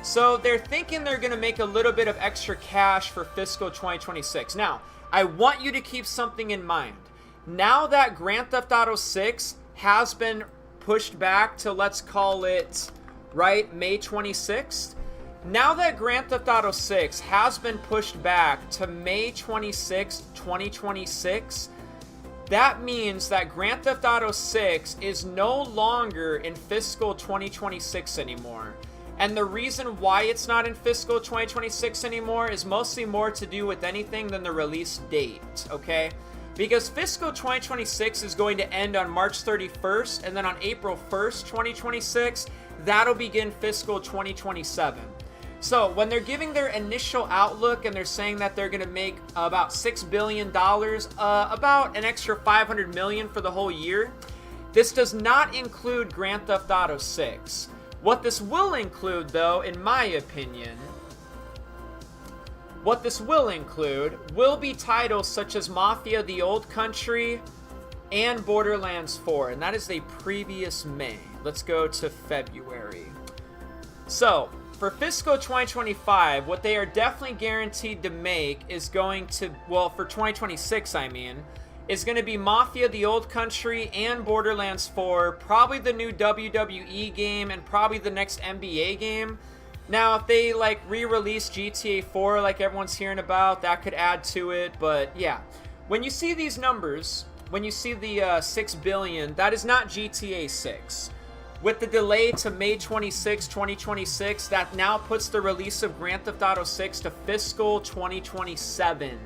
S3: So they're thinking they're going to make a little bit of extra cash for fiscal 2026. Now, I want you to keep something in mind. Now that Grand Theft Auto 6 has been pushed back to, let's call it, right, May 26th, now that Grand Theft Auto 6 has been pushed back to May 26, 2026, that means that Grand Theft Auto 6 is no longer in fiscal 2026 anymore. And the reason why it's not in fiscal 2026 anymore is mostly more to do with anything than the release date, okay? Because fiscal 2026 is going to end on March 31st, and then on April 1st, 2026, that'll begin fiscal 2027. So when they're giving their initial outlook and they're saying that they're going to make about $6 billion, about an extra $500 million for the whole year, this does not include Grand Theft Auto 6. What this will include, though, in my opinion, what this will include will be titles such as Mafia: The Old Country and Borderlands 4, and that is the previous May. Let's go to February. So, for fiscal 2025, what they are definitely guaranteed to make is going to, well, for 2026, I mean, is going to be Mafia: The Old Country and Borderlands 4, probably the new WWE game, and probably the next NBA game. Now, if they, like, re-release GTA 4 like everyone's hearing about, that could add to it, but yeah. When you see these numbers, when you see the 6 billion, that is not GTA 6. With the delay to May 26, 2026, that now puts the release of Grand Theft Auto 6 to fiscal 2027.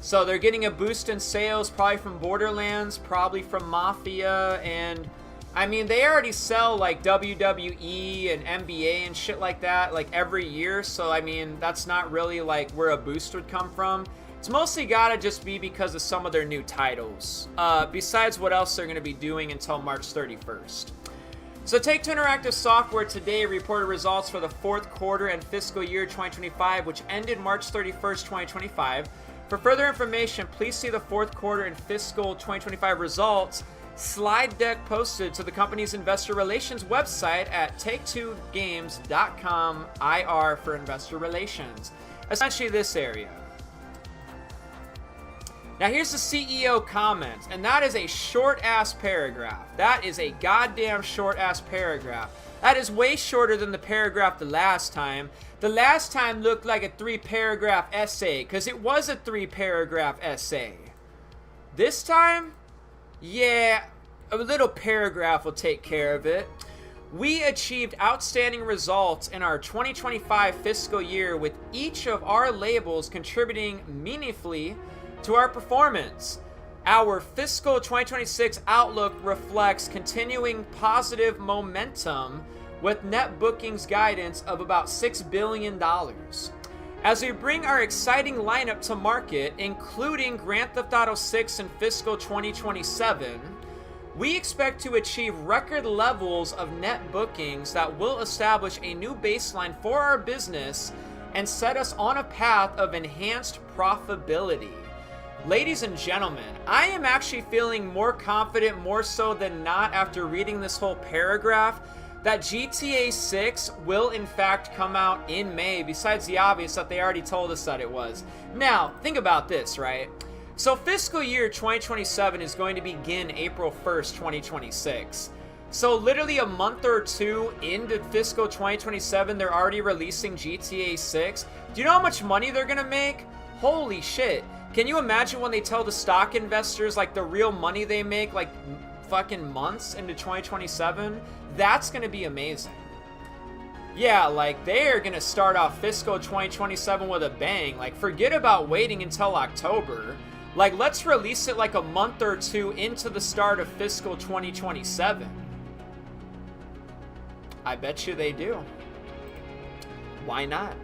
S3: So they're getting a boost in sales, probably from Borderlands, probably from Mafia, and I mean, they already sell like WWE and NBA and shit like that, like every year. So I mean, that's not really like where a boost would come from. It's mostly gotta just be because of some of their new titles. Besides what else they're gonna be doing until March 31st. So Take-Two Interactive Software today reported results for the fourth quarter and fiscal year 2025, which ended March 31st, 2025. For further information, please see the fourth quarter and fiscal 2025 results slide deck posted to the company's investor relations website at taketwogames.com IR for investor relations. Essentially this area. Now here's the CEO comment, and that is a short-ass paragraph. That is a goddamn short-ass paragraph. That is way shorter than the paragraph the last time. The last time looked like a 3-paragraph essay, because it was a 3-paragraph essay. This time, yeah, a little paragraph will take care of it. We achieved outstanding results in our 2025 fiscal year, with each of our labels contributing meaningfully to our performance. Our fiscal 2026 outlook reflects continuing positive momentum with net bookings guidance of about $6 billion. As we bring our exciting lineup to market, including Grand Theft Auto 6 in fiscal 2027, we expect to achieve record levels of net bookings that will establish a new baseline for our business and set us on a path of enhanced profitability. Ladies and gentlemen, I am actually feeling more confident, more so than not, after reading this whole paragraph, that GTA 6 will in fact come out in May, besides the obvious that they already told us that it was. Now, think about this, right? So fiscal year 2027 is going to begin April 1st, 2026. So literally a month or two into fiscal 2027, they're already releasing GTA 6. Do you know how much money they're gonna make? Holy shit. Can you imagine when they tell the stock investors like the real money they make like fucking months into 2027? That's gonna be amazing. Yeah, like they're gonna start off fiscal 2027 with a bang. Like forget about waiting until October. Like let's release it like a month or two into the start of fiscal 2027. I bet you they do. Why not?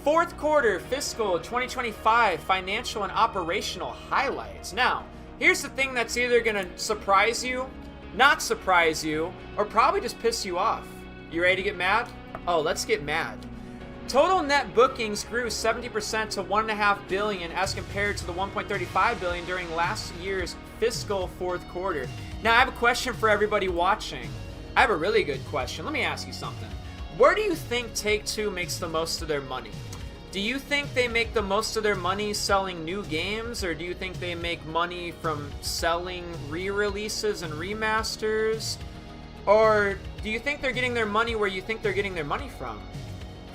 S3: Fourth quarter fiscal 2025 financial and operational highlights. Now, here's the thing that's either gonna surprise you, not surprise you, or probably just piss you off. You ready to get mad? Oh, let's get mad. Total net bookings grew 70% to $1.5 billion as compared to the $1.35 billion during last year's fiscal fourth quarter. Now, I have a question for everybody watching. I have a really good question. Let me ask you something. Where do you think Take-Two makes the most of their money? Do you think they make the most of their money selling new games, or do you think they make money from selling re-releases and remasters? Or do you think they're getting their money where you think they're getting their money from?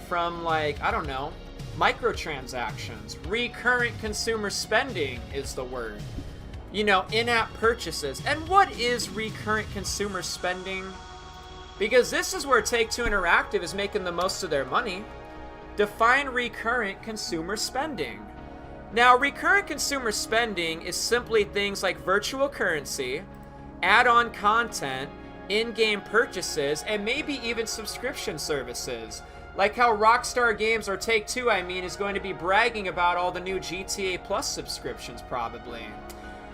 S3: From, like, I don't know, microtransactions. Recurrent consumer spending is the word. You know, in-app purchases. And what is recurrent consumer spending? Because this is where Take-Two Interactive is making the most of their money. Define recurrent consumer spending. Now, recurrent consumer spending is simply things like virtual currency, add-on content, in-game purchases, and maybe even subscription services. Like how Rockstar Games, or Take-Two I mean, is going to be bragging about all the new GTA Plus subscriptions probably.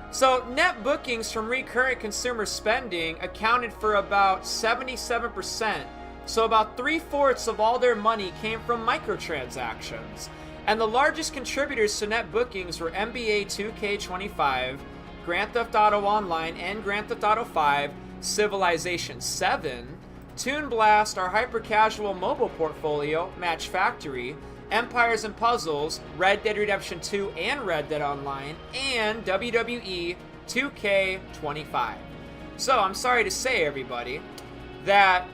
S3: So net bookings from recurrent consumer spending accounted for about 77%. So about 3/4 of all their money came from microtransactions. And the largest contributors to net bookings were NBA 2K25, Grand Theft Auto Online and Grand Theft Auto 5, Civilization 7, Toon Blast, our hyper-casual mobile portfolio, Match Factory, Empires and Puzzles, Red Dead Redemption 2 and Red Dead Online, and WWE 2K25. So I'm sorry to say, everybody, that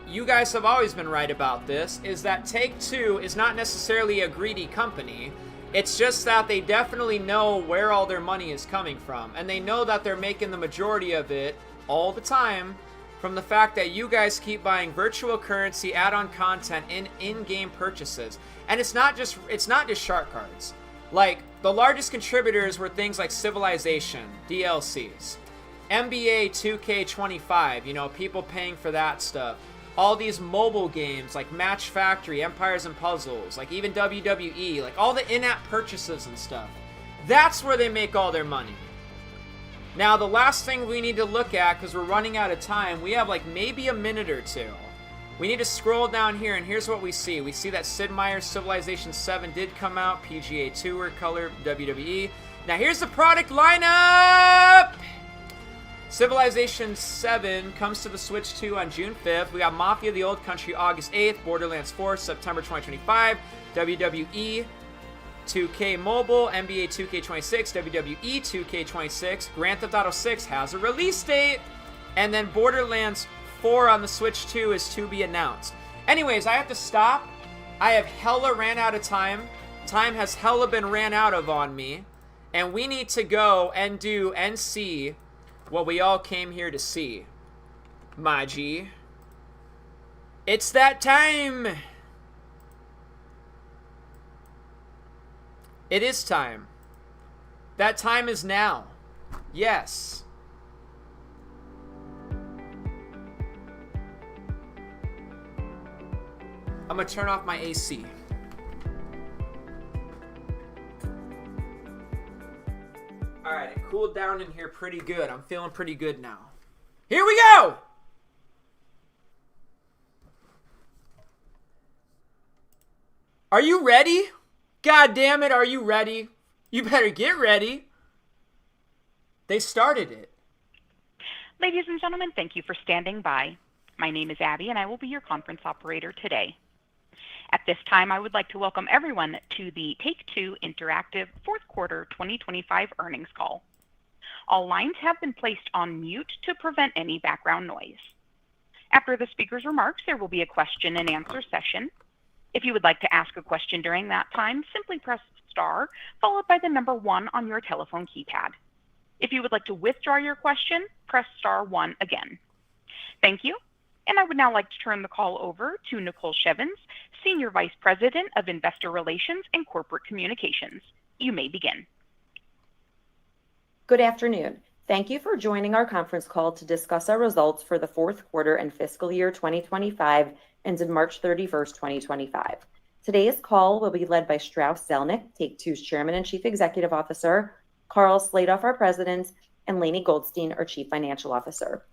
S3: you guys have always been right about this, is that Take-Two is not necessarily a greedy company. It's just that they definitely know where all their money is coming from, and they know that they're making the majority of it all the time from the fact that you guys keep buying virtual currency, add-on content, and in-game purchases. And it's not just shark cards. Like, the largest contributors were things like Civilization, DLCs, NBA 2K25, you know, people paying for that stuff. All these mobile games like Match Factory, Empires and Puzzles, like even WWE, like all the in-app purchases and stuff. That's where they make all their money. Now, the last thing we need to look at, because we're running out of time, we have like maybe a minute or two. We need to scroll down here, and here's what we see. We see that Sid Meier's Civilization 7 did come out, PGA Tour color, WWE. Now, here's the product lineup! Civilization 7 comes to the Switch 2 on June 5th. We got Mafia: The Old Country August 8th, Borderlands 4 September 2025, WWE 2K Mobile, NBA 2K26, WWE 2K26, Grand Theft Auto 6 has a release date, and then Borderlands 4 on the Switch 2 is to be announced. Anyways, I have to stop. I have hella ran out of time. Time has hella been ran out of on me, and we need to go and do and see what we all came here to see. My G. It's that time! It is time. That time is now. Yes. I'm gonna turn off my AC. Alright, it cooled down in here pretty good. I'm feeling pretty good now. Here we go! Are you ready? God damn it, are you ready? You better get ready. They started it.
S14: Ladies and gentlemen, thank you for standing by. My name is Abby, and I will be your conference operator today. At this time, I would like to welcome everyone to the Take-Two Interactive Fourth Quarter 2025 earnings call. All lines have been placed on mute to prevent any background noise. After the speaker's remarks, there will be a question and answer session. If you would like to ask a question during that time, simply press star followed by the number 1 on your telephone keypad. If you would like to withdraw your question, press star 1 again. Thank you. And I would now like to turn the call over to Nicole Shevins, Senior Vice President of Investor Relations and Corporate Communications. You may begin.
S15: Good afternoon. Thank you for joining our conference call to discuss our results for the fourth quarter and fiscal year 2025 ended March 31st, 2025. Today's call will be led by Strauss Zelnick, Take-Two's Chairman and Chief Executive Officer, Carl Sladoff, our President, and Lainie Goldstein, our Chief Financial Officer.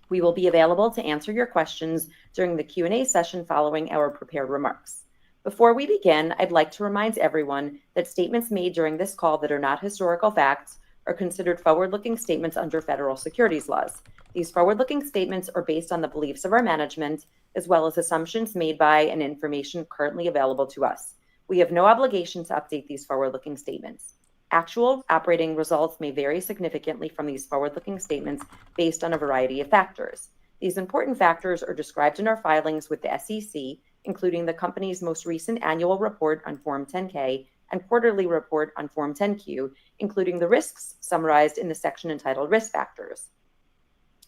S15: We will be available to answer your questions during the Q&A session following our prepared remarks. Before we begin, I'd like to remind everyone that statements made during this call that are not historical facts are considered forward-looking statements under federal securities laws. These forward-looking statements are based on the beliefs of our management, as well as assumptions made by and information currently available to us. We have no obligation to update these forward-looking statements. Actual operating results may vary significantly from these forward-looking statements based on a variety of factors. These important factors are described in our filings with the SEC, including the company's most recent annual report on Form 10-K and quarterly report on Form 10-Q, including the risks summarized in the section entitled Risk Factors.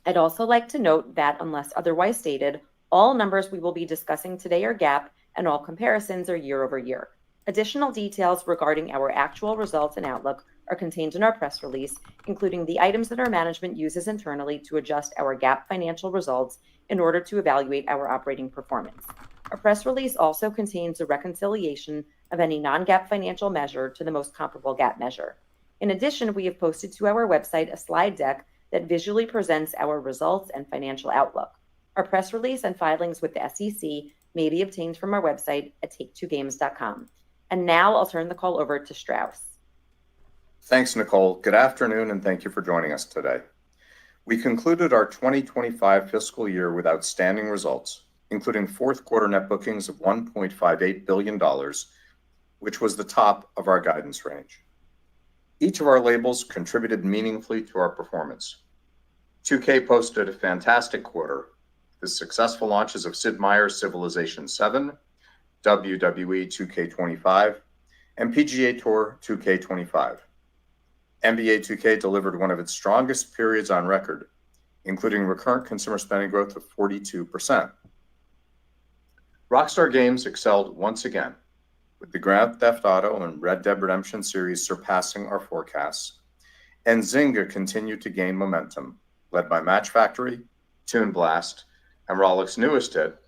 S15: I'd also like to note that, unless otherwise stated, all numbers we will be discussing today are GAAP and all comparisons are year over year. Additional details regarding our actual results and outlook are contained in our press release, including the items that our management uses internally to adjust our GAAP financial results in order to evaluate our operating performance. Our press release also contains a reconciliation of any non-GAAP financial measure to the most comparable GAAP measure. In addition, we have posted to our website a slide deck that visually presents our results and financial outlook. Our press release and filings with the SEC may be obtained from our website at take2games.com. And now I'll turn the call over to Strauss.
S16: Thanks, Nicole. Good afternoon, and thank you for joining us today. We concluded our 2025 fiscal year with outstanding results, including fourth quarter net bookings of $1.58 billion, which was the top of our guidance range. Each of our labels contributed meaningfully to our performance. 2K posted a fantastic quarter, the successful launches of Sid Meier's Civilization VII, WWE 2K25, and PGA Tour 2K25. NBA 2K delivered one of its strongest periods on record, including recurrent consumer spending growth of 42%. Rockstar Games excelled once again, with the Grand Theft Auto and Red Dead Redemption series surpassing our forecasts, and Zynga continued to gain momentum, led by Match Factory, Toon Blast, and Rollic's newest hit,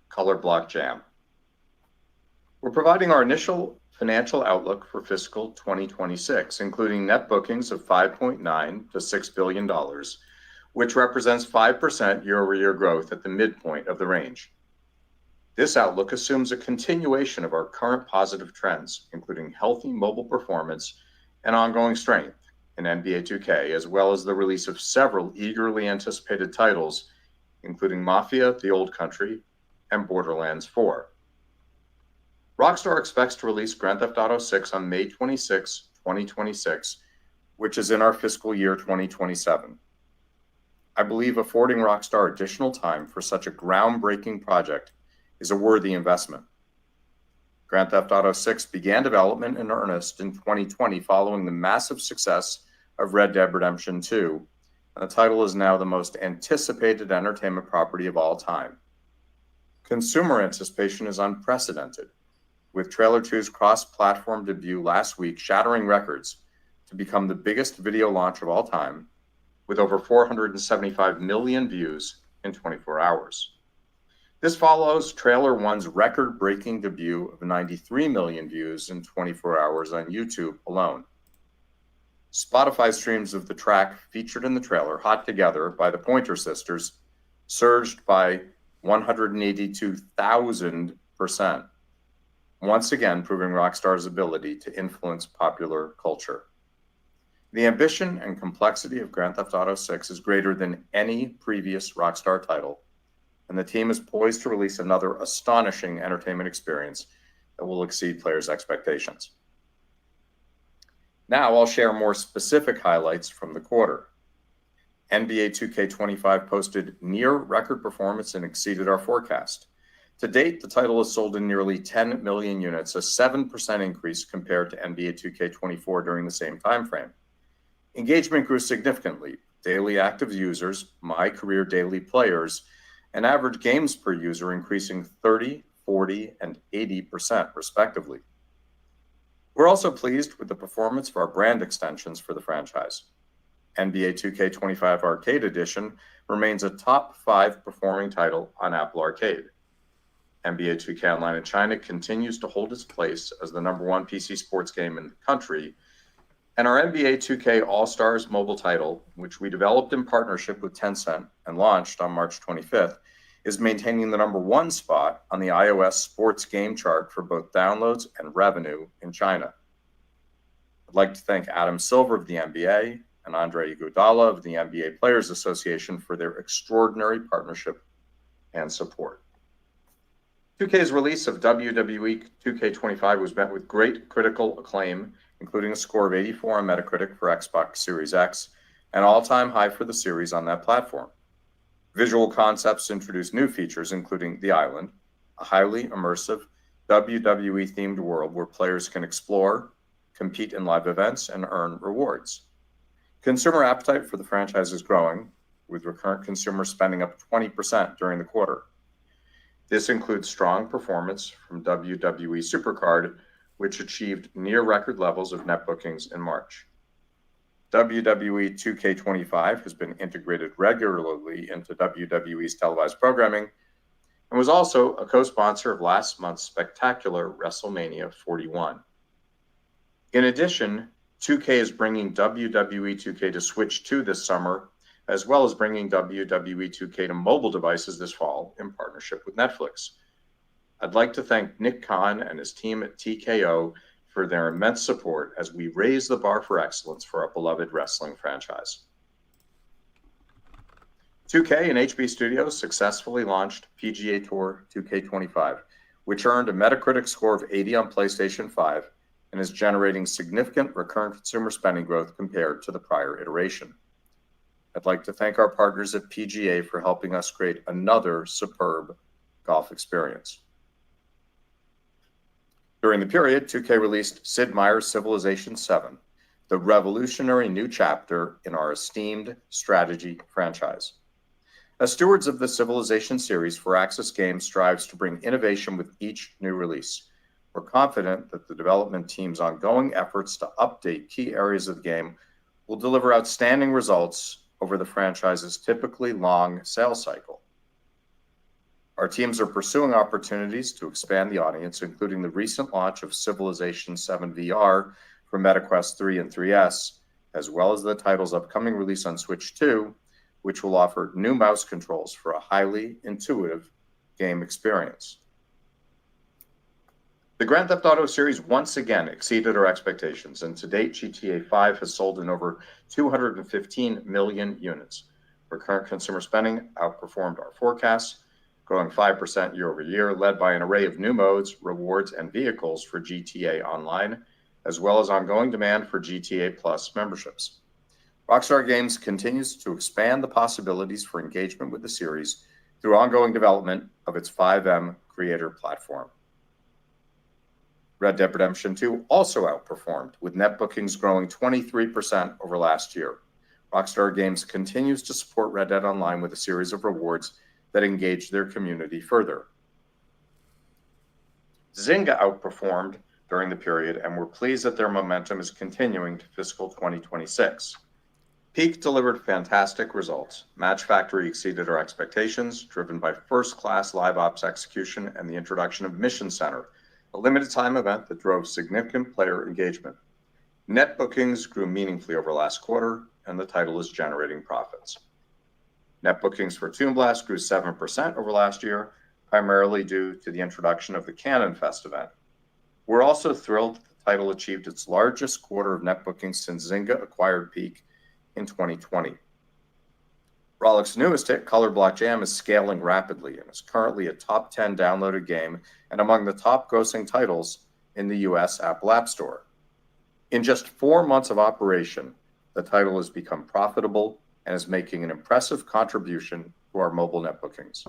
S16: Color Block Jam. We're providing our initial financial outlook for fiscal 2026, including net bookings of $5.9 to $6 billion, which represents 5% year-over-year growth at the midpoint of the range. This outlook assumes a continuation of our current positive trends, including healthy mobile performance and ongoing strength in NBA 2K, as well as the release of several eagerly anticipated titles, including Mafia: The Old Country and Borderlands 4. Rockstar expects to release Grand Theft Auto 6 on May 26, 2026, which is in our fiscal year 2027. I believe affording Rockstar additional time for such a groundbreaking project is a worthy investment. Grand Theft Auto 6 began development in earnest in 2020 following the massive success of Red Dead Redemption 2, and the title is now the most anticipated entertainment property of all time. Consumer anticipation is unprecedented, with Trailer 2's cross-platform debut last week shattering records to become the biggest video launch of all time, with over 475 million views in 24 hours. This follows Trailer 1's record-breaking debut of 93 million views in 24 hours on YouTube alone. Spotify streams of the track featured in the trailer, Hot Together by the Pointer Sisters, surged by 182,000%. Once again proving Rockstar's ability to influence popular culture. The ambition and complexity of Grand Theft Auto 6 is greater than any previous Rockstar title, and the team is poised to release another astonishing entertainment experience that will exceed players' expectations. Now I'll share more specific highlights from the quarter. NBA 2K25 posted near record performance and exceeded our forecast. To date, the title has sold in nearly 10 million units, a 7% increase compared to NBA 2K24 during the same time frame. Engagement grew significantly. Daily active users, my career daily players, and average games per user increasing 30, 40, and 80% respectively. We're also pleased with the performance of our brand extensions for the franchise. NBA 2K25 Arcade Edition remains a top 5 performing title on Apple Arcade. NBA 2K Online in China continues to hold its place as the #1 PC sports game in the country, and our NBA 2K All-Stars mobile title, which we developed in partnership with Tencent and launched on March 25th, is maintaining the #1 spot on the iOS sports game chart for both downloads and revenue in China. I'd like to thank Adam Silver of the NBA and Andre Iguodala of the NBA Players Association for their extraordinary partnership and support. 2K's release of WWE 2K25 was met with great critical acclaim, including a score of 84 on Metacritic for Xbox Series X, an all-time high for the series on that platform. Visual Concepts introduced new features, including The Island, a highly immersive WWE-themed world where players can explore, compete in live events, and earn rewards. Consumer appetite for the franchise is growing, with recurrent consumer spending up 20% during the quarter. This includes strong performance from WWE Supercard, which achieved near record levels of net bookings in March. WWE 2K25 has been integrated regularly into WWE's televised programming and was also a co-sponsor of last month's spectacular WrestleMania 41. In addition, 2K is bringing WWE 2K to Switch 2 this summer, as well as bringing WWE 2K to mobile devices this fall in partnership with Netflix. I'd like to thank Nick Khan and his team at TKO for their immense support as we raise the bar for excellence for our beloved wrestling franchise. 2K and HB Studios successfully launched PGA Tour 2K25, which earned a Metacritic score of 80 on PlayStation 5 and is generating significant recurrent consumer spending growth compared to the prior iteration. I'd like to thank our partners at PGA for helping us create another superb golf experience. During the period, 2K released Sid Meier's Civilization VII, the revolutionary new chapter in our esteemed strategy franchise. As stewards of the Civilization series, Firaxis Games strives to bring innovation with each new release. We're confident that the development team's ongoing efforts to update key areas of the game will deliver outstanding results over the franchise's typically long sales cycle. Our teams are pursuing opportunities to expand the audience, including the recent launch of Civilization VII VR for MetaQuest 3 and 3S, as well as the title's upcoming release on Switch 2, which will offer new mouse controls for a highly intuitive game experience. The Grand Theft Auto series once again exceeded our expectations, and to date, GTA 5 has sold in over 215 million units. Recurrent consumer spending outperformed our forecasts, growing 5% year over year, led by an array of new modes, rewards, and vehicles for GTA Online, as well as ongoing demand for GTA Plus memberships. Rockstar Games continues to expand the possibilities for engagement with the series through ongoing development of its 5M creator platform. Red Dead Redemption 2 also outperformed, with net bookings growing 23% over last year. Rockstar Games continues to support Red Dead Online with a series of rewards that engage their community further. Zynga outperformed during the period, and we're pleased that their momentum is continuing to fiscal 2026. Peak delivered fantastic results. Match Factory exceeded our expectations, driven by first-class live ops execution and the introduction of Mission Center, a limited-time event that drove significant player engagement. Net bookings grew meaningfully over last quarter, and the title is generating profits. Net bookings for Toon Blast grew 7% over last year, primarily due to the introduction of the Cannon Fest event. We're also thrilled that the title achieved its largest quarter of net bookings since Zynga acquired Peak in 2020. Rollic's newest hit, Color Block Jam, is scaling rapidly and is currently a top 10 downloaded game and among the top grossing titles in the US Apple App Store. In just 4 months of operation, the title has become profitable and is making an impressive contribution to our mobile net bookings.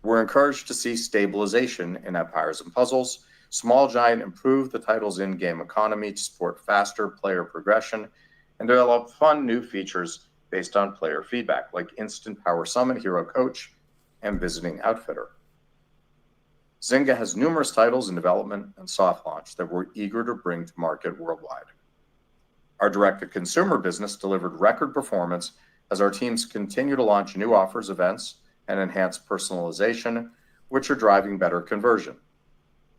S16: We're encouraged to see stabilization in Empires & Puzzles. Small Giant improved the title's in-game economy to support faster player progression and develop fun new features based on player feedback, like Instant Power Summon, Hero Coach, and Visiting Outfitter. Zynga has numerous titles in development and soft launch that we're eager to bring to market worldwide. Our direct-to-consumer business delivered record performance as our teams continue to launch new offers, events, and enhance personalization, which are driving better conversion.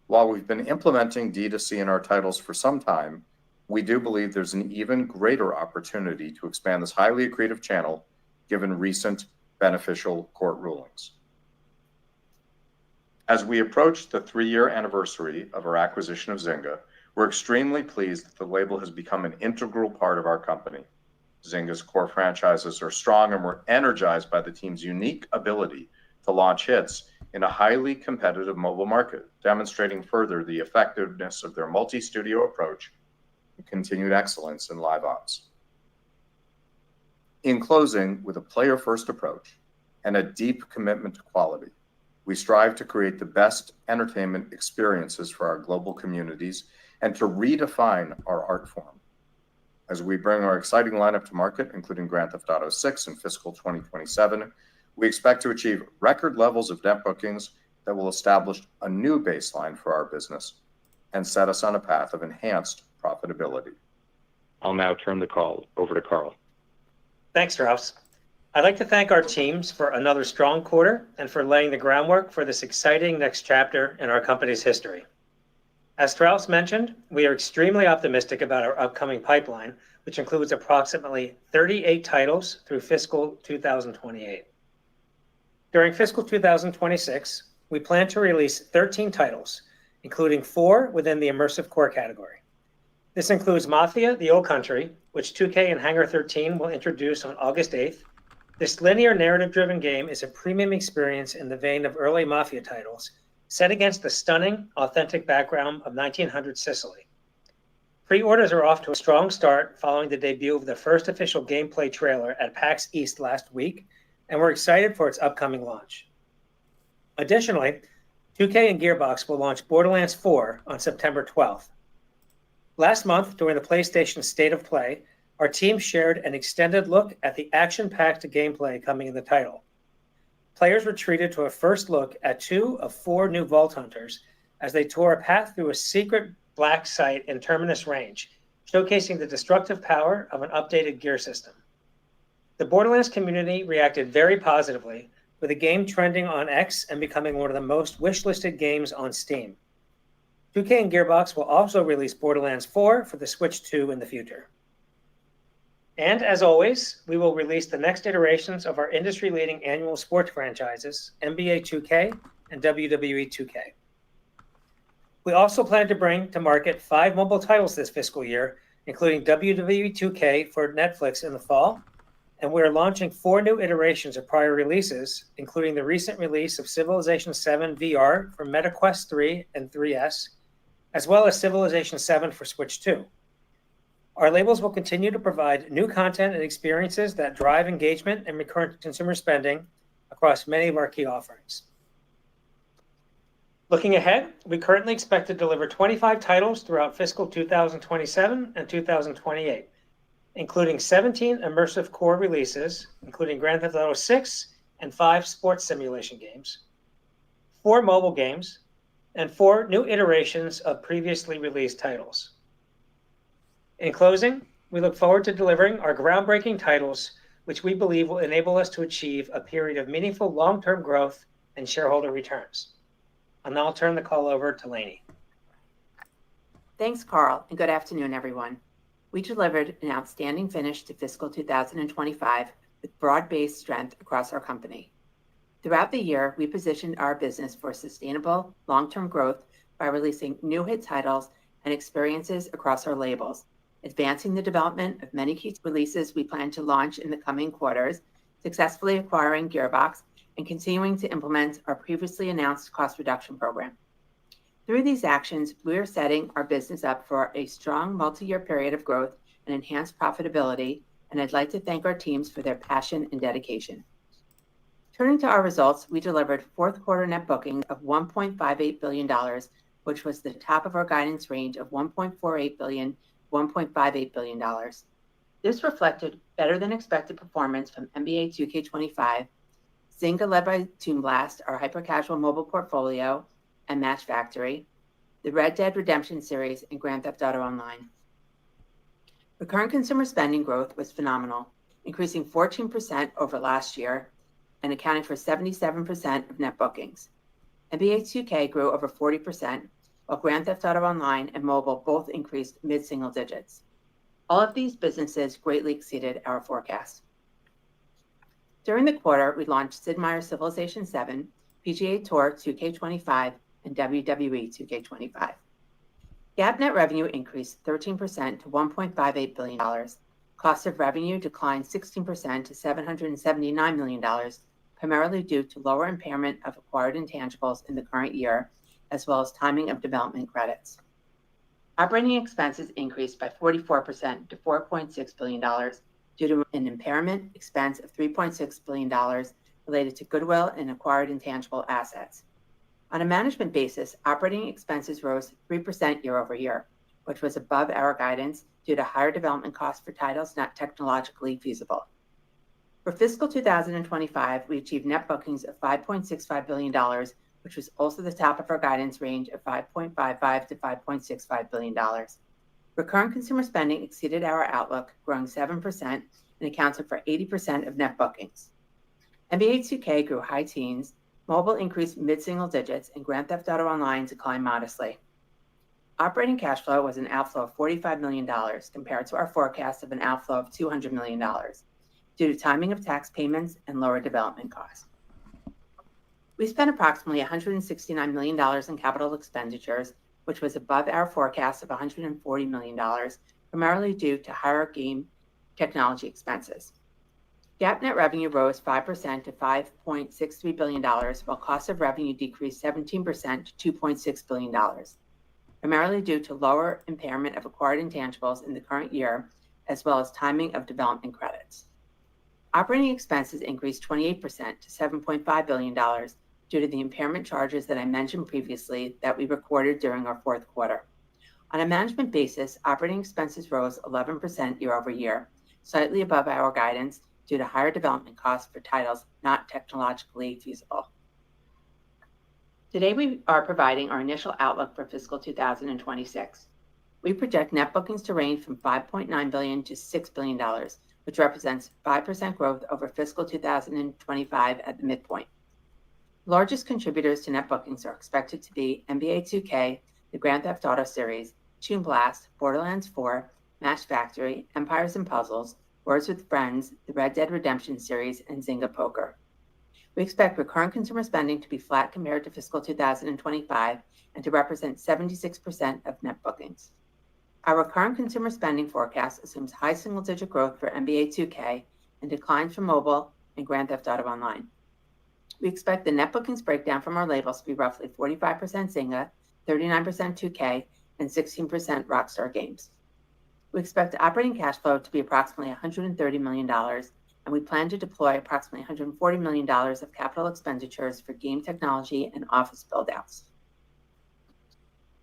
S16: While we've been implementing D2C in our titles for some time, we do believe there's an even greater opportunity to expand this highly accretive channel given recent beneficial court rulings. As we approach the 3-year anniversary of our acquisition of Zynga, we're extremely pleased that the label has become an integral part of our company. Zynga's core franchises are strong, and we're energized by the team's unique ability to launch hits in a highly competitive mobile market, demonstrating further the effectiveness of their multi-studio approach and continued excellence in live ops. In closing, with a player-first approach and a deep commitment to quality, we strive to create the best entertainment experiences for our global communities and to redefine our art form. As we bring our exciting lineup to market, including Grand Theft Auto 6 in fiscal 2027, we expect to achieve record levels of net bookings that will establish a new baseline for our business and set us on a path of enhanced profitability.
S1: I'll now turn the call over to Carl.
S17: Thanks, Strauss. I'd like to thank our teams for another strong quarter and for laying the groundwork for this exciting next chapter in our company's history. As Strauss mentioned, we are extremely optimistic about our upcoming pipeline, which includes approximately 38 titles through fiscal 2028. During fiscal 2026, we plan to release 13 titles, including 4 within the immersive core category. This includes Mafia: The Old Country, which 2K and Hangar 13 will introduce on August 8th. This linear narrative-driven game is a premium experience in the vein of early Mafia titles, set against the stunning, authentic background of 1900 Sicily. Pre-orders are off to a strong start following the debut of the first official gameplay trailer at PAX East last week, and we're excited for its upcoming launch. Additionally, 2K and Gearbox will launch Borderlands 4 on September 12th. Last month, during the PlayStation State of Play, our team shared an extended look at the action-packed gameplay coming in the title. Players were treated to a first look at 2 of 4 new Vault Hunters as they tore a path through a secret black site in Terminus Range, showcasing the destructive power of an updated gear system. The Borderlands community reacted very positively, with the game trending on X and becoming one of the most wishlisted games on Steam. 2K and Gearbox will also release Borderlands 4 for the Switch 2 in the future. And as always, we will release the next iterations of our industry-leading annual sports franchises, NBA 2K and WWE 2K. We also plan to bring to market 5 mobile titles this fiscal year, including WWE 2K for Netflix in the fall, and we are launching 4 new iterations of prior releases, including the recent release of Civilization 7 VR for MetaQuest 3 and 3S, as well as Civilization 7 for Switch 2. Our labels will continue to provide new content and experiences that drive engagement and recurrent consumer spending across many of our key offerings. Looking ahead, we currently expect to deliver 25 titles throughout fiscal 2027 and 2028, including 17 immersive core releases, including Grand Theft Auto 6 and 5 sports simulation games, 4 mobile games, and 4 new iterations of previously released titles. In closing, we look forward to delivering our groundbreaking titles, which we believe will enable us to achieve a period of meaningful long-term growth and shareholder returns. I'll now turn the call over to Lainey.
S21: Thanks, Carl, and good afternoon, everyone. We delivered an outstanding finish to fiscal 2025 with broad-based strength across our company. Throughout the year, we positioned our business for sustainable, long-term growth by releasing new hit titles and experiences across our labels, advancing the development of many key releases we plan to launch in the coming quarters, successfully acquiring Gearbox, and continuing to implement our previously announced cost reduction program. Through these actions, we are setting our business up for a strong multi-year period of growth and enhanced profitability, and I'd like to thank our teams for their passion and dedication. Turning to our results, we delivered fourth quarter net bookings of $1.58 billion, which was the top of our guidance range of $1.48 billion, $1.58 billion. This reflected better than expected performance from NBA 2K25, Zynga led by Toon Blast, our hyper-casual mobile portfolio, and Match Factory, the Red Dead Redemption series, and Grand Theft Auto Online. Recurrent consumer spending growth was phenomenal, increasing 14% over last year and accounting for 77% of net bookings. NBA 2K grew over 40%, while Grand Theft Auto Online and mobile both increased mid-single digits. All of these businesses greatly exceeded our forecast. During the quarter, we launched Sid Meier's Civilization 7, PGA Tour 2K25, and WWE 2K25. GAAP net revenue increased 13% to $1.58 billion. Cost of revenue declined 16% to $779 million, primarily due to lower impairment of acquired intangibles in the current year, as well as timing of development credits. Operating expenses increased by 44% to $4.6 billion due to an impairment expense of $3.6 billion related to goodwill and acquired intangible assets. On a management basis, operating expenses rose 3% year over year, which was above our guidance due to higher development costs for titles not technologically feasible. For fiscal 2025, we achieved net bookings of $5.65 billion, which was also the top of our guidance range of $5.55 to $5.65 billion. Recurrent consumer spending exceeded our outlook, growing 7% and accounted for 80% of net bookings. NBA 2K grew high teens, mobile increased mid-single digits, and Grand Theft Auto Online declined modestly. Operating cash flow was an outflow of $45 million compared to our forecast of an outflow of $200 million due to timing of tax payments and lower development costs. We spent approximately $169 million in capital expenditures, which was above our forecast of $140 million, primarily due to higher game technology expenses. GAAP net revenue rose 5% to $5.63 billion, while cost of revenue decreased 17% to $2.6 billion, primarily due to lower impairment of acquired intangibles in the current year, as well as timing of development credits. Operating expenses increased 28% to $7.5 billion due to the impairment charges that I mentioned previously that we recorded during our fourth quarter. On a management basis, operating expenses rose 11% year over year, slightly above our guidance due to higher development costs for titles not technologically feasible. Today, we are providing our initial outlook for fiscal 2026. We project net bookings to range from $5.9 billion to $6 billion, which represents 5% growth over fiscal 2025 at the midpoint. Largest contributors to net bookings are expected to be NBA 2K, the Grand Theft Auto series, Toon Blast, Borderlands 4, Match Factory, Empires & Puzzles, Words with Friends, the Red Dead Redemption series, and Zynga Poker. We expect recurrent consumer spending to be flat compared to fiscal 2025 and to represent 76% of net bookings. Our recurrent consumer spending forecast assumes high single-digit growth for NBA 2K and declines for mobile and Grand Theft Auto Online. We expect the net bookings breakdown from our labels to be roughly 45% Zynga, 39% 2K, and 16% Rockstar Games. We expect operating cash flow to be approximately $130 million, and we plan to deploy approximately $140 million of capital expenditures for game technology and office buildouts.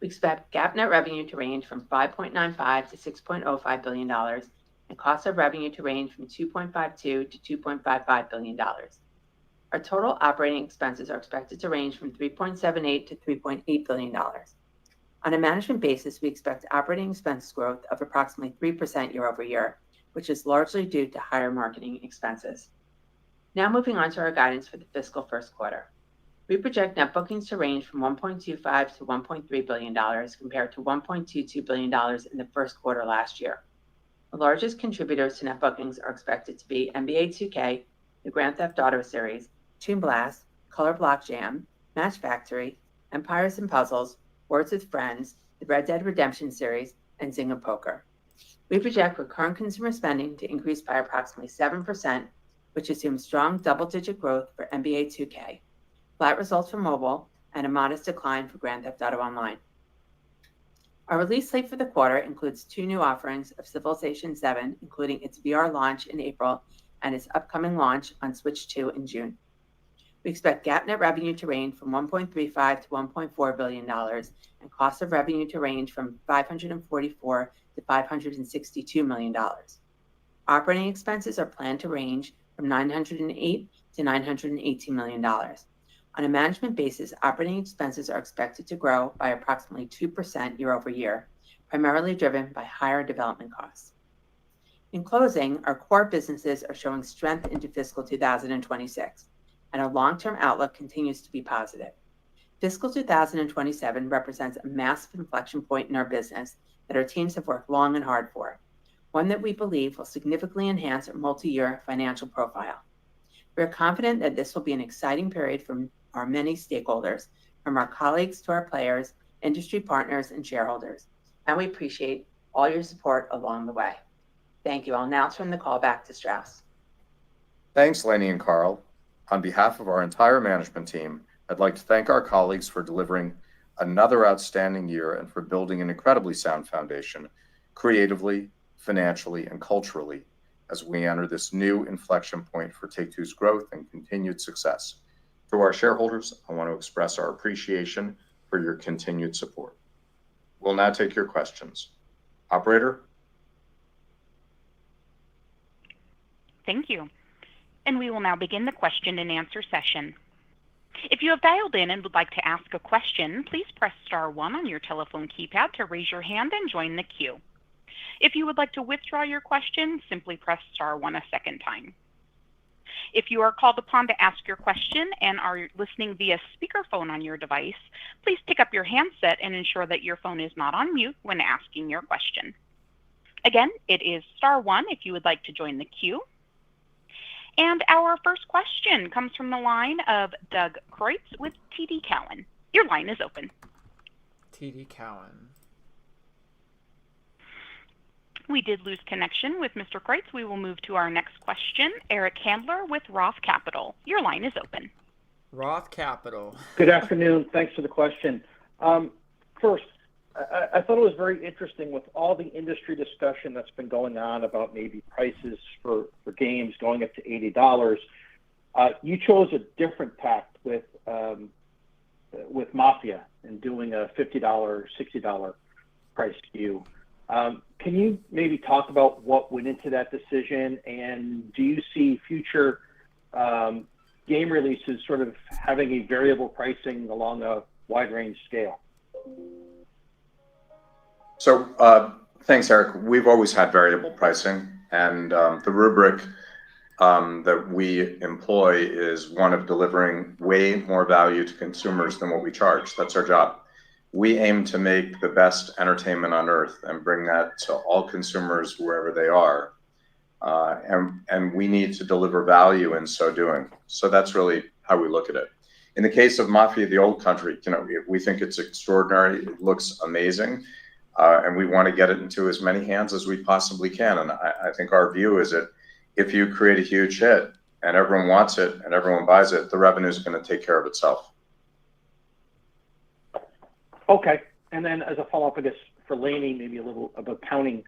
S21: We expect GAAP net revenue to range from $5.95 to $6.05 billion, and cost of revenue to range from $2.52 to $2.55 billion. Our total operating expenses are expected to range from $3.78 to $3.8 billion. On a management basis, we expect operating expense growth of approximately 3% year over year, which is largely due to higher marketing expenses. Now moving on to our guidance for the fiscal first quarter. We project net bookings to range from $1.25 to $1.3 billion compared to $1.22 billion in the first quarter last year. The largest contributors to net bookings are expected to be NBA 2K, the Grand Theft Auto series, Toon Blast, Color Block Jam, Match Factory, Empires & Puzzles, Words with Friends, the Red Dead Redemption series, and Zynga Poker. We project recurrent consumer spending to increase by approximately 7%, which assumes strong double-digit growth for NBA 2K, flat results for mobile, and a modest decline for Grand Theft Auto Online. Our release slate for the quarter includes 2 new offerings of Civilization VII, including its VR launch in April and its upcoming launch on Switch 2 in June. We expect GAAP net revenue to range from $1.35 to $1.4 billion and cost of revenue to range from $544 to $562 million. Operating expenses are planned to range from $908 to $918 million. On a management basis, operating expenses are expected to grow by approximately 2% year over year, primarily driven by higher development costs. In closing, our core businesses are showing strength into fiscal 2026, and our long-term outlook continues to be positive. Fiscal 2027 represents a massive inflection point in our business that our teams have worked long and hard for, one that we believe will significantly enhance our multi-year financial profile. We are confident that this will be an exciting period for our many stakeholders, from our colleagues to our players, industry partners, and shareholders, and we appreciate all your support along the way. Thank you. I'll now turn the call back to Strauss.
S16: Thanks, Lainey and Carl. On behalf of our entire management team, I'd like to thank our colleagues for delivering another outstanding year and for building an incredibly sound foundation, creatively, financially, and culturally, as we enter this new inflection point for Take-Two's growth and continued success. To our shareholders, I want to express our appreciation for your continued support. We'll now take your questions. Operator?
S14: Thank you. And we will now begin the question and answer session. If you have dialed in and would like to ask a question, please press star 1 on your telephone keypad to raise your hand and join the queue. If you would like to withdraw your question, simply press star 1 a second time. If you are called upon to ask your question and are listening via speakerphone on your device, please pick up your handset and ensure that your phone is not on mute when asking your question. Again, it is star 1 if you would like to join the queue. And our first question comes from the line of Doug Kreutz with TD Cowen. Your line is open.
S3: TD Cowen.
S14: We did lose connection with Mr. Kreutz. We will move to our next question. Eric Handler with Roth Capital. Your line is open.
S3: Roth Capital.
S5: Good afternoon. Thanks for the question. First, I thought it was very interesting with all the industry discussion that's been going on about maybe prices for games going up to $80. You chose a different tact with Mafia and doing a $50, $60 price SKU. Can you maybe talk about what went into that decision, and do you see future game releases sort of having a variable pricing along a wide range scale?
S16: So thanks, Eric. We've always had variable pricing, and the rubric that we employ is one of delivering way more value to consumers than what we charge. That's our job. We aim to make the best entertainment on earth and bring that to all consumers wherever they are. And we need to deliver value in so doing. So that's really how we look at it. In the case of Mafia, the Old Country, we think it's extraordinary. It looks amazing. And we want to get it into as many hands as we possibly can. And I think our view is that if you create a huge hit and everyone wants it and everyone buys it, the revenue is going to take care of itself.
S5: Okay. And then as a follow-up, I guess, for Laney, maybe a little of accounting,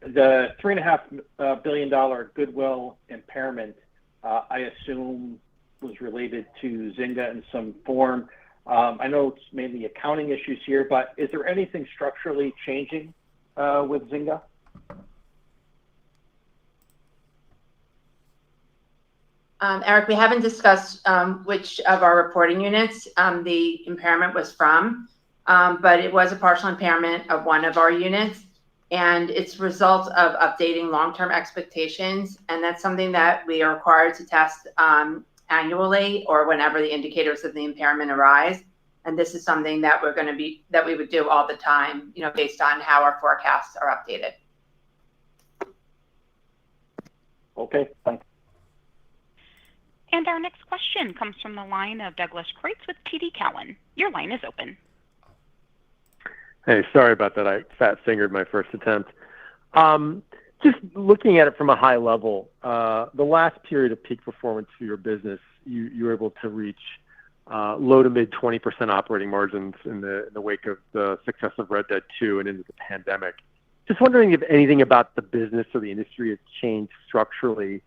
S5: the $3.5 billion goodwill impairment, I assume was related to Zynga in some form. I know it's mainly accounting issues here, but is there anything structurally changing with Zynga?
S21: Eric, we haven't discussed which of our reporting units the impairment was from, but it was a partial impairment of one of our units, and it's a result of updating long-term expectations, and that's something that we are required to test annually or whenever the indicators of the impairment arise. And this is something that we would do all the time, based on how our forecasts are updated.
S5: Okay, thanks.
S14: And our next question comes from the line of Douglas Kreutz with TD Cowen. Your line is open.
S18: Hey, sorry about that. I fat-fingered my first attempt. Just looking at it from a high level, the last period of peak performance for your business, you were able to reach low to mid 20% operating margins in the wake of the success of Red Dead 2 and into the pandemic. Just wondering if anything about the business or the industry has changed structurally,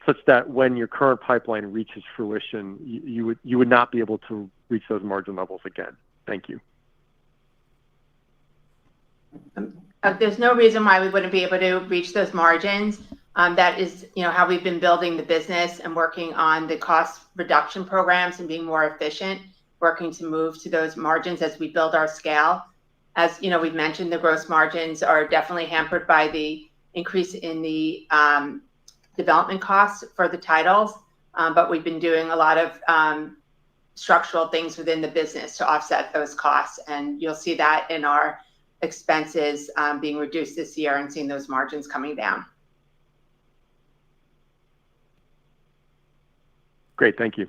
S18: such that when your current pipeline reaches fruition, you would not be able to reach those margin levels again. Thank you.
S21: There's no reason why we wouldn't be able to reach those margins. That is, how we've been building the business and working on the cost reduction programs and being more efficient, working to move to those margins as we build our scale. As we've mentioned, the gross margins are definitely hampered by the increase in the development costs for the titles, but we've been doing a lot of structural things within the business to offset those costs, and you'll see that in our expenses being reduced this year and seeing those margins coming down.
S18: Great, thank you.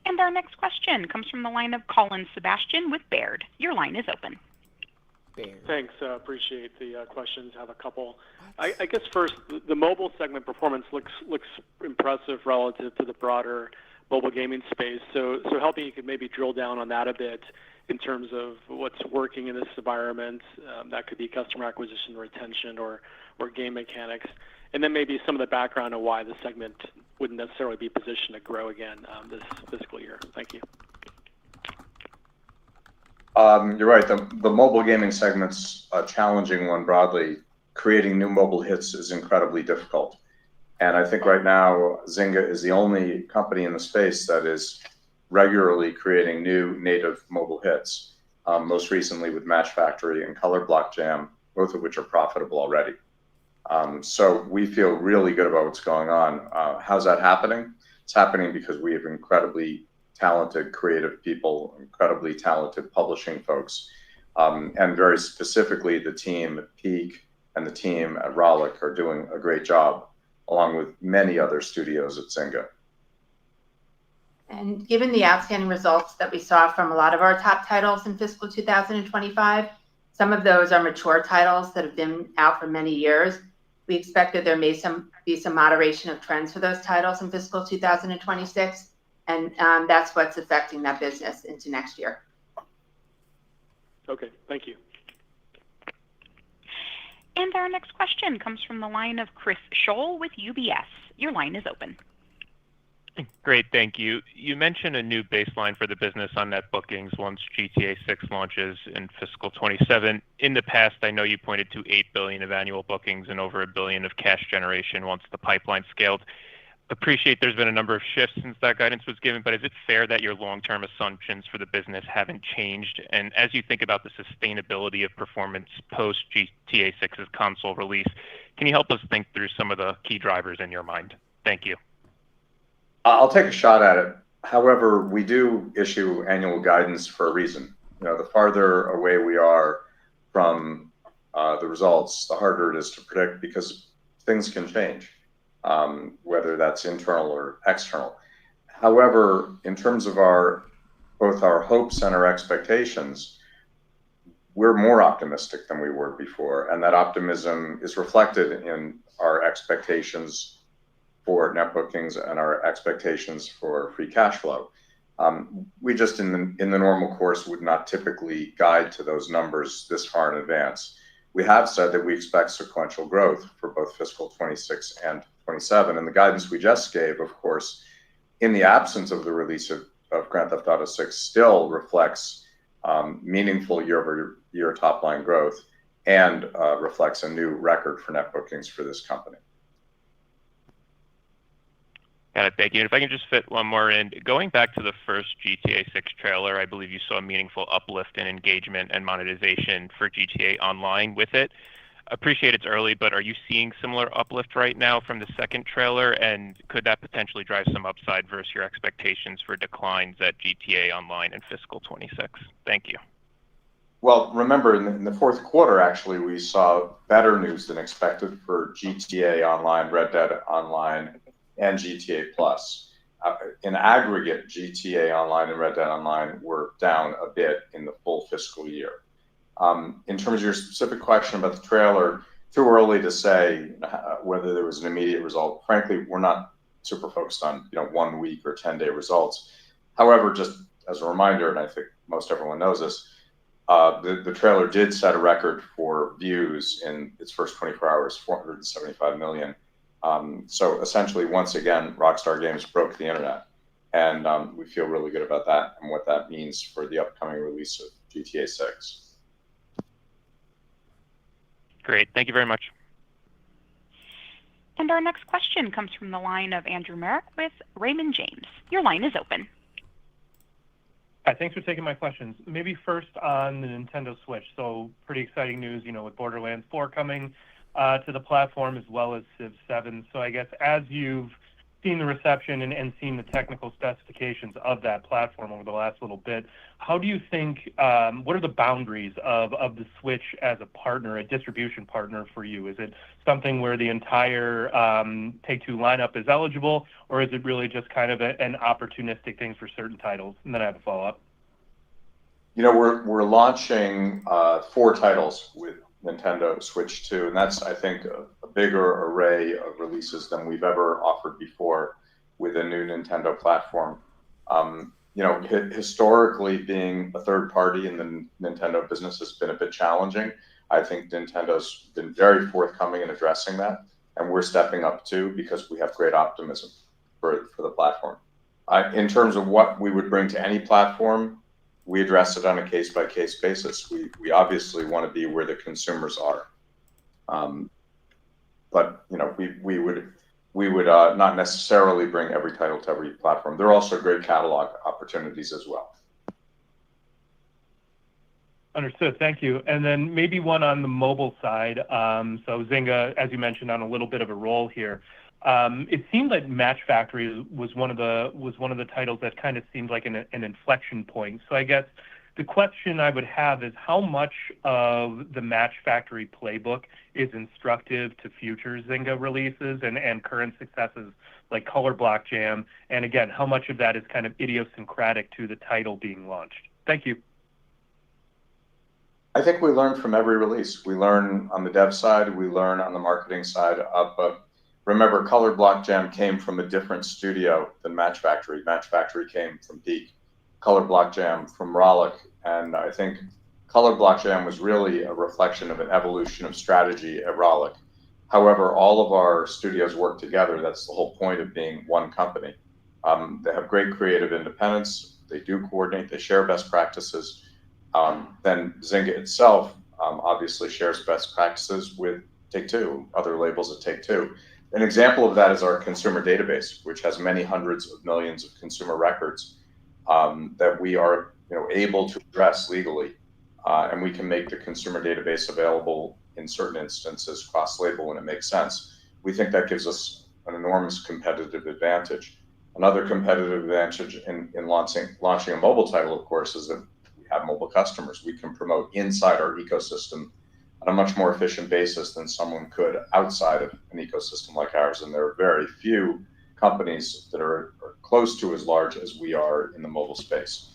S14: And our next question comes from the line of Colin Sebastian with Baird. Your line is open.
S19: Thanks. Appreciate the questions. Have a couple. I guess first, the mobile segment performance looks impressive relative to the broader mobile gaming space. So helping you could maybe drill down on that a bit in terms of what's working in this environment. That could be customer acquisition, retention, or game mechanics. And then maybe some of the background on why the segment wouldn't necessarily be positioned to grow again this fiscal year. Thank you.
S16: You're right. The mobile gaming segment's a challenging one broadly. Creating new mobile hits is incredibly difficult. And I think right now, Zynga is the only company in the space that is regularly creating new native mobile hits, most recently with Match Factory and Color Block Jam, both of which are profitable already. So we feel really good about what's going on. How's that happening? It's happening because we have incredibly talented creative people, incredibly talented publishing folks, and very specifically the team at Peak and the team at Rollic are doing a great job, along with many other studios at Zynga.
S21: And given the outstanding results that we saw from a lot of our top titles in fiscal 2025, some of those are mature titles that have been out for many years. We expect that there may be some moderation of trends for those titles in fiscal 2026, and that's what's affecting that business into next year.
S19: Okay, thank you.
S14: And our next question comes from the line of Chris Scholl with UBS. Your line is open.
S2: Great, thank you. You mentioned a new baseline for the business on net bookings once GTA 6 launches in fiscal 27. In the past, I know you pointed to $8 billion of annual bookings and over $1 billion of cash generation once the pipeline scaled. Appreciate there's been a number of shifts since that guidance was given, but is it fair that your long-term assumptions for the business haven't changed? And as you think about the sustainability of performance post GTA 6's console release, can you help us think through some of the key drivers in your mind? Thank you.
S16: I'll take a shot at it. However, we do issue annual guidance for a reason. You know, the farther away we are from the results, the harder it is to predict because things can change, whether that's internal or external. However, in terms of both our hopes and our expectations, we're more optimistic than we were before, and that optimism is reflected in our expectations for net bookings and our expectations for free cash flow. We just, in the normal course, would not typically guide to those numbers this far in advance. We have said that we expect sequential growth for both fiscal 26 and 27, and the guidance we just gave, of course, in the absence of the release of Grand Theft Auto 6, still reflects meaningful year-over-year top-line growth and reflects a new record for net bookings for this company.
S2: Got it, thank you. And if I can just fit one more in, going back to the first GTA 6 trailer, I believe you saw a meaningful uplift in engagement and monetization for GTA Online with it. Appreciate it's early, but are you seeing similar uplift right now from the second trailer? And could that potentially drive some upside versus your expectations for declines at GTA Online in fiscal 26? Thank you.
S16: Well, remember, in the fourth quarter, actually, we saw better news than expected for GTA Online, Red Dead Online, and GTA Plus. In aggregate, GTA Online and Red Dead Online were down a bit in the full fiscal year. In terms of your specific question about the trailer, too early to say whether there was an immediate result. Frankly, we're not super focused on 1 week or 10-day results. However, just as a reminder, and I think most everyone knows this, the trailer did set a record for views in its first 24 hours, 475 million. So essentially, once again, Rockstar Games broke the internet, and we feel really good about that and what that means for the upcoming release of GTA 6.
S2: Great, thank you very much.
S14: And our next question comes from the line of Andrew Merrick with Raymond James. Your line is open.
S7: Hi, thanks for taking my questions. Maybe first on the Nintendo Switch. So pretty exciting news, with Borderlands 4 coming to the platform as well as Civ 7. So I guess as you've seen the reception and seen the technical specifications of that platform over the last little bit, how do you think, what are the boundaries of the Switch as a partner, a distribution partner for you? Is it something where the entire Take-Two lineup is eligible, or is it really just kind of an opportunistic thing for certain titles? And then I have a follow-up.
S16: We're launching 4 titles with Nintendo Switch 2, and that's, I think, a bigger array of releases than we've ever offered before with a new Nintendo platform. Historically, being a third party in the Nintendo business has been a bit challenging. I think Nintendo's been very forthcoming in addressing that, and we're stepping up too because we have great optimism for the platform. In terms of what we would bring to any platform, we address it on a case-by-case basis. We obviously want to be where the consumers are. But we would not necessarily bring every title to every platform. There are also great catalog opportunities as well.
S7: Understood. Thank you. And then maybe one on the mobile side. So Zynga, as you mentioned, on a little bit of a roll here. It seemed like Match Factory was one of the titles that kind of seemed like an inflection point. So I guess the question I would have is how much of the Match Factory playbook is instructive to future Zynga releases and current successes like Color Block Jam? And again, how much of that is kind of idiosyncratic to the title being launched? Thank you.
S16: I think we learn from every release. We learn on the dev side, we learn on the marketing side. But remember, Color Block Jam came from a different studio than Match Factory. Match Factory came from Peak. Color Block Jam from Rollick. And I think Color Block Jam was really a reflection of an evolution of strategy at Rollick. However, all of our studios work together. That's the whole point of being one company. They have great creative independence. They do coordinate. They share best practices. Then Zynga itself obviously shares best practices with Take-Two, other labels at Take-Two. An example of that is our consumer database, which has many hundreds of millions of consumer records that we are able to address legally. And we can make the consumer database available in certain instances cross-label when it makes sense. We think that gives us an enormous competitive advantage. Another competitive advantage in launching a mobile title, of course, is that we have mobile customers. We can promote inside our ecosystem on a much more efficient basis than someone could outside of an ecosystem like ours. And there are very few companies that are close to as large as we are in the mobile space.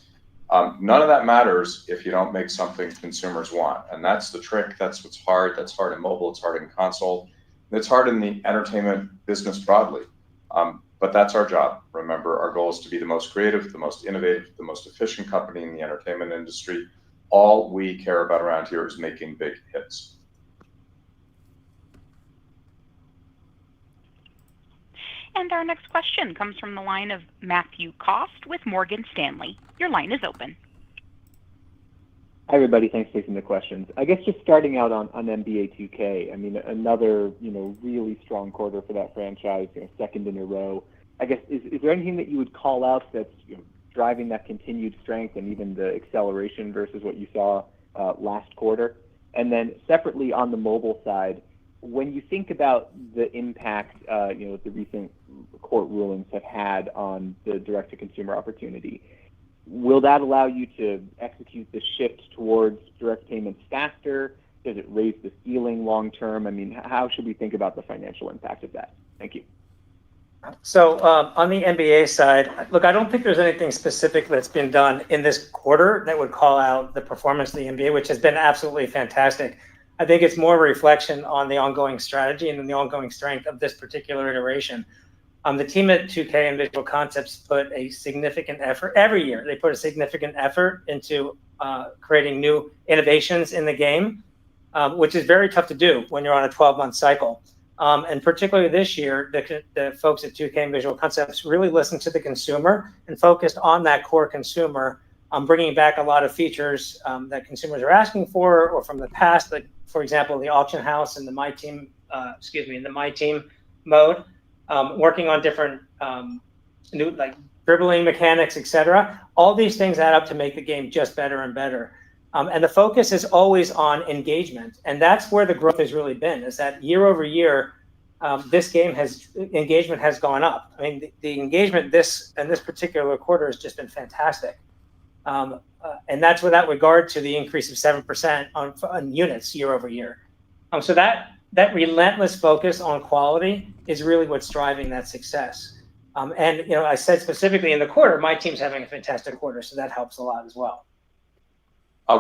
S16: None of that matters if you don't make something consumers want. And that's the trick. That's what's hard. That's hard in mobile. It's hard in console. And it's hard in the entertainment business broadly. But that's our job. Remember, our goal is to be the most creative, the most innovative, the most efficient company in the entertainment industry. All we care about around here is making big hits.
S14: And our next question comes from the line of Matthew Cost with Morgan Stanley. Your line is open.
S12: Hi, everybody. Thanks for taking the questions. I guess just starting out on NBA 2K, I mean, another, really strong quarter for that franchise, second in a row. I guess, is there anything that you would call out that's driving that continued strength and even the acceleration versus what you saw last quarter? And then separately on the mobile side, when you think about the impact, the recent court rulings have had on the direct-to-consumer opportunity, will that allow you to execute the shift towards direct payments faster? Does it raise the ceiling long term? I mean, how should we think about the financial impact of that? Thank you.
S17: So on the NBA side, look, I don't think there's anything specific that's been done in this quarter that would call out the performance of the NBA, which has been absolutely fantastic. I think it's more a reflection on the ongoing strategy and the ongoing strength of this particular iteration. The team at 2K and Visual Concepts put a significant effort every year. They put a significant effort into creating new innovations in the game, which is very tough to do when you're on a 12-month cycle. And particularly this year, the folks at 2K and Visual Concepts really listened to the consumer and focused on that core consumer, bringing back a lot of features that consumers are asking for or from the past, like, for example, the auction house and the My Team mode. Working on different new like dribbling mechanics, etc. All these things add up to make the game just better and better. And the focus is always on engagement, and that's where the growth has really been. Is that year over year, this game engagement has gone up. I mean, the engagement in this particular quarter has just been fantastic, and that's without regard to the increase of 7% on units year over year. So that relentless focus on quality is really what's driving that success. And I said specifically in the quarter, my team's having a fantastic quarter, so that helps a lot as well.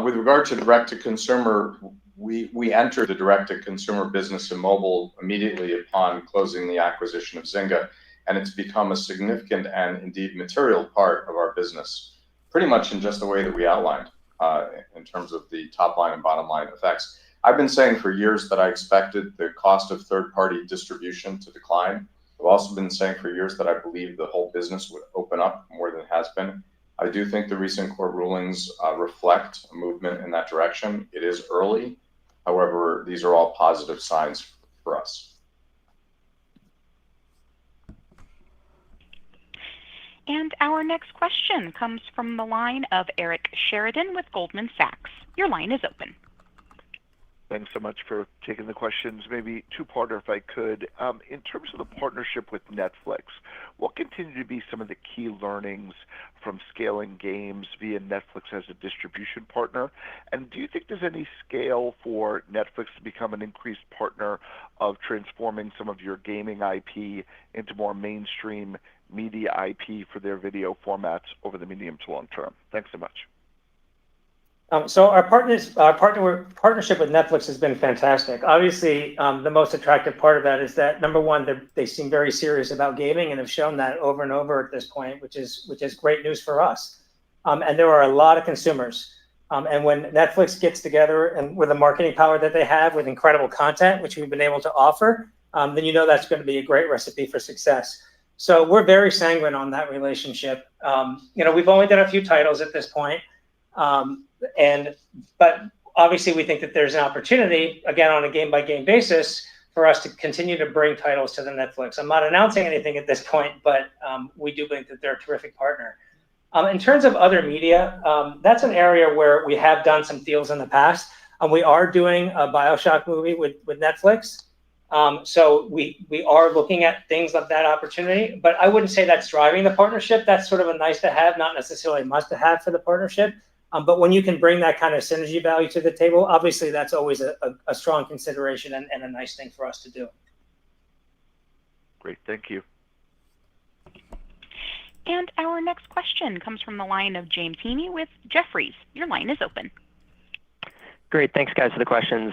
S16: With regard to direct-to-consumer, we entered the direct-to-consumer business in mobile immediately upon closing the acquisition of Zynga, and it's become a significant and indeed material part of our business, pretty much in just the way that we outlined in terms of the top line and bottom line effects. I've been saying for years that I expected the cost of third-party distribution to decline. I've also been saying for years that I believe the whole business would open up more than it has been. I do think the recent court rulings reflect a movement in that direction. It is early. However, these are all positive signs for us.
S14: And our next question comes from the line of Eric Sheridan with Goldman Sachs. Your line is open.
S13: Thanks so much for taking the questions. Maybe two-parter if I could. In terms of the partnership with Netflix, what continue to be some of the key learnings from scaling games via Netflix as a distribution partner? And do you think there's any scale for Netflix to become an increased partner of transforming some of your gaming IP into more mainstream media IP for their video formats over the medium to long term? Thanks so much.
S17: So our partnership with Netflix has been fantastic. Obviously, the most attractive part of that is that, number one, they seem very serious about gaming and have shown that over and over at this point, which is great news for us. And there are a lot of consumers. And when Netflix gets together and with the marketing power that they have with incredible content, which we've been able to offer, then you know that's going to be a great recipe for success. So we're very sanguine on that relationship. We've only done a few titles at this point. But obviously we think that there's an opportunity, again, on a game-by-game basis, for us to continue to bring titles to the Netflix. I'm not announcing anything at this point, but we do think that they're a terrific partner. In terms of other media, that's an area where we have done some deals in the past. We are doing a BioShock movie with Netflix. So we are looking at things of that opportunity, but I wouldn't say that's driving the partnership. That's sort of a nice to have, not necessarily a must to have for the partnership. But when you can bring that kind of synergy value to the table, obviously that's always a strong consideration and a nice thing for us to do.
S13: Great, thank you.
S14: And our next question comes from the line of James Heaney with Jefferies. Your line is open.
S22: Great, thanks guys for the questions.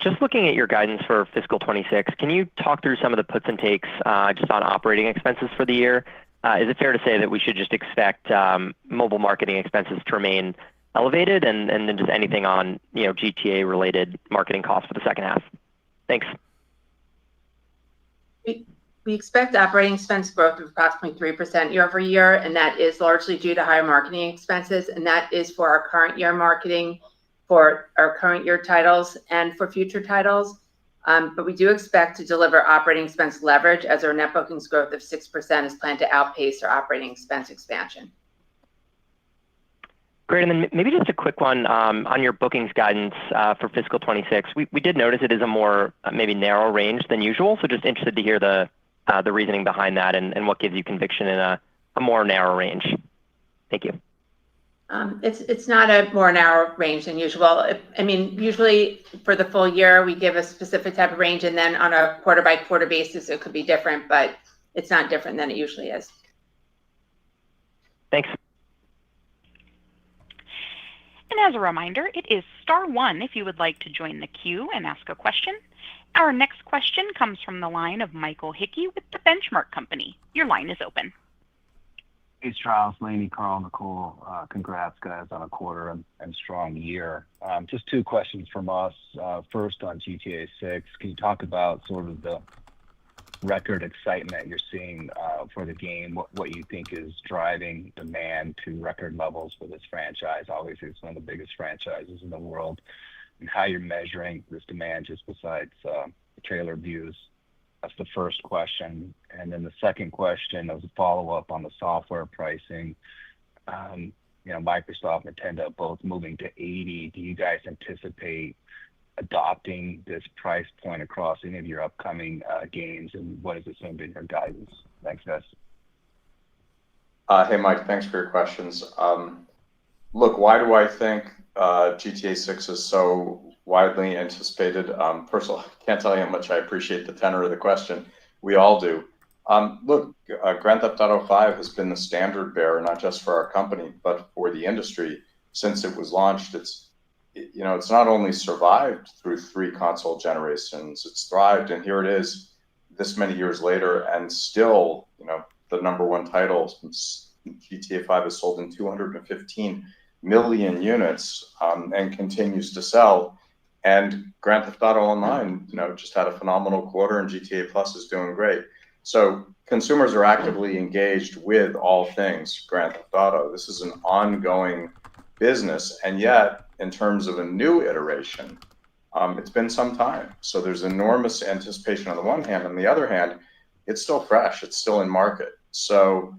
S22: Just looking at your guidance for fiscal 26, can you talk through some of the puts and takes just on operating expenses for the year? Is it fair to say that we should just expect mobile marketing expenses to remain elevated, and then just anything on GTA-related marketing costs for the second half? Thanks.
S21: We expect operating expense growth of approximately 3% year over year, and that is largely due to higher marketing expenses, and that is for our current year marketing, for our current year titles, and for future titles. But we do expect to deliver operating expense leverage as our net bookings growth of 6% is planned to outpace our operating expense expansion.
S22: Great, and then maybe just a quick one on your bookings guidance for fiscal 26. We did notice it is a more maybe narrow range than usual, so just interested to hear the reasoning behind that and what gives you conviction in a more narrow range. Thank you.
S21: It's not a more narrow range than usual. Usually for the full year, we give a specific type of range, and then on a quarter-by-quarter basis, it could be different, but it's not different than it usually is.
S22: Thanks.
S14: And as a reminder, it is *1 if you would like to join the queue and ask a question. Our next question comes from the line of Michael Hickey with The Benchmark Company. Your line is open.
S23: Hey, Strauss, Laney, Carl, Nicole. Congrats, guys, on a quarter and strong year. Just two questions from us. First, on GTA 6, can you talk about sort of the record excitement you're seeing for the game? What you think is driving demand to record levels for this franchise? Obviously, it's one of the biggest franchises in the world. And how you're measuring this demand just besides the trailer views? That's the first question. And then the second question as a follow-up on the software pricing. Microsoft, Nintendo, both moving to 80. Do you guys anticipate adopting this price point across any of your upcoming games, and what is assumed in your guidance? Thanks, guys.
S16: Hey, Mike, thanks for your questions. Look, why do I think GTA 6 is so widely anticipated? First of all, I can't tell you how much I appreciate the tenor of the question. We all do. Look, Grand Theft Auto 5 has been the standard bearer, not just for our company, but for the industry since it was launched. It's not only survived through 3 console generations, it's thrived, and here it is this many years later, and still, the number one title. GTA 5 has sold in 215 million units and continues to sell. And Grand Theft Auto Online, just had a phenomenal quarter, and GTA Plus is doing great. So consumers are actively engaged with all things Grand Theft Auto. This is an ongoing business, and yet, in terms of a new iteration, it's been some time. So there's enormous anticipation on the one hand. On the other hand, it's still fresh. It's still in market. So,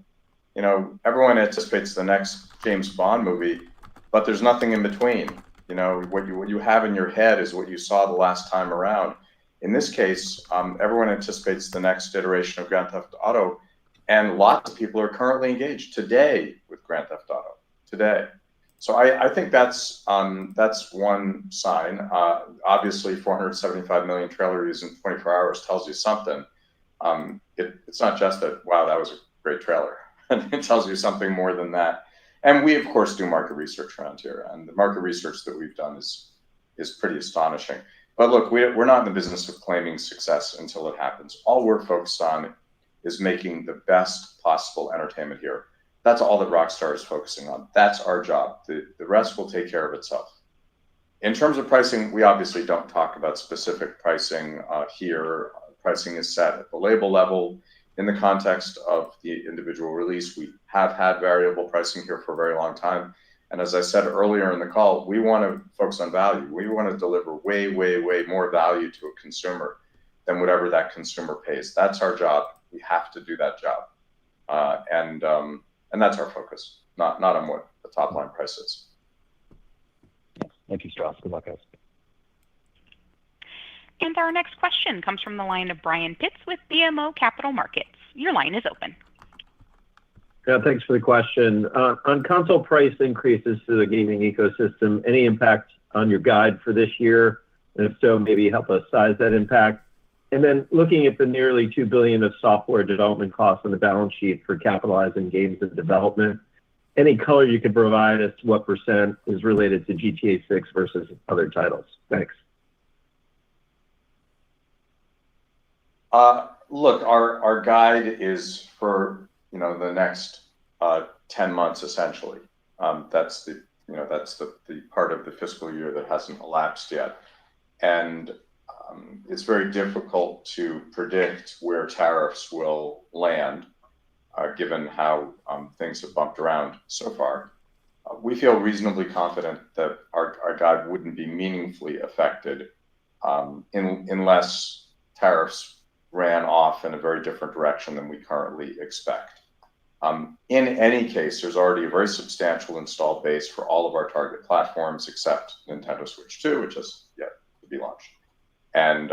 S16: you know, everyone anticipates the next James Bond movie, but there's nothing in between. You know, what you have in your head is what you saw the last time around. In this case, everyone anticipates the next iteration of Grand Theft Auto, and lots of people are currently engaged today with Grand Theft Auto today. So I think that's one sign. Obviously, 475 million trailer views in 24 hours tells you something. It's not just that, wow, that was a great trailer. It tells you something more than that. And we, of course, do market research around here. And the market research that we've done is pretty astonishing. But look, we're not in the business of claiming success until it happens. All we're focused on is making the best possible entertainment here. That's all that Rockstar is focusing on. That's our job. The rest will take care of itself. In terms of pricing, we obviously don't talk about specific pricing here. Pricing is set at the label level. In the context of the individual release, we have had variable pricing here for a very long time. And as I said earlier in the call, we want to focus on value. We want to deliver way, way, way more value to a consumer than whatever that consumer pays. That's our job. We have to do that job. And that's our focus, not on what the top line price is.
S23: Thank you, Strauss. Good luck, guys.
S14: And our next question comes from the line of Brian Pitts with BMO Capital Markets. Your line is open.
S18: Yeah, thanks for the question. On console price increases to the gaming ecosystem, any impact on your guide for this year? And if so, maybe help us size that impact. And then looking at the nearly $2 billion of software development costs on the balance sheet for capitalizing games and development, any color you could provide as to what % is related to GTA 6 versus other titles? Thanks.
S16: Look, our guide is for the next 10 months essentially. That's the part of the fiscal year that hasn't elapsed yet, and it's very difficult to predict where tariffs will land, given how things have bumped around so far. We feel reasonably confident that our guide wouldn't be meaningfully affected unless tariffs ran off in a very different direction than we currently expect. In any case, there's already a very substantial installed base for all of our target platforms except Nintendo Switch 2, which is yet to be launched. And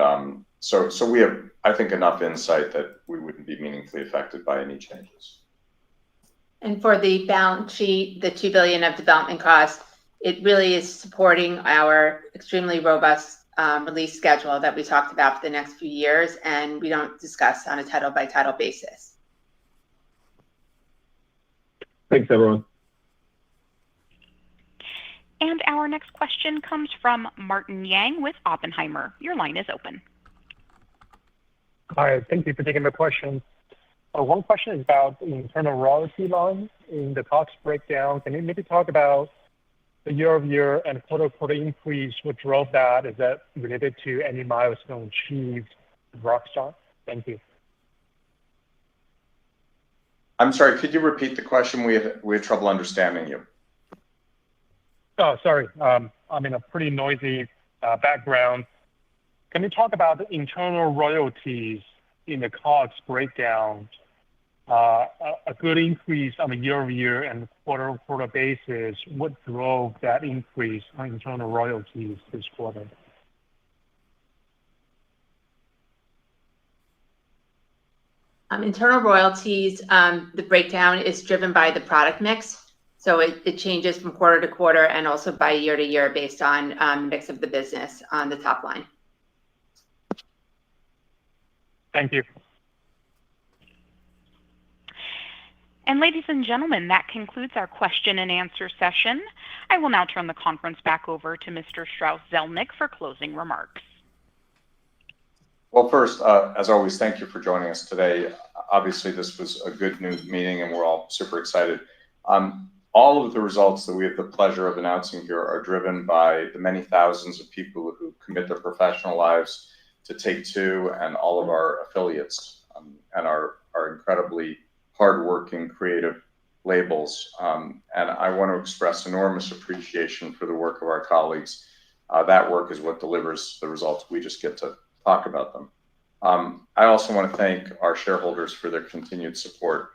S16: so we have, I think, enough insight that we wouldn't be meaningfully affected by any changes.
S21: And for the balance sheet, the $2 billion of development costs, it really is supporting our extremely robust release schedule that we talked about for the next few years, and we don't discuss on a title-by-title basis.
S18: Thanks, everyone.
S14: And our next question comes from Martin Yang with Oppenheimer. Your line is open.
S4: Hi, thank you for taking my question. One question is about the internal royalty line in the cost breakdown. Can you maybe talk about the year-over-year and quarter-over-quarter increase? What drove that? Is that related to any milestone achieved with Rockstar? Thank you.
S16: I'm sorry, could you repeat the question? We had trouble understanding you.
S4: Oh, sorry. I'm in a pretty noisy background. Can you talk about the internal royalties in the COGS breakdown? A good increase on a year-over-year and quarter-over-quarter basis. What drove that increase on internal royalties this quarter?
S21: Internal royalties, the breakdown is driven by the product mix. So it changes from quarter to quarter and also by year to year based on the mix of the business on the top line.
S4: Thank you.
S14: And ladies and gentlemen, that concludes our question and answer session. I will now turn the conference back over to Mr. Strauss-Zelnick for closing remarks.
S16: Well, first, as always, thank you for joining us today. Obviously, this was a good news meeting, and we're all super excited. All of the results that we have the pleasure of announcing here are driven by the many thousands of people who commit their professional lives to Take-Two and all of our affiliates. and our incredibly hardworking, creative labels. And I want to express enormous appreciation for the work of our colleagues. That work is what delivers the results. We just get to talk about them. I also want to thank our shareholders for their continued support.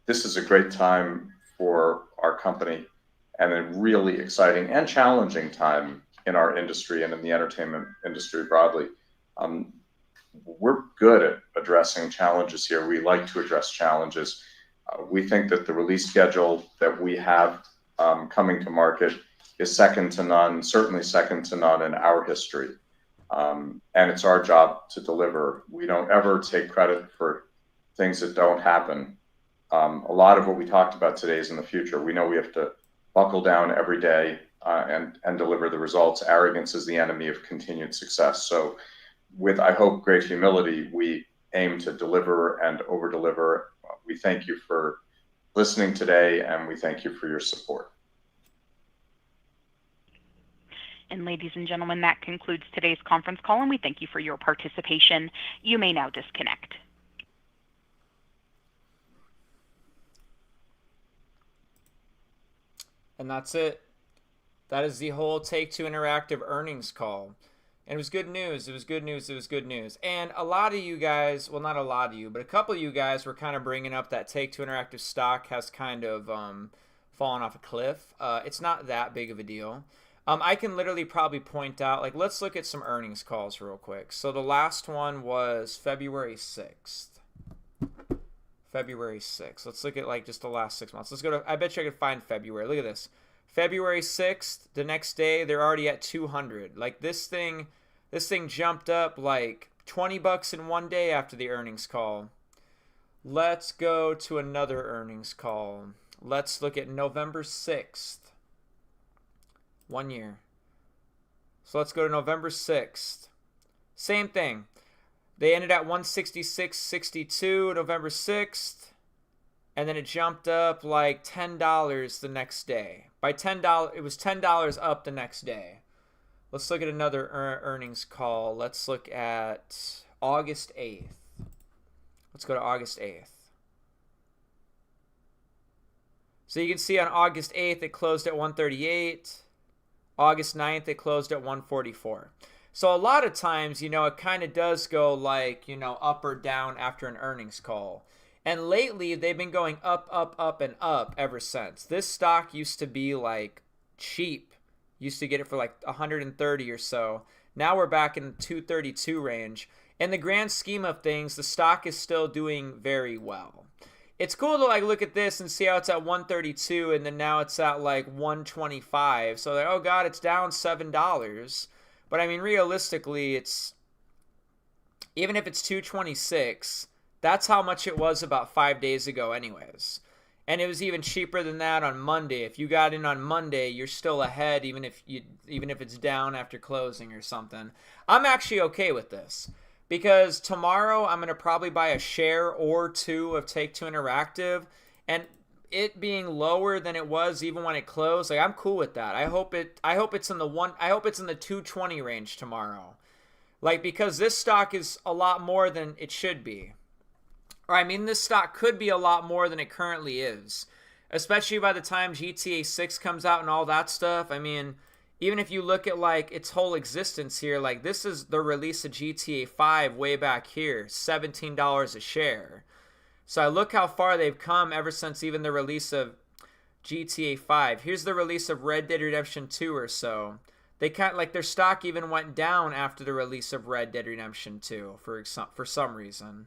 S16: This is a great time for our company and a really exciting and challenging time in our industry and in the entertainment industry broadly. We're good at addressing challenges here. We like to address challenges. We think that the release schedule that we have coming to market is second to none, certainly second to none in our history. And it's our job to deliver. We don't ever take credit for things that don't happen. A lot of what we talked about today is in the future. We know we have to buckle down every day and deliver the results. Arrogance is the enemy of continued success. So with, I hope, great humility, we aim to deliver and over-deliver. We thank you for listening today, and we thank you for your support.
S14: And ladies and gentlemen, that concludes today's conference call, and we thank you for your participation. You may now disconnect.
S3: And that's it. That is the whole Take-Two Interactive earnings call. And it was good news. It was good news. It was good news. And a lot of you guys, well, not a lot of you, but a couple of you guys were kind of bringing up that Take-Two Interactive stock has kind of fallen off a cliff. It's not that big of a deal. I can literally probably point out, like, let's look at some earnings calls real quick. So the last one was February 6th. February 6th. Let's look at, like, just the last 6 months. Let's go to, I bet you I could find February. Look at this. February 6th, the next day, they're already at 200. Like, this thing jumped up, like, $20 in one day after the earnings call. Let's go to another earnings call. Let's look at November 6th. 1 year. So let's go to November 6th. Same thing. They ended at 166.62 November 6th. And then it jumped up like $10 the next day. By $10, it was $10 up the next day. Let's look at another earnings call. Let's look at August 8th. Let's go to August 8th. So you can see on August 8th, it closed at 138. August 9th, it closed at 144. So a lot of times, you know, it kind of does go like, you know, up or down after an earnings call. And lately, they've been going up, up, up, and up ever since. This stock used to be like cheap. Used to get it for like 130 or so. Now we're back in the 232 range. In the grand scheme of things, the stock is still doing very well. It's cool to like look at this and see how it's at 132 and then now it's at like 125. So like, oh God, it's down $7. But I mean, realistically, it's even if it's 226, that's how much it was about 5 days ago anyways. And it was even cheaper than that on Monday. If you got in on Monday, you're still ahead even if it's down after closing or something. I'm actually okay with this. Because tomorrow I'm going to probably buy a share or two of Take-Two Interactive, and it being lower than it was even when it closed, like I'm cool with that. I hope it's in the 220 range tomorrow. Like because this stock is a lot more than it should be. Or I mean this stock could be a lot more than it currently is. Especially by the time GTA 6 comes out and all that stuff. I mean, even if you look at like its whole existence here, like this is the release of GTA 5 way back here, $17 a share. So I look how far they've come ever since even the release of GTA 5. Here's the release of Red Dead Redemption 2 or so. They kind of like their stock even went down after the release of Red Dead Redemption 2 for some reason.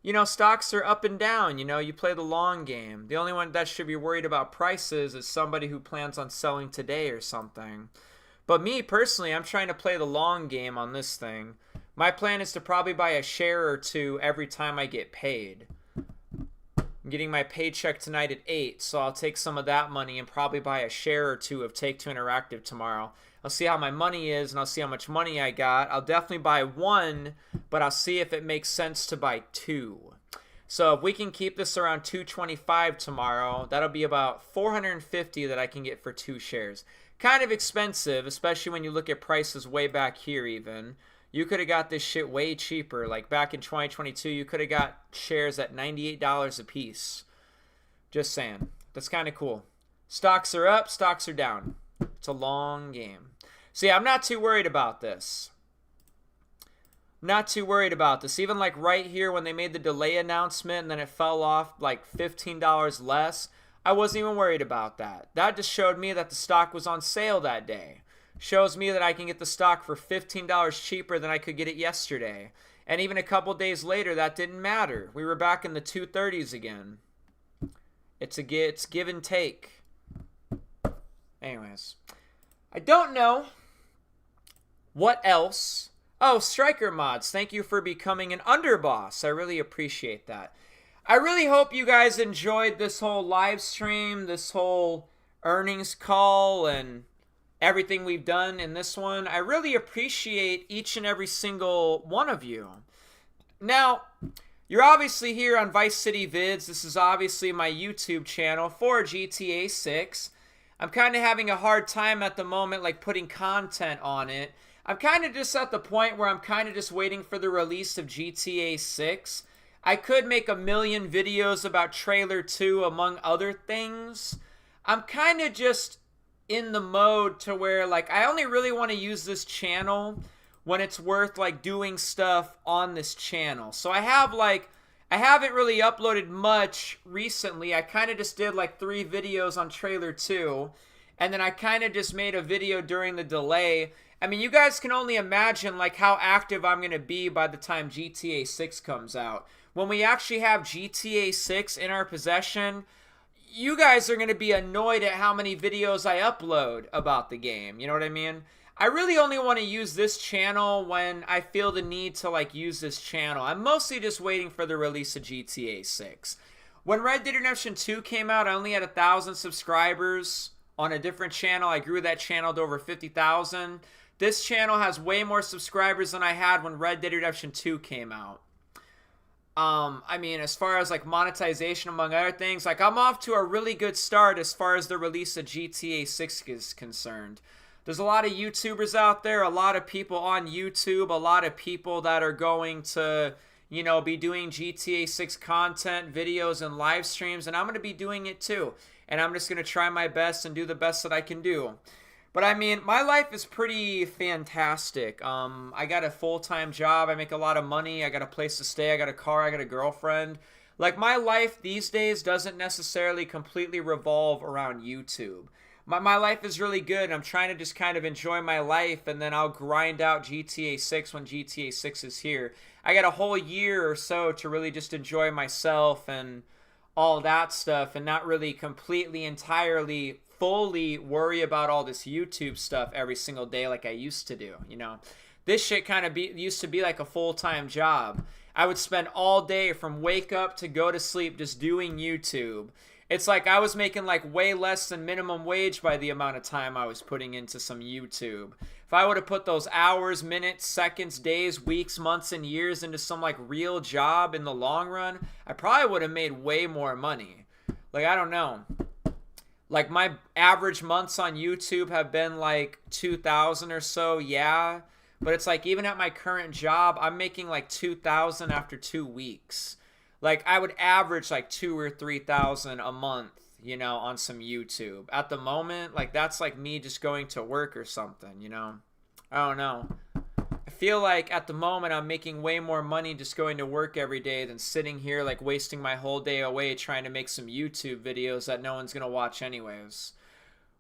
S3: You know, stocks are up and down. You know, you play the long game. The only one that should be worried about prices is somebody who plans on selling today or something. But me, personally, I'm trying to play the long game on this thing. My plan is to probably buy a share or two every time I get paid. I'm getting my paycheck tonight at 8, so I'll take some of that money and probably buy a share or two of Take-Two Interactive tomorrow. I'll see how my money is, and I'll see how much money I got. I'll definitely buy one, but I'll see if it makes sense to buy two. So if we can keep this around 225 tomorrow, that'll be about 450 that I can get for two shares. Kind of expensive, especially when you look at prices way back here even. You could have got this shit way cheaper. Like back in 2022, you could have got shares at $98 a piece. Just saying. That's kind of cool. Stocks are up, stocks are down. It's a long game. So yeah, I'm not too worried about this. Not too worried about this. Even like right here when they made the delay announcement and then it fell off like $15 less, I wasn't even worried about that. That just showed me that the stock was on sale that day. Shows me that I can get the stock for $15 cheaper than I could get it yesterday. And even a couple days later, that didn't matter. We were back in the 230s again. It's give and take. Anyways, I don't know what else. Oh, Striker Mods, thank you for becoming an underboss. I really appreciate that. I really hope you guys enjoyed this whole live stream, this whole earnings call, and everything we've done in this one. I really appreciate each and every single one of you. Now, you're obviously here on Vice City Vids. This is obviously my YouTube channel for GTA 6. I'm kind of having a hard time at the moment, like putting content on it. I'm kind of just at the point where I'm kind of just waiting for the release of GTA 6. I could make a million videos about Trailer 2, among other things. I'm kind of just in the mode to where, like, I only really want to use this channel when it's worth, like, doing stuff on this channel. So I haven't really uploaded much recently. I kind of just did, like, 3 videos on Trailer 2. And then I kind of just made a video during the delay. I mean, you guys can only imagine, like, how active I'm going to be by the time GTA 6 comes out. When we actually have GTA 6 in our possession, you guys are going to be annoyed at how many videos I upload about the game. You know what I mean? I really only want to use this channel when I feel the need to, like, use this channel. I'm mostly just waiting for the release of GTA 6. When Red Dead Redemption 2 came out, I only had 1,000 subscribers on a different channel. I grew that channel to over 50,000. This channel has way more subscribers than I had when Red Dead Redemption 2 came out. I mean, as far as like monetization, among other things, like I'm off to a really good start as far as the release of GTA 6 is concerned. There's a lot of YouTubers out there, a lot of people on YouTube, a lot of people that are going to, you know, be doing GTA 6 content, videos, and live streams, and I'm going to be doing it too. And I'm just going to try my best and do the best that I can do. But I mean, my life is pretty fantastic. I got a full-time job. I make a lot of money. I got a place to stay. I got a car. I got a girlfriend. Like, my life these days doesn't necessarily completely revolve around YouTube. My life is really good. I'm trying to just kind of enjoy my life, and then I'll grind out GTA 6 when GTA 6 is here. I got a whole year or so to really just enjoy myself and all that stuff, and not really completely, entirely, fully worry about all this YouTube stuff every single day like I used to do, you know. This shit kind of used to be like a full-time job. I would spend all day from wake up to go to sleep just doing YouTube. It's like I was making like way less than minimum wage by the amount of time I was putting into some YouTube. If I would have put those hours, minutes, seconds, days, weeks, months, and years into some like real job in the long run, I probably would have made way more money. Like, I don't know. Like, my average months on YouTube have been like 2,000 or so, yeah. But it's like, even at my current job, I'm making like 2,000 after 2 weeks. Like, I would average like 2,000 or 3,000 a month, you know, on some YouTube. At the moment, like, that's like me just going to work or something, you know. I don't know. I feel like at the moment I'm making way more money just going to work every day than sitting here like wasting my whole day away trying to make some YouTube videos that no one's gonna watch anyways.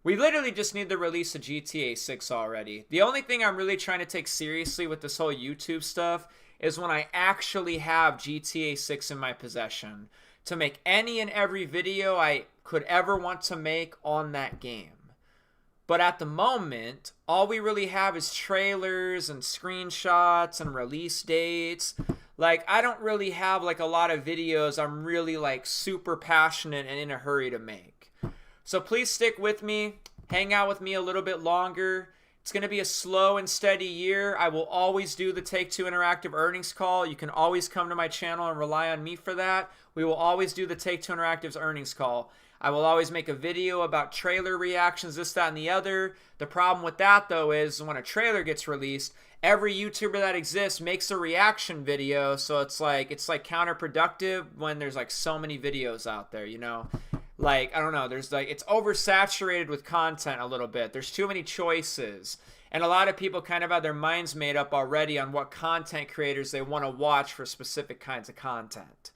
S3: We literally just need the release of GTA 6 already. The only thing I'm really trying to take seriously with this whole YouTube stuff is when I actually have GTA 6 in my possession to make any and every video I could ever want to make on that game. But at the moment, all we really have is trailers and screenshots and release dates. Like, I don't really have like a lot of videos I'm really like super passionate and in a hurry to make. So please stick with me, hang out with me a little bit longer. It's going to be a slow and steady year. I will always do the Take-Two Interactive earnings call. You can always come to my channel and rely on me for that. We will always do the Take-Two Interactive's earnings call. I will always make a video about trailer reactions, this, that, and the other. The problem with that, though, is when a trailer gets released, every YouTuber that exists makes a reaction video, so it's like counterproductive when there's like so many videos out there, you know? Like, I don't know, there's like, it's oversaturated with content a little bit. There's too many choices. And a lot of people kind of have their minds made up already on what content creators they want to watch for specific kinds of content.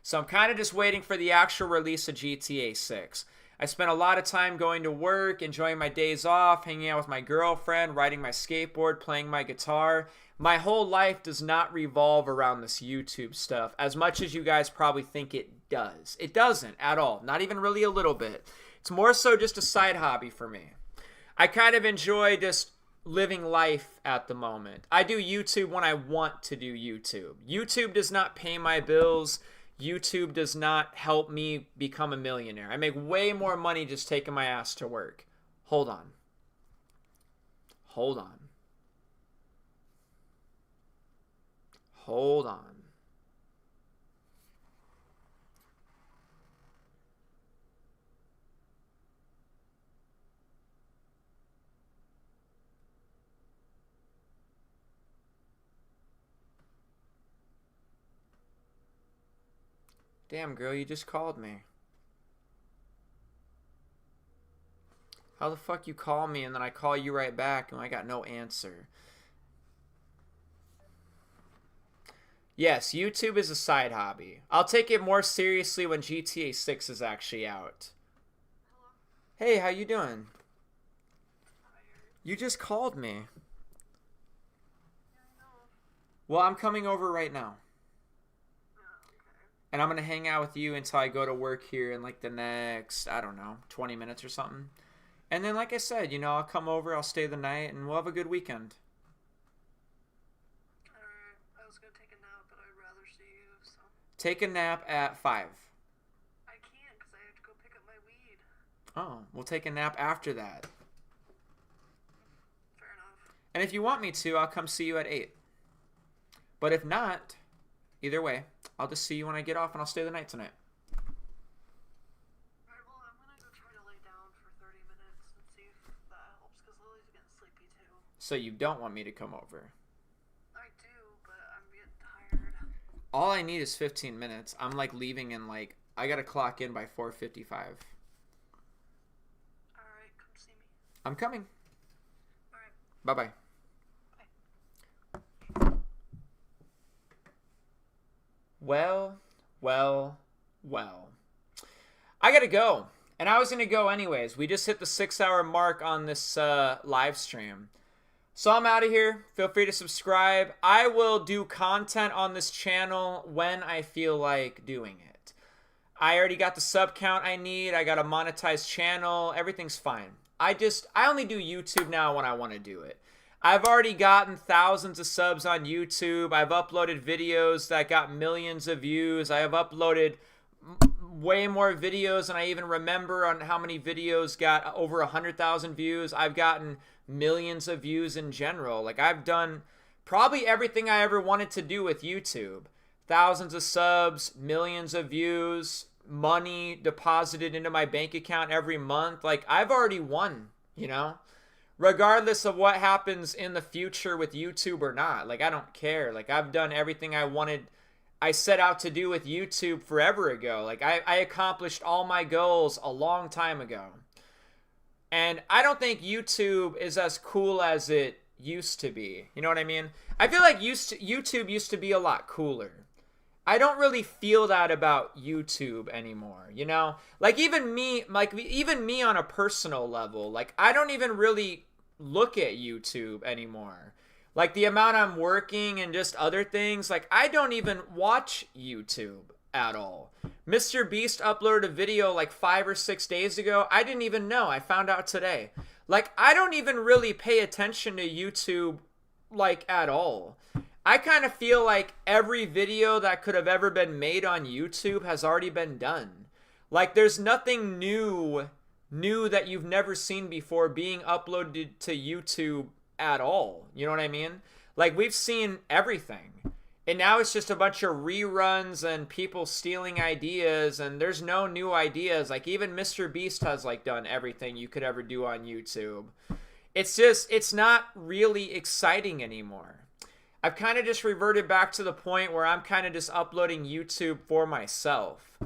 S3: So I'm kind of just waiting for the actual release of GTA 6. I spent a lot of time going to work, enjoying my days off, hanging out with my girlfriend, riding my skateboard, playing my guitar. My whole life does not revolve around this YouTube stuff as much as you guys probably think it does. It doesn't at all. Not even really a little bit. It's more so just a side hobby for me. I kind of enjoy just living life at the moment. I do YouTube when I want to do YouTube. YouTube does not pay my bills. YouTube does not help me become a millionaire. I make way more money just taking my ass to work. Hold on. Hold on. Hold on. Damn, girl, you just called me. How the fuck you call me and then I call you right back and I got no answer? Yes, YouTube is a side hobby. I'll take it more seriously when GTA 6 is actually out. Hey, how you doing? You just called me. Well, I'm coming over right now. And I'm going to hang out with you until I go to work here in like the next, I don't know, 20 minutes or something. And then, like I said, you know, I'll come over, I'll stay the night, and we'll have a good weekend.
S8: Alright, I was going to take a nap, but I'd rather see you, so.
S3: Take a nap at 5.
S8: I can't, because I have to go pick up my weed.
S3: Oh, we'll take a nap after that.
S8: Fair enough.
S3: And if you want me to, I'll come see you at 8. But if not, either way, I'll just see you when I get off and I'll stay the night tonight.
S8: Alright, well, I'm gonna go try to lay down for 30 minutes and see if that helps, because Lily's getting sleepy too.
S3: So you don't want me to come over?
S8: I do, but I'm getting tired.
S3: All I need is 15 minutes. I'm like leaving in like, I gotta clock in by 4:55.
S8: Alright, come see me.
S3: I'm coming.
S8: Alright.
S3: Bye-bye. Well. I gotta go. And I was gonna go anyways. We just hit the 6-hour mark on this live stream. So I'm out of here. Feel free to subscribe. I will do content on this channel when I feel like doing it. I already got the sub count I need. I got a monetized channel. Everything's fine. I only do YouTube now when I want to do it. I've already gotten thousands of subs on YouTube. I've uploaded videos that got millions of views. I have uploaded way more videos than I even remember on how many videos got over 100,000 views. I've gotten millions of views in general. Like, I've done probably everything I ever wanted to do with YouTube. Thousands of subs, millions of views, money deposited into my bank account every month. Like, I've already won, you know? Regardless of what happens in the future with YouTube or not. Like, I don't care. Like, I've done everything I set out to do with YouTube forever ago. Like, I accomplished all my goals a long time ago. And I don't think YouTube is as cool as it used to be. You know what I mean? I feel like YouTube used to be a lot cooler. I don't really feel that about YouTube anymore, you know? Like, even me on a personal level, like, I don't even really look at YouTube anymore. Like, the amount I'm working and just other things, like, I don't even watch YouTube at all. Mr. Beast uploaded a video like 5 or 6 days ago. I didn't even know. I found out today. Like, I don't even really pay attention to YouTube, like, at all. I kind of feel like every video that could have ever been made on YouTube has already been done. Like, there's nothing new new that you've never seen before being uploaded to YouTube at all. You know what I mean? Like, we've seen everything. And now it's just a bunch of reruns and people stealing ideas, and there's no new ideas. Like, even Mr. Beast has, like, done everything you could ever do on YouTube. It's not really exciting anymore. I've kind of just reverted back to the point where I'm kind of just uploading YouTube for myself.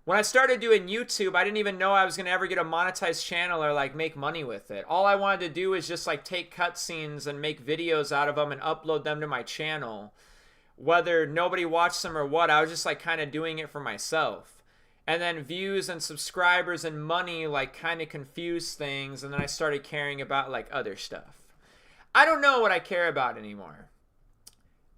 S3: When I started doing YouTube, I didn't even know I was going to ever get a monetized channel or like make money with it. All I wanted to do is just like take cutscenes and make videos out of them and upload them to my channel. Whether nobody watched them or what, I was just like kind of doing it for myself. And then views and subscribers and money like kind of confused things, and then I started caring about like other stuff. I don't know what I care about anymore.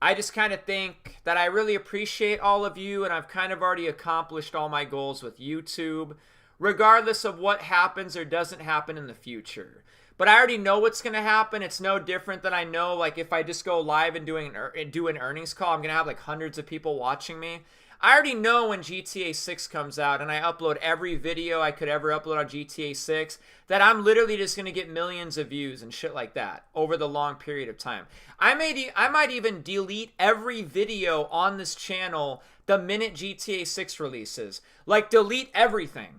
S3: I just kind of think that I really appreciate all of you, and I've kind of already accomplished all my goals with YouTube, regardless of what happens or doesn't happen in the future. But I already know what's going to happen. It's no different than I know, like, if I just go live and do an earnings call, I'm going to have, like, hundreds of people watching me. I already know when GTA 6 comes out and I upload every video I could ever upload on GTA 6 that I'm literally just going to get millions of views and shit like that over the long period of time. I might even delete every video on this channel the minute GTA 6 releases. Like, delete everything.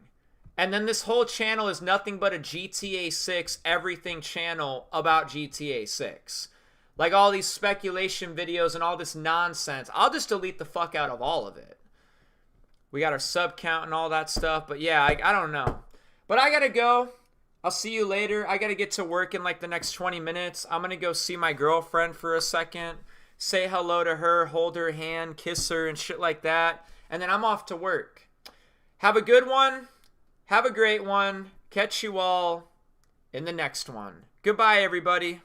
S3: And then this whole channel is nothing but a GTA 6 everything channel about GTA 6. Like all these speculation videos and all this nonsense. I'll just delete the fuck out of all of it. We got our sub count and all that stuff. But yeah, I don't know. But I gotta go. I'll see you later. I gotta get to work in like the next 20 minutes. I'm gonna go see my girlfriend for a second. Say hello to her, hold her hand, kiss her and shit like that. And then I'm off to work. Have a good one. Have a great one. Catch you all in the next one. Goodbye, everybody.